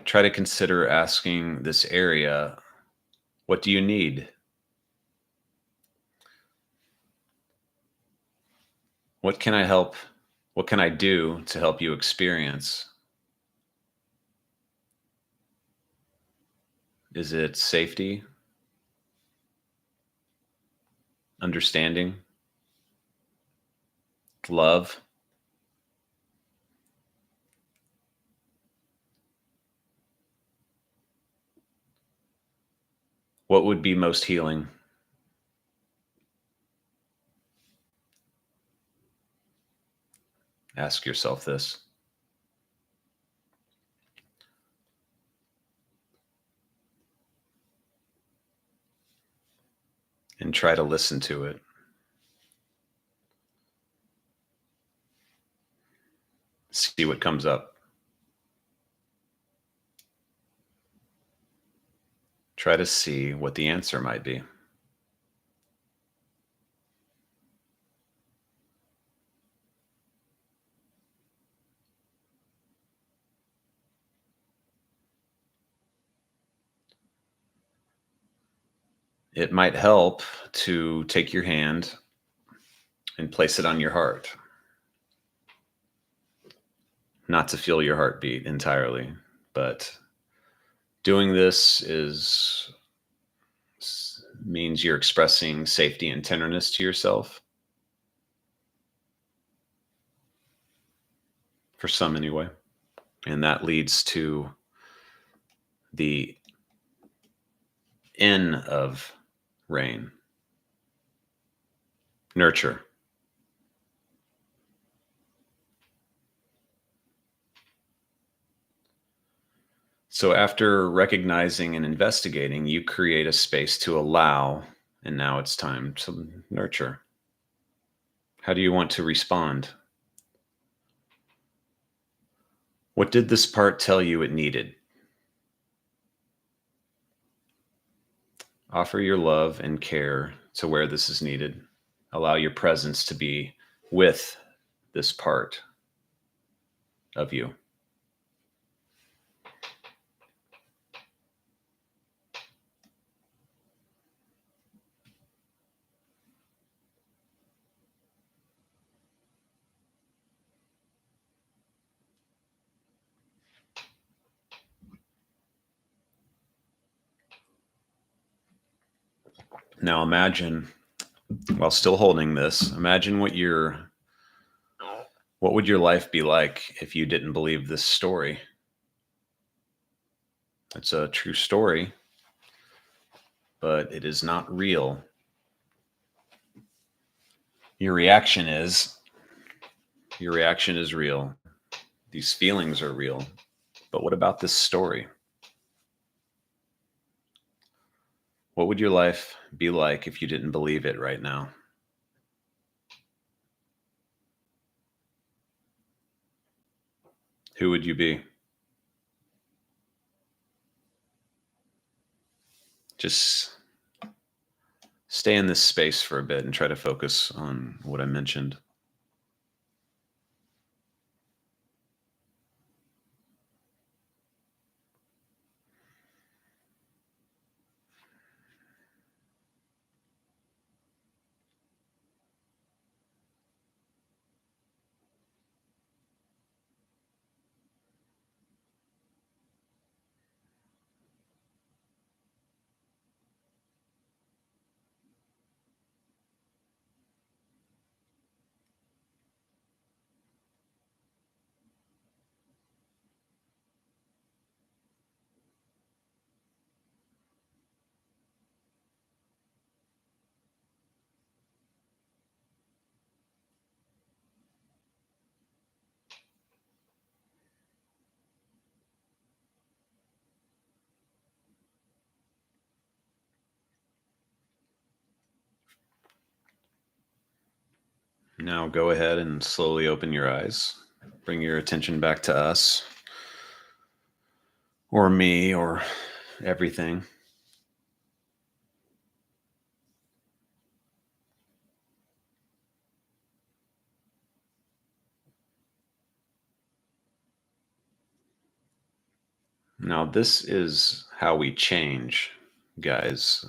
[SPEAKER 1] Try to consider asking this area, what do you need? What can I help? What can I do to help you experience? Is it safety? Understanding? Love? What would be most healing? Ask yourself this. And try to listen to it. See what comes up. Try to see what the answer might be. It might help to take your hand and place it on your heart. Not to feel your heartbeat entirely, but doing this means you're expressing safety and tenderness to yourself. For some anyway. And that leads to the N of rain. Nurture. So after recognizing and investigating, you create a space to allow, and now it's time to nurture. How do you want to respond? What did this part tell you it needed? Offer your love and care to where this is needed. Allow your presence to be with this part of you. Now imagine, while still holding this, imagine what would your life be like if you didn't believe this story? It's a true story, but it is not real. Your reaction is real. These feelings are real. But what about this story? What would your life be like if you didn't believe it right now? Who would you be? Just stay in this space for a bit and try to focus on what I mentioned. Now go ahead and slowly open your eyes. Bring your attention back to us, or me, or everything. Now, this is how we change, guys.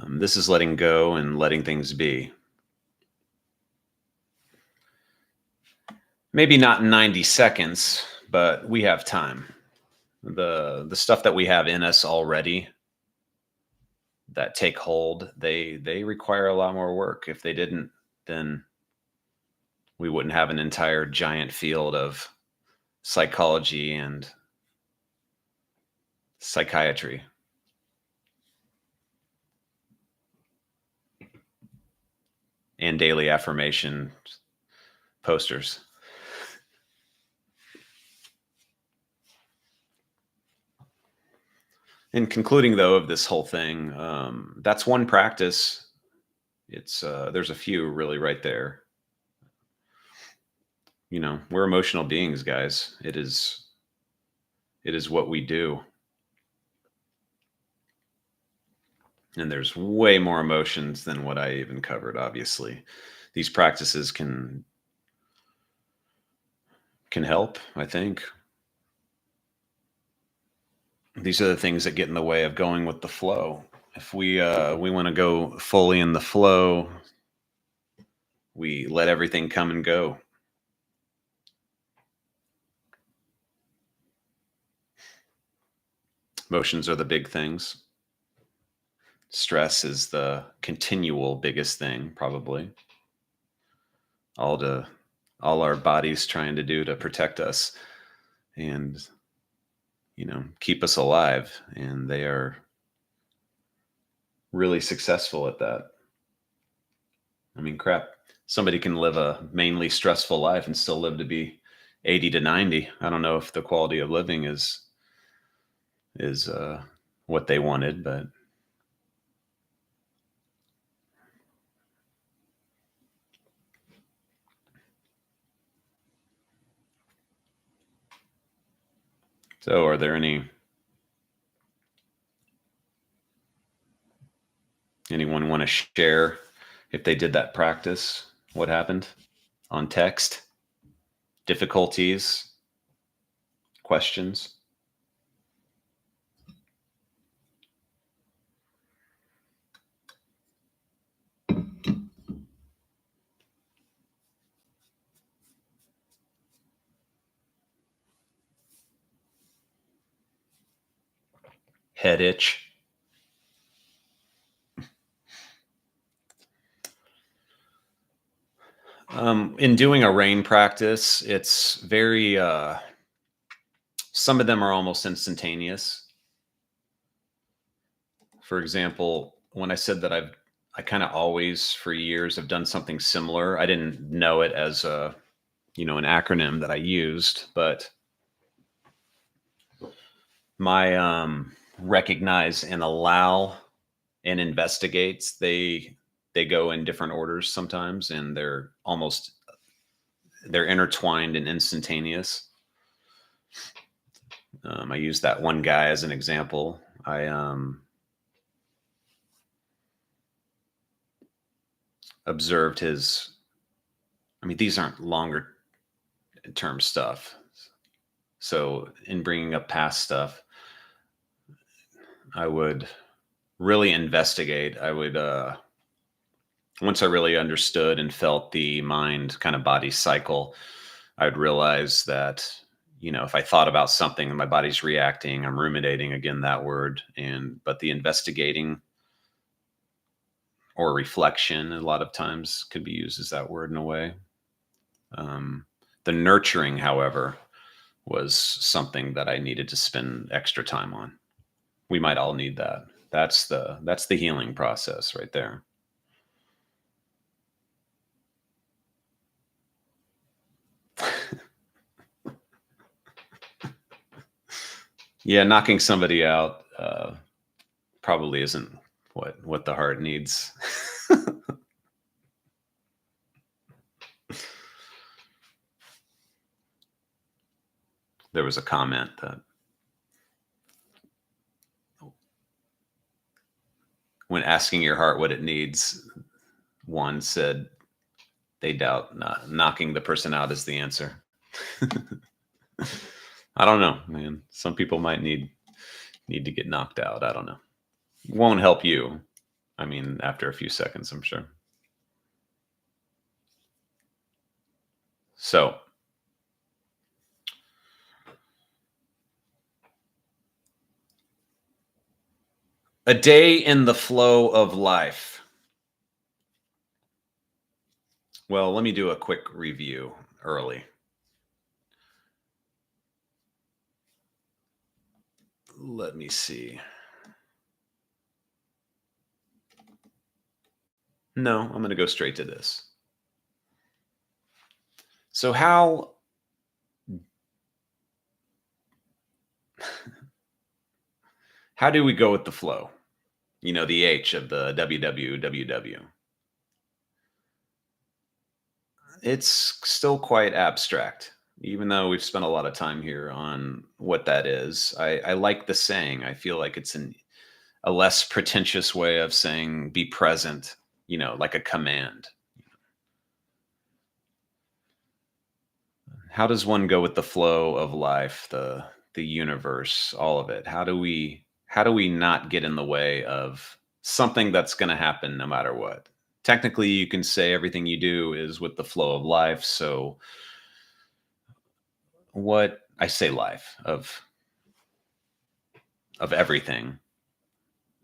[SPEAKER 1] This is letting go and letting things be. Maybe not in 90 seconds, but we have time. The stuff that we have in us already that take hold, they require a lot more work. If they didn't, then we wouldn't have an entire giant field of psychology and psychiatry. And daily affirmation posters. In concluding, though, of this whole thing, that's one practice. It's there's a few really right there. You know, we're emotional beings, guys. It is what we do. And there's way more emotions than what I even covered, obviously. These practices can help, I think. These are the things that get in the way of going with the flow. If we want to go fully in the flow, we let everything come and go. Emotions are the big things. Stress is the continual biggest thing, probably. All our bodies trying to do to protect us and, you know, keep us alive. And they are really successful at that. I mean, crap, somebody can live a mainly stressful life and still live to be 80 to 90. I don't know if the quality of living is what they wanted, but so are there anyone want to share if they did that practice, what happened on text, difficulties, questions? Head itch. In doing a rain practice, it's very, some of them are almost instantaneous. For example, when I said that I kind of always for years have done something similar. I didn't know it as an acronym that I used, but my recognize and allow and investigates, they go in different orders sometimes, and they're almost they're intertwined and instantaneous. I use that one guy as an example. I observed his, I mean, these aren't longer term stuff. So in bringing up past stuff, I would really investigate. I would, once I really understood and felt the mind kind of body cycle, I'd realize that, you know, if I thought about something and my body's reacting, I'm ruminating, again, that word, but the investigating or reflection a lot of times could be used as that word in a way. The nurturing, however, was something that I needed to spend extra time on. We might all need that. That's the healing process right there. Yeah, knocking somebody out probably isn't what the heart needs. There was a comment that when asking your heart what it needs, one said they doubt knocking the person out is the answer. I don't know, man. Some people might need to get knocked out. I don't know. It won't help you. I mean, after a few seconds, I'm sure. So, a day in the flow of life. Well, let me do a quick review early. Let me see. No, I'm going to go straight to this. So how do we go with the flow? You know, the H of the WWWW. It's still quite abstract, even though we've spent a lot of time here on what that is. I like the saying. I feel like it's a less pretentious way of saying be present, you know, like a command. How does one go with the flow of life, the universe, all of it? How do we not get in the way of something that's going to happen no matter what? Technically, you can say everything you do is with the flow of life. So what I say life of everything,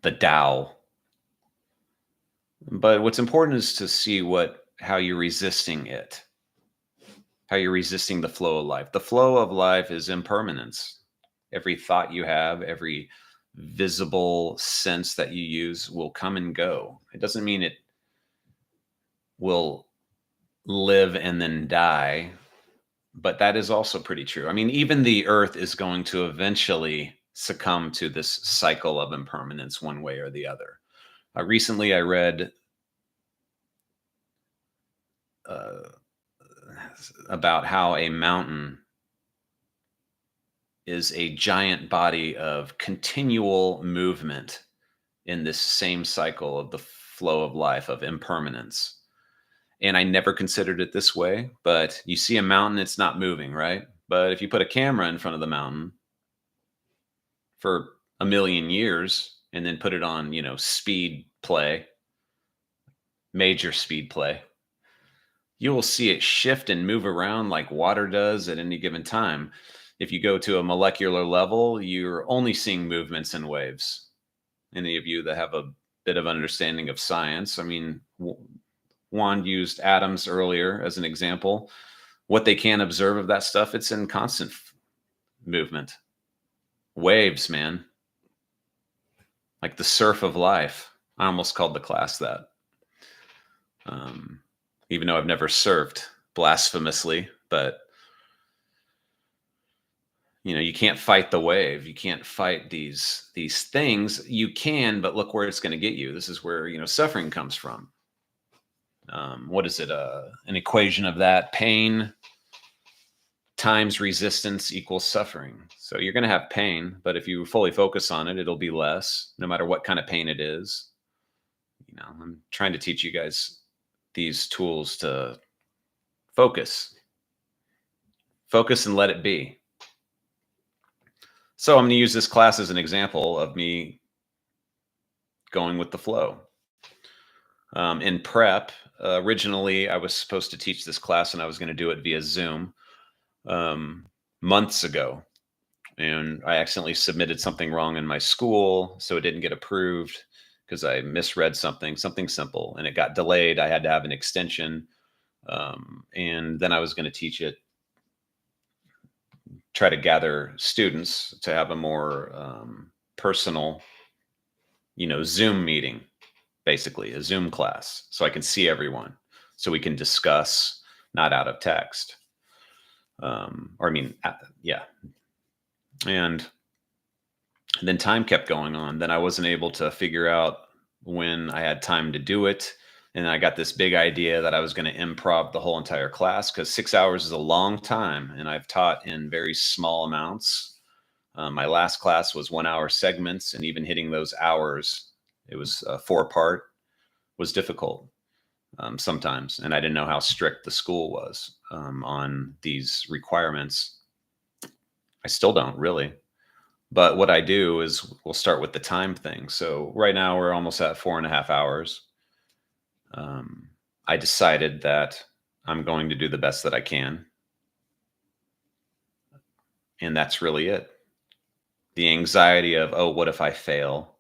[SPEAKER 1] the Tao. But what's important is to see how you're resisting it, how you're resisting the flow of life. The flow of life is impermanence. Every thought you have, every visible sense that you use will come and go. It doesn't mean it will live and then die, but that is also pretty true. I mean, even the earth is going to eventually succumb to this cycle of impermanence one way or the other. Recently, I read about how a mountain is a giant body of continual movement in this same cycle of the flow of life, of impermanence. And I never considered it this way, but you see a mountain, it's not moving, right? But if you put a camera in front of the mountain for a million years and then put it on, you know, speed play, major speed play, you will see it shift and move around like water does at any given time. If you go to a molecular level, you're only seeing movements and waves. Any of you that have a bit of understanding of science, I mean, Juan used atoms earlier as an example. What they can observe of that stuff, it's in constant movement. Waves, man. Like the surf of life. I almost called the class that. Even though I've never surfed blasphemously, but you know, you can't fight the wave. You can't fight these things. You can, but look where it's going to get you. This is where, you know, suffering comes from. what is it? An equation of that: pain times resistance equals suffering. So you're going to have pain, but if you fully focus on it, it'll be less, no matter what kind of pain it is. You know, I'm trying to teach you guys these tools to focus and let it be. So I'm going to use this class as an example of me going with the flow. In prep, originally I was supposed to teach this class and I was going to do it via Zoom months ago. And I accidentally submitted something wrong in my school, so it didn't get approved because I misread something simple, and it got delayed. I had to have an extension. And then I was going to teach it, try to gather students to have a more personal, Zoom meeting, basically a Zoom class, so I can see everyone, so we can discuss, not out of text. Yeah. And then time kept going on. Then I wasn't able to figure out when I had time to do it. And I got this big idea that I was going to improv the whole entire class, because 6 hours is a long time. And I've taught in very small amounts. My last class was 1 hour segments, and even hitting those hours, it was 4-part, was difficult sometimes. And I didn't know how strict the school was on these requirements. I still don't really. But what I do is we'll start with the time thing. So right now we're almost at 4.5 hours. I decided that I'm going to do the best that I can. And that's really it. The anxiety of, oh, what if I fail?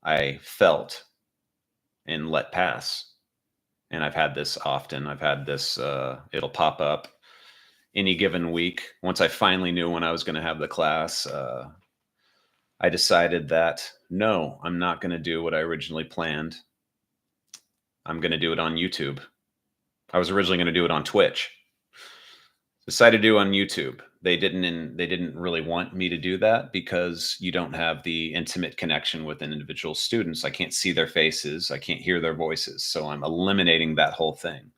[SPEAKER 1] I felt and let pass. And I've had this often. I've had this, it'll pop up any given week. Once I finally knew when I was going to have the class, I decided that, no, I'm not going to do what I originally planned. I'm going to do it on YouTube. I was originally going to do it on Twitch. Decided to do it on YouTube. They didn't really want me to do that because you don't have the intimate connection with individual students. I can't see their faces. I can't hear their voices. So I'm eliminating that whole thing.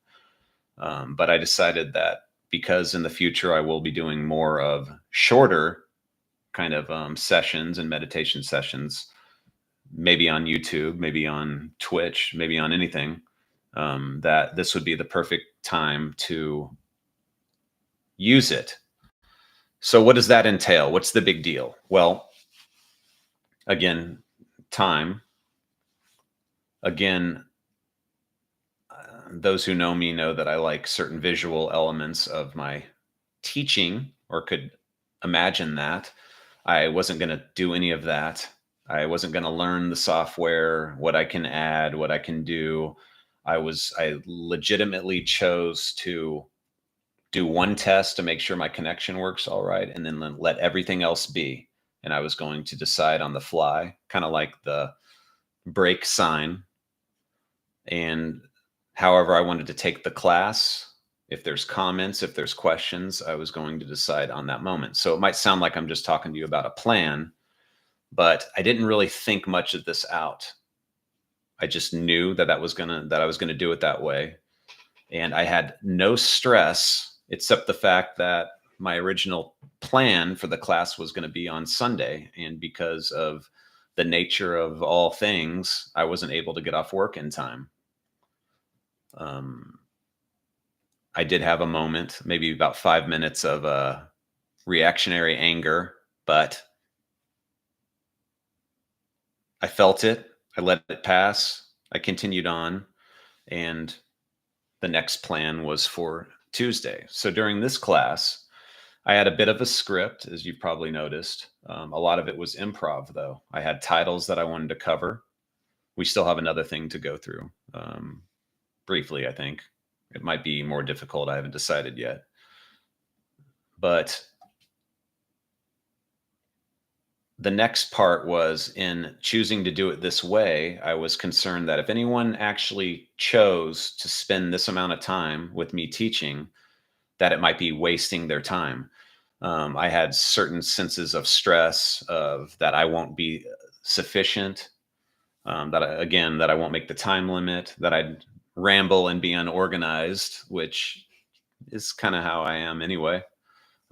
[SPEAKER 1] But I decided that because in the future I will be doing more of shorter kind of sessions and meditation sessions, maybe on YouTube, maybe on Twitch, maybe on anything, that this would be the perfect time to use it. So what does that entail? What's the big deal? Well, again, time. Again, those who know me know that I like certain visual elements of my teaching, or could imagine that. I wasn't going to do any of that. I wasn't going to learn the software, what I can add, what I can do. I legitimately chose to do one test to make sure my connection works all right, and then let everything else be. And I was going to decide on the fly, kind of like the break sign. And however I wanted to take the class, if there's comments, if there's questions, I was going to decide on that moment. So it might sound like I'm just talking to you about a plan, but I didn't really think much of this out. I just knew that I was gonna do it that way. And I had no stress except the fact that my original plan for the class was going to be on Sunday. And because of the nature of all things, I wasn't able to get off work in time. I did have a moment, maybe about 5 minutes of reactionary anger, but I felt it. I let it pass. I continued on. And the next plan was for Tuesday. So during this class, I had a bit of a script, as you've probably noticed. A lot of it was improv, though. I had titles that I wanted to cover. We still have another thing to go through. Briefly, I think. It might be more difficult. I haven't decided yet. But the next part was, in choosing to do it this way, I was concerned that if anyone actually chose to spend this amount of time with me teaching, that it might be wasting their time. I had certain senses of stress of that I won't be sufficient, that I won't make the time limit, that I'd ramble and be unorganized, which is kind of how I am anyway.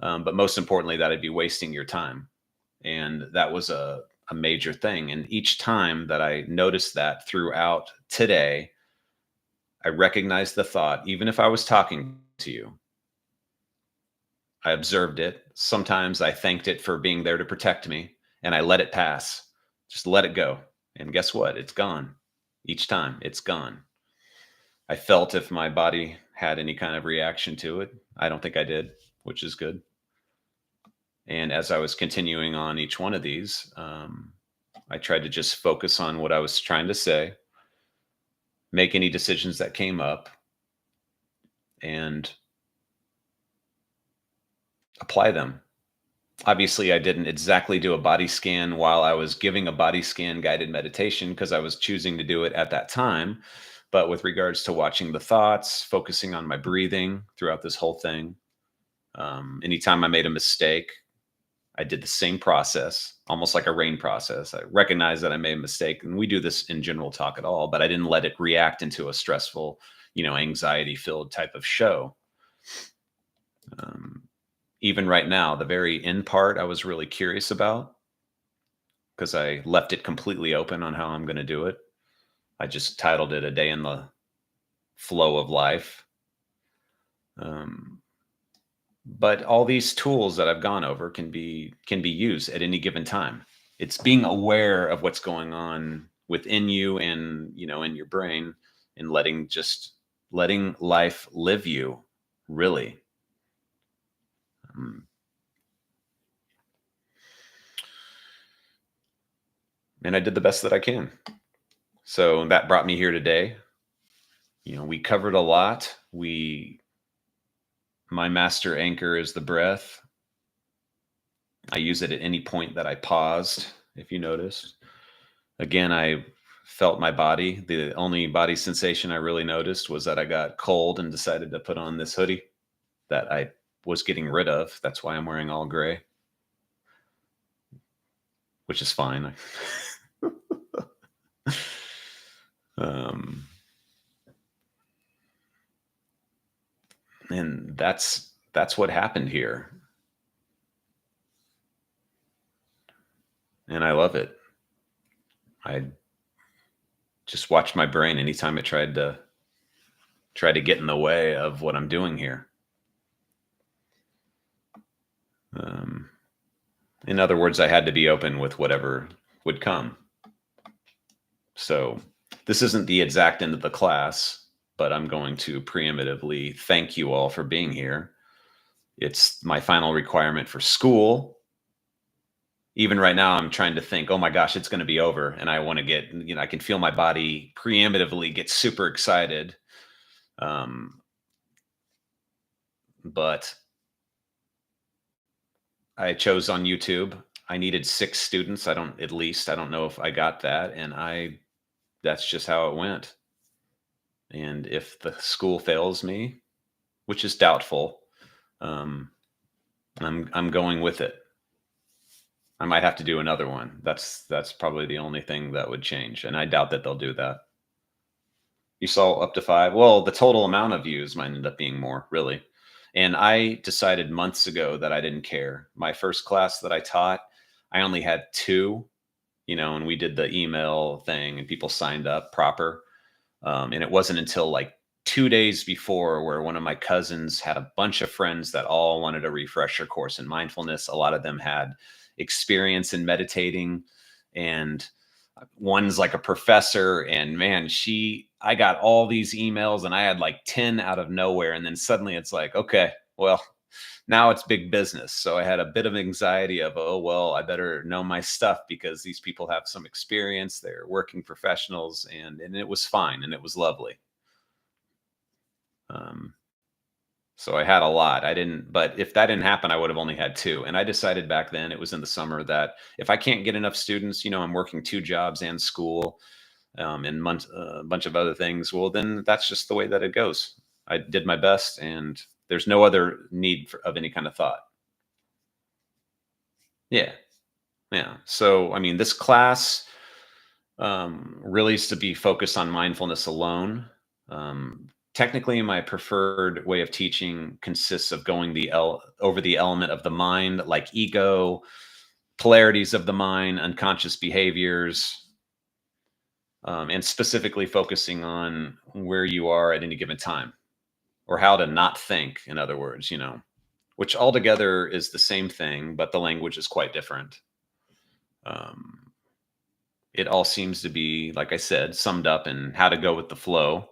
[SPEAKER 1] But most importantly, that I'd be wasting your time. And that was a major thing. And each time that I noticed that throughout today, I recognized the thought, even if I was talking to you, I observed it. Sometimes I thanked it for being there to protect me, and I let it pass. Just let it go. And guess what? It's gone. Each time it's gone. I felt if my body had any kind of reaction to it. I don't think I did, which is good. And as I was continuing on each one of these, I tried to just focus on what I was trying to say, make any decisions that came up, and apply them. Obviously, I didn't exactly do a body scan while I was giving a body scan guided meditation because I was choosing to do it at that time. But with regards to watching the thoughts, focusing on my breathing throughout this whole thing, anytime I made a mistake, I did the same process, almost like a rain process. I recognized that I made a mistake, and we do this in general talk at all, but I didn't let it react into a stressful, anxiety-filled type of show. Even right now, the very end part, I was really curious about because I left it completely open on how I'm going to do it. I just titled it "A Day in the Flow of Life." But all these tools that I've gone over can be used at any given time. It's being aware of what's going on within you and in your brain, and letting life live you, really. And I did the best that I can. So that brought me here today. We covered a lot. My master anchor is the breath. I use it at any point that I paused, if you noticed. Again, I felt my body. The only body sensation I really noticed was that I got cold and decided to put on this hoodie that I was getting rid of. That's why I'm wearing all gray, which is fine. And that's what happened here. And I love it. I just watched my brain anytime it tried to get in the way of what I'm doing here. In other words, I had to be open with whatever would come. So this isn't the exact end of the class, but I'm going to preemptively thank you all for being here. It's my final requirement for school. Even right now, I'm trying to think, oh my gosh, it's going to be over. And I want to get, I can feel my body preemptively get super excited. But I chose on YouTube. I needed 6 students. I don't know if I got that. And that's just how it went. And if the school fails me, which is doubtful, I'm going with it. I might have to do another one. That's probably the only thing that would change. And I doubt that they'll do that. You saw up to 5. Well, the total amount of views might end up being more, really. And I decided months ago that I didn't care. My first class that I taught, I only had 2, and we did the email thing and people signed up proper. And it wasn't until like 2 days before where one of my cousins had a bunch of friends that all wanted a refresher course in mindfulness. A lot of them had experience in meditating, and one's like a professor, and man, I got all these emails and I had like 10 out of nowhere. And then suddenly it's like, okay, well, now it's big business. So I had a bit of anxiety of, oh, well, I better know my stuff because these people have some experience. They're working professionals, and it was fine. And it was lovely. So I had a lot. But if that didn't happen, I would have only had 2. And I decided back then, it was in the summer, that if I can't get enough students, I'm working 2 jobs and school, and a bunch of other things, well, then that's just the way that it goes. I did my best, and there's no other need of any kind of thought. Yeah. So, I mean, this class really is to be focused on mindfulness alone. Technically, my preferred way of teaching consists of going over the element of the mind, like ego, polarities of the mind, unconscious behaviors, and specifically focusing on where you are at any given time, or how to not think, in other words, which altogether is the same thing, but the language is quite different. It all seems to be, like I said, summed up in how to go with the flow.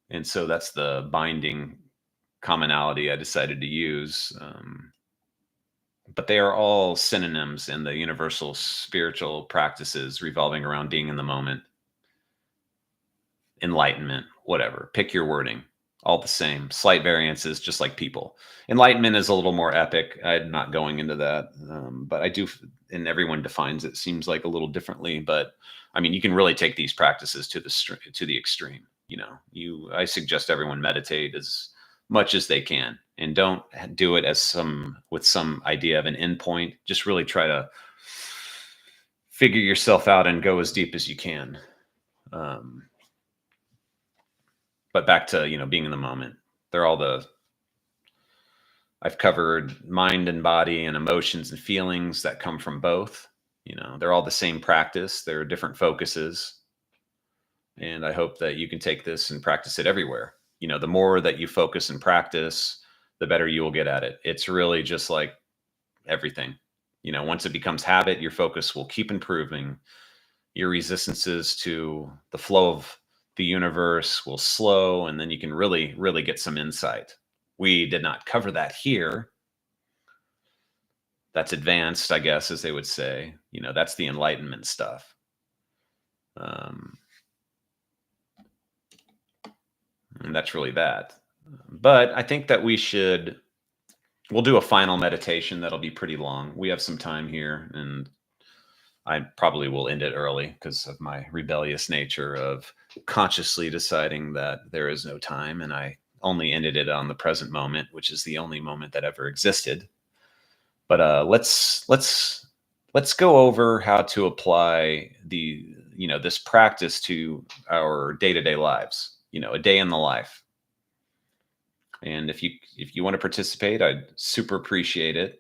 [SPEAKER 1] And so that's the binding commonality I decided to use. But they are all synonyms in the universal spiritual practices revolving around being in the moment, enlightenment, whatever. Pick your wording. All the same. Slight variances, just like people. Enlightenment is a little more epic. I'm not going into that. But I do, and everyone defines it, seems like a little differently. But I mean, you can really take these practices to the extreme. I suggest everyone meditate as much as they can, and don't do it as with some idea of an endpoint. Just really try to figure yourself out and go as deep as you can. But back to, being in the moment. I've covered mind and body and emotions and feelings that come from both. They're all the same practice. They're different focuses. And I hope that you can take this and practice it everywhere. The more that you focus and practice, the better you will get at it. It's really just like everything. Once it becomes habit, your focus will keep improving. Your resistances to the flow of the universe will slow, and then you can really, really get some insight. We did not cover that here. That's advanced, I guess, as they would say. That's the enlightenment stuff. And that's really that. But I think that we'll do a final meditation that'll be pretty long. We have some time here, and I probably will end it early because of my rebellious nature of consciously deciding that there is no time, and I only ended it on the present moment, which is the only moment that ever existed. But let's go over how to apply this practice to our day-to-day lives. A day in the life. And if you want to participate, I'd super appreciate it.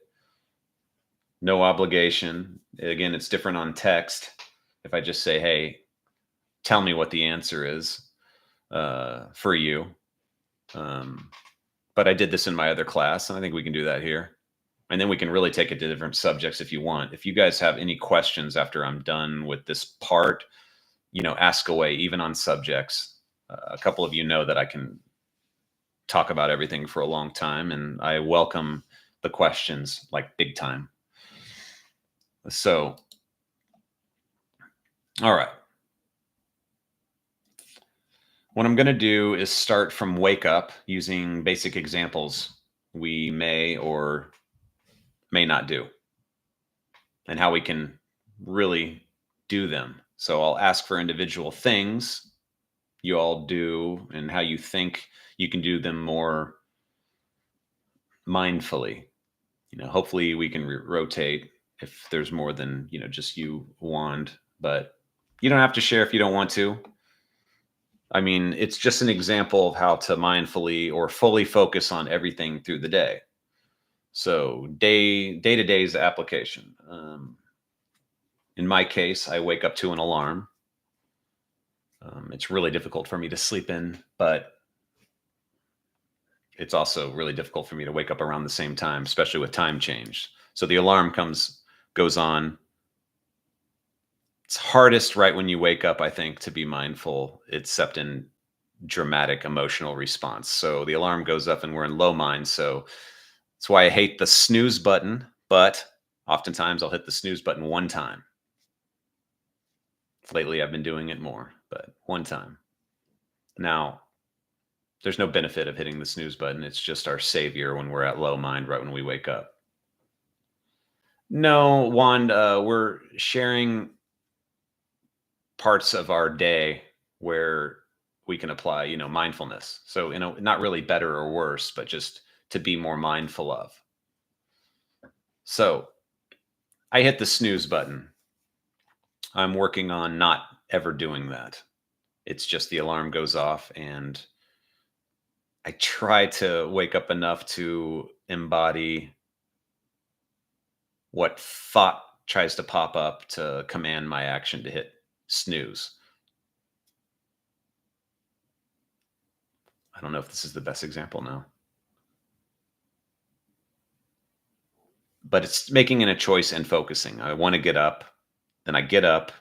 [SPEAKER 1] No obligation. Again, it's different on text. If I just say, hey, tell me what the answer is for you. But I did this in my other class, and I think we can do that here. And then we can really take it to different subjects if you want. If you guys have any questions after I'm done with this part, ask away, even on subjects. A couple of you know that I can talk about everything for a long time, and I welcome the questions like big time. So, all right. What I'm going to do is start from wake up using basic examples we may or may not do, and how we can really do them. So I'll ask for individual things you all do and how you think you can do them more mindfully. Hopefully we can rotate if there's more than, just you, Wand, but you don't have to share if you don't want to. I mean, it's just an example of how to mindfully or fully focus on everything through the day. So day-to-day's application. In my case, I wake up to an alarm. It's really difficult for me to sleep in, but it's also really difficult for me to wake up around the same time, especially with time change. So the alarm goes on. It's hardest right when you wake up, I think, to be mindful, except in dramatic emotional response. So the alarm goes up and we're in low mind. So that's why I hate the snooze button, but oftentimes I'll hit the snooze button one time. Lately, I've been doing it more, but one time. Now, there's no benefit of hitting the snooze button. It's just our savior when we're at low mind, right when we wake up. No, Wand, we're sharing parts of our day where we can apply, mindfulness. So, not really better or worse, but just to be more mindful of. So I hit the snooze button. I'm working on not ever doing that. It's just the alarm goes off, and I try to wake up enough to embody what thought tries to pop up to command my action to hit snooze. I don't know if this is the best example now. But it's making a choice and focusing. I want to get up, then I get up.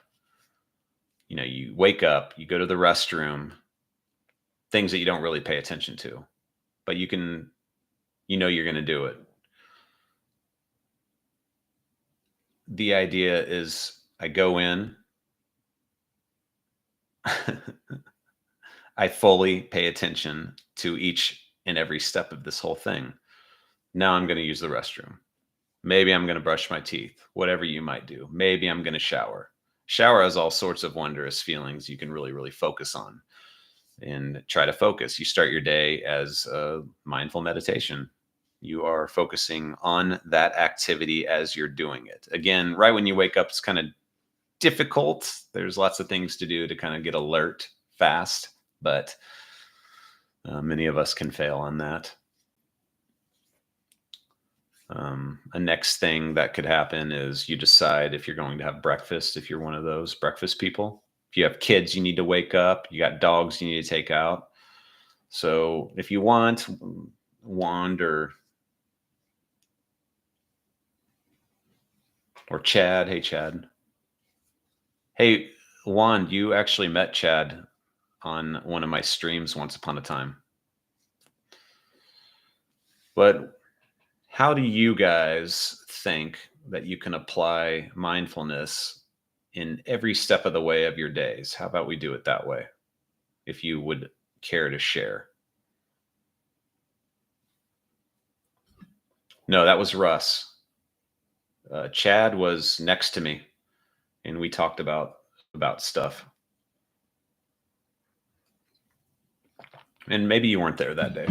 [SPEAKER 1] You wake up, you go to the restroom, things that you don't really pay attention to, but you're going to do it. The idea is I go in, I fully pay attention to each and every step of this whole thing. Now I'm going to use the restroom. Maybe I'm going to brush my teeth, whatever you might do. Maybe I'm going to shower. Shower has all sorts of wondrous feelings you can really, really focus on and try to focus. You start your day as a mindful meditation. You are focusing on that activity as you're doing it. Again, right when you wake up, it's kind of difficult. There's lots of things to do to kind of get alert fast, but many of us can fail on that. A next thing that could happen is you decide if you're going to have breakfast, if you're one of those breakfast people. If you have kids, you need to wake up. You got dogs you need to take out. So if you want, Wand or Chad. Hey, Chad. Hey, Wand, you actually met Chad on one of my streams once upon a time. But how do you guys think that you can apply mindfulness in every step of the way of your days? How about we do it that way? If you would care to share. No, that was Russ. Chad was next to me, and we talked about stuff. And maybe you weren't there that day.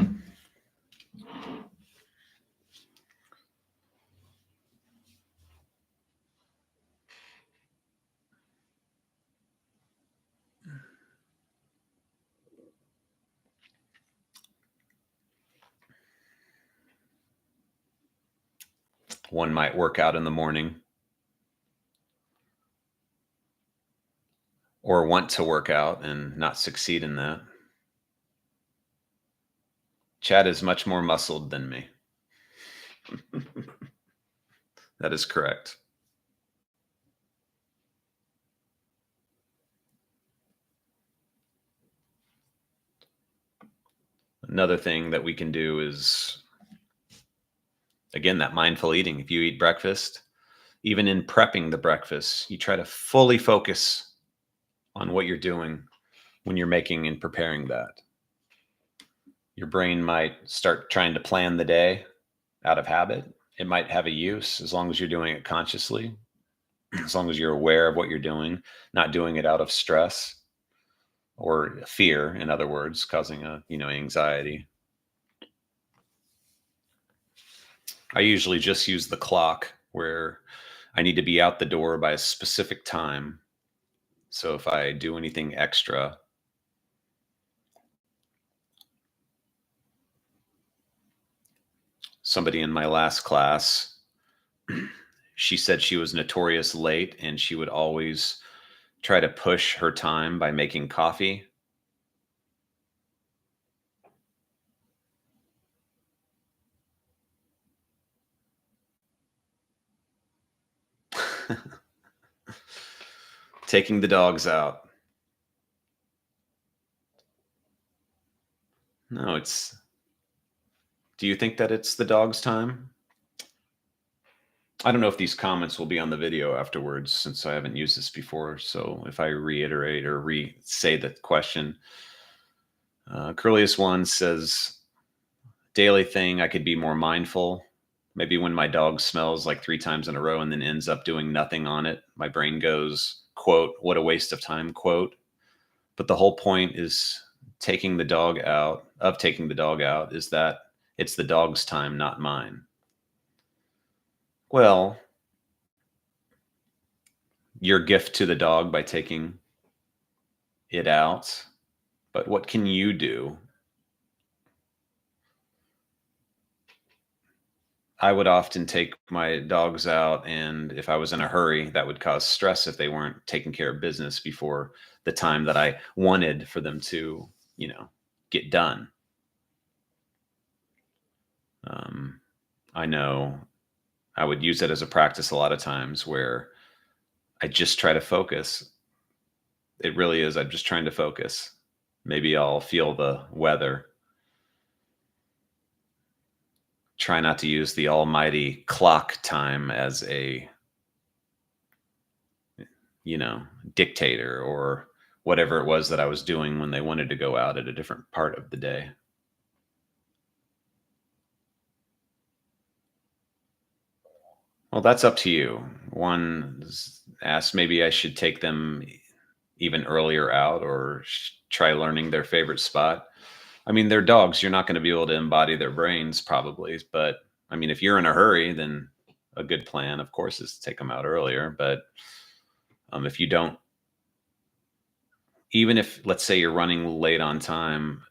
[SPEAKER 1] One might work out in the morning or want to work out and not succeed in that. Chad is much more muscled than me. That is correct. Another thing that we can do is, again, that mindful eating. If you eat breakfast, even in prepping the breakfast, you try to fully focus on what you're doing when you're making and preparing that. Your brain might start trying to plan the day out of habit. It might have a use as long as you're doing it consciously, as long as you're aware of what you're doing, not doing it out of stress or fear, in other words, causing anxiety. I usually just use the clock where I need to be out the door by a specific time. So if I do anything extra, somebody in my last class, she said she was notorious late and she would always try to push her time by making coffee. Taking the dogs out. No, do you think that it's the dog's time? I don't know if these comments will be on the video afterwards since I haven't used this before. So if I reiterate or say the question, Curlius One says, daily thing, I could be more mindful. Maybe when my dog smells like 3 times in a row and then ends up doing nothing on it, my brain goes, quote, what a waste of time, quote. But the whole point is taking the dog out is that it's the dog's time, not mine. Well, your gift to the dog by taking it out. But what can you do? I would often take my dogs out, and if I was in a hurry, that would cause stress if they weren't taking care of business before the time that I wanted for them to, get done. I know I would use it as a practice a lot of times where I just try to focus. It really is. I'm just trying to focus. Maybe I'll feel the weather. Try not to use the almighty clock time as a, dictator or whatever it was that I was doing when they wanted to go out at a different part of the day. Well, that's up to you. One asked maybe I should take them even earlier out or try learning their favorite spot. I mean, they're dogs. You're not going to be able to embody their brains probably. But I mean, if you're in a hurry, then a good plan, of course, is to take them out earlier. But if you don't, even if, let's say, you're running late on time,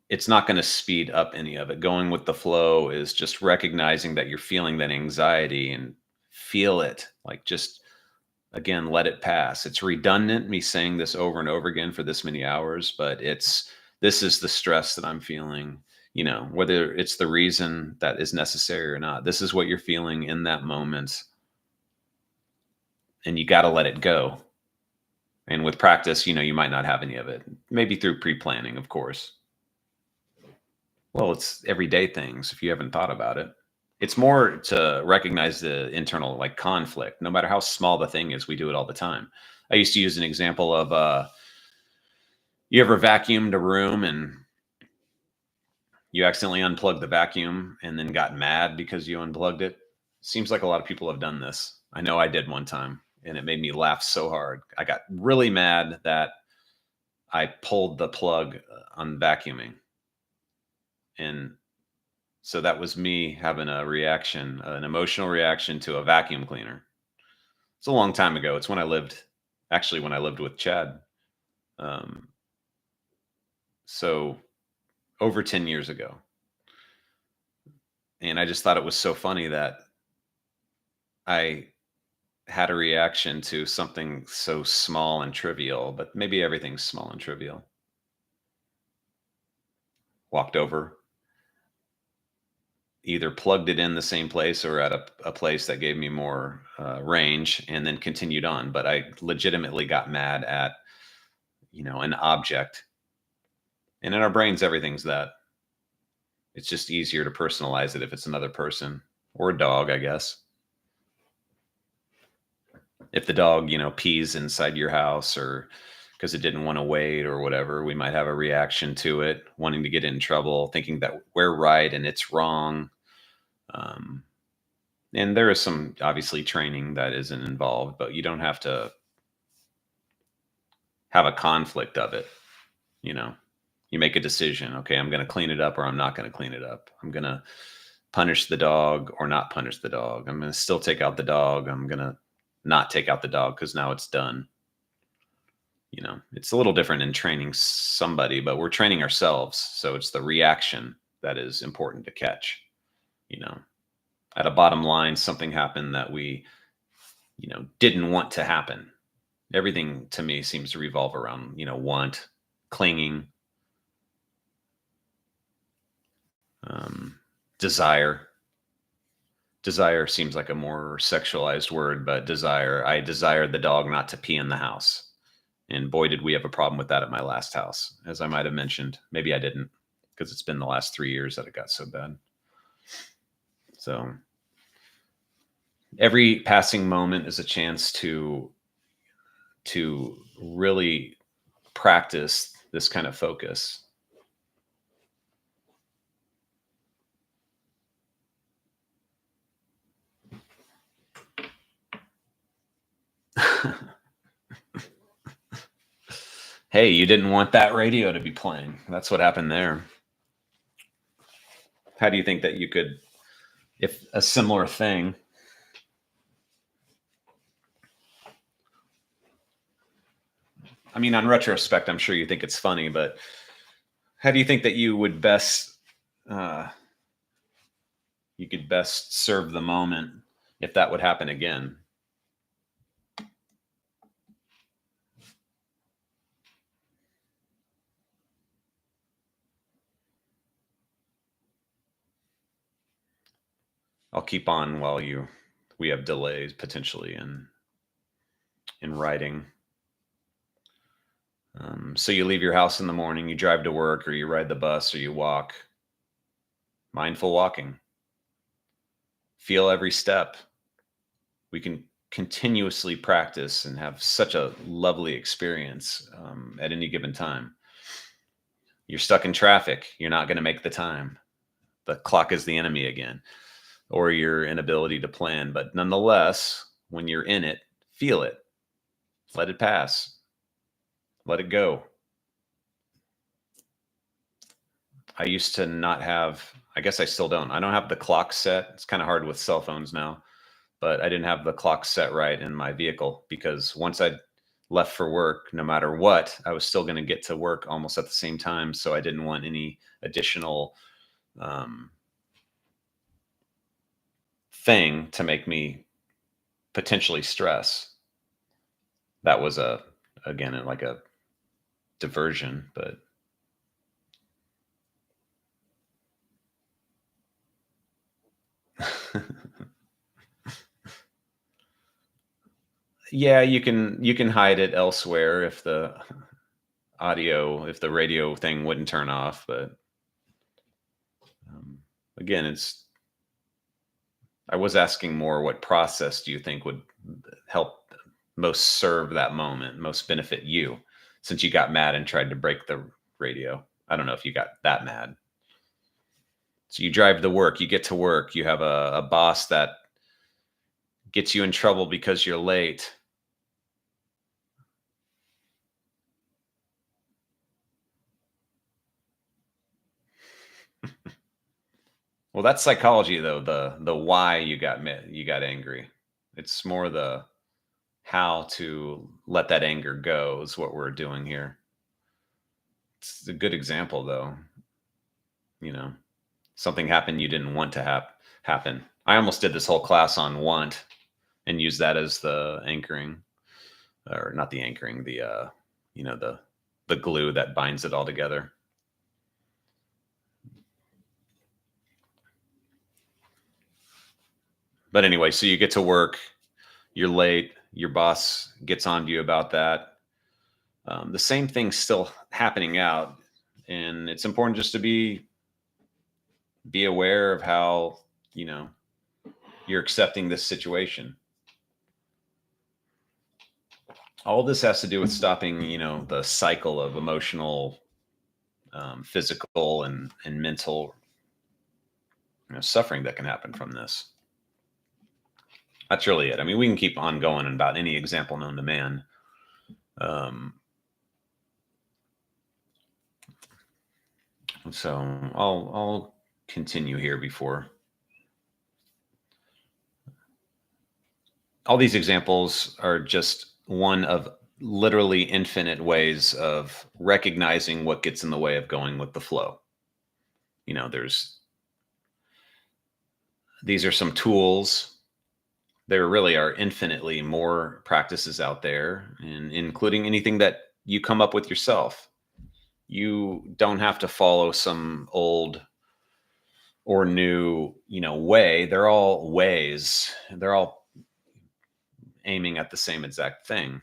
[SPEAKER 1] it's not going to speed up any of it. Going with the flow is just recognizing that you're feeling that anxiety and feel it. Like, just, again, let it pass. It's redundant, me saying this over and over again for this many hours, but this is the stress that I'm feeling, whether it's the reason that is necessary or not. This is what you're feeling in that moment. And you got to let it go. And with practice, you might not have any of it. Maybe through pre-planning, of course. Well, it's everyday things if you haven't thought about it. It's more to recognize the internal conflict. No matter how small the thing is, we do it all the time. I used to use an example of you ever vacuumed a room and you accidentally unplugged the vacuum and then got mad because you unplugged it? Seems like a lot of people have done this. I know I did one time, and it made me laugh so hard. I got really mad that I pulled the plug on vacuuming. And so that was me having a reaction, an emotional reaction to a vacuum cleaner. It's a long time ago. It's when I lived with Chad. So over 10 years ago. And I just thought it was so funny that I had a reaction to something so small and trivial, but maybe everything's small and trivial. Walked over, either plugged it in the same place or at a place that gave me more range, and then continued on. But I legitimately got mad at, an object. And in our brains, everything's that. It's just easier to personalize it if it's another person or a dog, I guess. If the dog, pees inside your house or because it didn't want to wait or whatever, we might have a reaction to it, wanting to get in trouble, thinking that we're right and it's wrong. And there is some obviously training that isn't involved, but you don't have to have a conflict of it. You make a decision. Okay, I'm going to clean it up or I'm not going to clean it up. I'm going to punish the dog or not punish the dog. I'm going to still take out the dog. I'm going to not take out the dog because now it's done. It's a little different in training somebody, but we're training ourselves. So it's the reaction that is important to catch. At a bottom line, something happened that we, didn't want to happen. Everything to me seems to revolve around, want, clinging, desire. Desire seems like a more sexualized word, but desire. I desired the dog not to pee in the house. And boy, did we have a problem with that at my last house, as I might have mentioned. Maybe I didn't, because it's been the last 3 years that it got so bad. So every passing moment is a chance to really practice this kind of focus. Hey, you didn't want that radio to be playing. That's what happened there. How do you think that you could, if a similar thing, I mean, on retrospect, I'm sure you think it's funny, but how do you think that you would best, you could best serve the moment if that would happen again? I'll keep on while we have delays potentially in writing. So you leave your house in the morning, you drive to work, or you ride the bus, or you walk. Mindful walking. Feel every step. We can continuously practice and have such a lovely experience at any given time. You're stuck in traffic. You're not going to make the time. The clock is the enemy again, or your inability to plan. But nonetheless, when you're in it, feel it. Let it pass. Let it go. I used to not have, I guess I still don't. I don't have the clock set. It's kind of hard with cell phones now, but I didn't have the clock set right in my vehicle because once I left for work, no matter what, I was still going to get to work almost at the same time. So I didn't want any additional thing to make me potentially stress. That was again, like a diversion, but yeah, you can hide it elsewhere if the radio thing wouldn't turn off, but again, I was asking more, what process do you think would help most serve that moment, most benefit you, since you got mad and tried to break the radio? I don't know if you got that mad. So you drive to work, you get to work, you have a boss that gets you in trouble because you're late. Well, that's psychology though, the why you got angry. It's more the how to let that anger go is what we're doing here. It's a good example though. Something happened you didn't want to happen. I almost did this whole class on want and use that as the anchoring, or not the anchoring, the the glue that binds it all together. But anyway, so you get to work, you're late, your boss gets on to you about that. The same thing's still happening out, and it's important just to be aware of how you're accepting this situation. All this has to do with stopping the cycle of emotional, physical and mental suffering that can happen from this. That's really it. I mean, we can keep on going about any example known to man. So I'll continue here before. All these examples are just one of literally infinite ways of recognizing what gets in the way of going with the flow. These are some tools. There really are infinitely more practices out there, and including anything that you come up with yourself. You don't have to follow some old or new, way. They're all ways. They're all aiming at the same exact thing.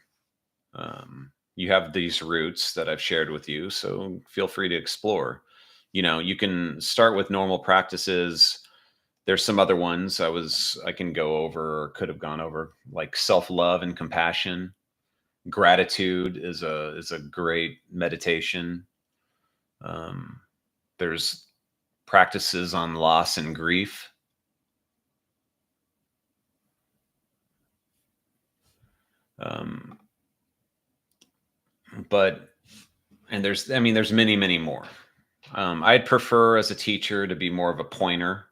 [SPEAKER 1] You have these roots that I've shared with you, so feel free to explore. You can start with normal practices. There's some other ones I can go over or could have gone over, like self-love and compassion. Gratitude is a great meditation. There's practices on loss and grief. There's many, many more. I'd prefer as a teacher to be more of a pointer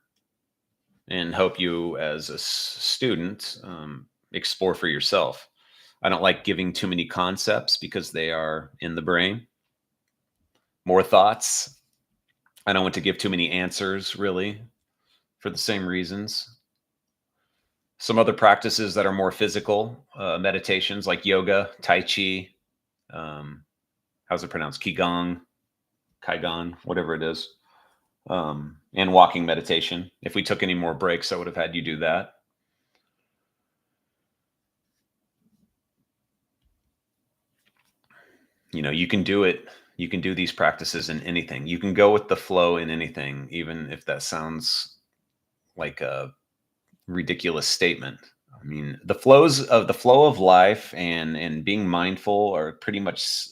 [SPEAKER 1] and hope you as a student explore for yourself. I don't like giving too many concepts because they are in the brain. More thoughts. I don't want to give too many answers, really, for the same reasons. Some other practices that are more physical, meditations like yoga, Tai Chi, how's it pronounced? Qigong, Qigong, whatever it is, and walking meditation. If we took any more breaks, I would have had you do that. You can do it. You can do these practices in anything. You can go with the flow in anything, even if that sounds like a ridiculous statement. I mean, the flow of life and being mindful are pretty much,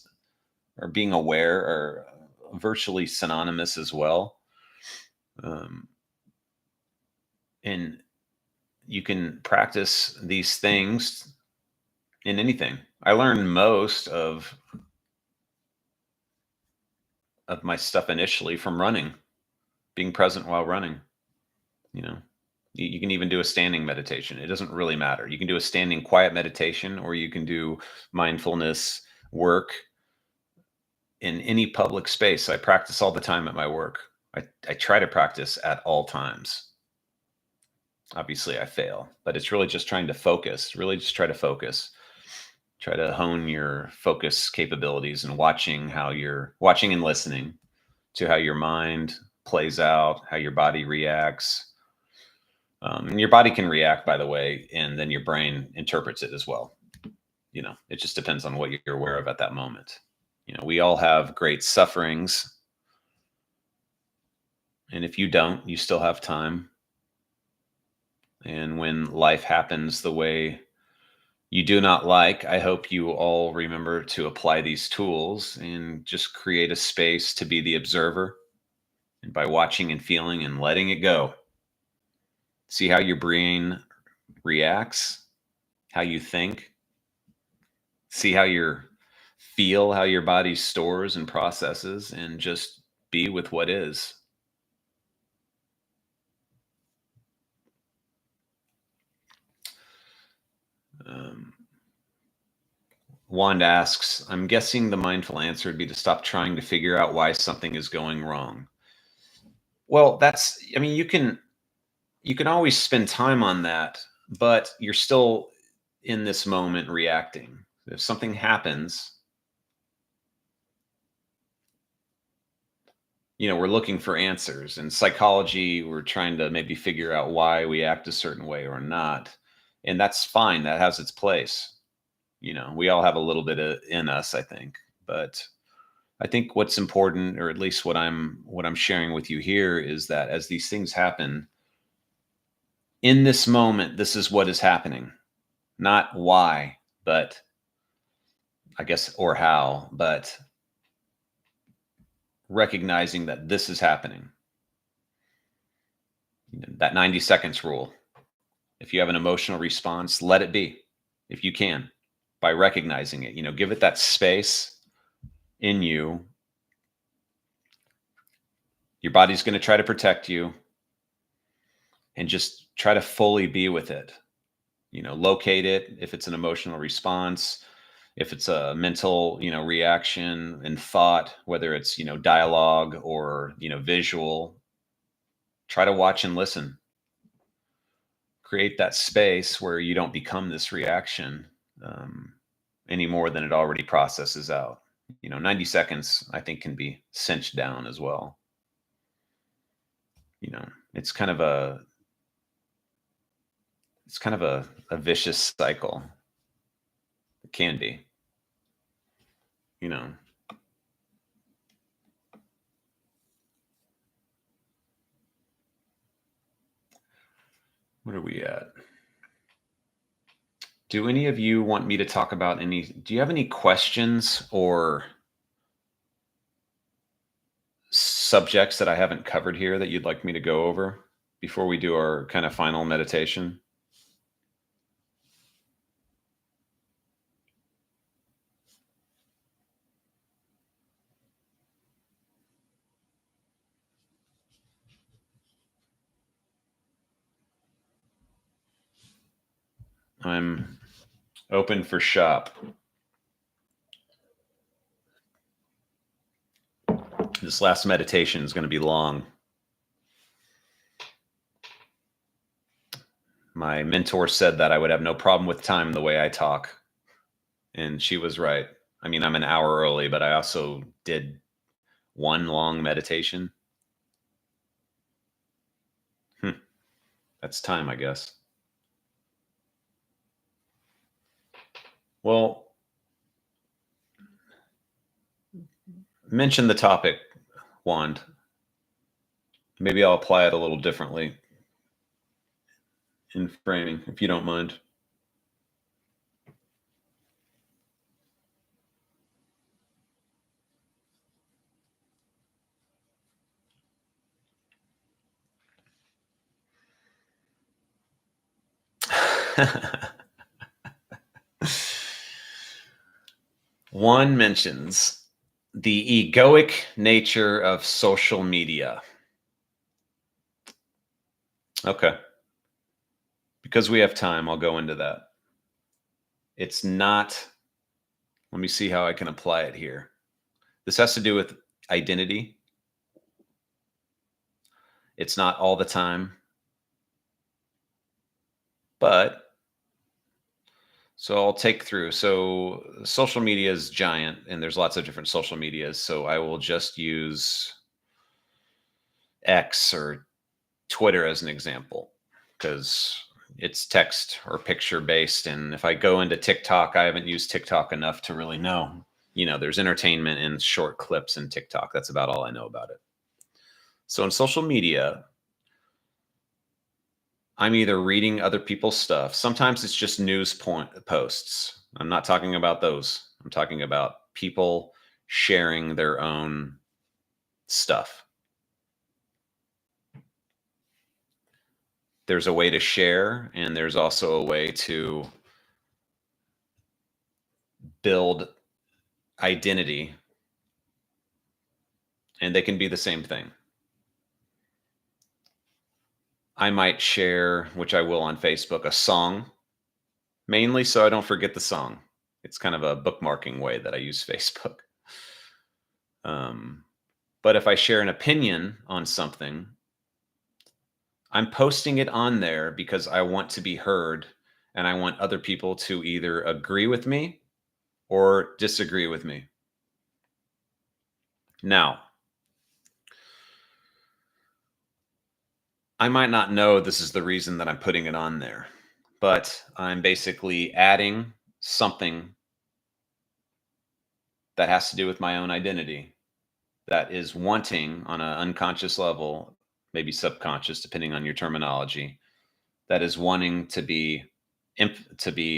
[SPEAKER 1] or being aware, are virtually synonymous as well. And you can practice these things in anything. I learned most of my stuff initially from running, being present while running. You can even do a standing meditation. It doesn't really matter. You can do a standing quiet meditation, or you can do mindfulness work in any public space. I practice all the time at my work. I try to practice at all times. Obviously I fail, but it's really just trying to focus, really just try to focus. Try to hone your focus capabilities and watching and listening to how your mind plays out, how your body reacts. And your body can react, by the way, and then your brain interprets it as well. It just depends on what you're aware of at that moment. We all have great sufferings. And if you don't, you still have time. And when life happens the way you do not like, I hope you all remember to apply these tools and just create a space to be the observer. And by watching and feeling and letting it go, see how your brain reacts, how you think, see how how your body stores and processes, and just be with what is. Wanda asks, I'm guessing the mindful answer would be to stop trying to figure out why something is going wrong. Well, you can always spend time on that, but you're still in this moment reacting. If something happens, we're looking for answers. In psychology, we're trying to maybe figure out why we act a certain way or not. And that's fine. That has its place. We all have a little bit in us, I think. But I think what's important, or at least what I'm sharing with you here, is that as these things happen, in this moment, this is what is happening. Not why, but I guess, or how, but recognizing that this is happening. That 90 seconds rule. If you have an emotional response, let it be, if you can, by recognizing it. Give it that space in you. Your body's going to try to protect you, and just try to fully be with it. Locate it if it's an emotional response, if it's a mental, reaction and thought, whether it's, dialogue or, visual. Try to watch and listen. Create that space where you don't become this reaction any more than it already processes out. 90 seconds, I think, can be cinched down as well. It's kind of a vicious cycle. It can be. What are we at? Do any of you want me to talk about do you have any questions or subjects that I haven't covered here that you'd like me to go over before we do our kind of final meditation? I'm Open for shop. This last meditation is going to be long. My mentor said that I would have no problem with time the way I talk. And she was right. I mean, I'm an hour early, but I also did one long meditation. That's time, I guess. Well, mention the topic, Wand. Maybe I'll apply it a little differently in framing, if you don't mind. One mentions the egoic nature of social media. Okay. Because we have time, I'll go into that. It's not, let me see how I can apply it here. This has to do with identity. It's not all the time. But, so I'll take through. So social media is giant and there's lots of different social medias. So I will just use X or Twitter as an example because it's text or picture based. And if I go into TikTok, I haven't used TikTok enough to really know. You know, there's entertainment in short clips in TikTok. That's about all I know about it. So in social media, I'm either reading other people's stuff. Sometimes it's just news posts. I'm not talking about those. I'm talking about people sharing their own stuff. There's a way to share, and there's also a way to build identity, and they can be the same thing. I might share, which I will on Facebook, a song, mainly so I don't forget the song. It's kind of a bookmarking way that I use Facebook. But if I share an opinion on something, I'm posting it on there because I want to be heard and I want other people to either agree with me or disagree with me. Now, I might not know this is the reason that I'm putting it on there, but I'm basically adding something that has to do with my own identity that is wanting on an unconscious level, maybe subconscious, depending on your terminology, that is wanting to be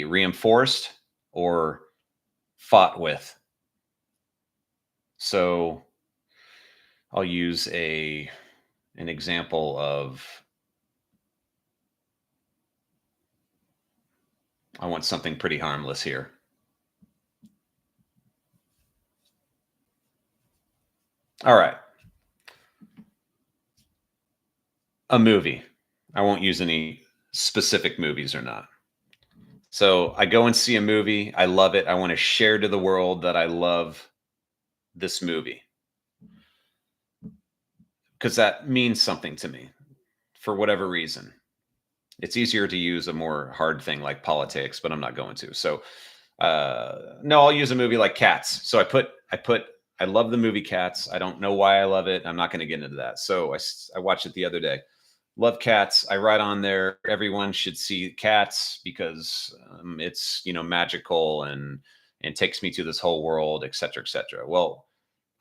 [SPEAKER 1] reinforced or fought with. So I'll use an example of, I want something pretty harmless here. All right. A movie. I won't use any specific movies or not. So I go and see a movie. I love it. I want to share to the world that I love this movie because that means something to me for whatever reason. It's easier to use a more hard thing like politics, but I'm not going to. So no, I'll use a movie like Cats. So I love the movie Cats. I don't know why I love it. I'm not going to get into that. So I watched it the other day. Love Cats. I write on there, everyone should see Cats because it's, magical and takes me to this whole world, et cetera, et cetera. Well,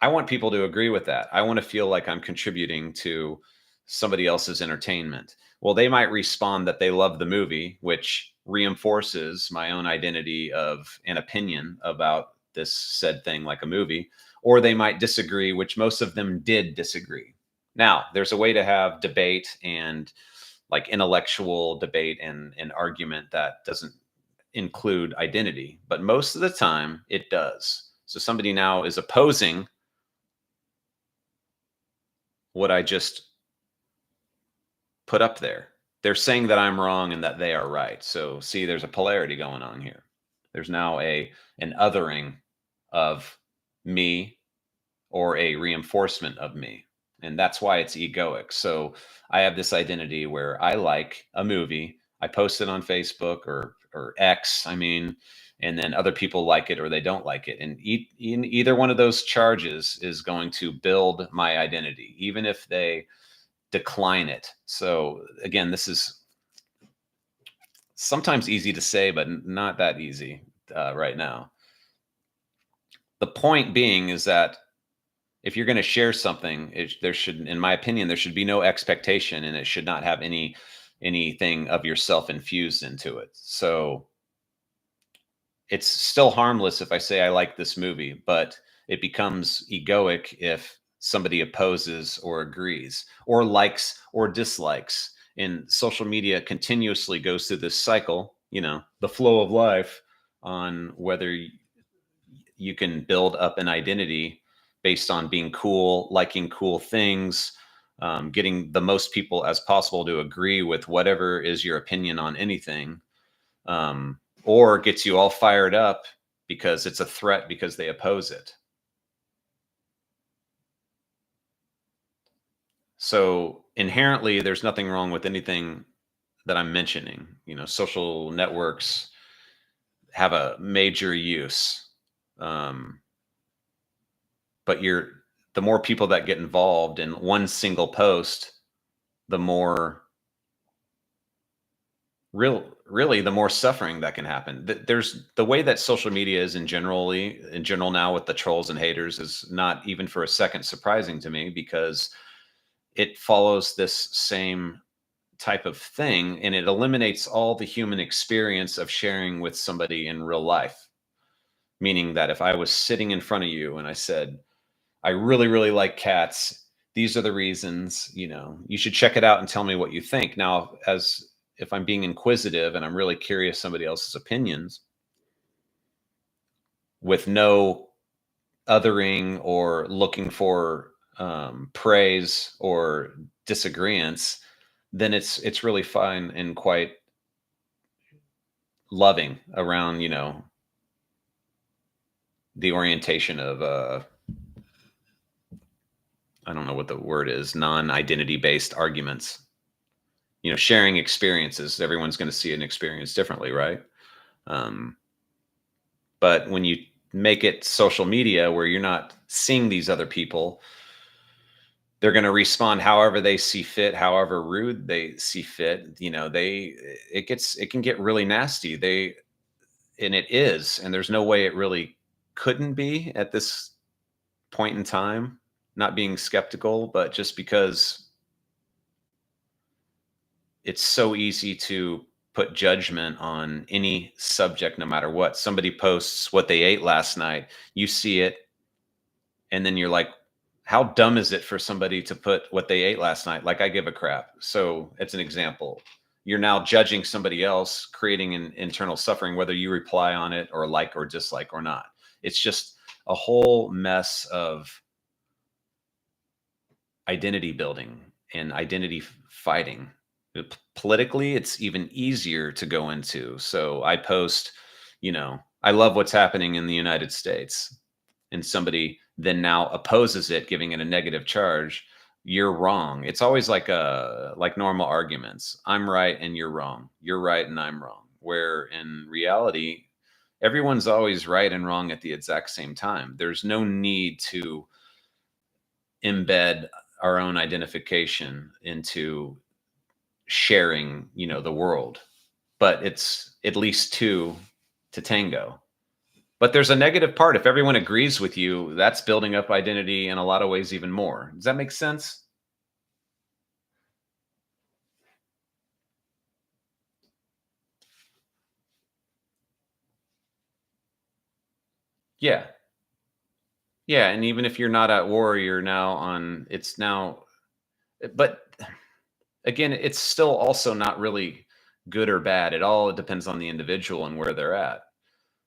[SPEAKER 1] I want people to agree with that. I want to feel like I'm contributing to somebody else's entertainment. Well, they might respond that they love the movie, which reinforces my own identity of an opinion about this said thing like a movie, or they might disagree, which most of them did disagree. Now, there's a way to have debate and like intellectual debate and an argument that doesn't include identity, but most of the time it does. So somebody now is opposing what I just put up there. They're saying that I'm wrong and that they are right. So see, there's a polarity going on here. There's now an othering of me or a reinforcement of me. And that's why it's egoic. So I have this identity where I like a movie, I post it on Facebook or X, I mean, and then other people like it or they don't like it. And in either one of those charges is going to build my identity, even if they decline it. So again, this is sometimes easy to say, but not that easy right now. The point being is that if you're going to share something, there should, in my opinion, there should be no expectation, and it should not have anything of yourself infused into it. So it's still harmless if I say I like this movie, but it becomes egoic if somebody opposes or agrees or likes or dislikes. And social media continuously goes through this cycle, the flow of life, on whether you can build up an identity based on being cool, liking cool things, getting the most people as possible to agree with whatever is your opinion on anything, or gets you all fired up because it's a threat because they oppose it. So inherently, there's nothing wrong with anything that I'm mentioning. Social networks have a major use. But the more people that get involved in one single post, the more really the more suffering that can happen. There's the way that social media is in general now with the trolls and haters is not even for a second surprising to me, because it follows this same type of thing, and it eliminates all the human experience of sharing with somebody in real life. Meaning that if I was sitting in front of you and I said, I really, really like cats, these are the reasons, you should check it out and tell me what you think. Now, as if I'm being inquisitive and I'm really curious somebody else's opinions, with no othering or looking for praise or disagreements, then it's really fine and quite loving around, the orientation of I don't know what the word is, non-identity based arguments. Sharing experiences, everyone's going to see an experience differently, right? But when you make it social media where you're not seeing these other people, they're going to respond however they see fit, however rude they see fit. It can get really nasty. And it is, and there's no way it really couldn't be at this point in time. Not being skeptical, but just because it's so easy to put judgment on any subject, no matter what. Somebody posts what they ate last night, you see it, and then you're like, how dumb is it for somebody to put what they ate last night? Like, I give a crap. So it's an example. You're now judging somebody else, creating an internal suffering, whether you reply on it or like or dislike or not. It's just a whole mess of identity building and identity fighting. Politically, it's even easier to go into. So I post, I love what's happening in the United States, and somebody then now opposes it, giving it a negative charge. You're wrong. It's always like normal arguments. I'm right and you're wrong. You're right and I'm wrong. Where in reality, everyone's always right and wrong at the exact same time. There's no need to embed our own identification into sharing, the world. But it's at least two to tango. But there's a negative part. If everyone agrees with you, that's building up identity in a lot of ways even more. Does that make sense? Yeah. Yeah. And even if you're not at war, but again, it's still also not really good or bad. It all depends on the individual and where they're at.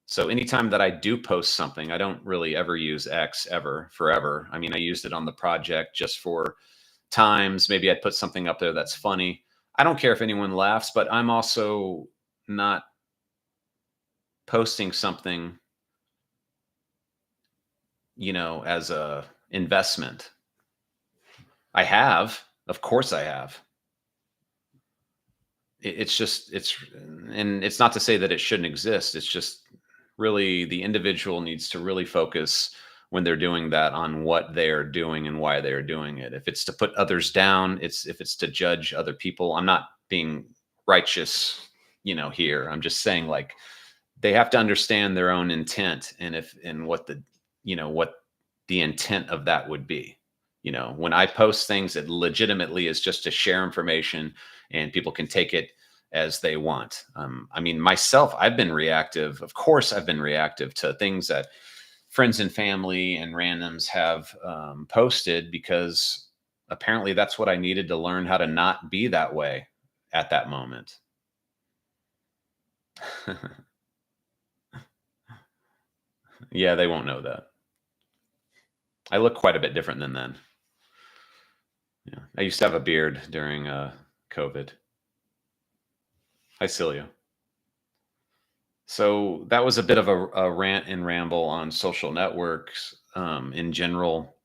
[SPEAKER 1] So anytime that I do post something, I don't really ever use X forever. I mean, I used it on the project just for times. Maybe I'd put something up there that's funny. I don't care if anyone laughs, but I'm also not posting something, you know, as a investment. I have, of course I have. It's just, and it's not to say that it shouldn't exist. It's just really the individual needs to really focus when they're doing that on what they're doing and why they're doing it. If it's to put others down, if it's to judge other people, I'm not being righteous, you know, here. I'm just saying, like, they have to understand their own intent, and what the, you know, what the intent of that would be. You know, when I post things, it legitimately is just to share information, and people can take it as they want. I mean, myself, I've been reactive. Of course, I've been reactive to things that friends and family and randoms have posted, because apparently that's what I needed to learn how to not be that way at that moment. Yeah, they won't know that. I look quite a bit different than then. Yeah, I used to have a beard during COVID. Hi, Celia. So that was a bit of a rant and ramble on social networks in general.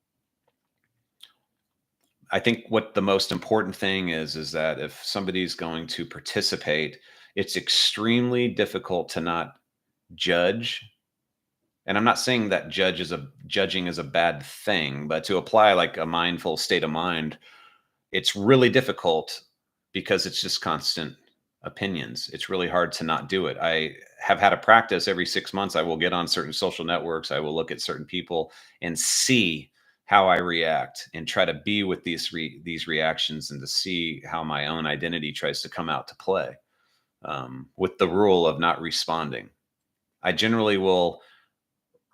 [SPEAKER 1] I think what the most important thing is that if somebody's going to participate, it's extremely difficult to not judge. And I'm not saying that judging is a bad thing, but to apply like a mindful state of mind, it's really difficult because it's just constant opinions. It's really hard to not do it. I have had a practice every 6 months. I will get on certain social networks. I will look at certain people and see how I react, and try to be with these reactions, and to see how my own identity tries to come out to play, with the rule of not responding. I generally will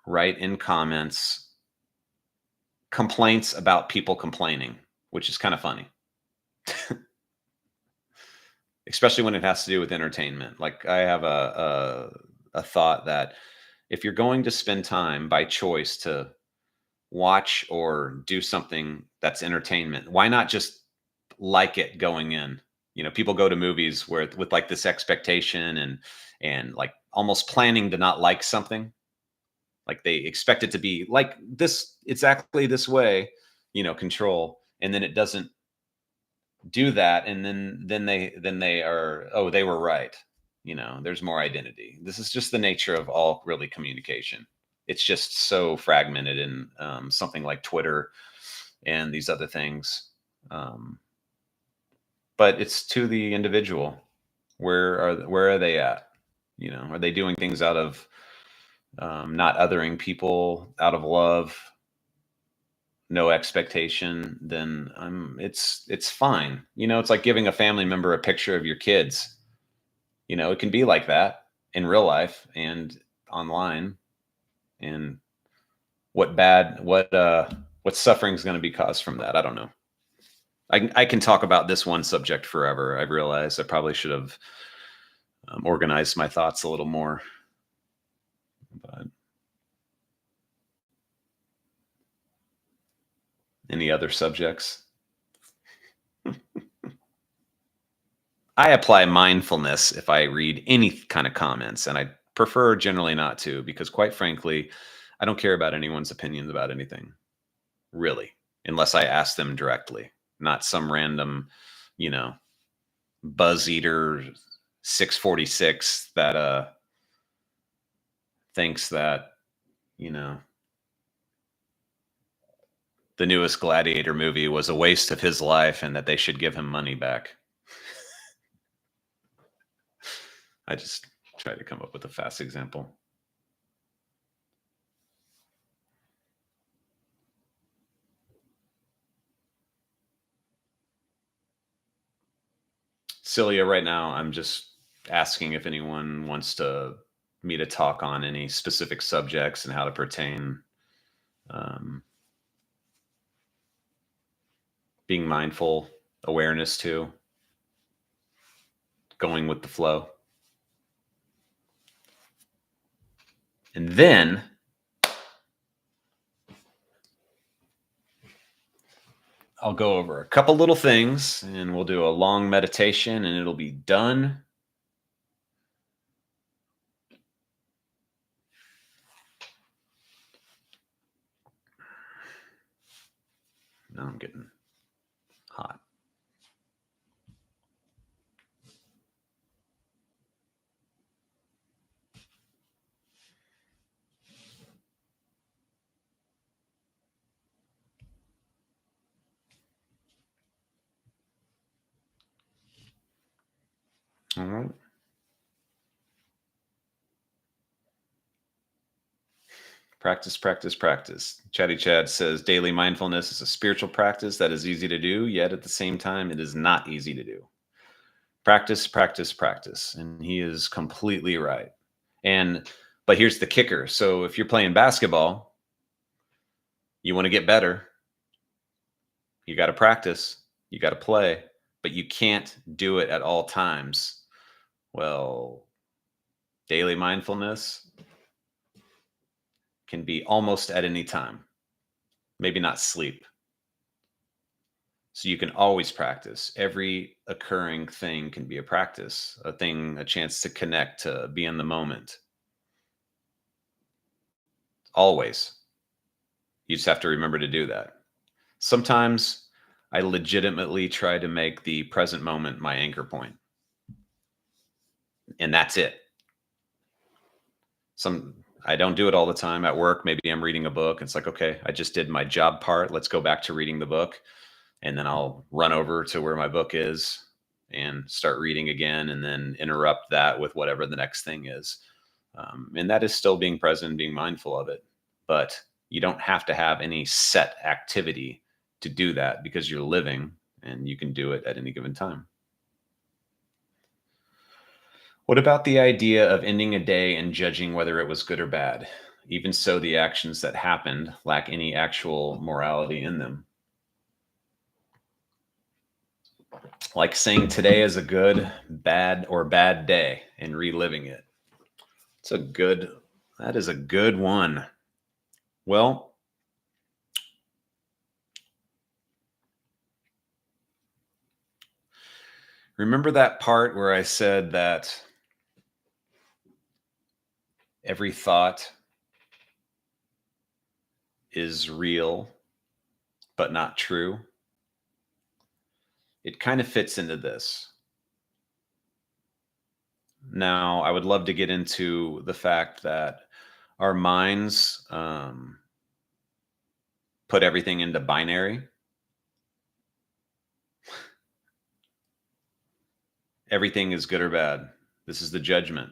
[SPEAKER 1] write in comments complaints about people complaining, which is kind of funny. Especially when it has to do with entertainment. Like, I have a thought that if you're going to spend time by choice to watch or do something that's entertainment, why not just like it going in? You know, people go to movies with like this expectation and like almost planning to not like something. Like, they expect it to be like this, exactly this way, you know, Control, and then it doesn't do that, and then they are, oh, they were right. You know, there's more identity. This is just the nature of all really communication. It's just so fragmented in something like Twitter and these other things. But it's to the individual. Where are they at? You know, are they doing things out of not othering people, out of love, no expectation? Then it's fine. You know, it's like giving a family member a picture of your kids. You know, it can be like that in real life and online. And what suffering is going to be caused from that? I don't know. I can talk about this one subject forever. I realize I probably should have organized my thoughts a little more. But any other subjects? I apply mindfulness if I read any kind of comments, and I prefer generally not to, because quite frankly, I don't care about anyone's opinions about anything, really, unless I ask them directly, not some random, you know, buzz eater 646 that thinks that, you know, the newest Gladiator movie was a waste of his life and that they should give him money back. I just try to come up with a fast example. Celia, right now, I'm just asking if anyone wants me to talk on any specific subjects and how to pertain. Being mindful, awareness too, going with the flow. And then I'll go over a couple little things, and we'll do a long meditation, and it'll be done. Now I'm getting hot. All right. Practice, practice, practice. Chatty Chad says daily mindfulness is a spiritual practice that is easy to do, yet at the same time, it is not easy to do. Practice, practice, practice. And he is completely right. But here's the kicker. So if you're playing basketball, you want to get better, you got to practice, you got to play, but you can't do it at all times. Well, daily mindfulness can be almost at any time, maybe not sleep. So you can always practice. Every occurring thing can be a practice, a chance to connect, to be in the moment. Always. You just have to remember to do that. Sometimes I legitimately try to make the present moment my anchor point. And that's it. I don't do it all the time at work. Maybe I'm reading a book. It's like, okay, I just did my job part. Let's go back to reading the book. And then I'll run over to where my book is and start reading again, and then interrupt that with whatever the next thing is. And that is still being present, being mindful of it. But you don't have to have any set activity to do that, because you're living and you can do it at any given time. What about the idea of ending a day and judging whether it was good or bad? Even so, the actions that happened lack any actual morality in them. Like saying today is a good, bad, or bad day and reliving it. That is a good one. Well, remember that part where I said that every thought is real, but not true? It kind of fits into this. Now, I would love to get into the fact that our minds put everything into binary. Everything is good or bad. This is the judgment.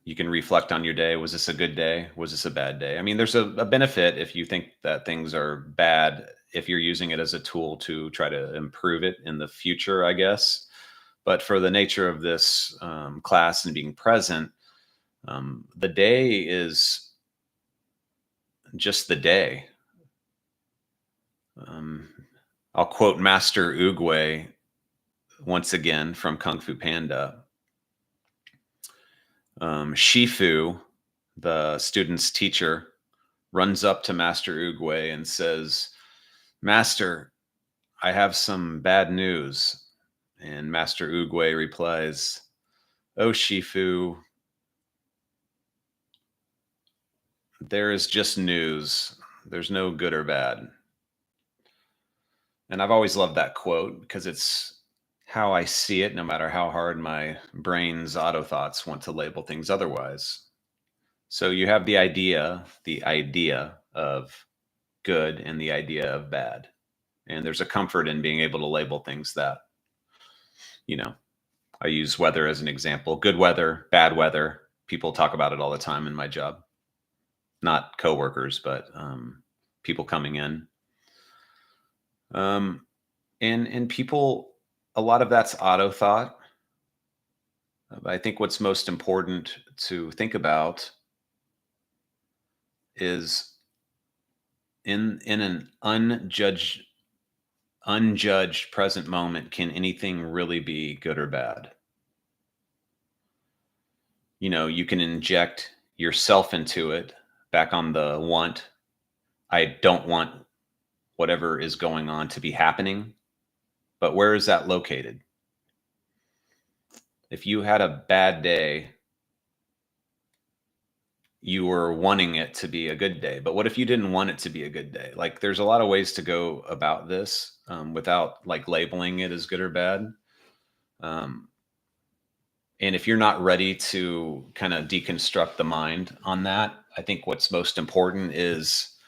[SPEAKER 1] You can reflect on your day. Was this a good day? Was this a bad day? I mean, there's a benefit if you think that things are bad, if you're using it as a tool to try to improve it in the future, I guess. But for the nature of this class and being present, the day is just the day. I'll quote Master Oogway once again from Kung Fu Panda. Shifu, the student's teacher, runs up to Master Oogway and says, "Master, I have some bad news." And Master Oogway replies, "Oh, Shifu, there is just news. There's no good or bad." And I've always loved that quote because it's how I see it, no matter how hard my brain's auto thoughts want to label things otherwise. So you have the idea of good and the idea of bad. And there's a comfort in being able to label things that, I use weather as an example. Good weather, bad weather. People talk about it all the time in my job. Not coworkers, but people coming in. And people, a lot of that's auto thought. I think what's most important to think about is in an unjudged present moment, can anything really be good or bad? You can inject yourself into it, back on the want. I don't want whatever is going on to be happening. But where is that located? If you had a bad day, you were wanting it to be a good day. But what if you didn't want it to be a good day? Like, there's a lot of ways to go about this without like labeling it as good or bad. Um, and if you're not ready to kind of deconstruct the mind on that, I think what's most important is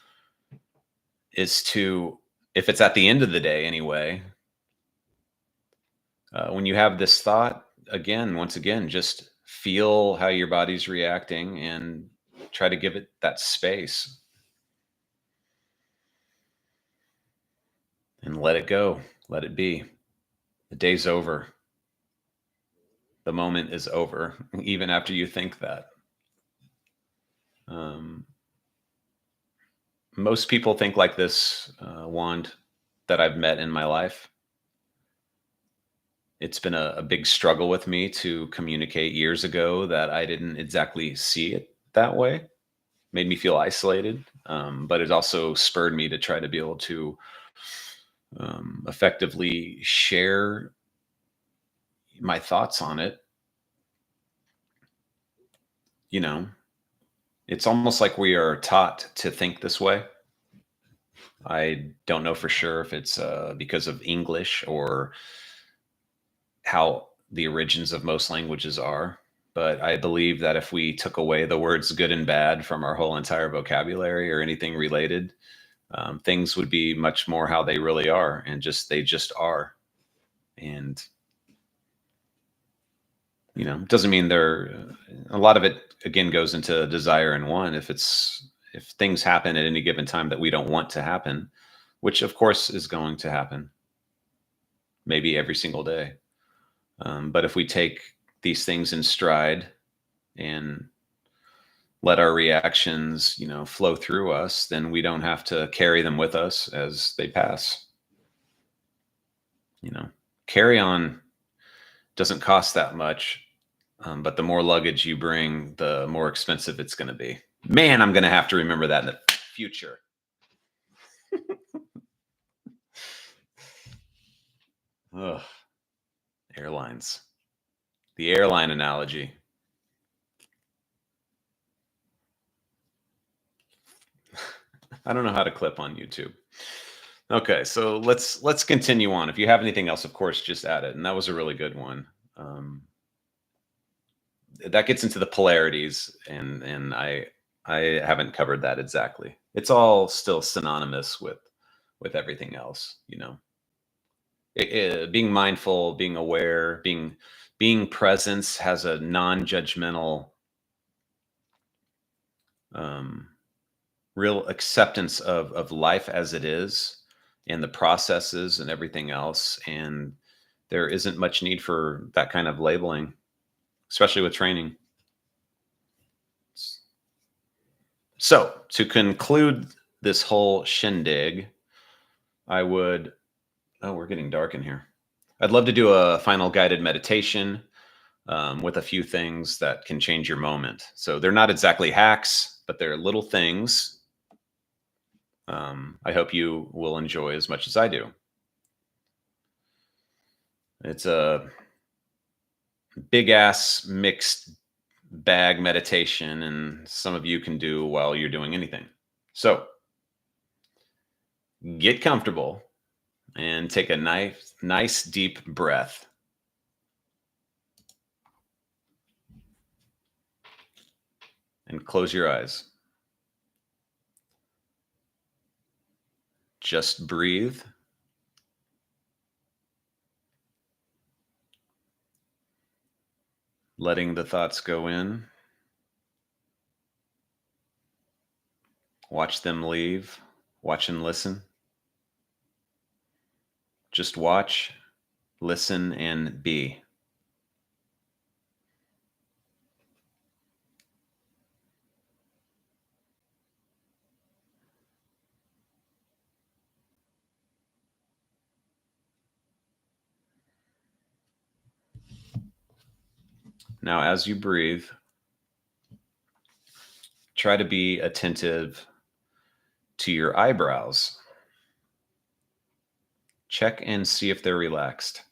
[SPEAKER 1] to, if it's at the end of the day anyway, when you have this thought, again, once again, just feel how your body's reacting and try to give it that space and let it go. Let it be. The day's over. The moment is over, even after you think that. Most people think like this, Wand, that I've met in my life. It's been a big struggle with me to communicate years ago that I didn't exactly see it that way. Made me feel isolated, but it also spurred me to try to be able to effectively share my thoughts on it. You know, it's almost like we are taught to think this way. I don't know for sure if it's because of English or how the origins of most languages are, but I believe that if we took away the words good and bad from our whole entire vocabulary or anything related, things would be much more how they really are, and they just are. And it doesn't mean a lot of it again goes into desire and want. If things happen at any given time that we don't want to happen, which of course is going to happen, maybe every single day. But if we take these things in stride and let our reactions, flow through us, then we don't have to carry them with us as they pass. Carry on doesn't cost that much, but the more luggage you bring, the more expensive it's going to be. Man, I'm going to have to remember that in the future. Ugh. Airlines. The airline analogy. I don't know how to clip on YouTube. Okay, so let's continue on. If you have anything else, of course, just add it. And that was a really good one. That gets into the polarities, and I haven't covered that exactly. It's all still synonymous with everything else, being mindful, being aware, being presence has a non-judgmental, real acceptance of life as it is and the processes and everything else. And there isn't much need for that kind of labeling, especially with training. So to conclude this whole shindig, we're getting dark in here. I'd love to do a final guided meditation with a few things that can change your moment. So they're not exactly hacks, but they're little things I hope you will enjoy as much as I do. It's a big ass mixed bag meditation, and some of you can do while you're doing anything. So get comfortable and take a nice deep breath. And close your eyes. Just breathe. Letting the thoughts go in. Watch them leave. Watch and listen. Just watch, listen, and be. Now, as you breathe, try to be attentive to your eyebrows. Check and see if they're relaxed.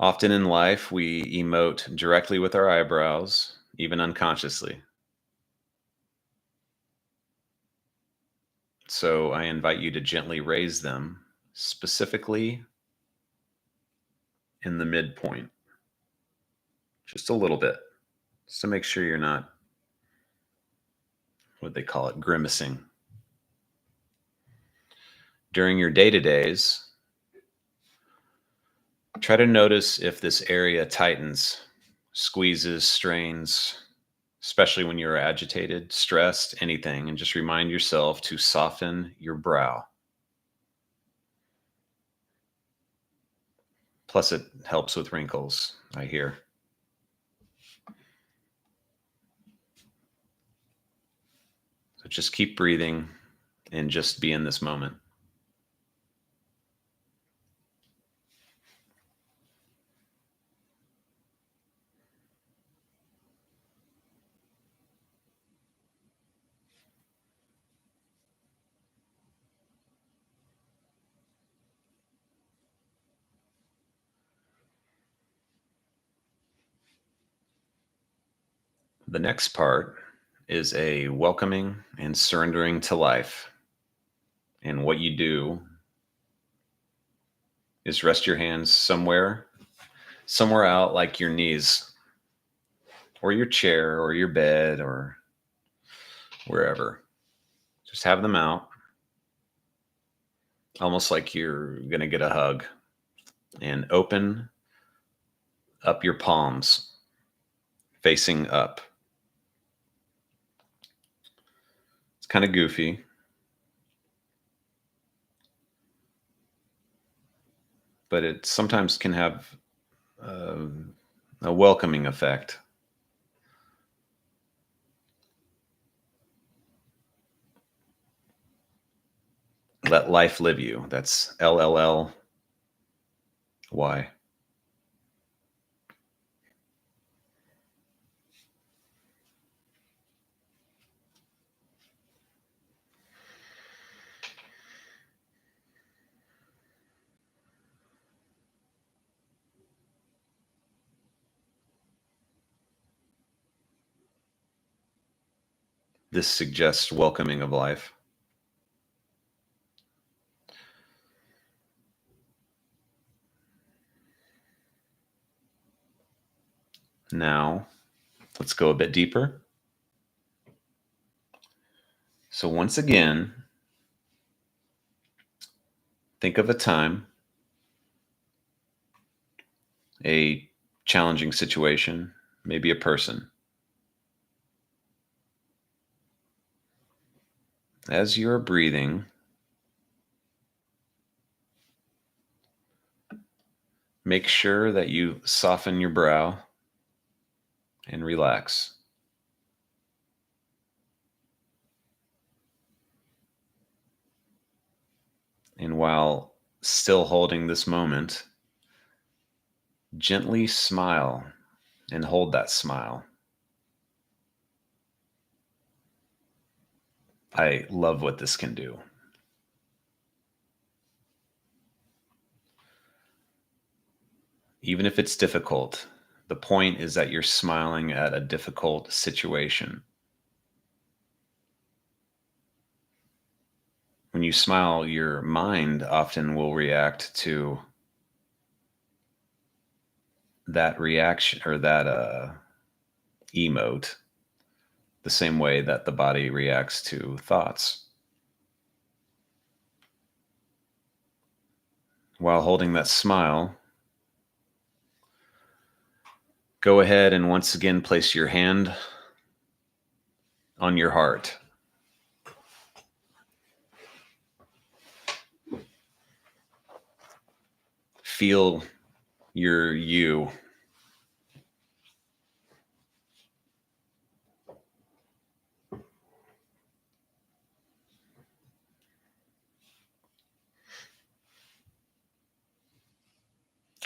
[SPEAKER 1] Often in life, we emote directly with our eyebrows,
[SPEAKER 2] even unconsciously. So I invite you to gently raise them, specifically in the midpoint, just a little bit, just to make sure you're not, what they call it, grimacing. During your day-to-days, try to notice if this area tightens, squeezes, strains, especially when you're agitated, stressed, anything, and just remind yourself to soften your brow. Plus, it helps with wrinkles, I hear. So just keep breathing and just be in this moment. The next part is a welcoming and surrendering to life. And what you do is rest your hands somewhere out, like your knees or your chair or your bed or wherever. Just have them out, almost like you're going to get a hug, and open up your palms facing up. It's kind of goofy, but it sometimes can have a welcoming effect. Let life live you. That's LLLY. This suggests welcoming of life. Now, let's go a bit deeper. So once again, think of a time, a challenging situation, maybe a person. As you're breathing, make sure that you soften your brow and relax. And while still holding this moment, gently smile and hold that smile. I love what this can do. Even if it's difficult, the point is that you're smiling at a difficult situation. When you smile, your mind often will react to that reaction or that emote the same way that the body reacts to thoughts. While holding that smile, go ahead and once again place your hand on your heart. Feel your you.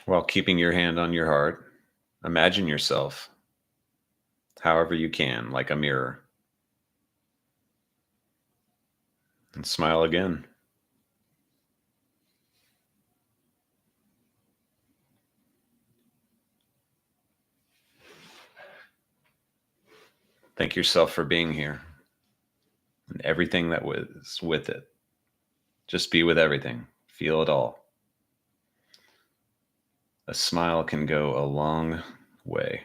[SPEAKER 2] While keeping your hand on your heart, imagine yourself, however you can, like a mirror. And smile again.
[SPEAKER 1] Thank yourself for being here and everything that was with it. Just be with everything. Feel it all. A smile can go a long way.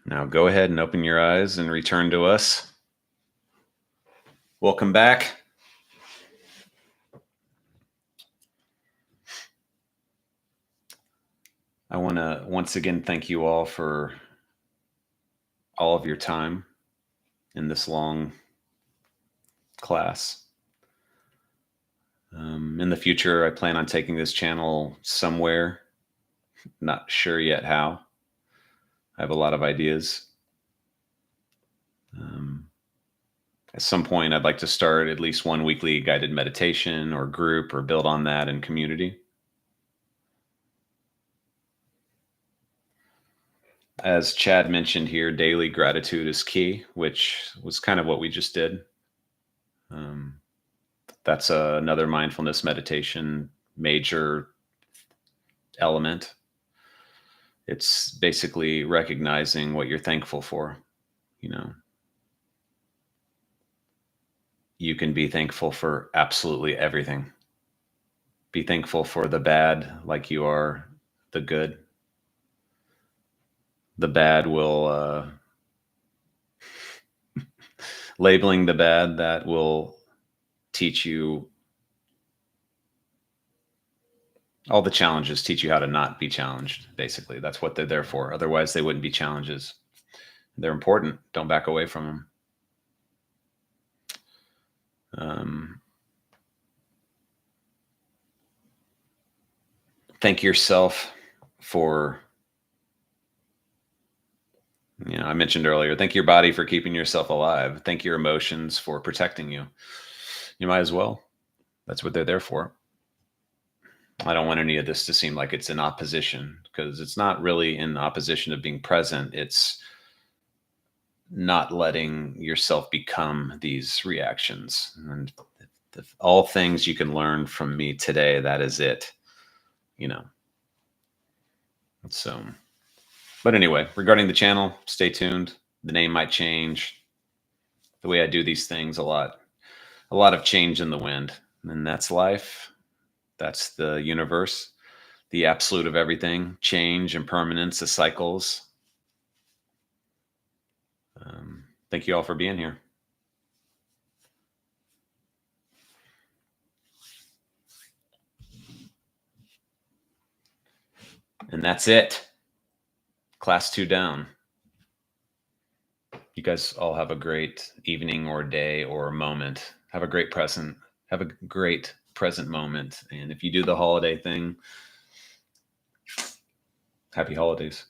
[SPEAKER 1] Now go ahead and open your eyes and return to us. Welcome back. I want to once again thank you all for all of your time in this long class. In the future, I plan on taking this channel somewhere. Not sure yet how. I have a lot of ideas. At some point, I'd like to start at least one weekly guided meditation or group or build on that in community. As Chad mentioned here, daily gratitude is key, which was kind of what we just did. That's another mindfulness meditation major element. It's basically recognizing what you're thankful for. You know, you can be thankful for absolutely everything. Be thankful for the bad like you are the good. The bad will, labeling the bad, that will teach you, all the challenges teach you how to not be challenged, basically. That's what they're there for. Otherwise, they wouldn't be challenges. They're important. Don't back away from them. Thank yourself for, I mentioned earlier, thank your body for keeping yourself alive. Thank your emotions for protecting you. You might as well. That's what they're there for. I don't want any of this to seem like it's in opposition, because it's not really in opposition of being present. It's not letting yourself become these reactions. And all things you can learn from me today, that is it. So, but anyway, regarding the channel, stay tuned. The name might change. The way I do these things, a lot of change in the wind, and that's life. That's the universe, the absolute of everything, change, impermanence, the cycles. Thank you all for being here. And that's it. Class 2 down. You guys all have a great evening or day or moment. Have a great present. Have a great present moment. And if you do the holiday thing, happy holidays.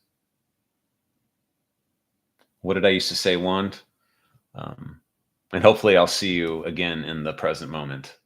[SPEAKER 1] What did I used to say, Wand? And hopefully I'll see you again in the present moment.